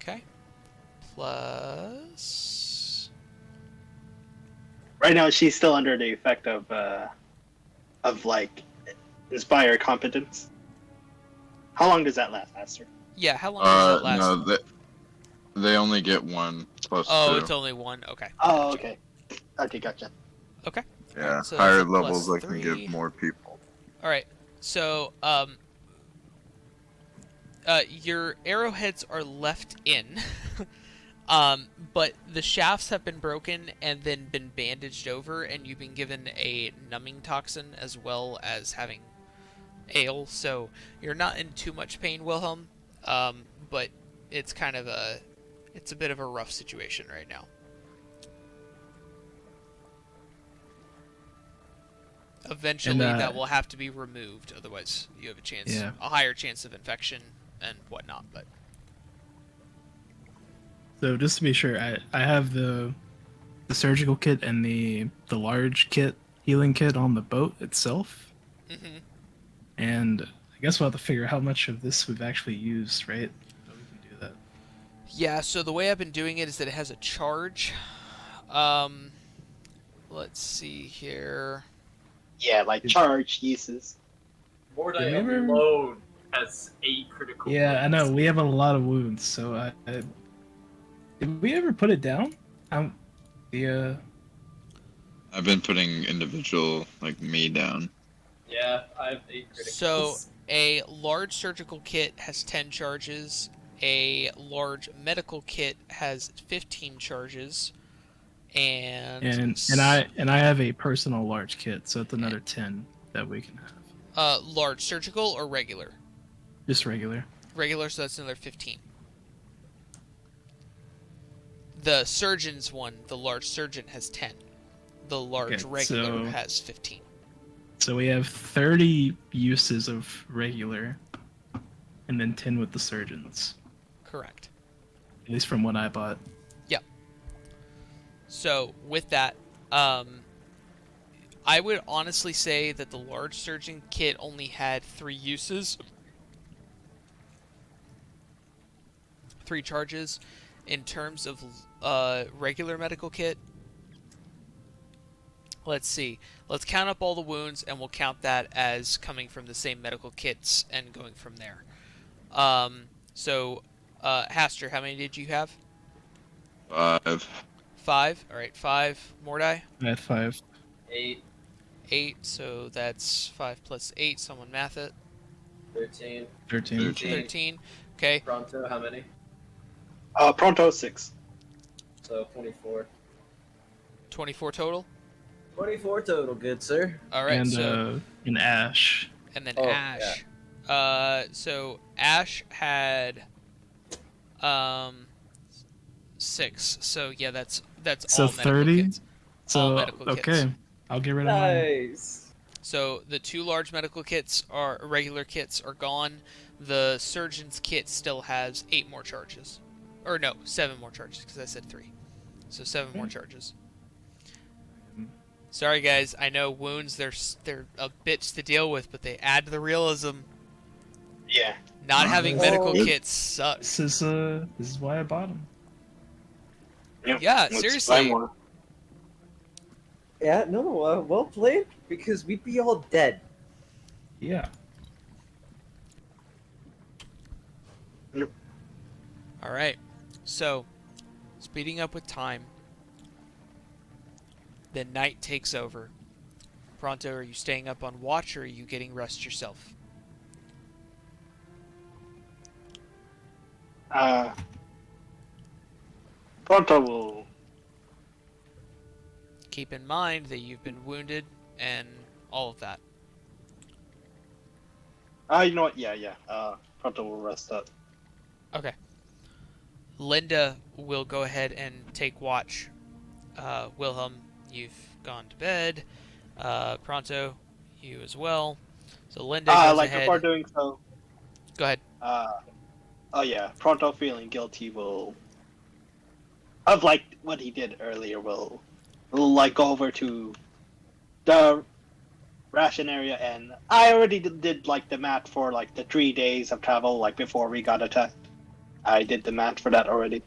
Speaker 1: Okay. Plus...
Speaker 2: Right now, she's still under the effect of like inspire competence. How long does that last, Aster?
Speaker 1: Yeah, how long does that last?
Speaker 4: No, they only get one plus
Speaker 1: Oh,
Speaker 4: two.
Speaker 1: it's only one? Okay.
Speaker 2: Oh,
Speaker 1: Gotcha.
Speaker 2: okay. Okay, gotcha.
Speaker 1: Okay.
Speaker 4: Yeah,
Speaker 1: Alright, so
Speaker 4: higher
Speaker 1: that's a
Speaker 4: levels
Speaker 1: plus
Speaker 4: they can
Speaker 1: 3.
Speaker 4: give more people.
Speaker 1: Alright, so, your arrowheads are left in, but the shafts have been broken and then been bandaged over, and you've been given a numbing toxin as well as having ale, so you're not in too much pain, Wilhelm, but it's kind of it's a bit of a rough situation right now. Eventually, that will have to be removed. Otherwise, you have a higher chance of infection and whatnot. But
Speaker 5: So just to be sure, I have the surgical kit and the large kit, healing kit on the boat itself.
Speaker 1: mm-hmm.
Speaker 5: And I guess we'll have to figure out how much of this we've actually used, right? So we can do that.
Speaker 1: Yeah, so the way I've been doing it is that it has a charge. Let's see here.
Speaker 2: Yeah, like charge uses.
Speaker 7: Mordai
Speaker 5: Did we ever-
Speaker 7: alone has 8 critical
Speaker 5: Yeah, I know.
Speaker 7: wounds.
Speaker 5: We have a lot of wounds, so did we ever put it down? The
Speaker 4: I've been putting individual like me down.
Speaker 7: Yeah, I have 8 criticals.
Speaker 1: So a large surgical kit has 10 charges. A large medical kit has 15 charges. And
Speaker 5: I have a personal large kit, so it's another 10 that we can have.
Speaker 1: large surgical or regular?
Speaker 5: Just regular.
Speaker 1: Regular, so that's another 15. The surgeon's one, the large surgeon, has 10. The large
Speaker 5: Okay,
Speaker 1: regular
Speaker 5: so-
Speaker 1: has 15.
Speaker 5: So we have 30 uses of regular, and then 10 with the surgeons.
Speaker 1: Correct.
Speaker 5: At least from what I bought.
Speaker 1: So with that, I would honestly say that the large surgeon kit only had 3 uses. 3 charges. In terms of regular medical kit, let's see. Let's count up all the wounds, and we'll count that as coming from the same medical kits and going from there. Haster, how many did you have?
Speaker 4: 5.
Speaker 1: 5. All right, 5. Mordai?
Speaker 5: I had 5.
Speaker 7: 8,
Speaker 1: 8. So that's 5 plus 8. Someone math it.
Speaker 7: 13.
Speaker 5: 13.
Speaker 1: 13. Okay.
Speaker 7: Pronto, how many?
Speaker 2: Pronto 6.
Speaker 7: So 24.
Speaker 1: 24 total.
Speaker 7: 24 total, good sir.
Speaker 1: All right.
Speaker 5: And
Speaker 1: so
Speaker 5: an Ash.
Speaker 1: and then
Speaker 7: Oh,
Speaker 1: Ash. So Ash had 6. So yeah, that's
Speaker 5: So
Speaker 1: all medical
Speaker 5: 30?
Speaker 1: kits.
Speaker 5: So
Speaker 1: All medical kits.
Speaker 5: okay, I'll get rid of mine.
Speaker 7: Nice.
Speaker 1: So the 2 large medical kits are regular kits are gone. The surgeon's kit still has 8 more charges, or no, 7 more charges because I said 3. So 7 more charges. Sorry guys, I know wounds they're a bitch to deal with, but they add to the realism.
Speaker 2: Yeah.
Speaker 1: Not having
Speaker 4: Oh.
Speaker 1: medical
Speaker 4: Good.
Speaker 1: kits sucks.
Speaker 5: This is why I bought them.
Speaker 1: Yeah,
Speaker 2: Let's
Speaker 1: seriously.
Speaker 2: buy more.
Speaker 7: Yeah, no, well played, because we'd be all dead.
Speaker 5: Yeah.
Speaker 1: All right. So, speeding up with time. The night takes over. Pronto, are you staying up on watch or are you getting rest yourself?
Speaker 2: Pronto will.
Speaker 1: Keep in mind that you've been wounded and all of that.
Speaker 2: You know what? Yeah. Pronto will rest up.
Speaker 1: Okay. Linda will go ahead and take watch. Wilhelm, you've gone to bed. Pronto, you as well. So Linda goes
Speaker 2: Like
Speaker 1: ahead.
Speaker 2: before doing so.
Speaker 1: Go ahead.
Speaker 2: Oh yeah. Pronto feeling guilty will. Of like what he did earlier will like go over to the ration area, and I already did like the math for like the 3 days of travel like before we got attacked. I did the math for that already.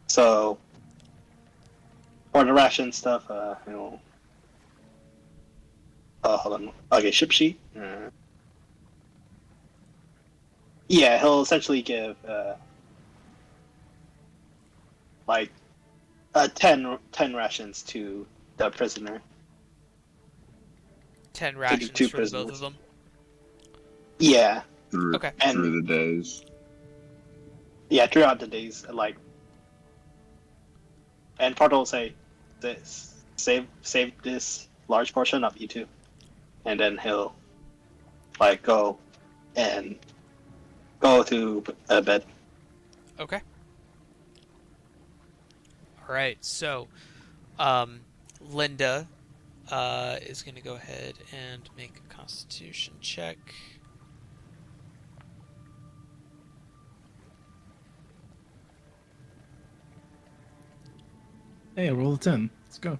Speaker 2: So for the ration stuff, hold on. Okay, ship sheet. Yeah, he'll essentially give like 10 rations to the prisoner.
Speaker 1: 10 rations
Speaker 2: two
Speaker 1: for the both
Speaker 2: prisoners.
Speaker 1: of them.
Speaker 2: Yeah,
Speaker 4: Through,
Speaker 1: Okay.
Speaker 4: through the days.
Speaker 2: yeah, throughout the days, like, and Pardo will say, save this large portion of you too, and then he'll like go to bed.
Speaker 1: Okay. All right. So, Linda is going to go ahead and make a Constitution check.
Speaker 5: Hey, roll a 10. Let's go.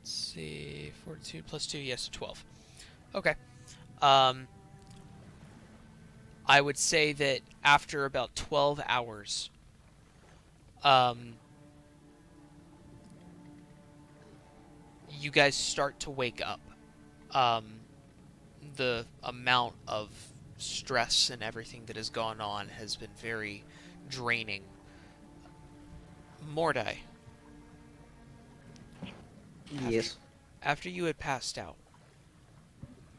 Speaker 1: let's see, fortitude plus 2, yes, 12. Okay. I would say that after about 12 hours, you guys start to wake up. The amount of stress and everything that has gone on has been very draining. Mordai,
Speaker 7: Yes.
Speaker 1: after you had passed out,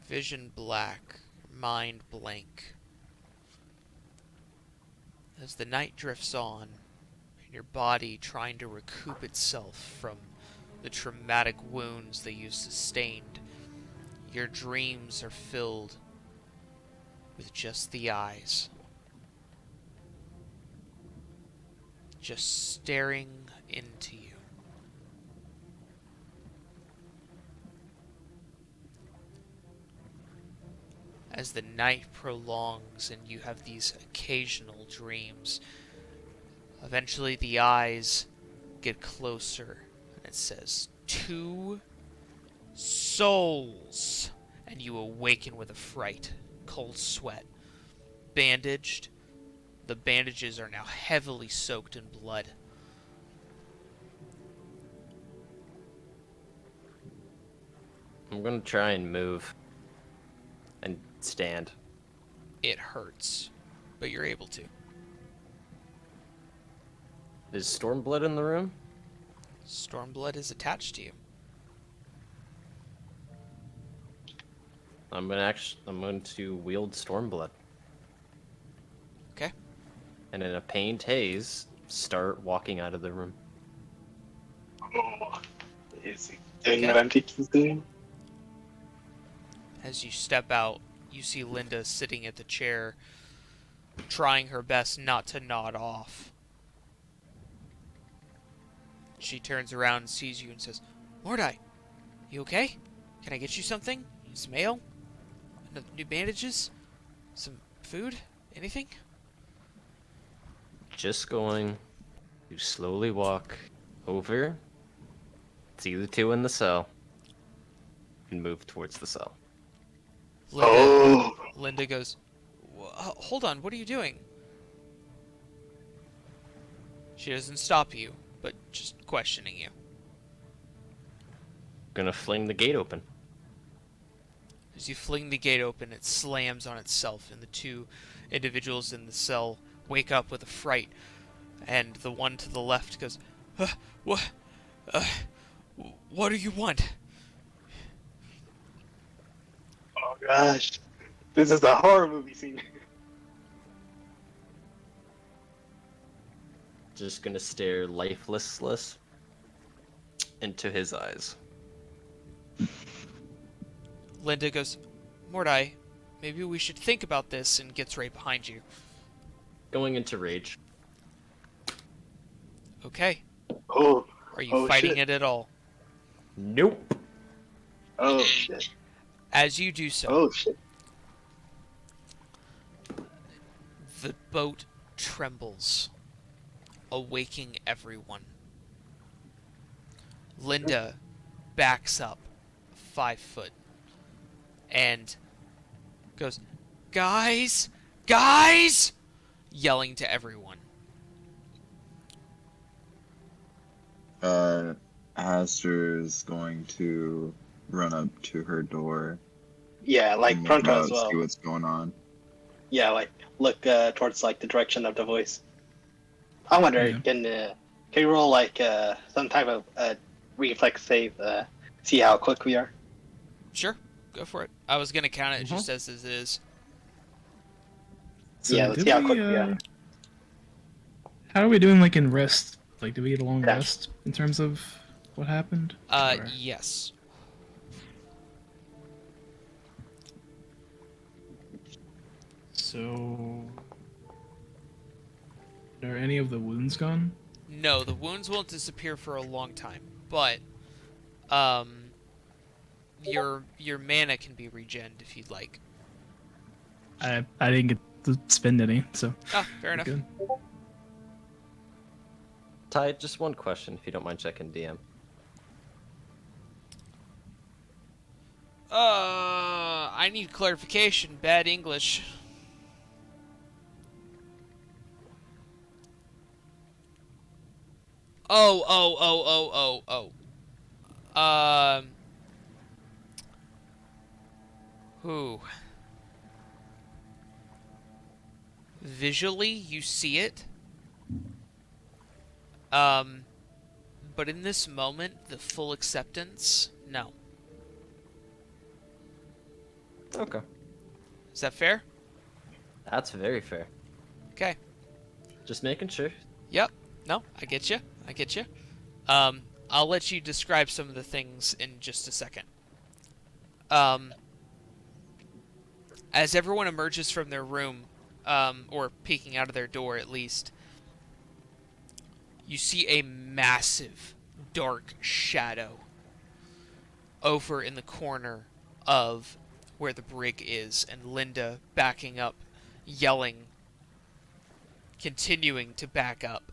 Speaker 1: vision black, mind blank, as the night drifts on, and your body trying to recoup itself from the traumatic wounds that you sustained, your dreams are filled with just the eyes. Just staring into you. As the night prolongs and you have these occasional dreams, eventually the eyes get closer and it says, 2 souls. And you awaken with a fright, cold sweat, bandaged. The bandages are now heavily soaked in blood.
Speaker 3: I'm gonna try and move. And stand.
Speaker 1: It hurts, but you're able to.
Speaker 3: Is Stormblood in the room?
Speaker 1: Stormblood is attached to you.
Speaker 3: I'm going to wield Stormblood.
Speaker 1: Okay.
Speaker 3: And in a pained haze, start walking out of the room.
Speaker 2: Oh, is he doing
Speaker 1: Okay.
Speaker 2: what I'm teaching him?
Speaker 1: As you step out, you see Linda sitting at the chair, trying her best not to nod off. She turns around and sees you and says, Mordai, you okay? Can I get you something? Some ale? New bandages? Some food? Anything?
Speaker 3: Just going to slowly walk over, see the 2 in the cell, and move towards the cell.
Speaker 1: Linda goes, hold on, what are you doing? She doesn't stop you, but just questioning you.
Speaker 3: Gonna fling the gate open.
Speaker 1: As you fling the gate open, it slams on itself, and the 2 individuals in the cell wake up with a fright. And the one to the left goes, what do you want?
Speaker 2: Oh gosh, this is a horror movie scene.
Speaker 3: Just gonna stare lifeless into his eyes.
Speaker 1: Linda goes, Mordai, maybe we should think about this, and gets right behind you.
Speaker 3: Going into rage.
Speaker 1: Okay.
Speaker 2: Oh,
Speaker 1: Are you fighting
Speaker 2: shit.
Speaker 1: it at all?
Speaker 3: Nope.
Speaker 2: Oh shit.
Speaker 1: As you do so,
Speaker 2: Oh shit.
Speaker 1: the boat trembles, awaking everyone. Linda backs up 5 foot and goes, Guys! Guys! Yelling to everyone.
Speaker 4: Aster's going to run up to her door.
Speaker 2: Yeah, like
Speaker 4: and look
Speaker 2: Pronto
Speaker 4: out,
Speaker 2: as well.
Speaker 4: see what's going on.
Speaker 2: Yeah, like look towards like the direction of the voice. I wonder,
Speaker 5: Yeah.
Speaker 2: can you roll like some type of reflex save? See how quick we are.
Speaker 1: Sure, go for it. I was going to count it just as it is.
Speaker 5: So
Speaker 2: Yeah, let's
Speaker 5: did
Speaker 2: see how
Speaker 5: we,
Speaker 2: quick we are.
Speaker 5: How are we doing, like, in rest? Like, did we get a long
Speaker 2: Yeah.
Speaker 5: rest in terms of what happened? Or-
Speaker 1: Yes.
Speaker 5: So... Are any of the wounds gone?
Speaker 1: No, the wounds won't disappear for a long time, but your mana can be regened if you'd like.
Speaker 5: I didn't get to spend any, so...
Speaker 1: Ah, fair enough.
Speaker 5: Good.
Speaker 3: Ty, just one question, if you don't mind checking DM.
Speaker 1: I need clarification. Bad English. Oh. Who? Visually, you see it. But in this moment, the full acceptance, no.
Speaker 3: Okay.
Speaker 1: Is that fair?
Speaker 3: That's very fair.
Speaker 1: Okay.
Speaker 3: Just making sure.
Speaker 1: Yep. No, I get you. I'll let you describe some of the things in just a second. As everyone emerges from their room, or peeking out of their door at least, you see a massive, dark shadow over in the corner of where the brig is, and Linda backing up, yelling, continuing to back up.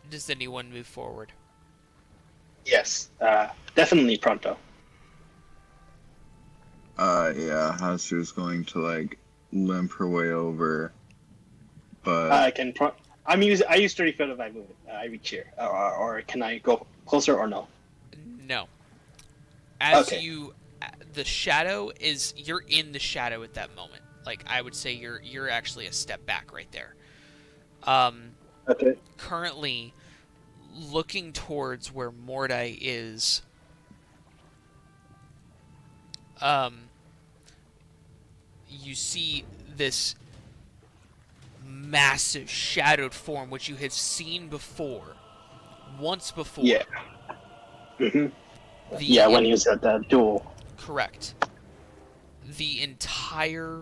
Speaker 1: Does anyone move forward?
Speaker 2: Yes, definitely pronto.
Speaker 4: Yeah, Hatsu's going to like limp her way over, but
Speaker 2: I use 30 foot of my movement. I reach here, or can I go closer or no?
Speaker 1: No. As
Speaker 2: Okay.
Speaker 1: the shadow is, you're in the shadow at that moment. Like, I would say you're actually a step back right there.
Speaker 2: Okay.
Speaker 1: Currently, looking towards where Mordai is, you see this massive shadowed form which you have seen before, once before.
Speaker 2: Yeah. Yeah, when he was at that duel.
Speaker 1: Correct. The entire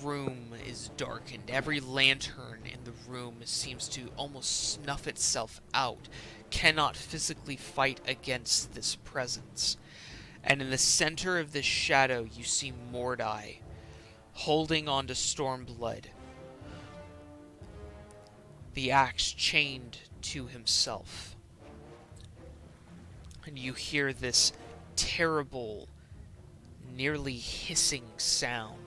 Speaker 1: room is darkened. Every lantern in the room seems to almost snuff itself out, cannot physically fight against this presence. And in the center of this shadow, you see Mordai holding on to Stormblood, the axe chained to himself. And you hear this terrible, nearly hissing sound,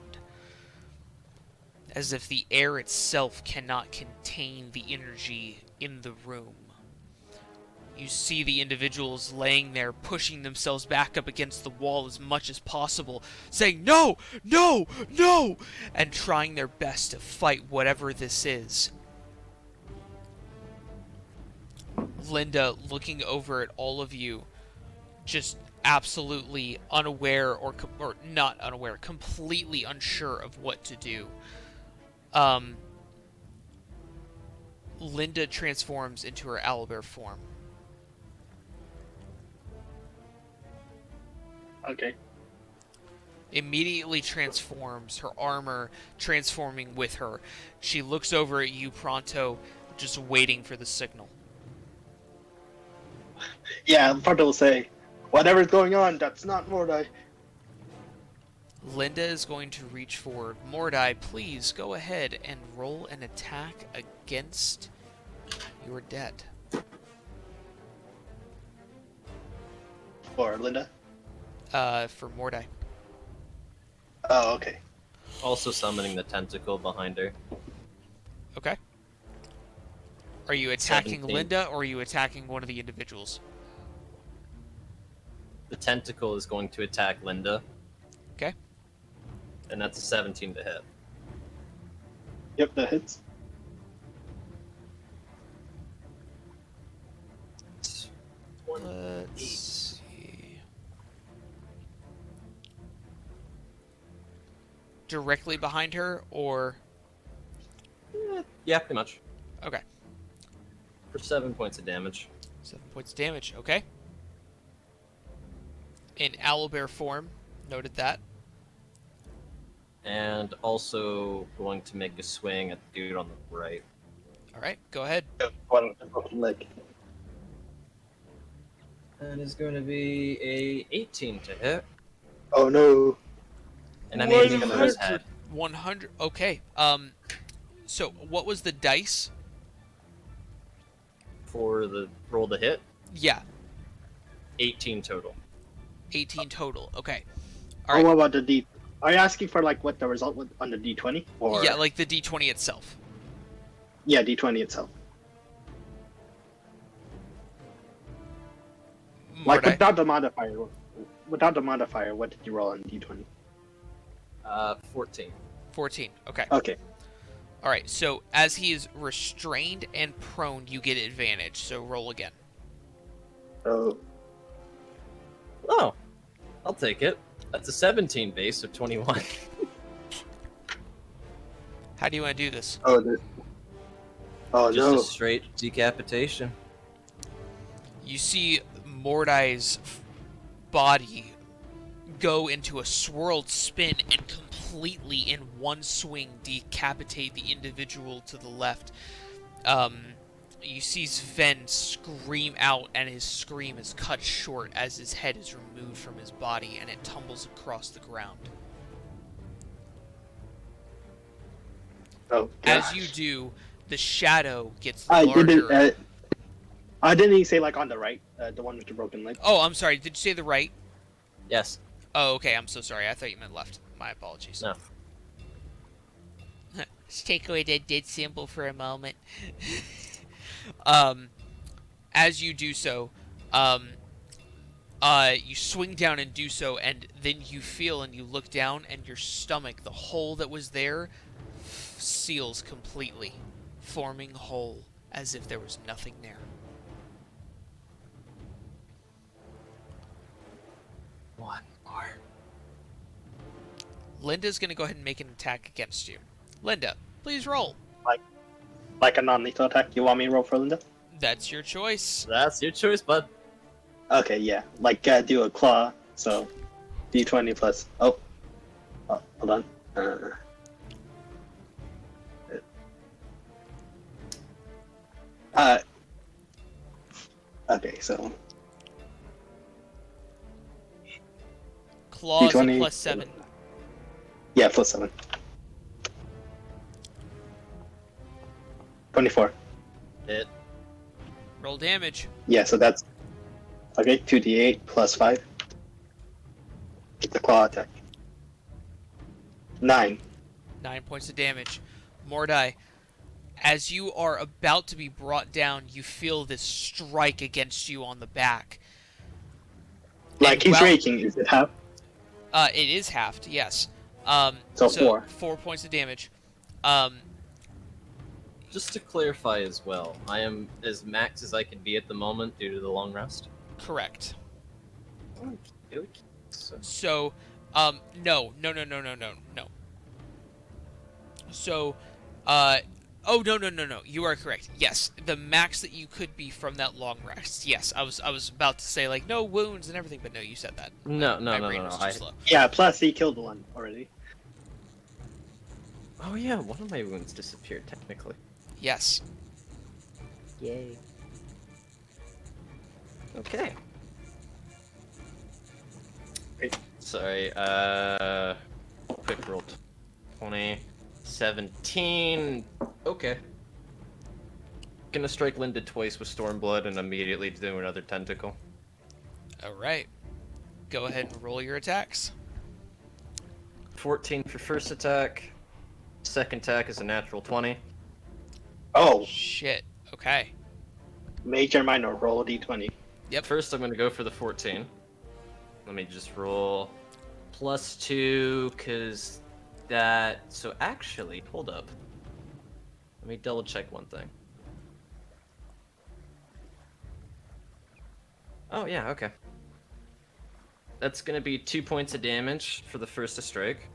Speaker 1: as if the air itself cannot contain the energy in the room. You see the individuals laying there, pushing themselves back up against the wall as much as possible, saying, "No! No! No!" and trying their best to fight whatever this is. Linda, looking over at all of you, just absolutely unaware, or not unaware, completely unsure of what to do. Linda transforms into her owlbear form.
Speaker 2: Okay.
Speaker 1: Immediately transforms, her armor transforming with her. She looks over at you, Pronto, just waiting for the signal.
Speaker 2: Yeah, Pronto will say, "Whatever's going on, that's not Mordai."
Speaker 1: Linda is going to reach forward. Mordai, please go ahead and roll an attack against your debt.
Speaker 2: Or Linda.
Speaker 1: For Mordai.
Speaker 2: Oh, okay.
Speaker 7: Also summoning the tentacle behind her.
Speaker 1: Okay. Are you attacking
Speaker 7: 17.
Speaker 1: Linda, or are you attacking one of the individuals?
Speaker 7: The tentacle is going to attack Linda.
Speaker 1: Okay.
Speaker 7: And that's a 17 to hit.
Speaker 2: Yep, that hits.
Speaker 1: Let's see. Directly behind her, or...
Speaker 7: Yeah, pretty much.
Speaker 1: Okay.
Speaker 7: For 7 points of damage.
Speaker 1: 7 points of damage, okay. In owlbear form, noted that.
Speaker 7: And also going to make a swing at the dude on the right.
Speaker 1: Alright, go ahead.
Speaker 2: One broken leg.
Speaker 7: That is going to be a 18 to hit.
Speaker 2: Oh no.
Speaker 7: And I'm aiming for his head.
Speaker 1: 100, okay. So, what was the dice?
Speaker 7: For the roll to hit.
Speaker 1: Yeah,
Speaker 7: 18 total.
Speaker 1: 18 total. Okay.
Speaker 2: Oh,
Speaker 1: All right.
Speaker 2: what about the D? Are you asking for like what the result was on the D20 or?
Speaker 1: Yeah, like the D20 itself.
Speaker 2: Yeah, D20 itself. Like
Speaker 1: Mordai.
Speaker 2: without the modifier. Without the modifier, what did you roll on D20?
Speaker 7: 14.
Speaker 1: 14. Okay.
Speaker 2: Okay.
Speaker 1: All right. So as he is restrained and prone, you get advantage. So roll again.
Speaker 2: So
Speaker 7: Oh, I'll take it. That's a 17 base, so 21.
Speaker 1: How do you want to do this?
Speaker 2: oh, this. Oh
Speaker 7: Just
Speaker 2: no.
Speaker 7: a straight decapitation.
Speaker 1: You see Mordai's body go into a swirled spin and completely in one swing decapitate the individual to the left. You see Sven scream out, and his scream is cut short as his head is removed from his body and it tumbles across the ground.
Speaker 2: Oh.
Speaker 1: As
Speaker 2: gosh.
Speaker 1: you do, the shadow gets
Speaker 2: I
Speaker 1: larger.
Speaker 2: didn't. I didn't even say like on the right, the one with the broken leg.
Speaker 1: Oh, I'm sorry. Did you say the right?
Speaker 7: Yes.
Speaker 1: Oh, okay. I'm so sorry. I thought you meant left. My apologies.
Speaker 7: No.
Speaker 1: Let's take away that dead symbol for a moment. As you do so, you swing down and do so, and then you feel and you look down, and your stomach, the hole that was there, seals completely, forming whole as if there was nothing there.
Speaker 7: One more.
Speaker 1: Linda's gonna go ahead and make an attack against you. Linda, please roll.
Speaker 2: Like a non-lethal attack. You want me to roll for Linda?
Speaker 1: That's your choice.
Speaker 7: That's your choice, bud.
Speaker 2: Okay, yeah. Like do a claw. So D20 plus. Oh, hold on. Okay, so
Speaker 1: Claws a
Speaker 2: D20
Speaker 1: +7.
Speaker 2: Yeah, plus 7. 24.
Speaker 7: Hit.
Speaker 1: Roll damage.
Speaker 2: Yeah, so that's okay. 2d8 plus 5. It's a claw attack. 9.
Speaker 1: 9 points of damage. Mordai, as you are about to be brought down, you feel this strike against you on the back.
Speaker 2: Like he's raking. Is it half?
Speaker 1: It is halved, yes.
Speaker 2: So 4.
Speaker 1: 4 points of damage.
Speaker 7: Just to clarify as well, I am as max as I can be at the moment due to the long rest.
Speaker 1: Correct.
Speaker 7: Okay. So,
Speaker 1: So, no. So, oh, no. You are correct. Yes, the max that you could be from that long rest. Yes, I was about to say, like, no wounds and everything, but no, you said that.
Speaker 7: no.
Speaker 1: My brain was too slow.
Speaker 2: Yeah, plus he killed one already.
Speaker 7: Oh yeah, one of my wounds disappeared technically.
Speaker 1: Yes.
Speaker 7: Yay. Okay.
Speaker 2: Wait.
Speaker 7: Sorry, quick roll. 20, 17. Okay. Gonna strike Linda twice with Stormblood and immediately do another tentacle.
Speaker 1: Alright. Go ahead and roll your attacks.
Speaker 7: 14 for first attack. Second attack is a natural 20.
Speaker 2: Oh,
Speaker 1: Shit. Okay.
Speaker 2: major, minor, roll a d20.
Speaker 1: Yep.
Speaker 7: First, I'm gonna go for the 14. Let me just roll +2, cause that. So actually, hold up. Let me double check one thing. Oh yeah, okay. That's gonna be 2 points of damage for the first strike.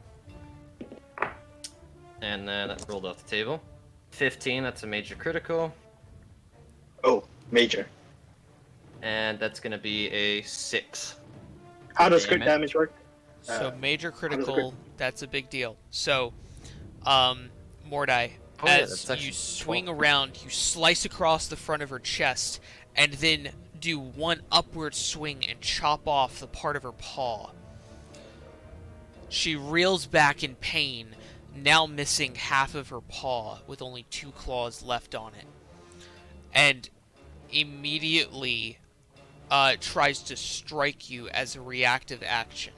Speaker 7: And then that rolled off the table. 15, that's a major critical.
Speaker 2: Oh, major.
Speaker 7: And that's gonna be a 6.
Speaker 2: How does crit
Speaker 7: Damage.
Speaker 2: damage work?
Speaker 1: So major
Speaker 2: does
Speaker 1: critical, that's a big deal. So, Mordai,
Speaker 7: Oh, yeah,
Speaker 1: as
Speaker 7: that's actually
Speaker 1: you swing around, you slice across the front of her chest, and then do one upward swing and chop off the part of her paw. She reels back in pain, now missing half of her paw with only 2 claws left on it. And immediately, tries to strike you as a reactive action.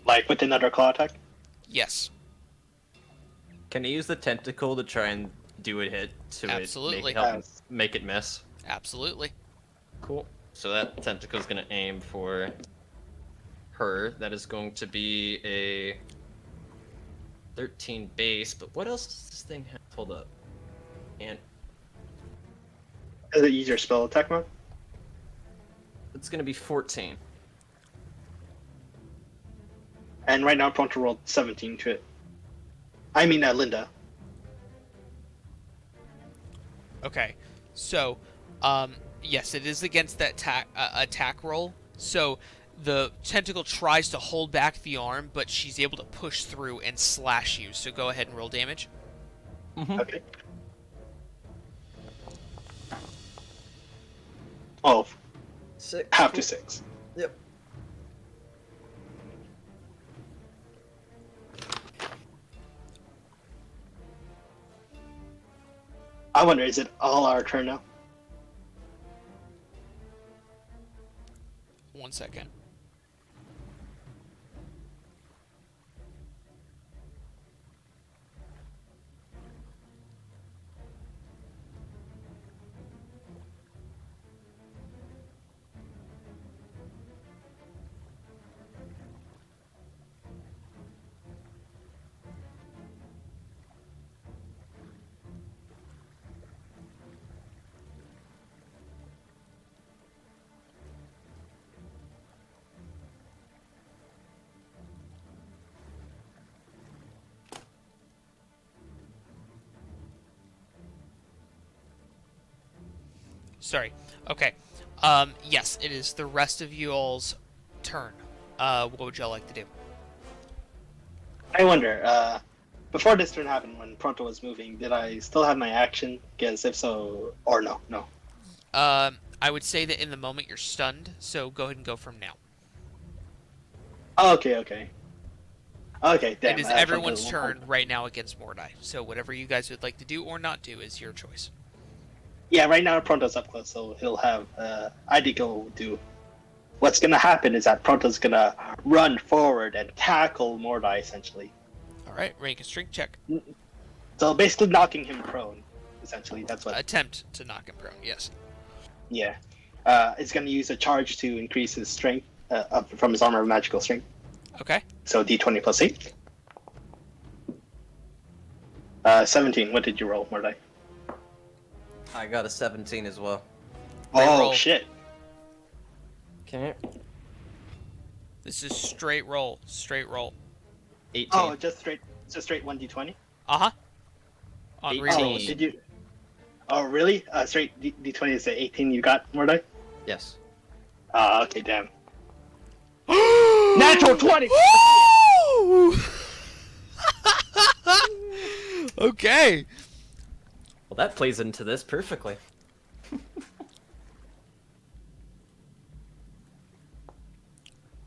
Speaker 2: Like with another claw attack?
Speaker 1: Yes,
Speaker 7: Can he use the tentacle to try and do a hit to
Speaker 1: Absolutely.
Speaker 7: it, help
Speaker 2: Yes.
Speaker 7: make it miss?
Speaker 1: absolutely.
Speaker 7: Cool. So that tentacle's gonna aim for her. That is going to be a 13 base, but what else does this thing have? Hold up. And
Speaker 2: Does it use your spell attack mode?
Speaker 7: it's gonna be 14.
Speaker 2: And right now, Pronto rolled 17 to it. I mean, Linda.
Speaker 1: Okay, so, yes, it is against that attack roll. So the tentacle tries to hold back the arm, but she's able to push through and slash you. So go ahead and roll damage.
Speaker 2: Okay. 12.
Speaker 7: 6.
Speaker 2: Half to 6.
Speaker 7: Yep.
Speaker 2: I wonder, is it all our turn now?
Speaker 1: 1 second. Sorry. Okay. Yes, it is the rest of you all's turn. What would y'all like to do?
Speaker 2: I wonder, before this turn happened, when Pronto was moving, did I still have my action? Because if so, or no, no.
Speaker 1: I would say that in the moment you're stunned, so go ahead and go from now.
Speaker 2: Oh, okay, okay. Okay, damn.
Speaker 1: It is everyone's turn right now against Mordai, so whatever you guys would like to do or not do is your choice.
Speaker 2: Yeah, right now Pronto's up close, so he'll have, I think he'll do. What's gonna happen is that Pronto's gonna run forward and tackle Mordai, essentially.
Speaker 1: Alright, make a strength check.
Speaker 2: So basically knocking him prone, essentially. That's what.
Speaker 1: Attempt to knock him prone, yes.
Speaker 2: Yeah. It's gonna use a charge to increase his strength, up from his armor of magical strength.
Speaker 1: Okay.
Speaker 2: So d20 plus 8. 17. What did you roll, Mordai?
Speaker 7: I got a 17 as well.
Speaker 1: Reroll.
Speaker 2: Oh, shit.
Speaker 7: Okay.
Speaker 1: This is straight roll. Straight roll.
Speaker 7: 18.
Speaker 2: Oh, just straight 1d20?
Speaker 1: Uh-huh. On
Speaker 7: 18.
Speaker 2: Oh,
Speaker 1: rerolls.
Speaker 2: did you? Oh, really? Straight d20 is the 18 you got, Mordai?
Speaker 7: Yes.
Speaker 2: Okay, damn. Natural 20!
Speaker 1: Woo! Okay.
Speaker 7: Well, that plays into this perfectly.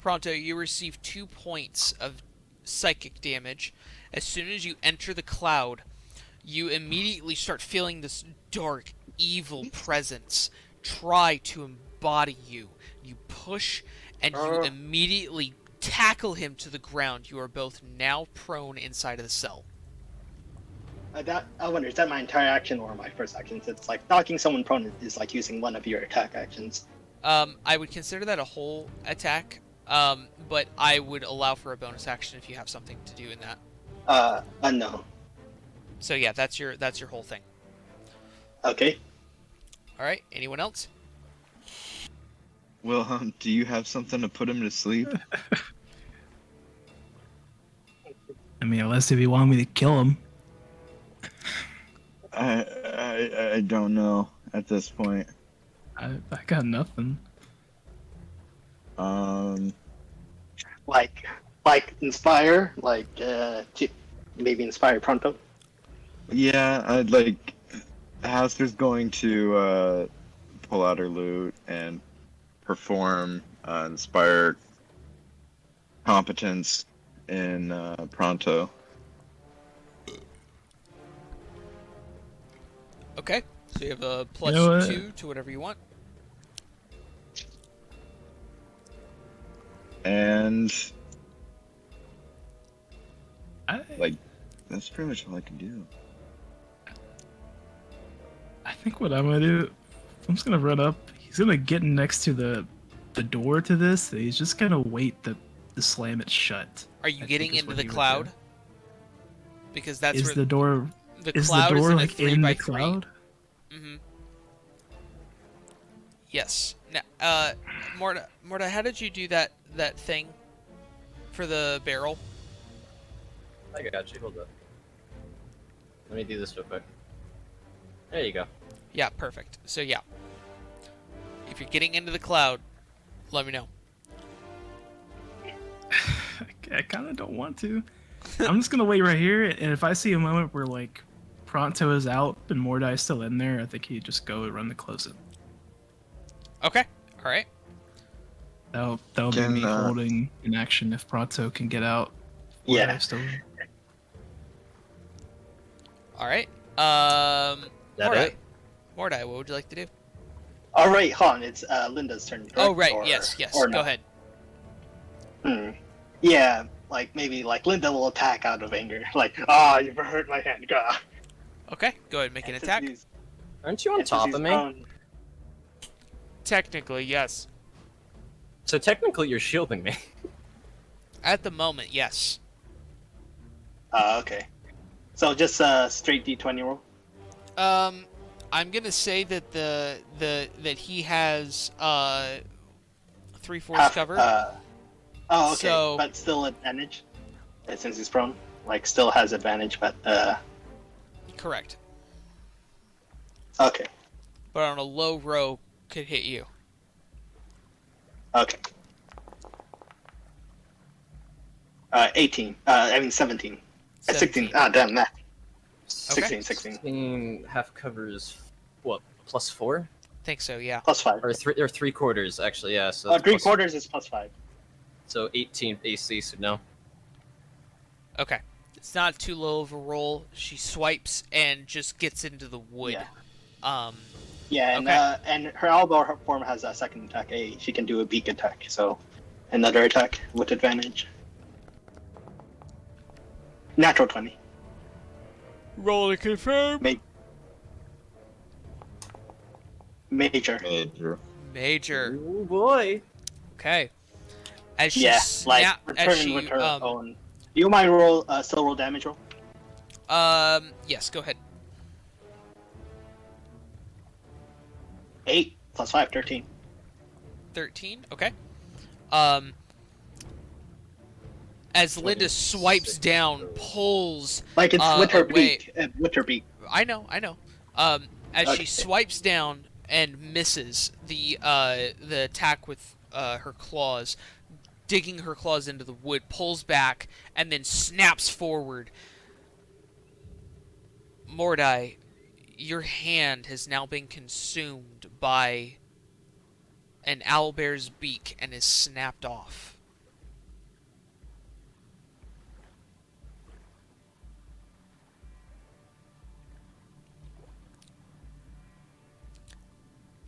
Speaker 1: Pronto, you receive 2 points of psychic damage. As soon as you enter the cloud, you immediately start feeling this dark, evil presence try to embody you. You push, and you immediately tackle him to the ground. You are both now prone inside of the cell.
Speaker 2: I wonder, is that my entire action or my first action? It's like knocking someone prone is like using one of your attack actions.
Speaker 1: I would consider that a whole attack, but I would allow for a bonus action if you have something to do in that.
Speaker 2: No.
Speaker 1: So yeah, that's your whole thing.
Speaker 2: Okay.
Speaker 1: All right. Anyone else?
Speaker 4: Well, do you have something to put him to sleep?
Speaker 5: I mean, unless if you want me to kill him.
Speaker 4: I don't know at this point.
Speaker 5: I got nothing.
Speaker 2: Like inspire, maybe inspire Pronto.
Speaker 4: Yeah, I'd like. Haster's going to pull out her lute and perform inspire competence in Pronto.
Speaker 1: Okay. So you have a plus
Speaker 5: You know what?
Speaker 1: 2 to whatever you want.
Speaker 4: And
Speaker 5: I,
Speaker 4: like, that's pretty much all I can do.
Speaker 5: I think what I'm gonna do, I'm just gonna run up. He's gonna get next to the door to this. And he's just gonna wait to slam it shut.
Speaker 1: Are you
Speaker 5: I
Speaker 1: getting
Speaker 5: think is
Speaker 1: into
Speaker 5: what
Speaker 1: the
Speaker 5: he would
Speaker 1: cloud?
Speaker 5: do.
Speaker 1: Because that's
Speaker 5: Is
Speaker 1: where
Speaker 5: the door
Speaker 1: the
Speaker 5: is the
Speaker 1: cloud is
Speaker 5: door
Speaker 1: in a
Speaker 5: like
Speaker 1: 3
Speaker 5: in
Speaker 1: by
Speaker 5: the
Speaker 1: 3.
Speaker 5: cloud?
Speaker 1: Mm-hmm. Yes. Now, Morta, how did you do that thing for the barrel?
Speaker 7: I got you. Hold up. Let me do this real quick. There you go.
Speaker 1: Yeah, perfect. So yeah, if you're getting into the cloud, let me know.
Speaker 5: I kind of don't want to. I'm just gonna wait right here, and if I see a moment where like Pronto is out and Mordai is still in there, I think he'd just go and run to close it.
Speaker 1: Okay. All right.
Speaker 5: That'll be
Speaker 4: Can,
Speaker 5: me holding in action if Pronto can get out.
Speaker 2: Yeah.
Speaker 5: Mordai's still in.
Speaker 1: All right.
Speaker 7: That
Speaker 1: Mordai.
Speaker 7: it?
Speaker 1: Mordai, what would you like to do?
Speaker 2: All right, Han. It's Linda's turn. Correct?
Speaker 1: Oh, right.
Speaker 2: Or-
Speaker 1: Yes.
Speaker 2: or
Speaker 1: Go
Speaker 2: no?
Speaker 1: ahead.
Speaker 2: Yeah, like maybe like Linda will attack out of anger. Like, you've hurt my hand. Gah.
Speaker 1: Okay. Go ahead and make an
Speaker 2: And
Speaker 1: attack.
Speaker 2: since he's-
Speaker 7: Aren't you on
Speaker 2: and since
Speaker 7: top
Speaker 2: he's
Speaker 7: of me?
Speaker 2: prone-
Speaker 1: Technically, yes.
Speaker 7: So technically, you're shielding me.
Speaker 1: At the moment, yes.
Speaker 2: Okay. So just straight D20 roll.
Speaker 1: I'm gonna say that that he has 3/4
Speaker 2: Half,
Speaker 1: cover.
Speaker 2: Okay,
Speaker 1: So-
Speaker 2: but still advantage since he's prone. Like, still has advantage, but
Speaker 1: Correct.
Speaker 2: okay,
Speaker 1: But on a low row, could hit you.
Speaker 2: okay. 18. 17. 16.
Speaker 1: 17.
Speaker 2: Damn that.
Speaker 1: Okay.
Speaker 2: 16.
Speaker 7: 16 half covers what? +4
Speaker 1: Think so, yeah.
Speaker 2: Plus 5.
Speaker 7: or 3/4 actually? Yeah. So that's
Speaker 2: 3/4 is plus 5.
Speaker 7: So 18 AC. So no.
Speaker 1: Okay. It's not too low of a roll. She swipes and just gets into the wood.
Speaker 2: Yeah. Yeah, and
Speaker 1: Okay.
Speaker 2: and her elbow form has a second attack. She can do a beak attack, so another attack with advantage. Natural 20.
Speaker 1: Roll to confirm.
Speaker 2: Major.
Speaker 1: Major.
Speaker 7: Oh boy.
Speaker 1: Okay. As she
Speaker 2: Yeah, like
Speaker 1: snap, as
Speaker 2: return
Speaker 1: she
Speaker 2: with her own. Do you mind roll still roll damage roll?
Speaker 1: yes, go ahead.
Speaker 2: 8 plus 5, 13.
Speaker 1: 13. Okay. As Linda swipes down, pulls.
Speaker 2: Like it's with her
Speaker 1: away.
Speaker 2: beak. With her beak.
Speaker 1: I know. As
Speaker 2: Okay.
Speaker 1: she swipes down and misses the attack with her claws, digging her claws into the wood, pulls back and then snaps forward. Mordai, your hand has now been consumed by an owlbear's beak and is snapped off.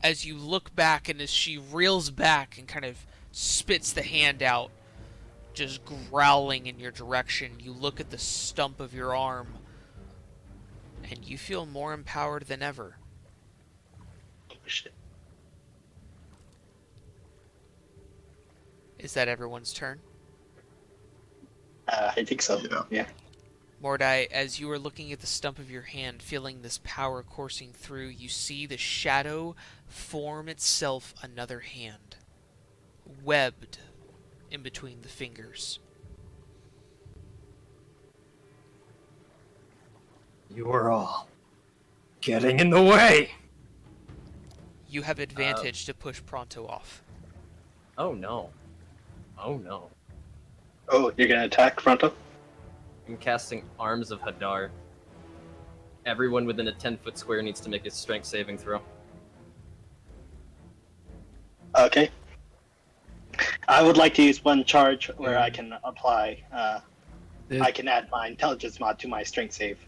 Speaker 1: As you look back and as she reels back and kind of spits the hand out, just growling in your direction, you look at the stump of your arm and you feel more empowered than ever.
Speaker 2: Oh, shit.
Speaker 1: Is that everyone's turn?
Speaker 2: I think so. Yeah.
Speaker 1: Mordai, as you are looking at the stump of your hand, feeling this power coursing through, you see the shadow form itself another hand, webbed in between the fingers.
Speaker 7: You are all getting in the way.
Speaker 1: You have advantage to push Pronto off.
Speaker 7: Oh no. Oh no.
Speaker 2: Oh, you're gonna attack Fronto?
Speaker 7: I'm casting Arms of Hadar. Everyone within a 10-foot square needs to make a strength saving throw.
Speaker 2: Okay. I would like to use one charge where I can apply. I can add my intelligence mod to my strength save,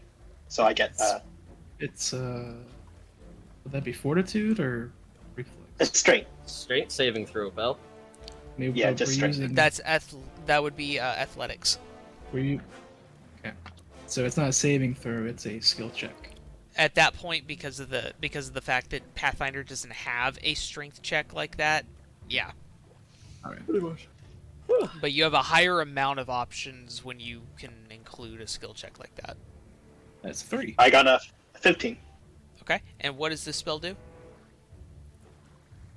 Speaker 2: so I get.
Speaker 5: It's would that be fortitude or reflex?
Speaker 2: It's strength.
Speaker 7: Strength saving throw, Bell.
Speaker 5: Maybe
Speaker 2: Yeah,
Speaker 5: but
Speaker 2: just
Speaker 5: we're
Speaker 2: strength.
Speaker 5: using.
Speaker 1: that would be athletics.
Speaker 5: Were you? Okay. So it's not a saving throw; it's a skill check.
Speaker 1: At that point, because of the fact that Pathfinder doesn't have a strength check like that, yeah.
Speaker 5: All right.
Speaker 3: Pretty much.
Speaker 1: But you have a higher amount of options when you can include a skill check like that.
Speaker 5: That's 3.
Speaker 2: I got a 15.
Speaker 1: Okay, and what does this spell do?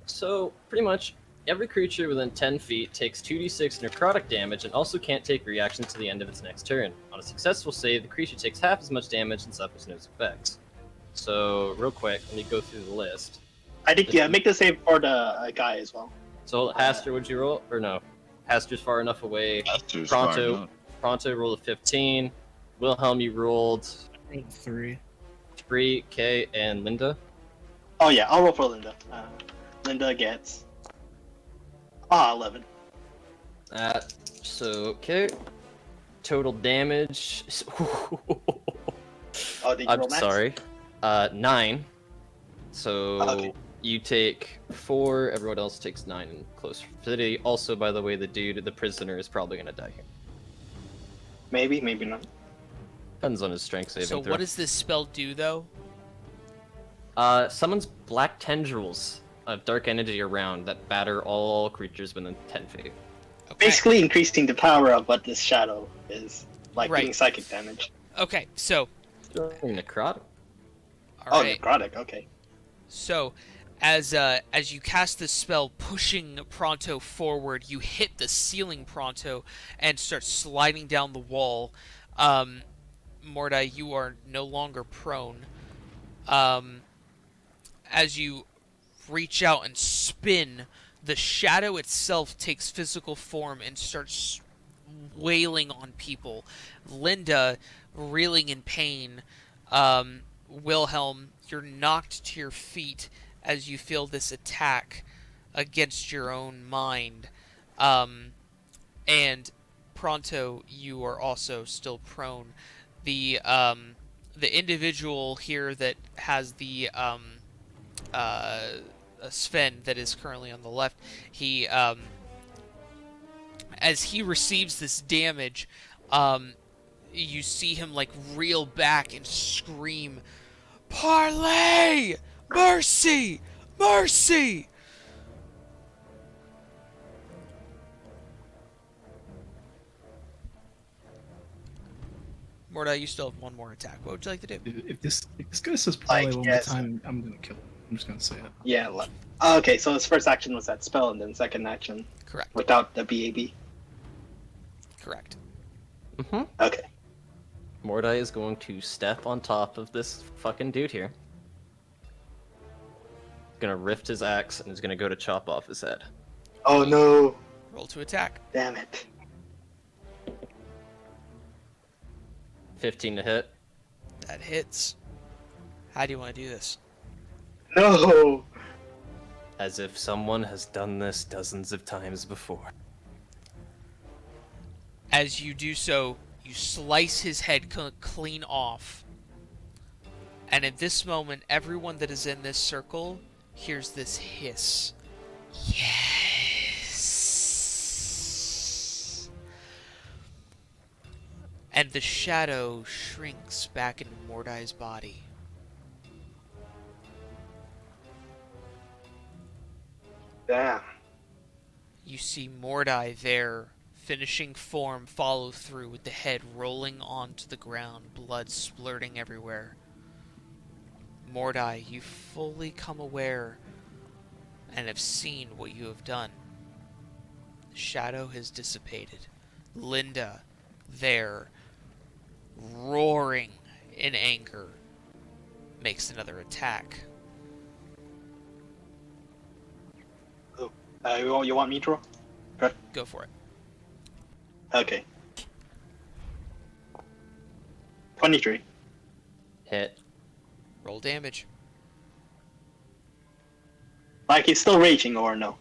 Speaker 7: So, pretty much, every creature within 10 feet takes 2d6 necrotic damage and also can't take reaction to the end of its next turn. On a successful save, the creature takes half as much damage and suffers no effects. So, real quick, let me go through the list.
Speaker 2: I think, yeah, make the save for the guy as well.
Speaker 7: So, Haster, would you roll? Or no? Haster's far enough away.
Speaker 4: That's far
Speaker 7: Pronto,
Speaker 4: enough.
Speaker 7: Pronto rolled a 15. Wilhelm, you rolled
Speaker 5: 3.
Speaker 7: 3. K, and Linda?
Speaker 2: Oh, yeah, I'll roll for Linda. Linda gets 11.
Speaker 7: So, okay. Total damage.
Speaker 2: Oh, did you
Speaker 7: I'm
Speaker 2: roll max?
Speaker 7: sorry. 9. So
Speaker 2: Okay.
Speaker 7: you take 4. Everyone else takes 9 in close vicinity. Also, by the way, the prisoner, is probably gonna die here.
Speaker 2: Maybe, maybe not.
Speaker 7: Depends on his strength saving
Speaker 1: So
Speaker 7: throw.
Speaker 1: what does this spell do, though?
Speaker 7: Summons black tendrils of dark energy around that batter all creatures within 10 feet.
Speaker 1: Okay.
Speaker 2: Basically increasing the power of what this shadow is. Like
Speaker 1: Right.
Speaker 2: doing psychic damage.
Speaker 1: Okay, so
Speaker 7: Necrotic.
Speaker 1: all right.
Speaker 2: Necrotic, okay.
Speaker 1: So, as you cast this spell, pushing Pronto forward, you hit the ceiling Pronto and start sliding down the wall. Mordai, you are no longer prone. As you reach out and spin, the shadow itself takes physical form and starts wailing on people. Linda, reeling in pain. Wilhelm, you're knocked to your feet as you feel this attack against your own mind. And Pronto, you are also still prone. The individual here that has the Sven that is currently on the left, he as he receives this damage, you see him like reel back and scream, "Parlay! Mercy! Mercy!" Mordai, you still have one more attack. What would you like to do?
Speaker 5: If this guy says parlay
Speaker 2: Like,
Speaker 5: one
Speaker 2: yes.
Speaker 5: more time, I'm gonna kill him. I'm just gonna say it.
Speaker 2: Yeah. Okay, so his first action was that spell, and then second action
Speaker 1: Correct.
Speaker 2: without the BAB.
Speaker 1: Correct.
Speaker 7: Mm-hmm.
Speaker 2: Okay.
Speaker 7: Mordai is going to step on top of this fucking dude here. Gonna rift his axe and is gonna go to chop off his head.
Speaker 2: Oh no!
Speaker 1: Roll to attack.
Speaker 2: Damn it.
Speaker 7: 15 to hit.
Speaker 1: That hits. How do you want to do this?
Speaker 2: No!
Speaker 7: As if someone has done this dozens of times before.
Speaker 1: As you do so, you slice his head clean off. And at this moment, everyone that is in this circle hears this hiss. Yes! And the shadow shrinks back into Mordai's body.
Speaker 2: Damn.
Speaker 1: You see Mordai there, finishing form follow through with the head rolling onto the ground, blood splurting everywhere. Mordai, you fully come aware and have seen what you have done. The shadow has dissipated. Linda, there, roaring in anger, makes another attack.
Speaker 2: You want me to roll?
Speaker 1: Go for it.
Speaker 2: Okay. 23.
Speaker 7: Hit.
Speaker 1: Roll damage.
Speaker 2: Like, he's still raging or no?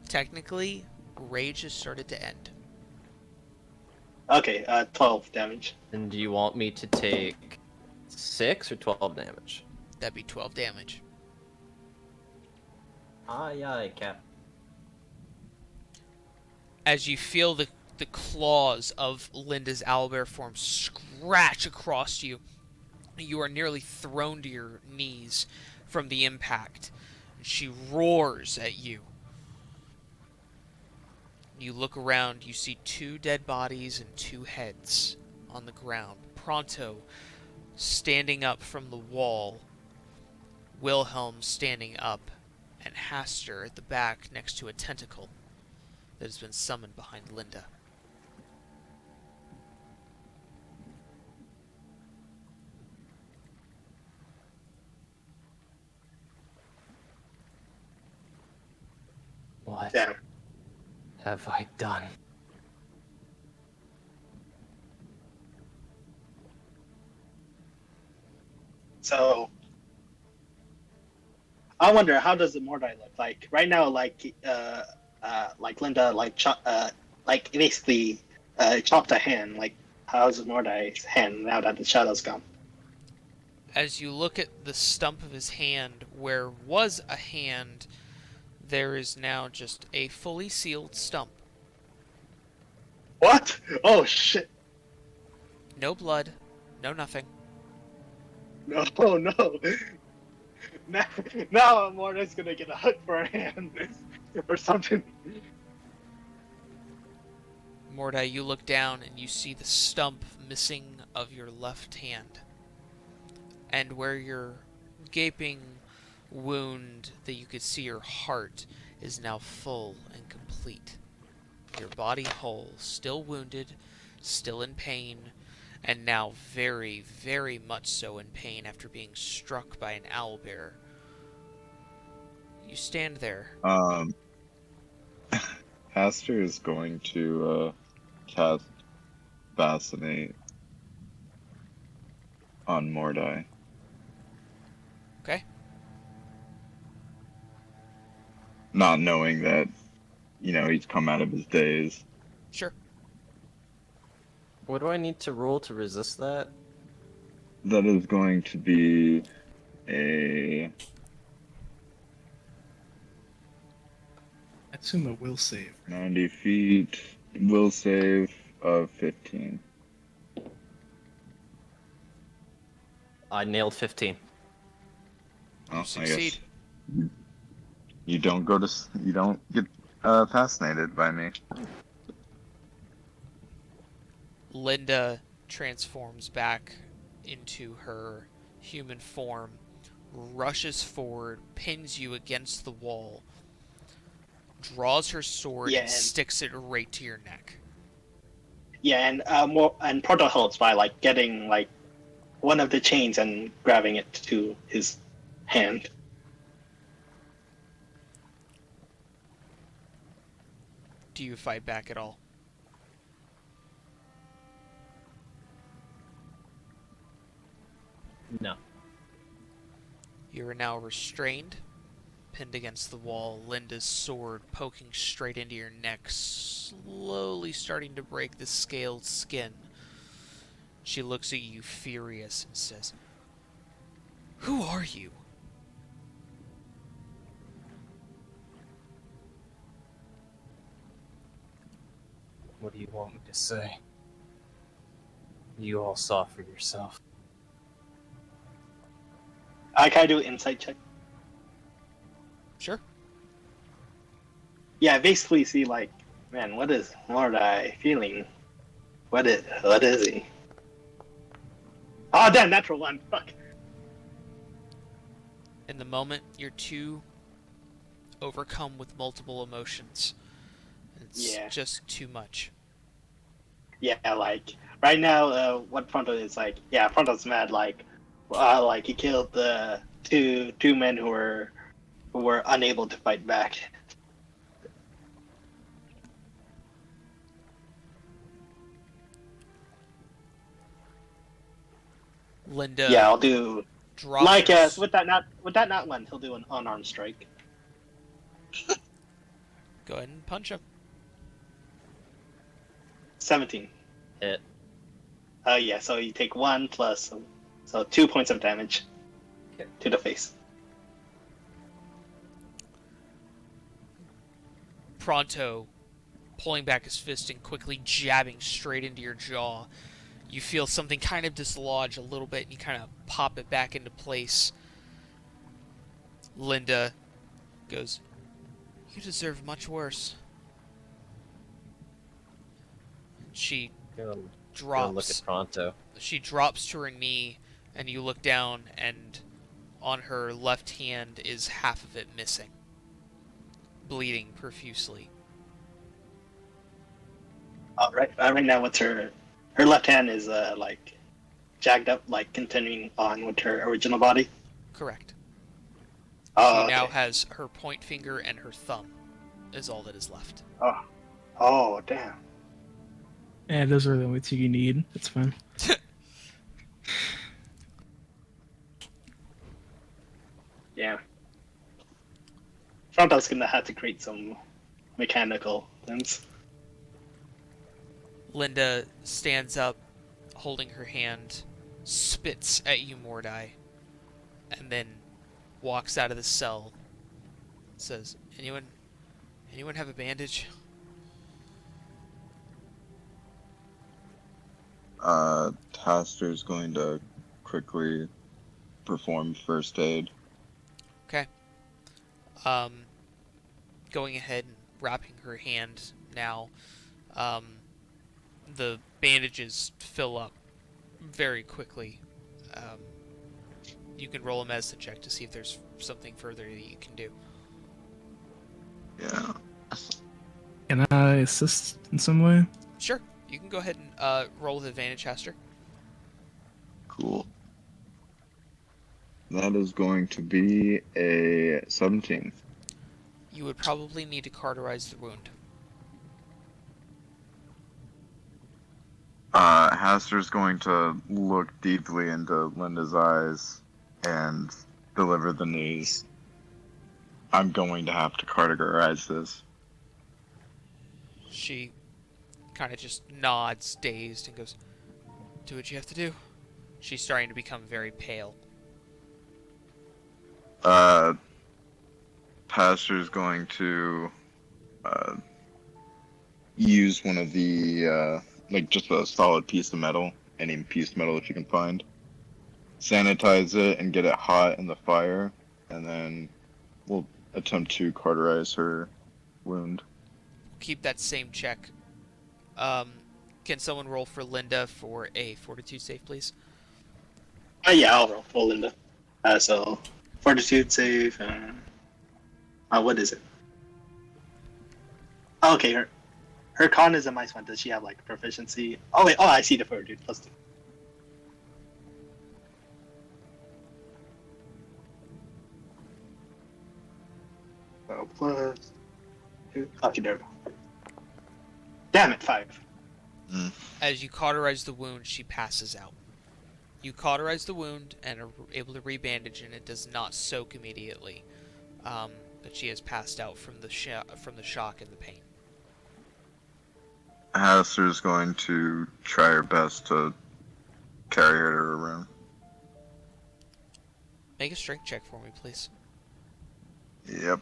Speaker 1: Technically, rage has started to end.
Speaker 2: Okay, 12 damage.
Speaker 7: And do you want me to take 6 or 12 damage?
Speaker 1: That'd be 12 damage.
Speaker 7: Aye, aye, Cap.
Speaker 1: as you feel the claws of Linda's owlbear form scratch across you. You are nearly thrown to your knees from the impact. She roars at you. You look around, you see 2 dead bodies and 2 heads on the ground. Pronto standing up from the wall, Wilhelm standing up, and Haster at the back next to a tentacle that has been summoned behind Linda.
Speaker 7: What
Speaker 2: Damn.
Speaker 7: have I done?
Speaker 2: So I wonder, how does the Mordai look like right now? Like Linda, like basically chopped a hand. Like, how's Mordai's hand now that the shadow's gone?
Speaker 1: As you look at the stump of his hand, where was a hand, there is now just a fully sealed stump.
Speaker 2: What? Oh shit!
Speaker 1: No blood, no nothing.
Speaker 2: No, no. Now, Mordai's gonna get a hut for a hand or something.
Speaker 1: Mordai, you look down and you see the stump missing of your left hand. And where your gaping wound that you could see your heart is now full and complete. Your body whole, still wounded, still in pain, and now very, very much so in pain after being struck by an owlbear. You stand there.
Speaker 4: Haster is going to cast Fascinate on Mordai.
Speaker 1: Okay?
Speaker 4: Not knowing that, he's come out of his daze.
Speaker 1: Sure.
Speaker 7: What do I need to roll to resist that?
Speaker 4: That is going to be a...
Speaker 5: I assume a will save.
Speaker 4: 90 feet, will save of 15.
Speaker 7: I nailed 15.
Speaker 4: Well, I
Speaker 1: succeed.
Speaker 4: guess you don't get fascinated by me.
Speaker 1: Linda transforms back into her human form, rushes forward, pins you against the wall, draws her sword, and sticks it right to your neck.
Speaker 2: Yeah, and Proto helps by like getting like one of the chains and grabbing it to his hand.
Speaker 1: Do you fight back at all?
Speaker 7: No.
Speaker 1: You are now restrained, pinned against the wall, Linda's sword poking straight into your neck, slowly starting to break the scaled skin. She looks at you furious and says, "Who are you?"
Speaker 7: What do you want me to say? You all saw for yourself.
Speaker 2: Can I do an insight check?
Speaker 1: Sure.
Speaker 2: Yeah, basically see like, man, what is Mordai feeling? What is he? Oh damn, natural one. Fuck.
Speaker 1: In the moment, you're too overcome with multiple emotions. It's just too much.
Speaker 2: Yeah, like right now, what Pronto is like. Yeah, Pronto's mad. Like he killed the two men who were unable to fight back.
Speaker 1: Linda.
Speaker 2: Yeah, I'll do.
Speaker 1: Drops
Speaker 2: Like
Speaker 1: her
Speaker 2: with that not one, he'll do an unarmed strike.
Speaker 1: Go ahead and punch him.
Speaker 2: 17.
Speaker 7: Hit.
Speaker 2: Yeah, so you take 1 plus, so 2 points of damage to the face.
Speaker 1: Pronto pulling back his fist and quickly jabbing straight into your jaw. You feel something kind of dislodge a little bit, and you kind of pop it back into place. Linda goes, "You deserve much worse." She
Speaker 7: Go look
Speaker 1: drops.
Speaker 7: at Pronto.
Speaker 1: She drops to her knee, and you look down, and on her left hand is half of it missing, bleeding profusely.
Speaker 2: Right now, what's her left hand is like jagged up, like continuing on with her original body.
Speaker 1: Correct.
Speaker 2: Oh,
Speaker 1: She now
Speaker 2: okay.
Speaker 1: has her point finger and her thumb is all that is left.
Speaker 2: Oh, damn.
Speaker 5: Yeah, those are the only two you need. It's fine.
Speaker 2: Yeah. Frontal's gonna have to create some mechanical things.
Speaker 1: Linda stands up, holding her hand, spits at you, Mordai, and then walks out of the cell. Says, anyone have a bandage?"
Speaker 4: Taster's going to quickly perform first aid.
Speaker 1: Okay. Going ahead and wrapping her hand now. The bandages fill up very quickly. You can roll a medicine check to see if there's something further that you can do.
Speaker 4: Yeah.
Speaker 5: Can I assist in some way?
Speaker 1: Sure, you can go ahead and roll with advantage, Hester.
Speaker 4: Cool. That is going to be a 17.
Speaker 1: You would probably need to cauterize the wound.
Speaker 4: Haster's going to look deeply into Linda's eyes and deliver the news. I'm going to have to categorize this.
Speaker 1: She kind of just nods, dazed, and goes, "Do what you have to do." She's starting to become very pale.
Speaker 4: Pastor's going to use one of the, like just a solid piece of metal, any piece of metal that you can find, sanitize it and get it hot in the fire, and then we'll attempt to cauterize her wound.
Speaker 1: Keep that same check. Can someone roll for Linda for a fortitude save, please?
Speaker 2: Yeah, I'll roll for Linda. So fortitude save. What is it? Oh, okay, her con is a -1. Does she have like proficiency? Oh wait, I see the fortitude +2. So +2. Okay, there we go. Damn it, 5.
Speaker 1: As you cauterize the wound, she passes out. You cauterize the wound and are able to rebandage, and it does not soak immediately. But she has passed out from the shock and the pain.
Speaker 4: Haster's going to try her best to carry her to her room.
Speaker 1: Make a strength check for me, please.
Speaker 4: Yep.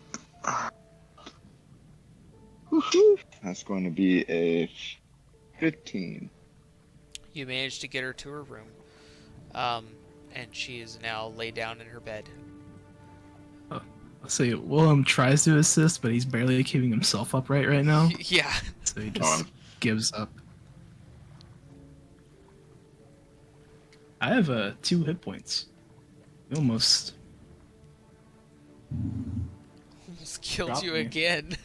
Speaker 4: That's going to be a 15.
Speaker 1: You manage to get her to her room, and she is now laid down in her bed.
Speaker 5: Let's see, Willem tries to assist, but he's barely keeping himself upright right now,
Speaker 1: Yeah.
Speaker 5: so he just gives up. I have 2 hit points. Almost.
Speaker 1: Almost killed
Speaker 5: Dropped
Speaker 1: you
Speaker 5: me.
Speaker 1: again.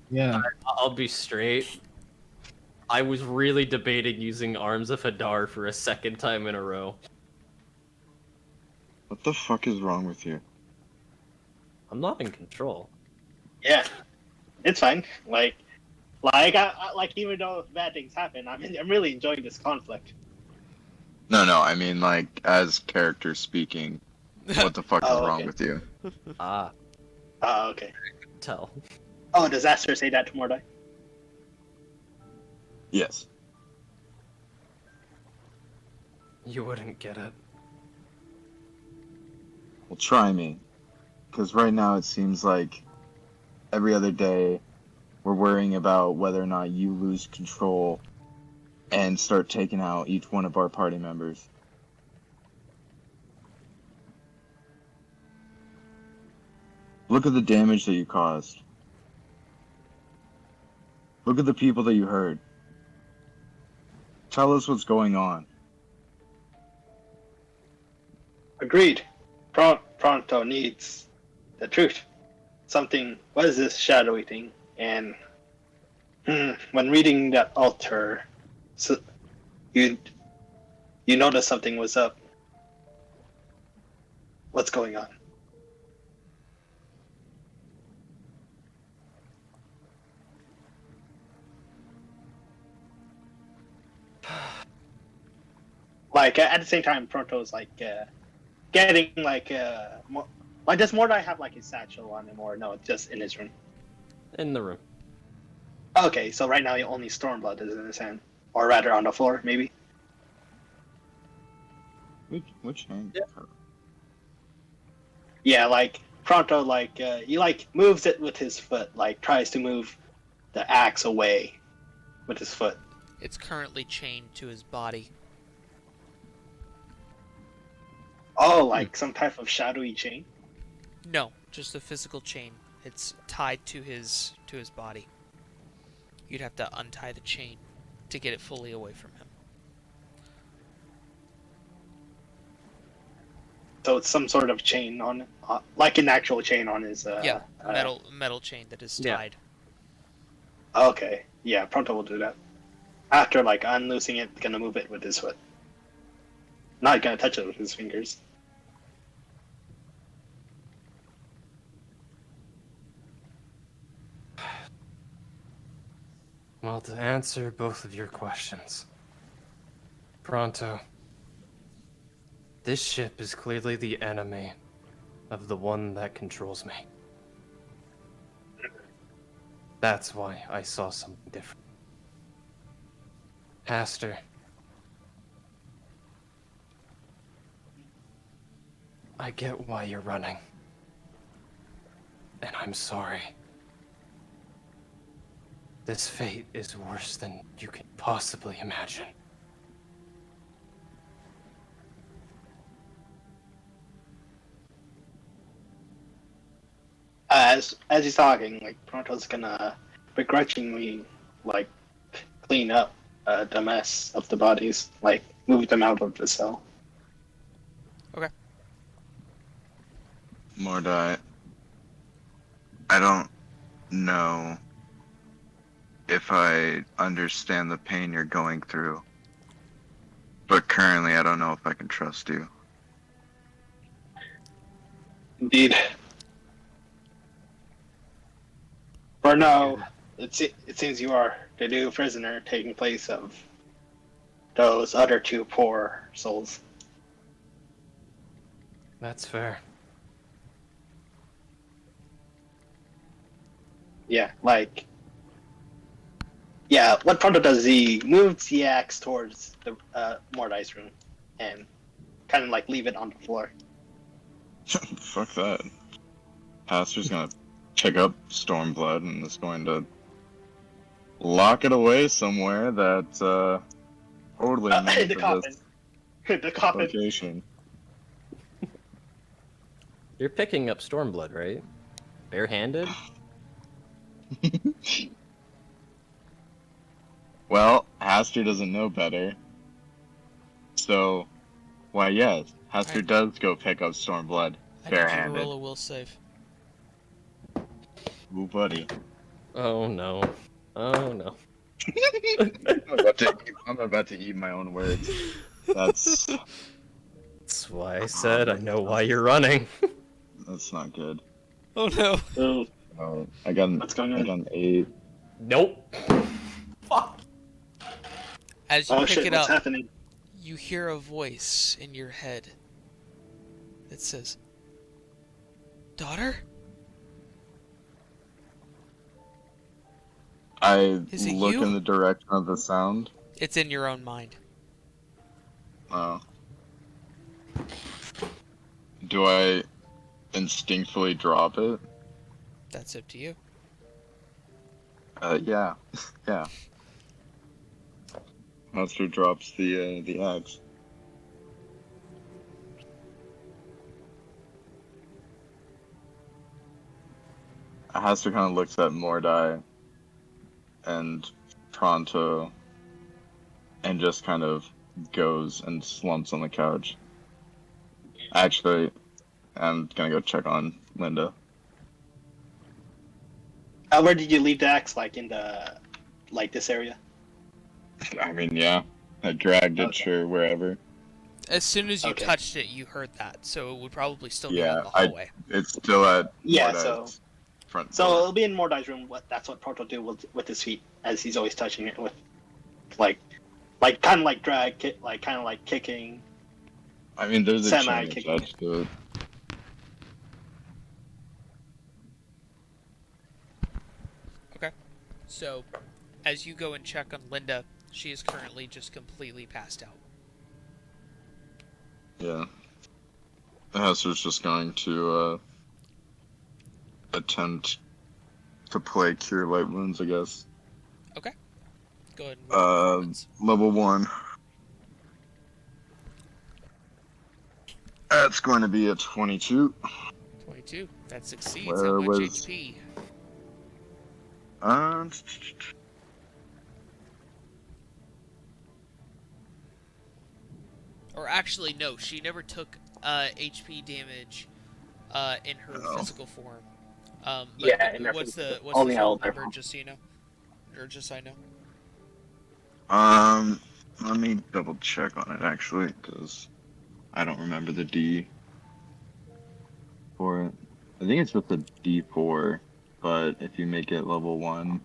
Speaker 5: Yeah.
Speaker 7: I'll be straight. I was really debating using Arms of Hadar for a second time in a row.
Speaker 4: What the fuck is wrong with you?
Speaker 7: I'm not in control.
Speaker 2: Yeah, it's fine. Like even though bad things happen, I'm really enjoying this conflict.
Speaker 4: No, I mean, like, as character speaking, what the fuck is wrong
Speaker 2: okay.
Speaker 4: with you?
Speaker 7: Ah,
Speaker 2: Okay.
Speaker 7: tell.
Speaker 2: Oh, does Aster say that to Mordai?
Speaker 4: Yes.
Speaker 7: You wouldn't get it.
Speaker 4: Well, try me. Because right now it seems like every other day we're worrying about whether or not you lose control and start taking out each one of our party members. Look at the damage that you caused. Look at the people that you hurt. Tell us what's going on.
Speaker 2: Agreed. Pronto needs the truth. Something. What is this shadowy thing? And when reading that altar, so you noticed something was up. What's going on? Like at the same time, Pronto's like getting like more. Like does Mordai have like his satchel on him, or no? It's just in his room.
Speaker 7: In the room.
Speaker 2: Okay, so right now only Stormblood is in his hand, or rather on the floor, maybe.
Speaker 4: Which hand?
Speaker 7: Yeah.
Speaker 2: Yeah, like Pronto, like he like moves it with his foot, like tries to move the axe away with his foot.
Speaker 1: It's currently chained to his body.
Speaker 2: Oh, like some type of shadowy chain.
Speaker 1: No, just a physical chain. It's tied to his body. You'd have to untie the chain to get it fully away from him.
Speaker 2: So it's some sort of chain on, like an actual chain on his.
Speaker 1: Yeah, metal chain that is
Speaker 7: Yeah.
Speaker 1: tied.
Speaker 2: Okay, yeah, Pronto will do that. After like unloosing it, gonna move it with his foot. Not gonna touch it with his fingers.
Speaker 3: Well, to answer both of your questions, Pronto, this ship is clearly the enemy of the one that controls me. That's why I saw something different. Haster, I get why you're running. And I'm sorry. This fate is worse than you can possibly imagine.
Speaker 2: As he's talking, like Pronto's gonna begrudgingly like clean up the mess of the bodies, like move them out of the cell.
Speaker 4: Mordai, I don't know if I understand the pain you're going through, but currently I don't know if I can trust you.
Speaker 2: Indeed. For now, it seems you are the new prisoner taking place of those other two poor souls.
Speaker 3: That's fair.
Speaker 2: Yeah, like... Yeah, what Pronto does is he moves the axe towards the Mordai's room and kind of like leave it on the floor.
Speaker 4: Fuck that. Pastor's gonna pick up Stormblood and is going to lock it away somewhere that's totally
Speaker 2: In
Speaker 4: made
Speaker 2: the
Speaker 4: for
Speaker 2: coffin.
Speaker 4: this
Speaker 2: The coffin.
Speaker 4: location.
Speaker 7: You're picking up Stormblood, right? Barehanded?
Speaker 4: Well, Haster doesn't know better. So, why yes, Haster
Speaker 1: Alright.
Speaker 4: does go pick up Stormblood
Speaker 1: I need you to
Speaker 4: barehanded.
Speaker 1: roll a will save.
Speaker 4: Ooh, buddy.
Speaker 7: Oh no. Oh no.
Speaker 4: I'm about to eat my own words. That's
Speaker 7: That's why I said I know why you're running.
Speaker 4: that's not good.
Speaker 1: Oh no.
Speaker 2: Oh,
Speaker 4: I got
Speaker 2: what's going
Speaker 4: I
Speaker 2: on?
Speaker 4: got an 8.
Speaker 7: Nope. Fuck.
Speaker 1: As you
Speaker 2: Oh
Speaker 1: pick
Speaker 2: shit,
Speaker 1: it
Speaker 2: what's
Speaker 1: up,
Speaker 2: happening?
Speaker 1: you hear a voice in your head that says, "Daughter?"
Speaker 4: I
Speaker 1: Is it
Speaker 4: look
Speaker 1: you?
Speaker 4: in the direction of the sound.
Speaker 1: It's in your own mind.
Speaker 4: Oh. Do I instinctively drop it?
Speaker 1: That's up to you.
Speaker 4: Yeah, yeah. Monster drops the axe. Haster kind of looks at Mordai and Pronto and just kind of goes and slumps on the couch. Actually, I'm gonna go check on Linda.
Speaker 2: Where did you leave the axe? Like in the, like this area?
Speaker 4: I mean, yeah, I dragged it,
Speaker 2: Okay.
Speaker 4: sure, wherever.
Speaker 1: As soon as you
Speaker 2: Okay.
Speaker 1: touched it, you heard that, so it would probably still be in
Speaker 4: Yeah,
Speaker 1: the hallway.
Speaker 4: it's still at
Speaker 2: Yeah,
Speaker 4: Mordai's front
Speaker 2: So
Speaker 4: door.
Speaker 2: it'll be in Mordai's room. That's what Proto do with his feet, as he's always touching it with, like kind of like drag, like kind of like kicking.
Speaker 4: I mean, there's a chain
Speaker 2: Semi-kicking.
Speaker 4: attached to it.
Speaker 1: So, as you go and check on Linda, she is currently just completely passed out.
Speaker 4: Yeah. Haster's just going to attempt to play Cure Light Wounds, I guess.
Speaker 1: Go ahead and roll performance.
Speaker 4: Level 1. That's going to be a 22.
Speaker 1: 22. That succeeds.
Speaker 4: Where
Speaker 1: How much
Speaker 4: was-
Speaker 1: HP? Or actually, no. She never took HP damage in her
Speaker 4: Oh.
Speaker 1: physical form. But
Speaker 2: Yeah, in her
Speaker 1: what's the
Speaker 2: physical- only
Speaker 1: total
Speaker 2: elemental
Speaker 1: number?
Speaker 2: form.
Speaker 1: Just so you know, or just so I know.
Speaker 4: Let me double check on it actually, because I don't remember the D for it. I think it's just a D4, but if you make it level 1,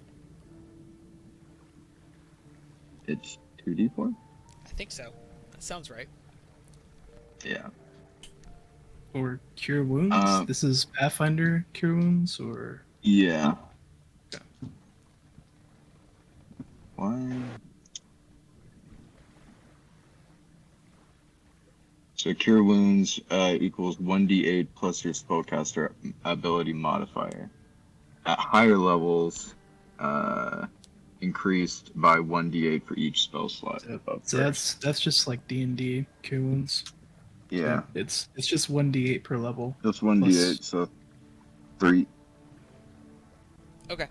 Speaker 4: it's 2D4?
Speaker 1: I think so. That sounds right.
Speaker 4: Yeah.
Speaker 5: Or cure wounds? This is Pathfinder cure wounds, or
Speaker 4: Yeah. Why? So cure wounds equals 1d8 plus your spellcaster ability modifier. At higher levels, increased by 1d8 for each spell slot above
Speaker 5: so
Speaker 4: first.
Speaker 5: that's just like D&D cure wounds.
Speaker 4: Yeah,
Speaker 5: It's just 1d8 per level.
Speaker 4: just 1d8, so 3.
Speaker 1: Okay.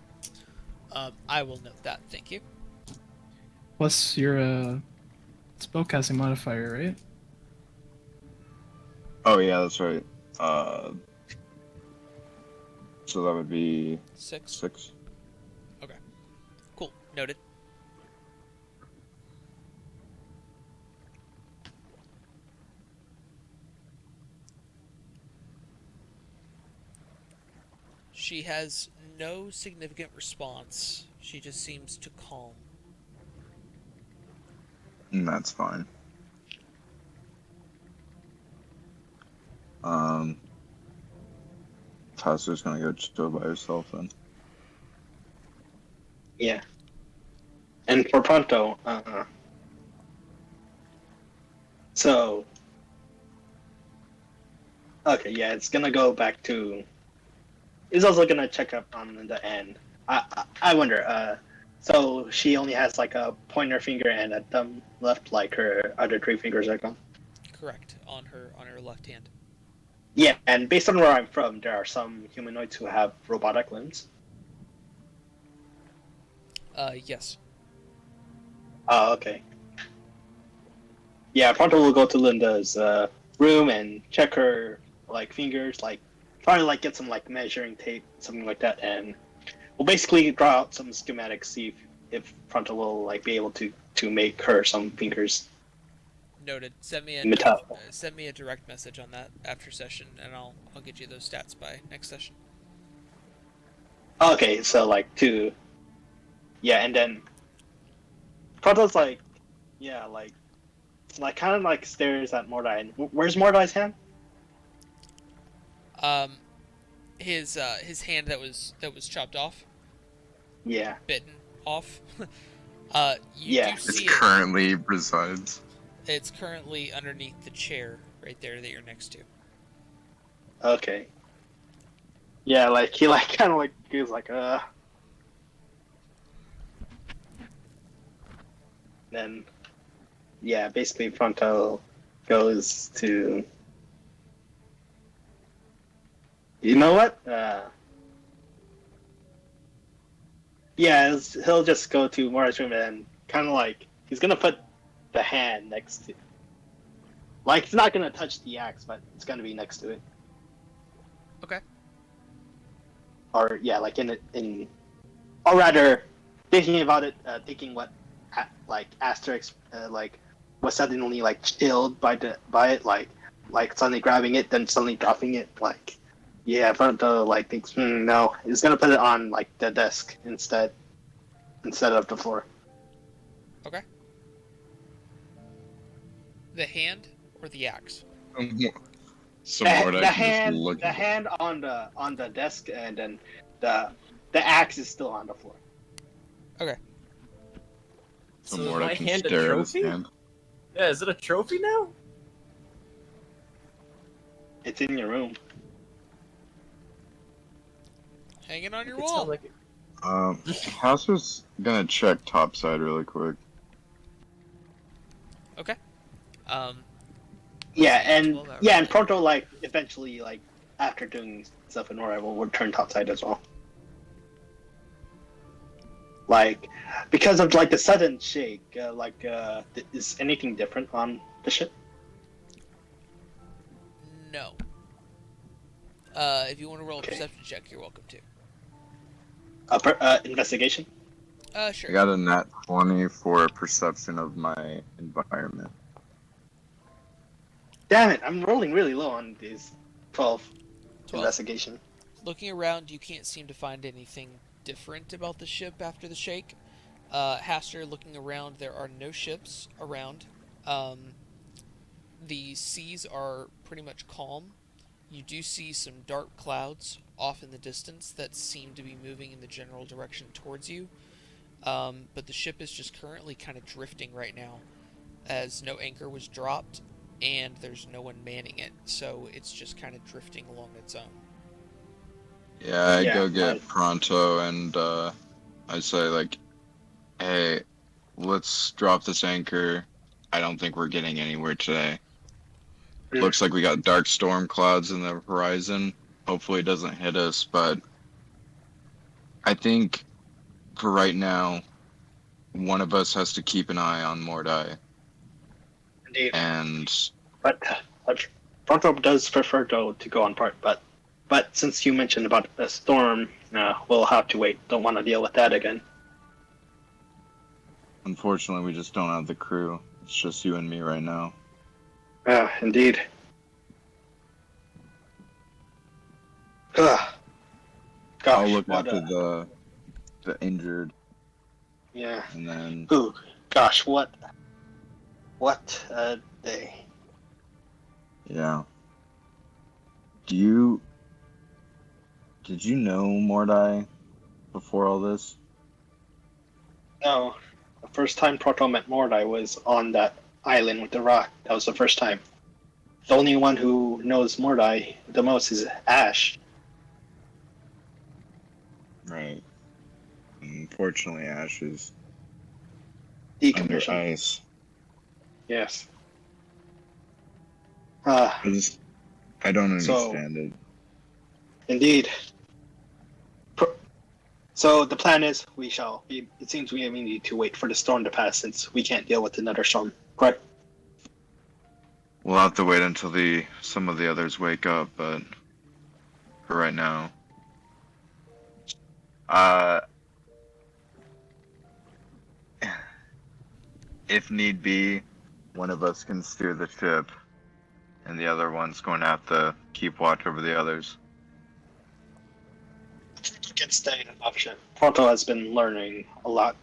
Speaker 1: I will note that. Thank you.
Speaker 5: Plus your spellcasting modifier, right?
Speaker 4: Oh yeah, that's right. So that would be
Speaker 1: 6.
Speaker 4: 6.
Speaker 1: Cool. Noted. She has no significant response. She just seems to calm.
Speaker 4: And that's fine. Tassa's gonna go chill by herself then.
Speaker 2: Yeah. And for Pronto, so okay, yeah, it's gonna go back to. It's also gonna check up on the end. I wonder. So she only has like a pointer finger and a thumb left, like her other 3 fingers are gone.
Speaker 1: Correct. On her left hand.
Speaker 2: Yeah, and based on where I'm from, there are some humanoids who have robotic limbs.
Speaker 1: Yes.
Speaker 2: Oh, okay. Yeah, Pronto will go to Linda's room and check her like fingers, like try to like get some like measuring tape, something like that, and we'll basically draw out some schematics, see if Pronto will like be able to make her some fingers.
Speaker 1: Noted. Send me a direct message on that after session, and I'll get you those stats by next session.
Speaker 2: Okay, so like two. Yeah, and then Pronto's like, yeah, like kind of like stares at Mordai. Where's Mordai's hand?
Speaker 1: His hand that was chopped off,
Speaker 2: Yeah.
Speaker 1: bitten off. You
Speaker 2: Yeah.
Speaker 1: do
Speaker 4: It
Speaker 1: see it.
Speaker 4: currently resides.
Speaker 1: It's currently underneath the chair right there that you're next to.
Speaker 2: Okay. Yeah, like he like kind of like goes like Then, yeah, basically Fronto goes to. You know what? Yeah, he'll just go to Mora's room and kind of like he's gonna put the hand next to. Like he's not gonna touch the axe, but it's gonna be next to it.
Speaker 1: Okay.
Speaker 2: Or yeah, like or rather, thinking about it, thinking what like Asterix like was suddenly like chilled by it, like suddenly grabbing it, then suddenly dropping it, like yeah, Fronto like thinks no, he's gonna put it on like the desk instead of the floor.
Speaker 1: Okay. The hand or the axe?
Speaker 4: So Mordai
Speaker 2: The
Speaker 4: can just
Speaker 2: hand,
Speaker 4: look
Speaker 2: the
Speaker 4: at it.
Speaker 2: hand on the desk, and then the axe is still on the floor.
Speaker 1: Okay.
Speaker 4: So
Speaker 7: So is
Speaker 4: Mordai
Speaker 7: my
Speaker 4: can
Speaker 7: hand a
Speaker 4: stare at his
Speaker 7: trophy?
Speaker 4: hand.
Speaker 7: Yeah, is it a trophy now?
Speaker 2: It's in your room.
Speaker 1: Hanging on your
Speaker 7: It
Speaker 1: wall.
Speaker 7: sounds like it.
Speaker 4: Hauser's gonna check topside really quick.
Speaker 1: Okay.
Speaker 2: Yeah,
Speaker 1: see,
Speaker 2: and
Speaker 1: 12 hours
Speaker 2: yeah, and
Speaker 1: later.
Speaker 2: Proto like eventually like after doing stuff in Nora will return topside as well. Like because of like the sudden shake, is anything different on the ship?
Speaker 1: No. If you want to roll a
Speaker 2: Okay.
Speaker 1: perception check, you're welcome to.
Speaker 2: Investigation.
Speaker 1: Sure.
Speaker 4: I got a nat 20 for perception of my environment.
Speaker 2: Damn it, I'm rolling really low on these 12
Speaker 1: 12.
Speaker 2: investigation.
Speaker 1: Looking around, you can't seem to find anything different about the ship after the shake. Haster, looking around, there are no ships around. The seas are pretty much calm. You do see some dark clouds off in the distance that seem to be moving in the general direction towards you. But the ship is just currently kind of drifting right now, as no anchor was dropped and there's no one manning it, so it's just kind of drifting along its own.
Speaker 4: Yeah, I
Speaker 2: Yeah,
Speaker 4: go get
Speaker 2: right.
Speaker 4: Pronto and I say like, hey, let's drop this anchor. I don't think we're getting anywhere today.
Speaker 2: Mm.
Speaker 4: Looks like we got dark storm clouds in the horizon. Hopefully it doesn't hit us, but I think for right now, one of us has to keep an eye on Mordai.
Speaker 2: Indeed.
Speaker 4: And
Speaker 2: But Proto does prefer to go on part, but since you mentioned about the storm, we'll have to wait. Don't want to deal with that again.
Speaker 4: unfortunately, we just don't have the crew. It's just you and me right now.
Speaker 2: Yeah, indeed. Ugh. Gosh,
Speaker 4: I'll look
Speaker 2: what
Speaker 4: after the injured,
Speaker 2: yeah.
Speaker 4: and then
Speaker 2: Ooh, gosh, what a day.
Speaker 4: yeah. Did you know Mordai before all this?
Speaker 2: No, the first time Proto met Mordai was on that island with the rock. That was the first time. The only one who knows Mordai the most is Ash.
Speaker 4: Right. Unfortunately, Ash is under
Speaker 2: Decommissioned.
Speaker 4: ice.
Speaker 2: Yes.
Speaker 4: I don't
Speaker 2: So
Speaker 4: understand it.
Speaker 2: indeed. So the plan is it seems we need to wait for the storm to pass since we can't deal with another storm. Correct?
Speaker 4: We'll have to wait until some of the others wake up, but for right now, if need be, one of us can steer the ship, and the other one's going to have to keep watch over the others.
Speaker 2: Can stay in option. Proto has been learning a lot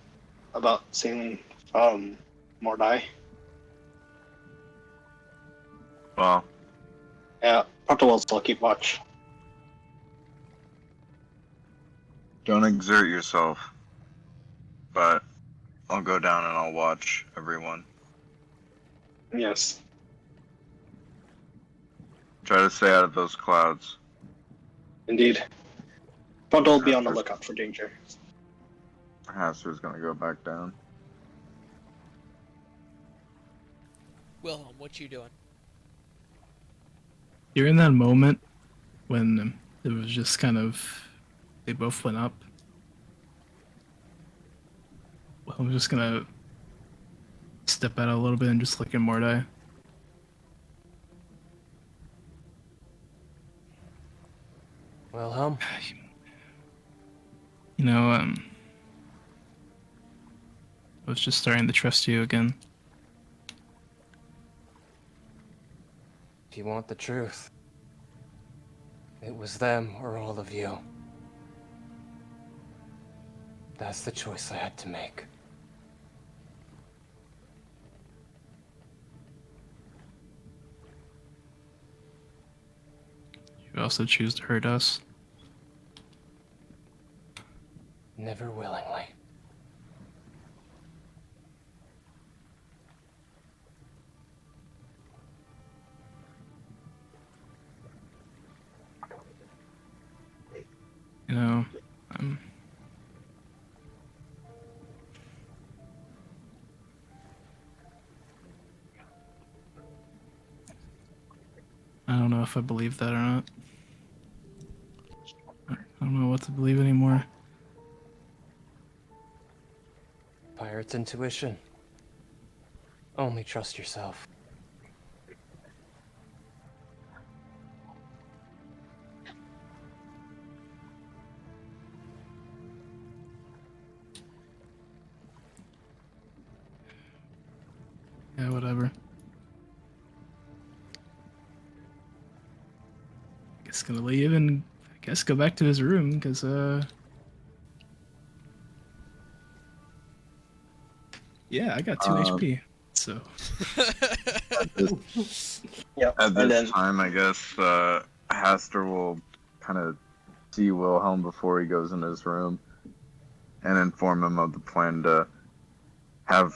Speaker 2: about sailing Mordai.
Speaker 4: Well,
Speaker 2: Yeah, Proto will still keep watch.
Speaker 4: don't exert yourself, but I'll go down and I'll watch everyone.
Speaker 2: Yes.
Speaker 4: Try to stay out of those clouds.
Speaker 2: Indeed. Proto will be on the
Speaker 4: Haster's-
Speaker 2: lookout for danger.
Speaker 4: Haster's gonna go back down.
Speaker 1: Wilhelm, what you doing?
Speaker 5: You're in that moment when it was just kind of they both went up. Well, I'm just gonna step out a little bit and just look at Mordai.
Speaker 3: Wilhelm?
Speaker 5: You know, I was just starting to trust you again.
Speaker 3: If you want the truth, it was them or all of you. That's the choice I had to make.
Speaker 5: You also choose to hurt us.
Speaker 3: Never willingly.
Speaker 5: You know, I don't know if I believe that or not. I don't know what to believe anymore.
Speaker 3: Pirate's intuition. Only trust yourself.
Speaker 5: Yeah, whatever. Guess gonna leave and I guess go back to his room because yeah, I got 2 HP. So
Speaker 2: Yep.
Speaker 4: At
Speaker 2: And
Speaker 4: this
Speaker 2: then
Speaker 4: time, I guess Haster will kind of see Wilhelm before he goes in his room and inform him of the plan to have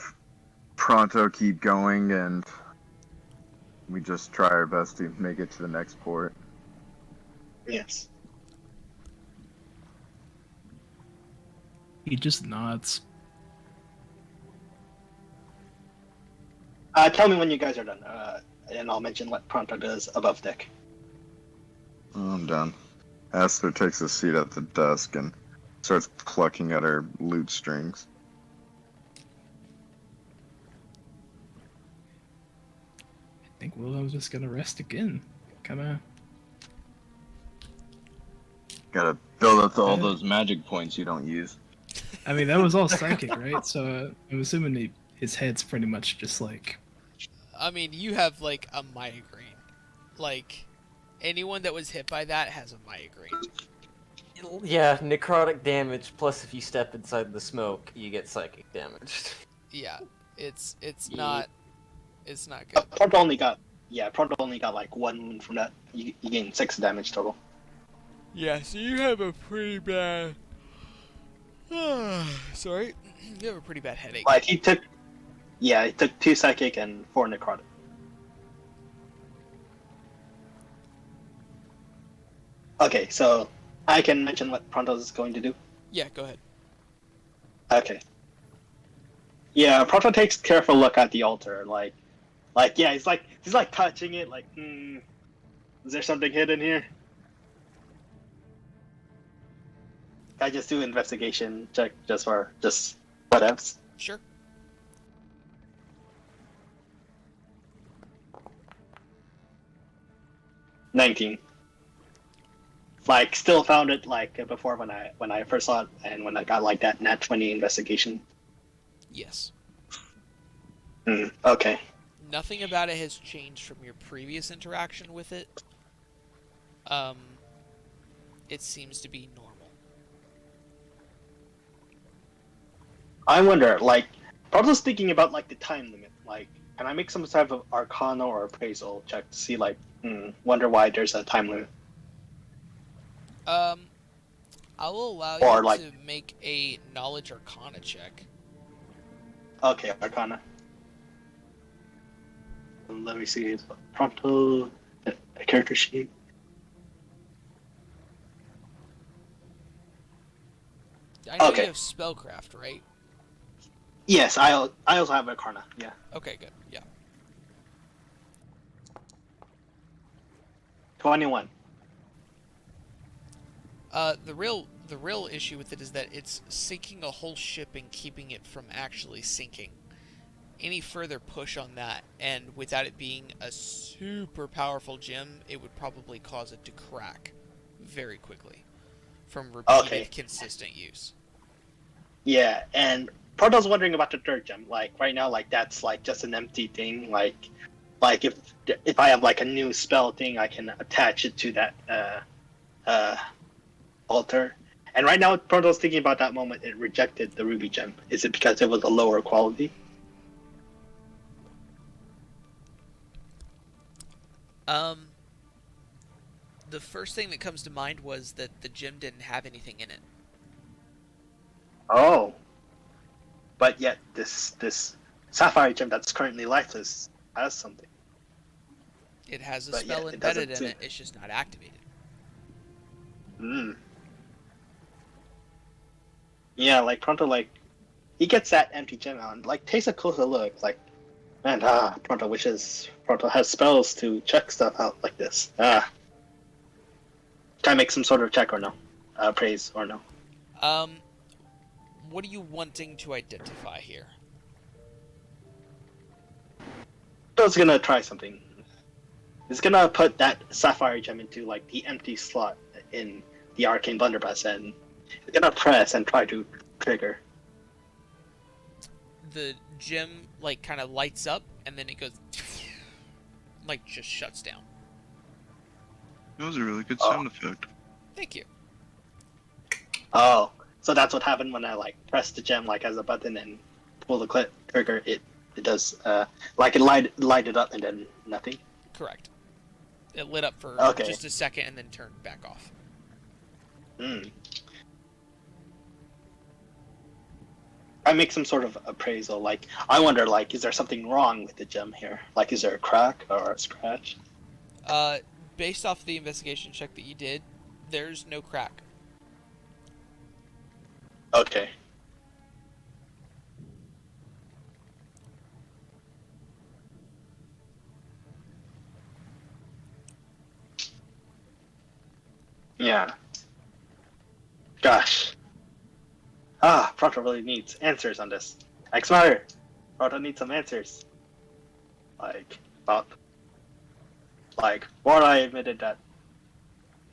Speaker 4: Pronto keep going, and we just try our best to make it to the next port.
Speaker 2: yes.
Speaker 5: he just nods.
Speaker 2: Tell me when you guys are done, and I'll mention what Pronto does above deck.
Speaker 4: I'm done. Aster takes a seat at the desk and starts plucking at her lute strings.
Speaker 5: I think Wilhelm's just gonna rest again. Kinda.
Speaker 4: Gotta build up to all those magic points you don't use.
Speaker 5: I mean, that was all psychic, right? So I'm assuming his head's pretty much just like.
Speaker 1: I mean, you have like a migraine. Like, anyone that was hit by that has a migraine.
Speaker 3: Yeah, necrotic damage, plus if you step inside the smoke, you get psychic damage.
Speaker 1: Yeah, it's
Speaker 3: Yeah.
Speaker 1: not good.
Speaker 2: Pronto only got like 1 wound from that. You gain 6 damage total.
Speaker 1: Yeah, so you have a pretty bad. Sorry, you have a pretty bad headache.
Speaker 2: Like he took 2 psychic and 4 necrotic. Okay, so I can mention what Pronto's going to do.
Speaker 1: Yeah, go ahead.
Speaker 2: Okay. Yeah, Pronto takes careful look at the altar, yeah, he's like touching it, like, is there something hidden here? I just do investigation check just what else?
Speaker 1: Sure.
Speaker 2: $19. Like, still found it like before when I first saw it, and when I got like that nat 20 investigation.
Speaker 1: Yes.
Speaker 2: Okay.
Speaker 1: Nothing about it has changed from your previous interaction with it. It seems to be normal.
Speaker 2: I wonder, like, Pronto's thinking about like the time limit. Like, can I make some type of Arcana or appraisal check to see, like, wonder why there's a time limit?
Speaker 1: I will allow
Speaker 2: Or,
Speaker 1: you
Speaker 2: like-
Speaker 1: to make a knowledge Arcana check.
Speaker 2: Okay, Arcana. Let me see. Pronto, a character sheet.
Speaker 1: I know
Speaker 2: Okay.
Speaker 1: you have spellcraft, right?
Speaker 2: Yes, I also have Arcana. Yeah.
Speaker 1: Okay, good. Yeah.
Speaker 2: 21.
Speaker 1: The real issue with it is that it's sinking a whole ship and keeping it from actually sinking. Any further push on that, and without it being a super powerful gem, it would probably cause it to crack very quickly from repeated,
Speaker 2: Okay.
Speaker 1: consistent use.
Speaker 2: Yeah, and Proto's wondering about the third gem. Like right now, like that's like just an empty thing. Like if I have like a new spell thing, I can attach it to that altar. And right now, Proto's thinking about that moment it rejected the ruby gem. Is it because it was a lower quality?
Speaker 1: The first thing that comes to mind was that the gem didn't have anything in it.
Speaker 2: Oh, but yet this sapphire gem that's currently lifeless has something.
Speaker 1: It has a
Speaker 2: But
Speaker 1: spell
Speaker 2: yeah, it
Speaker 1: embedded
Speaker 2: doesn't
Speaker 1: in it, it's just not activated.
Speaker 2: Hmm. Yeah, like Pronto, like he gets that empty gem out and like takes a closer look. Like, man, Pronto wishes Pronto has spells to check stuff out like this. Can I make some sort of check or no? Praise or no?
Speaker 1: What are you wanting to identify here?
Speaker 2: Pronto's gonna try something. He's gonna put that sapphire gem into like the empty slot in the arcane blunderbuss and he's gonna press and try to trigger.
Speaker 1: The gem like kind of lights up and then it goes like just shuts down.
Speaker 4: That was a really good
Speaker 2: Oh.
Speaker 4: sound effect.
Speaker 1: Thank you.
Speaker 2: Oh, so that's what happened when I like press the gem like as a button and pull the trigger. It does like it lighted up and then nothing.
Speaker 1: Correct. It lit up for
Speaker 2: Okay.
Speaker 1: just a second and then turned back off.
Speaker 2: Hmm. I make some sort of appraisal. Like I wonder, like, is there something wrong with the gem here? Like, is there a crack or a scratch?
Speaker 1: Based off the investigation check that you did, there's no crack.
Speaker 2: Okay. Yeah. Gosh. Proto really needs answers on this. X-Matter! Proto needs some answers. Like, about... Like, Mordai admitted that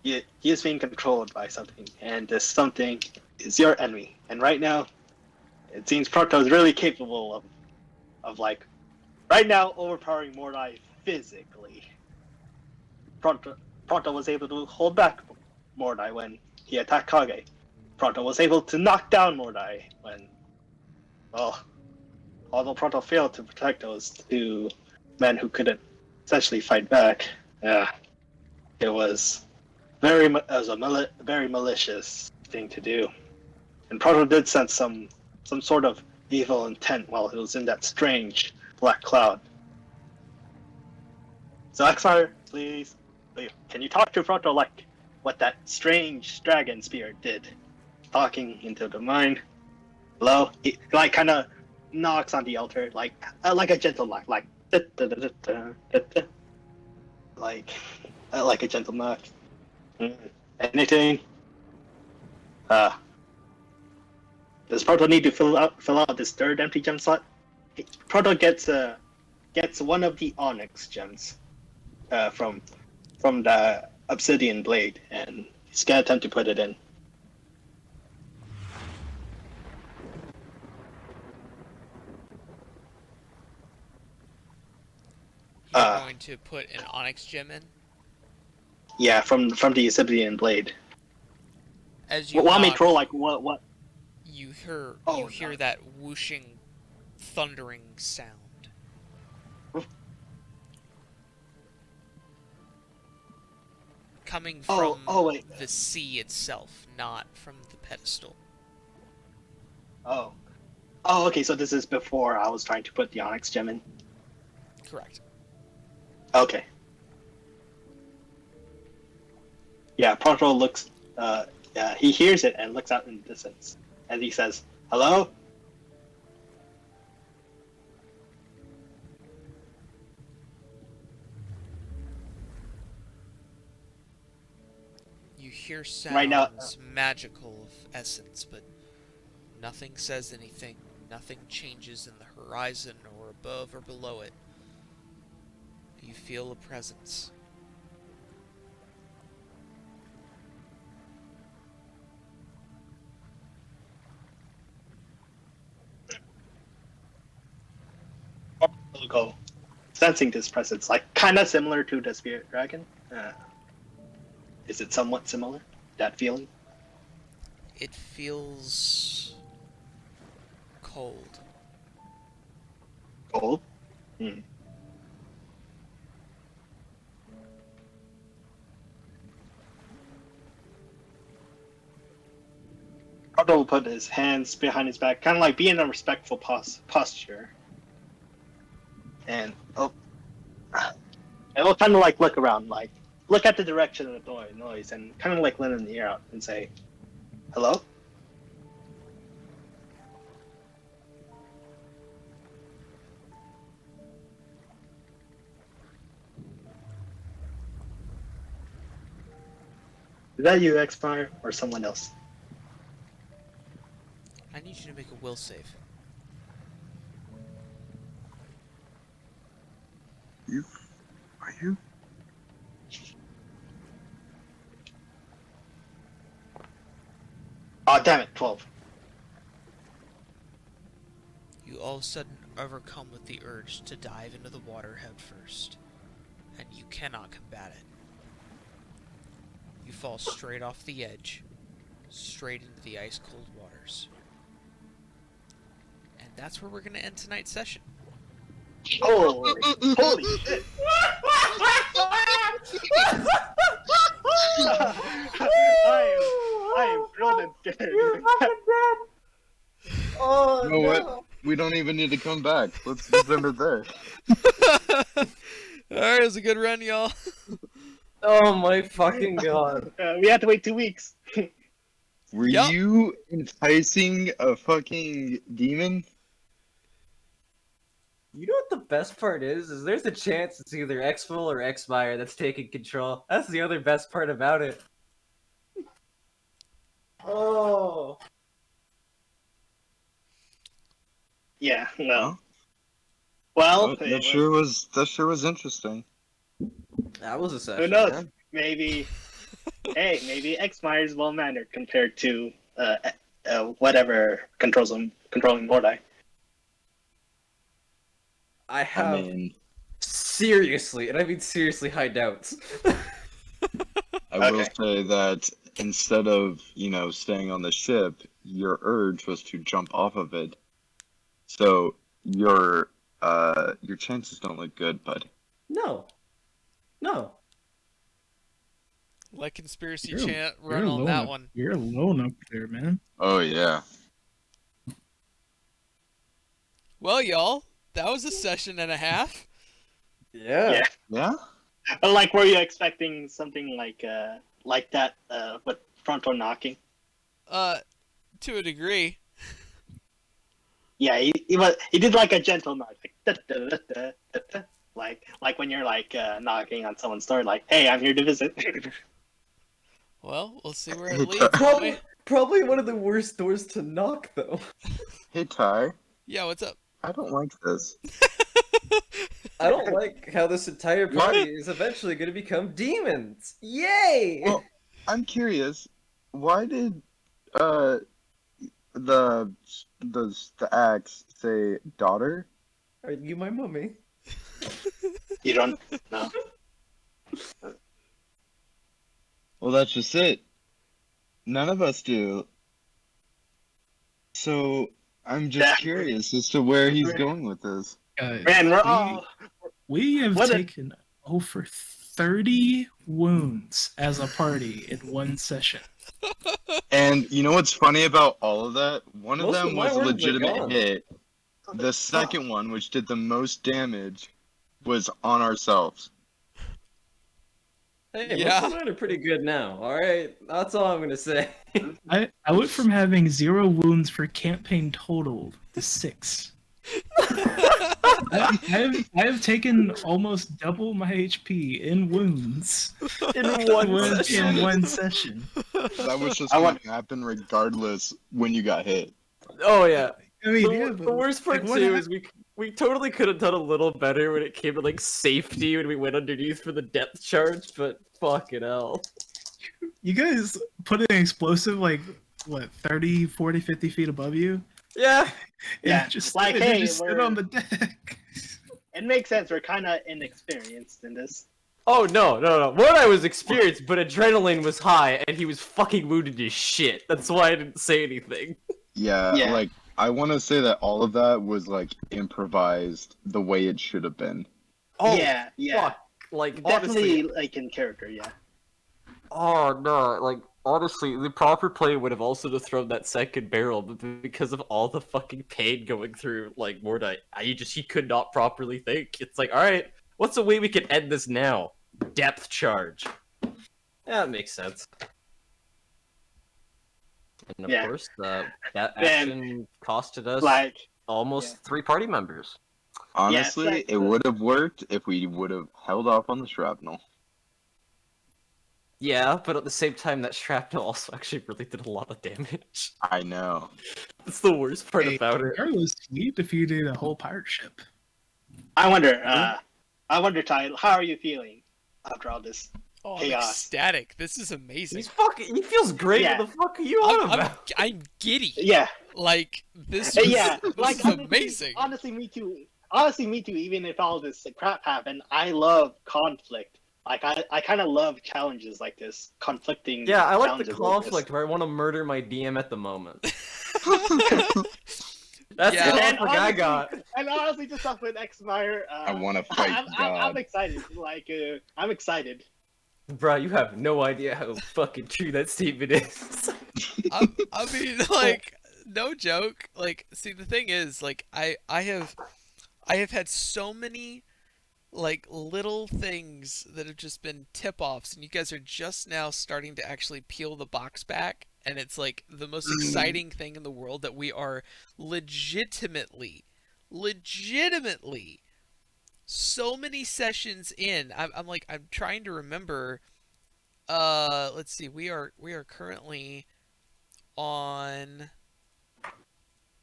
Speaker 2: he is being controlled by something, and this something is your enemy. And right now, it seems Proto is really capable of like, right now, overpowering Mordai physically. Proto was able to hold back Mordai when he attacked Kage. Proto was able to knock down Mordai when, well, although Proto failed to protect those two men who couldn't essentially fight back. Yeah, it was very malicious thing to do, and Proto did sense some sort of evil intent while he was in that strange black cloud. So Xfire, please, can you talk to Proto like what that strange dragon spirit did? Talking into the mind. Hello? He like kind of knocks on the altar like a gentle knock, like like a gentle knock. Anything? Does Proto need to fill out this third empty gem slot? Proto gets one of the onyx gems from the obsidian blade, and he's gonna attempt to put it in.
Speaker 1: You're going to put an onyx gem in?
Speaker 2: Yeah, from the obsidian blade.
Speaker 1: As you
Speaker 2: Want me
Speaker 1: knock,
Speaker 2: to roll like what?
Speaker 1: you hear
Speaker 2: Oh, no.
Speaker 1: that whooshing, thundering sound. Coming from
Speaker 2: Wait.
Speaker 1: the sea itself, not from the pedestal.
Speaker 2: Oh, okay. So this is before I was trying to put the onyx gem in.
Speaker 1: Correct.
Speaker 2: Okay. Yeah, Proto looks. He hears it and looks out in the distance, and he says, "Hello."
Speaker 1: hear
Speaker 2: Right now-
Speaker 1: sounds magical of essence, but nothing says anything. Nothing changes in the horizon or above or below it. You feel a presence.
Speaker 2: We'll go sensing this presence, like kind of similar to the spirit dragon. Is it somewhat similar? That feeling?
Speaker 1: It feels cold.
Speaker 2: Cold? Hmm. Otto will put his hands behind his back, kind of like being in a respectful posture. And and we'll kind of like look around, like look at the direction of the noise, and kind of like let in the ear out and say, "Hello." Is that you, X-Fire, or someone else?
Speaker 1: I need you to make a will save.
Speaker 4: Are you?
Speaker 2: Oh, damn it, 12.
Speaker 1: You all of a sudden overcome with the urge to dive into the water head first, and you cannot combat it. You fall straight off the edge, straight into the ice-cold waters. And that's where we're going to end tonight's session.
Speaker 2: Holy shit! I am thrilled and scared.
Speaker 7: Oh,
Speaker 4: You know what? We don't even need to come back. Let's end it there.
Speaker 1: Alright, it was a good run, y'all.
Speaker 7: Oh my fucking god.
Speaker 2: We had to wait 2 weeks.
Speaker 4: Were
Speaker 1: Yup.
Speaker 4: you enticing a fucking demon?
Speaker 7: You know what the best part is? Is there's a chance it's either X-Full or X-Fire that's taking control. That's the other best part about it. Oh.
Speaker 2: Yeah, no.
Speaker 4: Huh?
Speaker 2: Well,
Speaker 4: That sure was interesting.
Speaker 7: That was a session,
Speaker 2: who knows?
Speaker 7: man.
Speaker 2: Maybe, hey, maybe X-Fire's well-mannered compared to whatever controlling Mordai.
Speaker 7: I have
Speaker 4: I mean,
Speaker 7: seriously, and I mean seriously, high doubts.
Speaker 4: I will
Speaker 2: Okay.
Speaker 4: say that instead of, staying on the ship, your urge was to jump off of it. So your chances don't look good, bud.
Speaker 7: No.
Speaker 1: Let Conspiracy
Speaker 5: You're-
Speaker 1: Chant
Speaker 5: You're
Speaker 1: run on
Speaker 5: alone
Speaker 1: that
Speaker 5: up-
Speaker 1: one.
Speaker 5: You're alone up there, man.
Speaker 4: Oh yeah.
Speaker 1: Well, y'all, that was a session and a half.
Speaker 7: Yeah.
Speaker 4: Yeah?
Speaker 2: Like, were you expecting something like that, with frontal knocking?
Speaker 1: To a degree.
Speaker 2: Yeah, he did like a gentle knock, like da, da, da, da, da, da. like when you're like knocking on someone's door, like, "Hey, I'm here to visit."
Speaker 1: Well, we'll see where
Speaker 4: Hey,
Speaker 1: it leads. won't we?
Speaker 7: Probably one of the worst doors to knock, though.
Speaker 4: Hey Ty,
Speaker 1: Yeah, what's up?
Speaker 4: I don't like this.
Speaker 7: I don't like how this entire
Speaker 4: What?
Speaker 7: party is eventually going to become demons. Yay!
Speaker 4: Well, I'm curious, why did the axe say daughter?
Speaker 7: Are you my mummy?
Speaker 2: You don't know.
Speaker 4: Well, that's just it. None of us do. So I'm just
Speaker 2: Yeah.
Speaker 4: curious as to where he's going with this.
Speaker 5: Guys,
Speaker 2: Man, we're all
Speaker 5: we have
Speaker 2: What a-
Speaker 5: taken over 30 wounds as a party in one session.
Speaker 4: And you know what's funny about all of that? One of
Speaker 7: Most
Speaker 4: them
Speaker 7: of my
Speaker 4: was a
Speaker 7: wounds are
Speaker 4: legitimate
Speaker 7: gone.
Speaker 4: hit. The second one, which did the most damage, was on ourselves.
Speaker 7: Hey,
Speaker 1: Yeah.
Speaker 7: most of mine are pretty good now. Alright, that's all I'm going to say.
Speaker 5: I went from having 0 wounds for campaign total to 6. I have taken almost double my HP in wounds
Speaker 3: In one
Speaker 5: in
Speaker 3: session.
Speaker 5: one session.
Speaker 4: That was just
Speaker 2: I
Speaker 4: going
Speaker 2: want-
Speaker 4: to happen regardless when you got hit.
Speaker 3: Oh yeah.
Speaker 5: I mean,
Speaker 3: The,
Speaker 5: yeah,
Speaker 3: the
Speaker 5: but
Speaker 3: worst part
Speaker 5: like, what
Speaker 3: too is we totally could have done a little better when it came to like safety when we went underneath for the depth charge, but fucking hell.
Speaker 5: you guys put an explosive like what 30, 40, 50 feet above you?
Speaker 3: Yeah.
Speaker 5: And
Speaker 2: Yeah,
Speaker 5: just
Speaker 2: like,
Speaker 5: and
Speaker 2: hey,
Speaker 5: then just sit
Speaker 2: we're-
Speaker 5: on the deck.
Speaker 2: It makes sense. We're kind of inexperienced in this.
Speaker 3: Oh no. One, I was experienced, but adrenaline was high, and he was fucking wounded as shit. That's why I didn't say anything.
Speaker 4: Yeah,
Speaker 2: Yeah.
Speaker 4: like I want to say that all of that was like improvised the way it should have been.
Speaker 3: Oh
Speaker 2: yeah.
Speaker 3: fuck. Like
Speaker 2: Definitely,
Speaker 3: honestly,
Speaker 2: like in character. Yeah.
Speaker 3: oh no, like honestly, the proper play would have also to thrown that second barrel, but because of all the fucking pain going through, like Mordai, he could not properly think. It's like, all right, what's a way we can end this now? Depth charge. Yeah, that makes sense. And of
Speaker 2: Yeah.
Speaker 3: course, that
Speaker 2: Man.
Speaker 3: action costed us
Speaker 2: Like,
Speaker 3: almost
Speaker 2: yeah.
Speaker 3: 3 party members.
Speaker 4: Honestly,
Speaker 2: like
Speaker 4: it would have worked if we would have held off on the shrapnel.
Speaker 3: Yeah, but at the same time, that shrapnel also actually really did a lot of damage.
Speaker 4: I know.
Speaker 3: That's the worst part
Speaker 5: Hey,
Speaker 3: about it.
Speaker 5: Carlos, we defeated a whole pirate ship.
Speaker 2: I wonder, Ty, how are you feeling after all this?
Speaker 1: Oh, I'm
Speaker 2: Chaos.
Speaker 1: ecstatic. This is amazing.
Speaker 3: He's fucking. He feels great.
Speaker 2: Yeah.
Speaker 3: What the fuck are you on
Speaker 1: I'm,
Speaker 3: about?
Speaker 1: I'm giddy.
Speaker 2: Yeah.
Speaker 1: Like this. Was,
Speaker 2: Yeah.
Speaker 1: this
Speaker 2: Like,
Speaker 1: is
Speaker 2: honestly,
Speaker 1: amazing.
Speaker 2: Honestly, me too. Honestly, me too. Even if all this crap happened, I love conflict. Like, I kind of love challenges like this, conflicting.
Speaker 3: Yeah, I like the
Speaker 2: challenges like
Speaker 3: conflict where I want to murder my DM at the moment. That's
Speaker 1: Yeah.
Speaker 3: the
Speaker 2: And
Speaker 3: conflict I
Speaker 2: honestly-
Speaker 3: got.
Speaker 2: And honestly, just off with Xmire,
Speaker 4: I want to fight
Speaker 2: I'm
Speaker 4: God.
Speaker 2: excited. Like, I'm excited.
Speaker 3: Bro, you have no idea how fucking true that statement is.
Speaker 1: I mean, like, no joke. Like, see, the thing is, like, I have had so many, like, little things that have just been tip-offs, and you guys are just now starting to actually peel the box back, and it's, like, the most exciting thing in the world that we are legitimately, so many sessions in. I'm like, I'm trying to remember. Let's see. We are currently on.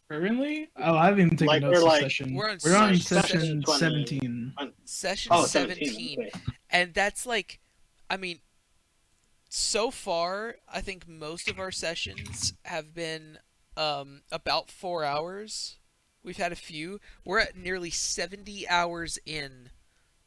Speaker 5: Currently? Oh, I haven't even taken
Speaker 2: Like,
Speaker 5: notes
Speaker 2: we're
Speaker 5: this
Speaker 2: like-
Speaker 5: session.
Speaker 1: we're on
Speaker 5: on
Speaker 2: session
Speaker 5: session
Speaker 2: 20.
Speaker 5: 17.
Speaker 1: Session
Speaker 2: Oh,
Speaker 1: 17,
Speaker 2: okay.
Speaker 1: and that's like, I mean, so far, I think most of our sessions have been about 4 hours. We've had a few. We're at nearly 70 hours in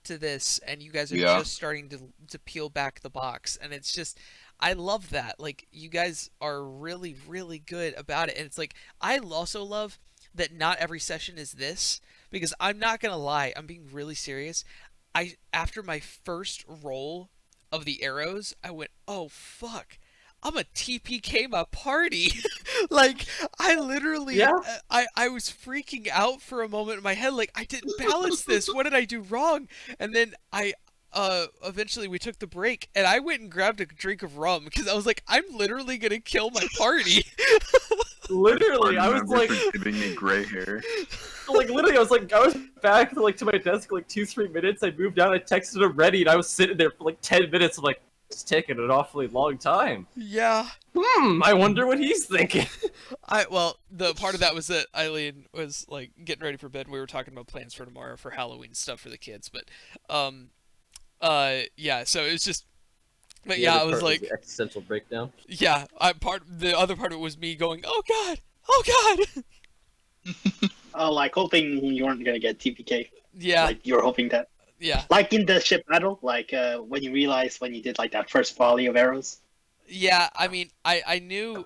Speaker 1: to this, and you guys are
Speaker 4: Yeah.
Speaker 1: just starting to peel back the box, and it's just, I love that. Like, you guys are really, really good about it, and it's like, I also love that not every session is this, because I'm not gonna lie, I'm being really serious. After my first roll of the arrows, I went, oh fuck, I'm a TPK my party. Like, I literally,
Speaker 3: Yeah.
Speaker 1: I was freaking out for a moment in my head, like, I didn't balance this, what did I do wrong? And then eventually we took the break, and I went and grabbed a drink of rum, because I was like, I'm literally gonna kill my party.
Speaker 3: Literally, I was like,
Speaker 4: giving me gray hair.
Speaker 3: literally, I was back to my desk like 2-3 minutes. I moved down, I texted him ready, and I was sitting there for like 10 minutes. I'm like, it's taking an awfully long time.
Speaker 1: Yeah.
Speaker 3: I wonder what he's thinking.
Speaker 1: Well, the part of that was that Eileen was like getting ready for bed. We were talking about plans for tomorrow for Halloween stuff for the kids, but yeah, so it was just, but yeah, I was like,
Speaker 7: the existential breakdown.
Speaker 1: yeah, the other part of it was me going, oh god,
Speaker 2: Oh, like hoping you weren't gonna get TPK.
Speaker 1: yeah,
Speaker 2: Like you were hoping that.
Speaker 1: yeah,
Speaker 2: Like in the ship battle, like when you realized when you did like that first volley of arrows.
Speaker 1: yeah. I mean, I know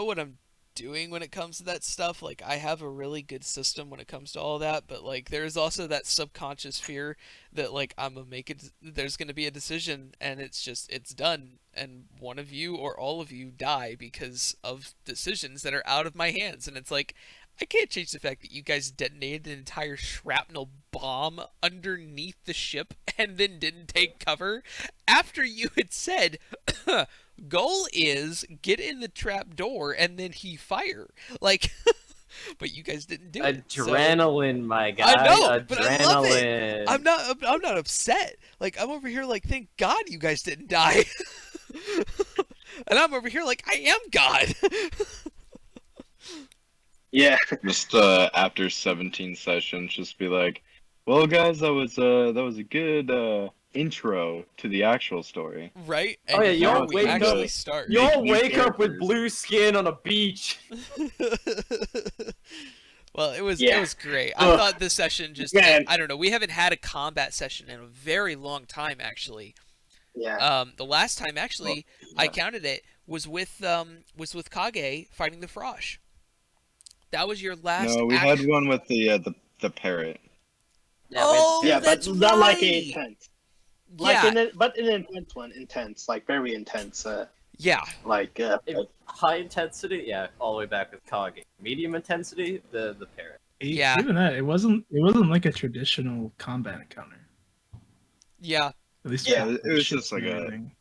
Speaker 1: what I'm doing when it comes to that stuff. Like, I have a really good system when it comes to all that, but like, there's also that subconscious fear that like there's gonna be a decision, and it's done, and one of you or all of you die because of decisions that are out of my hands, and it's like, I can't change the fact that you guys detonated an entire shrapnel bomb underneath the ship and then didn't take cover after you had said, goal is get in the trap door and then he fire. Like, but you guys didn't do it. So...
Speaker 7: Adrenaline, my guy.
Speaker 1: I know,
Speaker 7: Adrenaline.
Speaker 1: but I love it. I'm not upset. Like, I'm over here like, thank God you guys didn't die. And I'm over here like, I am God.
Speaker 2: Yeah.
Speaker 4: Just after 17 sessions, just be like, well, guys, that was a good intro to the actual story.
Speaker 1: Right?
Speaker 7: Oh,
Speaker 1: And
Speaker 7: yeah,
Speaker 1: here
Speaker 7: y'all
Speaker 1: we
Speaker 7: wake
Speaker 1: actually
Speaker 4: up-
Speaker 1: start.
Speaker 7: You all
Speaker 4: New
Speaker 7: wake up with
Speaker 4: characters.
Speaker 7: blue skin on a beach.
Speaker 1: Well, it was
Speaker 2: Yeah.
Speaker 1: great. I
Speaker 2: Ugh.
Speaker 1: thought this session just
Speaker 2: Man.
Speaker 1: I don't know. We haven't had a combat session in a very long time, actually.
Speaker 2: Yeah.
Speaker 1: The last time, actually, I
Speaker 2: yeah.
Speaker 1: counted it was with Kage fighting the Frosh. That was your last.
Speaker 4: No, we had one with the parrot.
Speaker 1: Oh,
Speaker 2: Yeah,
Speaker 1: that's
Speaker 2: but not like
Speaker 1: right.
Speaker 2: intense.
Speaker 1: Yeah,
Speaker 2: But an intense one, like very intense.
Speaker 1: yeah,
Speaker 7: High intensity, yeah, all the way back with Kage. Medium intensity, the parrot.
Speaker 1: Yeah.
Speaker 5: Even that, it wasn't like a traditional combat encounter.
Speaker 1: yeah.
Speaker 5: At least
Speaker 2: Yeah,
Speaker 5: with
Speaker 4: it was
Speaker 5: ships
Speaker 4: just like
Speaker 5: and
Speaker 4: a-
Speaker 5: everything.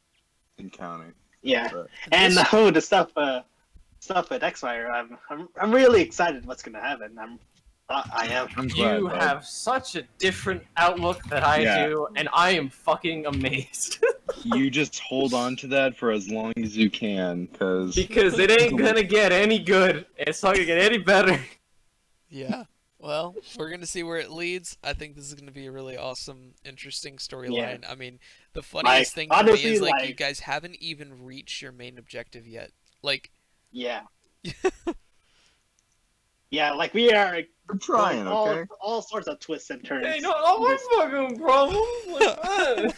Speaker 4: Encounter.
Speaker 2: Yeah.
Speaker 4: But
Speaker 2: And
Speaker 1: This-
Speaker 2: the stuff at X-Fire, I'm really excited what's gonna happen. I am.
Speaker 4: I'm glad.
Speaker 7: You
Speaker 4: bud.
Speaker 7: have such a different outlook than I
Speaker 4: Yeah.
Speaker 7: do, and I am fucking amazed.
Speaker 4: You just hold on to that for as long as you can, because
Speaker 7: Because it ain't gonna get any good. It's not gonna get any better.
Speaker 1: Yeah. Well, we're gonna see where it leads. I think this is gonna be a really awesome, interesting storyline. I mean, the funniest thing to me
Speaker 2: honestly,
Speaker 1: is like you
Speaker 2: like-
Speaker 1: guys haven't even reached your main objective yet. Like,
Speaker 2: Yeah. Yeah, like we are
Speaker 4: we're trying,
Speaker 2: all,
Speaker 4: okay?
Speaker 2: all sorts of twists and turns.
Speaker 7: Hey, not my fucking problem. Like,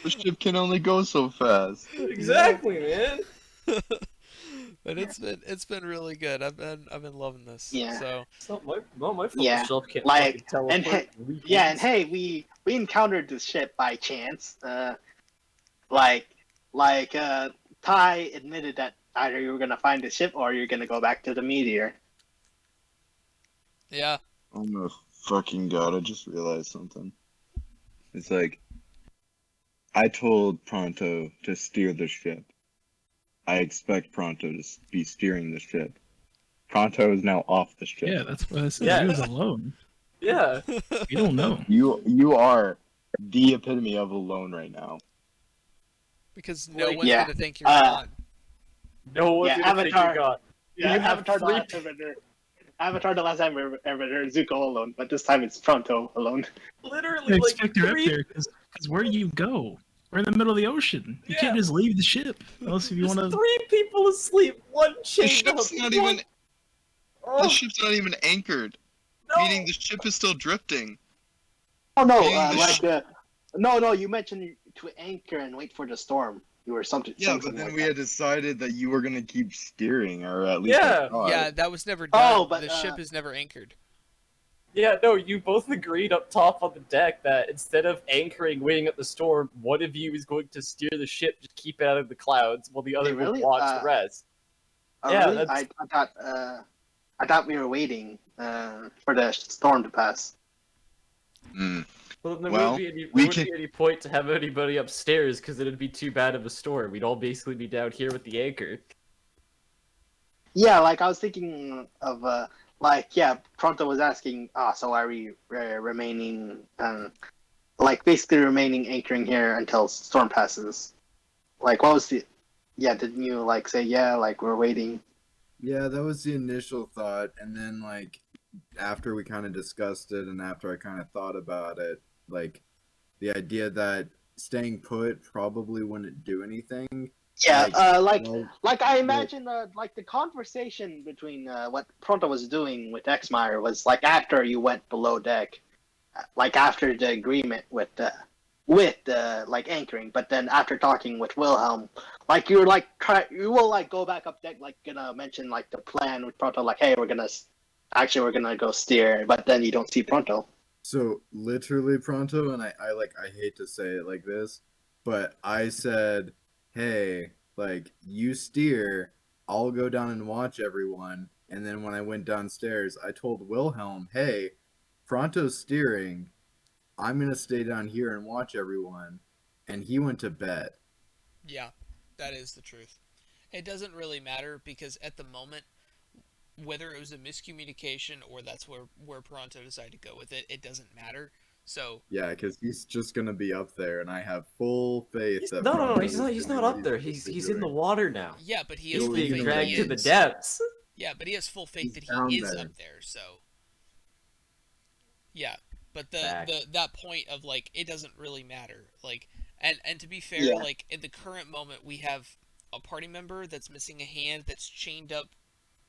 Speaker 4: The ship can only go so fast.
Speaker 7: exactly, man.
Speaker 1: but it's been really good. I've been loving this.
Speaker 2: Yeah.
Speaker 1: So
Speaker 7: It's not my fault.
Speaker 2: Yeah,
Speaker 7: The shelf can't
Speaker 2: like,
Speaker 7: fucking
Speaker 2: and
Speaker 7: teleport.
Speaker 2: Yeah, and hey, we encountered this ship by chance. Like Ty admitted that either you were gonna find the ship or you're gonna go back to the meteor.
Speaker 1: yeah.
Speaker 4: Oh my fucking god, I just realized something. It's like, I told Pronto to steer the ship. I expect Pronto to be steering the ship. Pronto is now off the ship.
Speaker 5: Yeah, that's what I said.
Speaker 7: Yeah.
Speaker 5: He was alone.
Speaker 7: Yeah.
Speaker 5: You don't know.
Speaker 4: You are the epitome of alone right now.
Speaker 1: Because no
Speaker 7: Like,
Speaker 1: one's
Speaker 2: yeah.
Speaker 1: gonna think you're
Speaker 2: Uh,
Speaker 1: gone.
Speaker 7: No one's
Speaker 2: Yeah,
Speaker 7: gonna think
Speaker 2: Avatar.
Speaker 7: you got.
Speaker 2: Yeah,
Speaker 7: You have
Speaker 2: Avatar the
Speaker 7: three
Speaker 2: last Avatar the last time we ever heard Zuko alone, but this time it's Pronto alone.
Speaker 7: literally
Speaker 5: I
Speaker 7: like
Speaker 5: expect you're up
Speaker 7: three.
Speaker 5: there because where do you go? We're in the middle of the ocean. You can't
Speaker 7: Yeah.
Speaker 5: just leave the ship unless if you
Speaker 7: There's
Speaker 5: want to.
Speaker 7: 3 people asleep. One
Speaker 4: The
Speaker 7: chained
Speaker 4: ship's
Speaker 7: up.
Speaker 4: not
Speaker 7: one-
Speaker 4: even
Speaker 7: Oh,
Speaker 4: the ship's not even anchored.
Speaker 7: no.
Speaker 4: Meaning the ship is still drifting.
Speaker 2: Oh no,
Speaker 4: Yeah,
Speaker 2: no, you mentioned to anchor and wait for the storm. You were something.
Speaker 4: Yeah,
Speaker 2: something
Speaker 4: but then
Speaker 2: like
Speaker 4: we
Speaker 2: that.
Speaker 4: had decided that you were gonna keep steering, or at least I
Speaker 7: Yeah.
Speaker 4: thought.
Speaker 1: Yeah, that was never done.
Speaker 2: Oh, but,
Speaker 1: the ship is never anchored.
Speaker 7: Yeah, no, you both agreed up top on the deck that instead of anchoring, waiting at the storm, one of you is going to steer the ship, just keep it out of the clouds, while the other will
Speaker 2: really?
Speaker 7: watch the rest.
Speaker 2: Oh,
Speaker 7: yeah,
Speaker 2: really?
Speaker 7: that's-
Speaker 2: I thought we were waiting for the storm to pass.
Speaker 4: Mm.
Speaker 7: Well, then there
Speaker 4: Well,
Speaker 7: wouldn't be
Speaker 4: we
Speaker 7: any point to have anybody upstairs because it'd be too bad of a storm. We'd all basically be down here with the anchor.
Speaker 2: Yeah, like I was thinking of Pronto was asking, so are we remaining, basically remaining anchoring here until storm passes? Like, what was didn't you say we're waiting?
Speaker 6: Yeah, that was the initial thought, and then after we kind of discussed it, and after I kind of thought about it, the idea that staying put probably wouldn't do anything.
Speaker 2: Yeah,
Speaker 6: Well,
Speaker 2: I imagine the conversation between what Pronto was doing with Exmire was after you went below deck, after the agreement with anchoring, but then after talking with Wilhelm, you were you will go back up deck, gonna mention the plan with Pronto, hey, we're gonna go steer, but then you don't see Pronto.
Speaker 6: So literally Pronto, and I hate to say it like this, but I said, hey, you steer, I'll go down and watch everyone. And then when I went downstairs, I told Wilhelm, hey, Pronto's steering, I'm gonna stay down here and watch everyone. And he went to bed.
Speaker 1: Yeah, that is the truth. It doesn't really matter because at the moment, whether it was a miscommunication or that's where Pronto decided to go with it, it doesn't matter. So
Speaker 6: Yeah, because he's just gonna be up there, and I have full faith
Speaker 3: He's,
Speaker 6: that.
Speaker 3: no,
Speaker 6: Pronto
Speaker 3: he's
Speaker 6: is
Speaker 3: not. He's
Speaker 6: gonna
Speaker 3: not
Speaker 6: do
Speaker 3: up
Speaker 6: what
Speaker 3: there.
Speaker 6: supposed to be
Speaker 3: He's in the
Speaker 6: doing.
Speaker 3: water now.
Speaker 1: yeah, but he
Speaker 3: He's
Speaker 1: has full
Speaker 3: being
Speaker 1: faith
Speaker 3: dragged
Speaker 1: he
Speaker 3: to the
Speaker 1: is.
Speaker 3: depths.
Speaker 1: Yeah, but he has full faith
Speaker 6: He's
Speaker 1: that
Speaker 6: down
Speaker 1: he is
Speaker 6: there.
Speaker 1: up there. So yeah, but
Speaker 3: Fact.
Speaker 1: that point of like it doesn't really matter. Like and to be fair,
Speaker 2: Yeah.
Speaker 1: like in the current moment we have a party member that's missing a hand that's chained up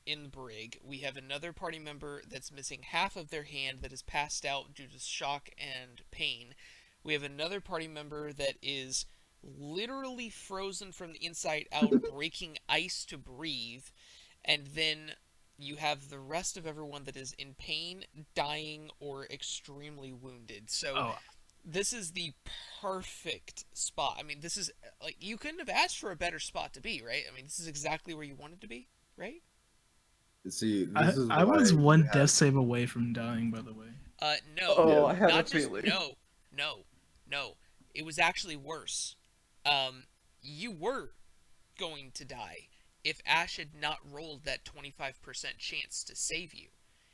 Speaker 1: in the brig. We have another party member that's missing half of their hand that is passed out due to shock and pain. We have another party member that is literally frozen from the inside out, breaking ice to breathe. And then you have the rest of everyone that is in pain, dying, or extremely wounded. So
Speaker 5: Oh,
Speaker 1: this is the perfect spot. I mean, this is like you couldn't have asked for a better spot to be, right? I mean, this is exactly where you wanted to be, right?
Speaker 6: See,
Speaker 5: I,
Speaker 6: this is
Speaker 5: I
Speaker 6: why
Speaker 5: was
Speaker 6: we
Speaker 5: one
Speaker 6: have-
Speaker 5: death save away from dying, by the way.
Speaker 1: No,
Speaker 3: Oh,
Speaker 6: Yeah.
Speaker 3: I have
Speaker 1: not
Speaker 3: a
Speaker 1: just
Speaker 3: feeling.
Speaker 1: no. It was actually worse. You were going to die if Ash had not rolled that 25% chance to save you.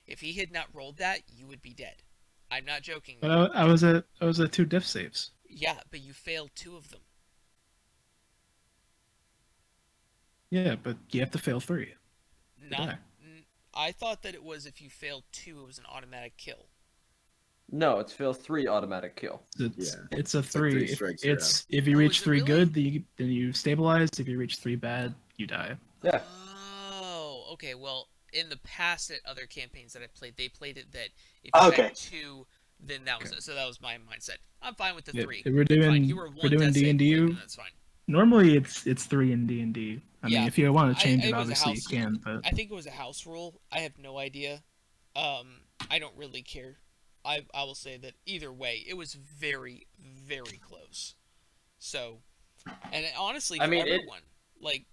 Speaker 1: If he had not rolled that, you would be dead. I'm not joking.
Speaker 5: But I was at 2 death saves.
Speaker 1: Yeah, but you failed 2 of them.
Speaker 5: Yeah, but you have to fail 3.
Speaker 1: Not.
Speaker 5: die.
Speaker 1: I thought that it was if you failed 2, it was an automatic kill.
Speaker 3: No, it's fail 3 automatic kill.
Speaker 5: It's
Speaker 6: Yeah.
Speaker 5: it's a
Speaker 6: like
Speaker 5: 3.
Speaker 6: 3
Speaker 5: If,
Speaker 6: strikes, you're
Speaker 5: it's if you
Speaker 1: Oh,
Speaker 5: reach
Speaker 1: is it
Speaker 5: 3
Speaker 1: really?
Speaker 5: good, then you stabilize. If you reach 3 bad, you die.
Speaker 3: Yeah.
Speaker 1: Oh, okay. Well, in the past at other campaigns that I played, they played it that if you
Speaker 2: Okay.
Speaker 1: had 2, then that was so that was my mindset. I'm fine with the
Speaker 5: Yeah,
Speaker 1: 3.
Speaker 5: if we're
Speaker 1: Fine.
Speaker 5: doing
Speaker 1: You were
Speaker 5: we're
Speaker 1: one
Speaker 5: doing
Speaker 1: death save
Speaker 5: D&D.
Speaker 1: away, then that's fine.
Speaker 5: Normally it's 3 in D&D. I
Speaker 1: Yeah,
Speaker 5: mean, if you want to change
Speaker 1: it
Speaker 5: it,
Speaker 1: was a
Speaker 5: obviously you
Speaker 1: house-
Speaker 5: can. But
Speaker 1: I think it was a house rule. I have no idea. I don't really care. I will say that either way, it was very, very close. So, and honestly, for
Speaker 3: I mean,
Speaker 1: everyone, like,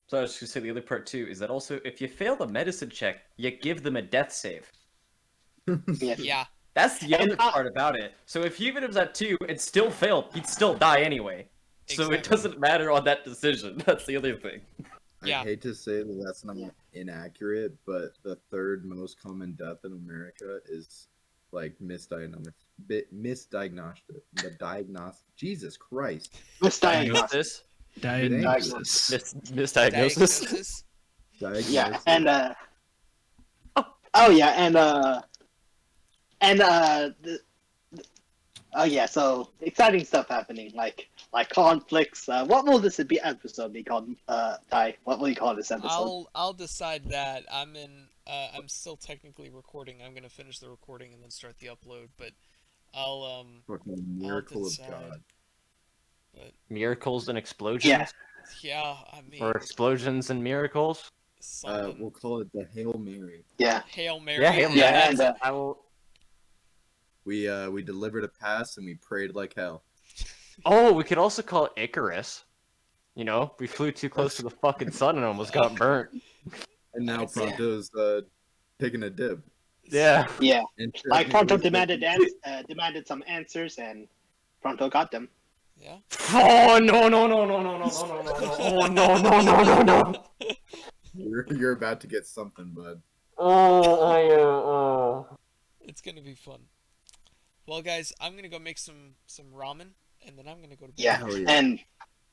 Speaker 3: So I was just gonna say the other part too is that also if you fail the medicine check, you give them a death save.
Speaker 2: Yeah.
Speaker 1: yeah,
Speaker 3: That's the
Speaker 2: And,
Speaker 3: other part about it. So if even if it was at 2 and still failed, he'd still die anyway. So it
Speaker 1: Exactly.
Speaker 3: doesn't matter on that decision. That's the other thing.
Speaker 1: Yeah.
Speaker 6: I hate to say that that's not inaccurate, but the 3rd most common death in America is like misdiagnosed. Jesus Christ.
Speaker 2: Misdiagnosis.
Speaker 5: diagnosis.
Speaker 3: Misdiagnosis.
Speaker 2: Yeah,
Speaker 6: Diagnosis.
Speaker 2: and oh yeah, oh yeah, so exciting stuff happening, like conflicts. What will this episode be called? Ty, what will you call this episode?
Speaker 1: I'll decide that. I'm still technically recording. I'm gonna finish the recording and then start the upload. But I'll
Speaker 6: Fucking miracle of
Speaker 1: decide.
Speaker 6: God.
Speaker 3: Miracles and explosions,
Speaker 2: Yeah.
Speaker 1: Yeah, I mean,
Speaker 3: or explosions and miracles.
Speaker 1: something.
Speaker 6: We'll call it the Hail Mary.
Speaker 2: Yeah,
Speaker 1: Hail Mary.
Speaker 3: Yeah, Hail Mary.
Speaker 2: Yeah, and,
Speaker 3: I will.
Speaker 6: We delivered a pass and we prayed like hell.
Speaker 3: Oh, we could also call it Icarus. You know, we flew too close to the fucking sun and almost got burnt.
Speaker 6: And now
Speaker 1: That's-
Speaker 6: Pronto's taking a dip.
Speaker 3: Yeah.
Speaker 2: yeah.
Speaker 6: And
Speaker 2: Like Pronto
Speaker 6: technically-
Speaker 2: demanded some answers, and Pronto got them.
Speaker 1: Yeah.
Speaker 3: Oh no no no no no no no no no! Oh no no no no no!
Speaker 6: You're about to get something, bud.
Speaker 1: It's gonna be fun. Well, guys, I'm gonna go make some ramen, and then I'm gonna go to bed.
Speaker 2: Yeah,
Speaker 6: Hell yeah.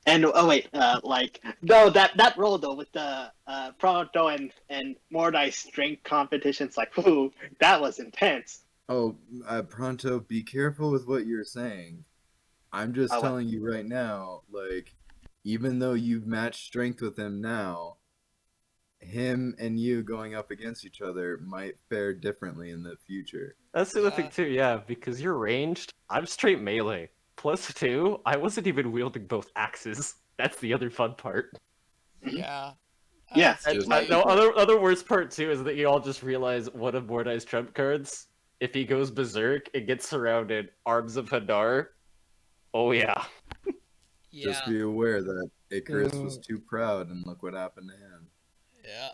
Speaker 2: and oh wait, like no, that role though with the Pronto and Mordai's strength competitions, like whoo, that was intense.
Speaker 6: Oh, Pronto, be careful with what you're saying. I'm just
Speaker 2: Oh,
Speaker 6: telling you right now, like, even though you've matched strength with him now, him and you going up against each other might fare differently in the future.
Speaker 3: That's the other
Speaker 1: Yeah.
Speaker 3: thing too, yeah, because you're ranged. I'm straight melee. +2, I wasn't even wielding both axes. That's the other fun part.
Speaker 1: Yeah.
Speaker 2: Yeah.
Speaker 1: I'd
Speaker 6: Just
Speaker 1: say-
Speaker 6: like-
Speaker 3: No, other worst part too is that you all just realize one of Mordai's trump cards. If he goes berserk, it gets surrounded. Arms of Hadar. Oh yeah.
Speaker 1: yeah.
Speaker 6: Just be aware that Icarus was too proud, and look what happened to him.
Speaker 1: Yeah.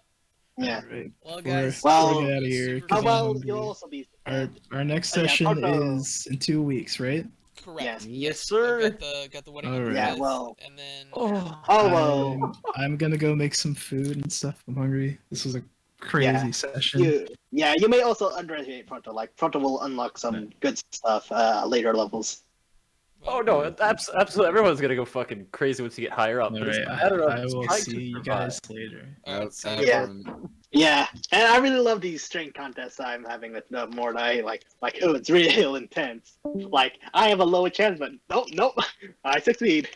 Speaker 2: Yeah.
Speaker 5: Alright,
Speaker 1: Well,
Speaker 5: before-
Speaker 1: guys.
Speaker 2: Well-
Speaker 5: before we get out of here,
Speaker 1: super
Speaker 5: 'cause
Speaker 2: How
Speaker 5: I'm
Speaker 2: well
Speaker 5: hungry.
Speaker 2: you'll also be.
Speaker 5: Our next
Speaker 2: Oh, yeah,
Speaker 5: session
Speaker 2: Pronto-
Speaker 5: is in 2 weeks, right?
Speaker 1: Correct.
Speaker 3: Yes,
Speaker 1: I've
Speaker 3: sir.
Speaker 1: got the wedding
Speaker 5: All
Speaker 1: on the
Speaker 5: right.
Speaker 2: Yeah,
Speaker 1: 5th,
Speaker 2: well.
Speaker 1: and then
Speaker 3: Oh,
Speaker 2: Oh well.
Speaker 5: I'm gonna go make some food and stuff. I'm hungry. This was a crazy session.
Speaker 2: You may also underestimate Frontal. Like Frontal will unlock some good stuff later levels.
Speaker 3: oh no, absolutely. Everyone's gonna go fucking crazy once you get higher up.
Speaker 5: All
Speaker 3: But it's
Speaker 5: right,
Speaker 3: a matter of
Speaker 5: I will
Speaker 3: trying
Speaker 5: see
Speaker 3: to
Speaker 5: you
Speaker 3: survive.
Speaker 5: guys later.
Speaker 1: Alright, so
Speaker 2: Yeah. Yeah, and I really love these strength contests I'm having with Mordai. Like, oh, it's real intense. Like, I have a low chance, but nope, I succeed.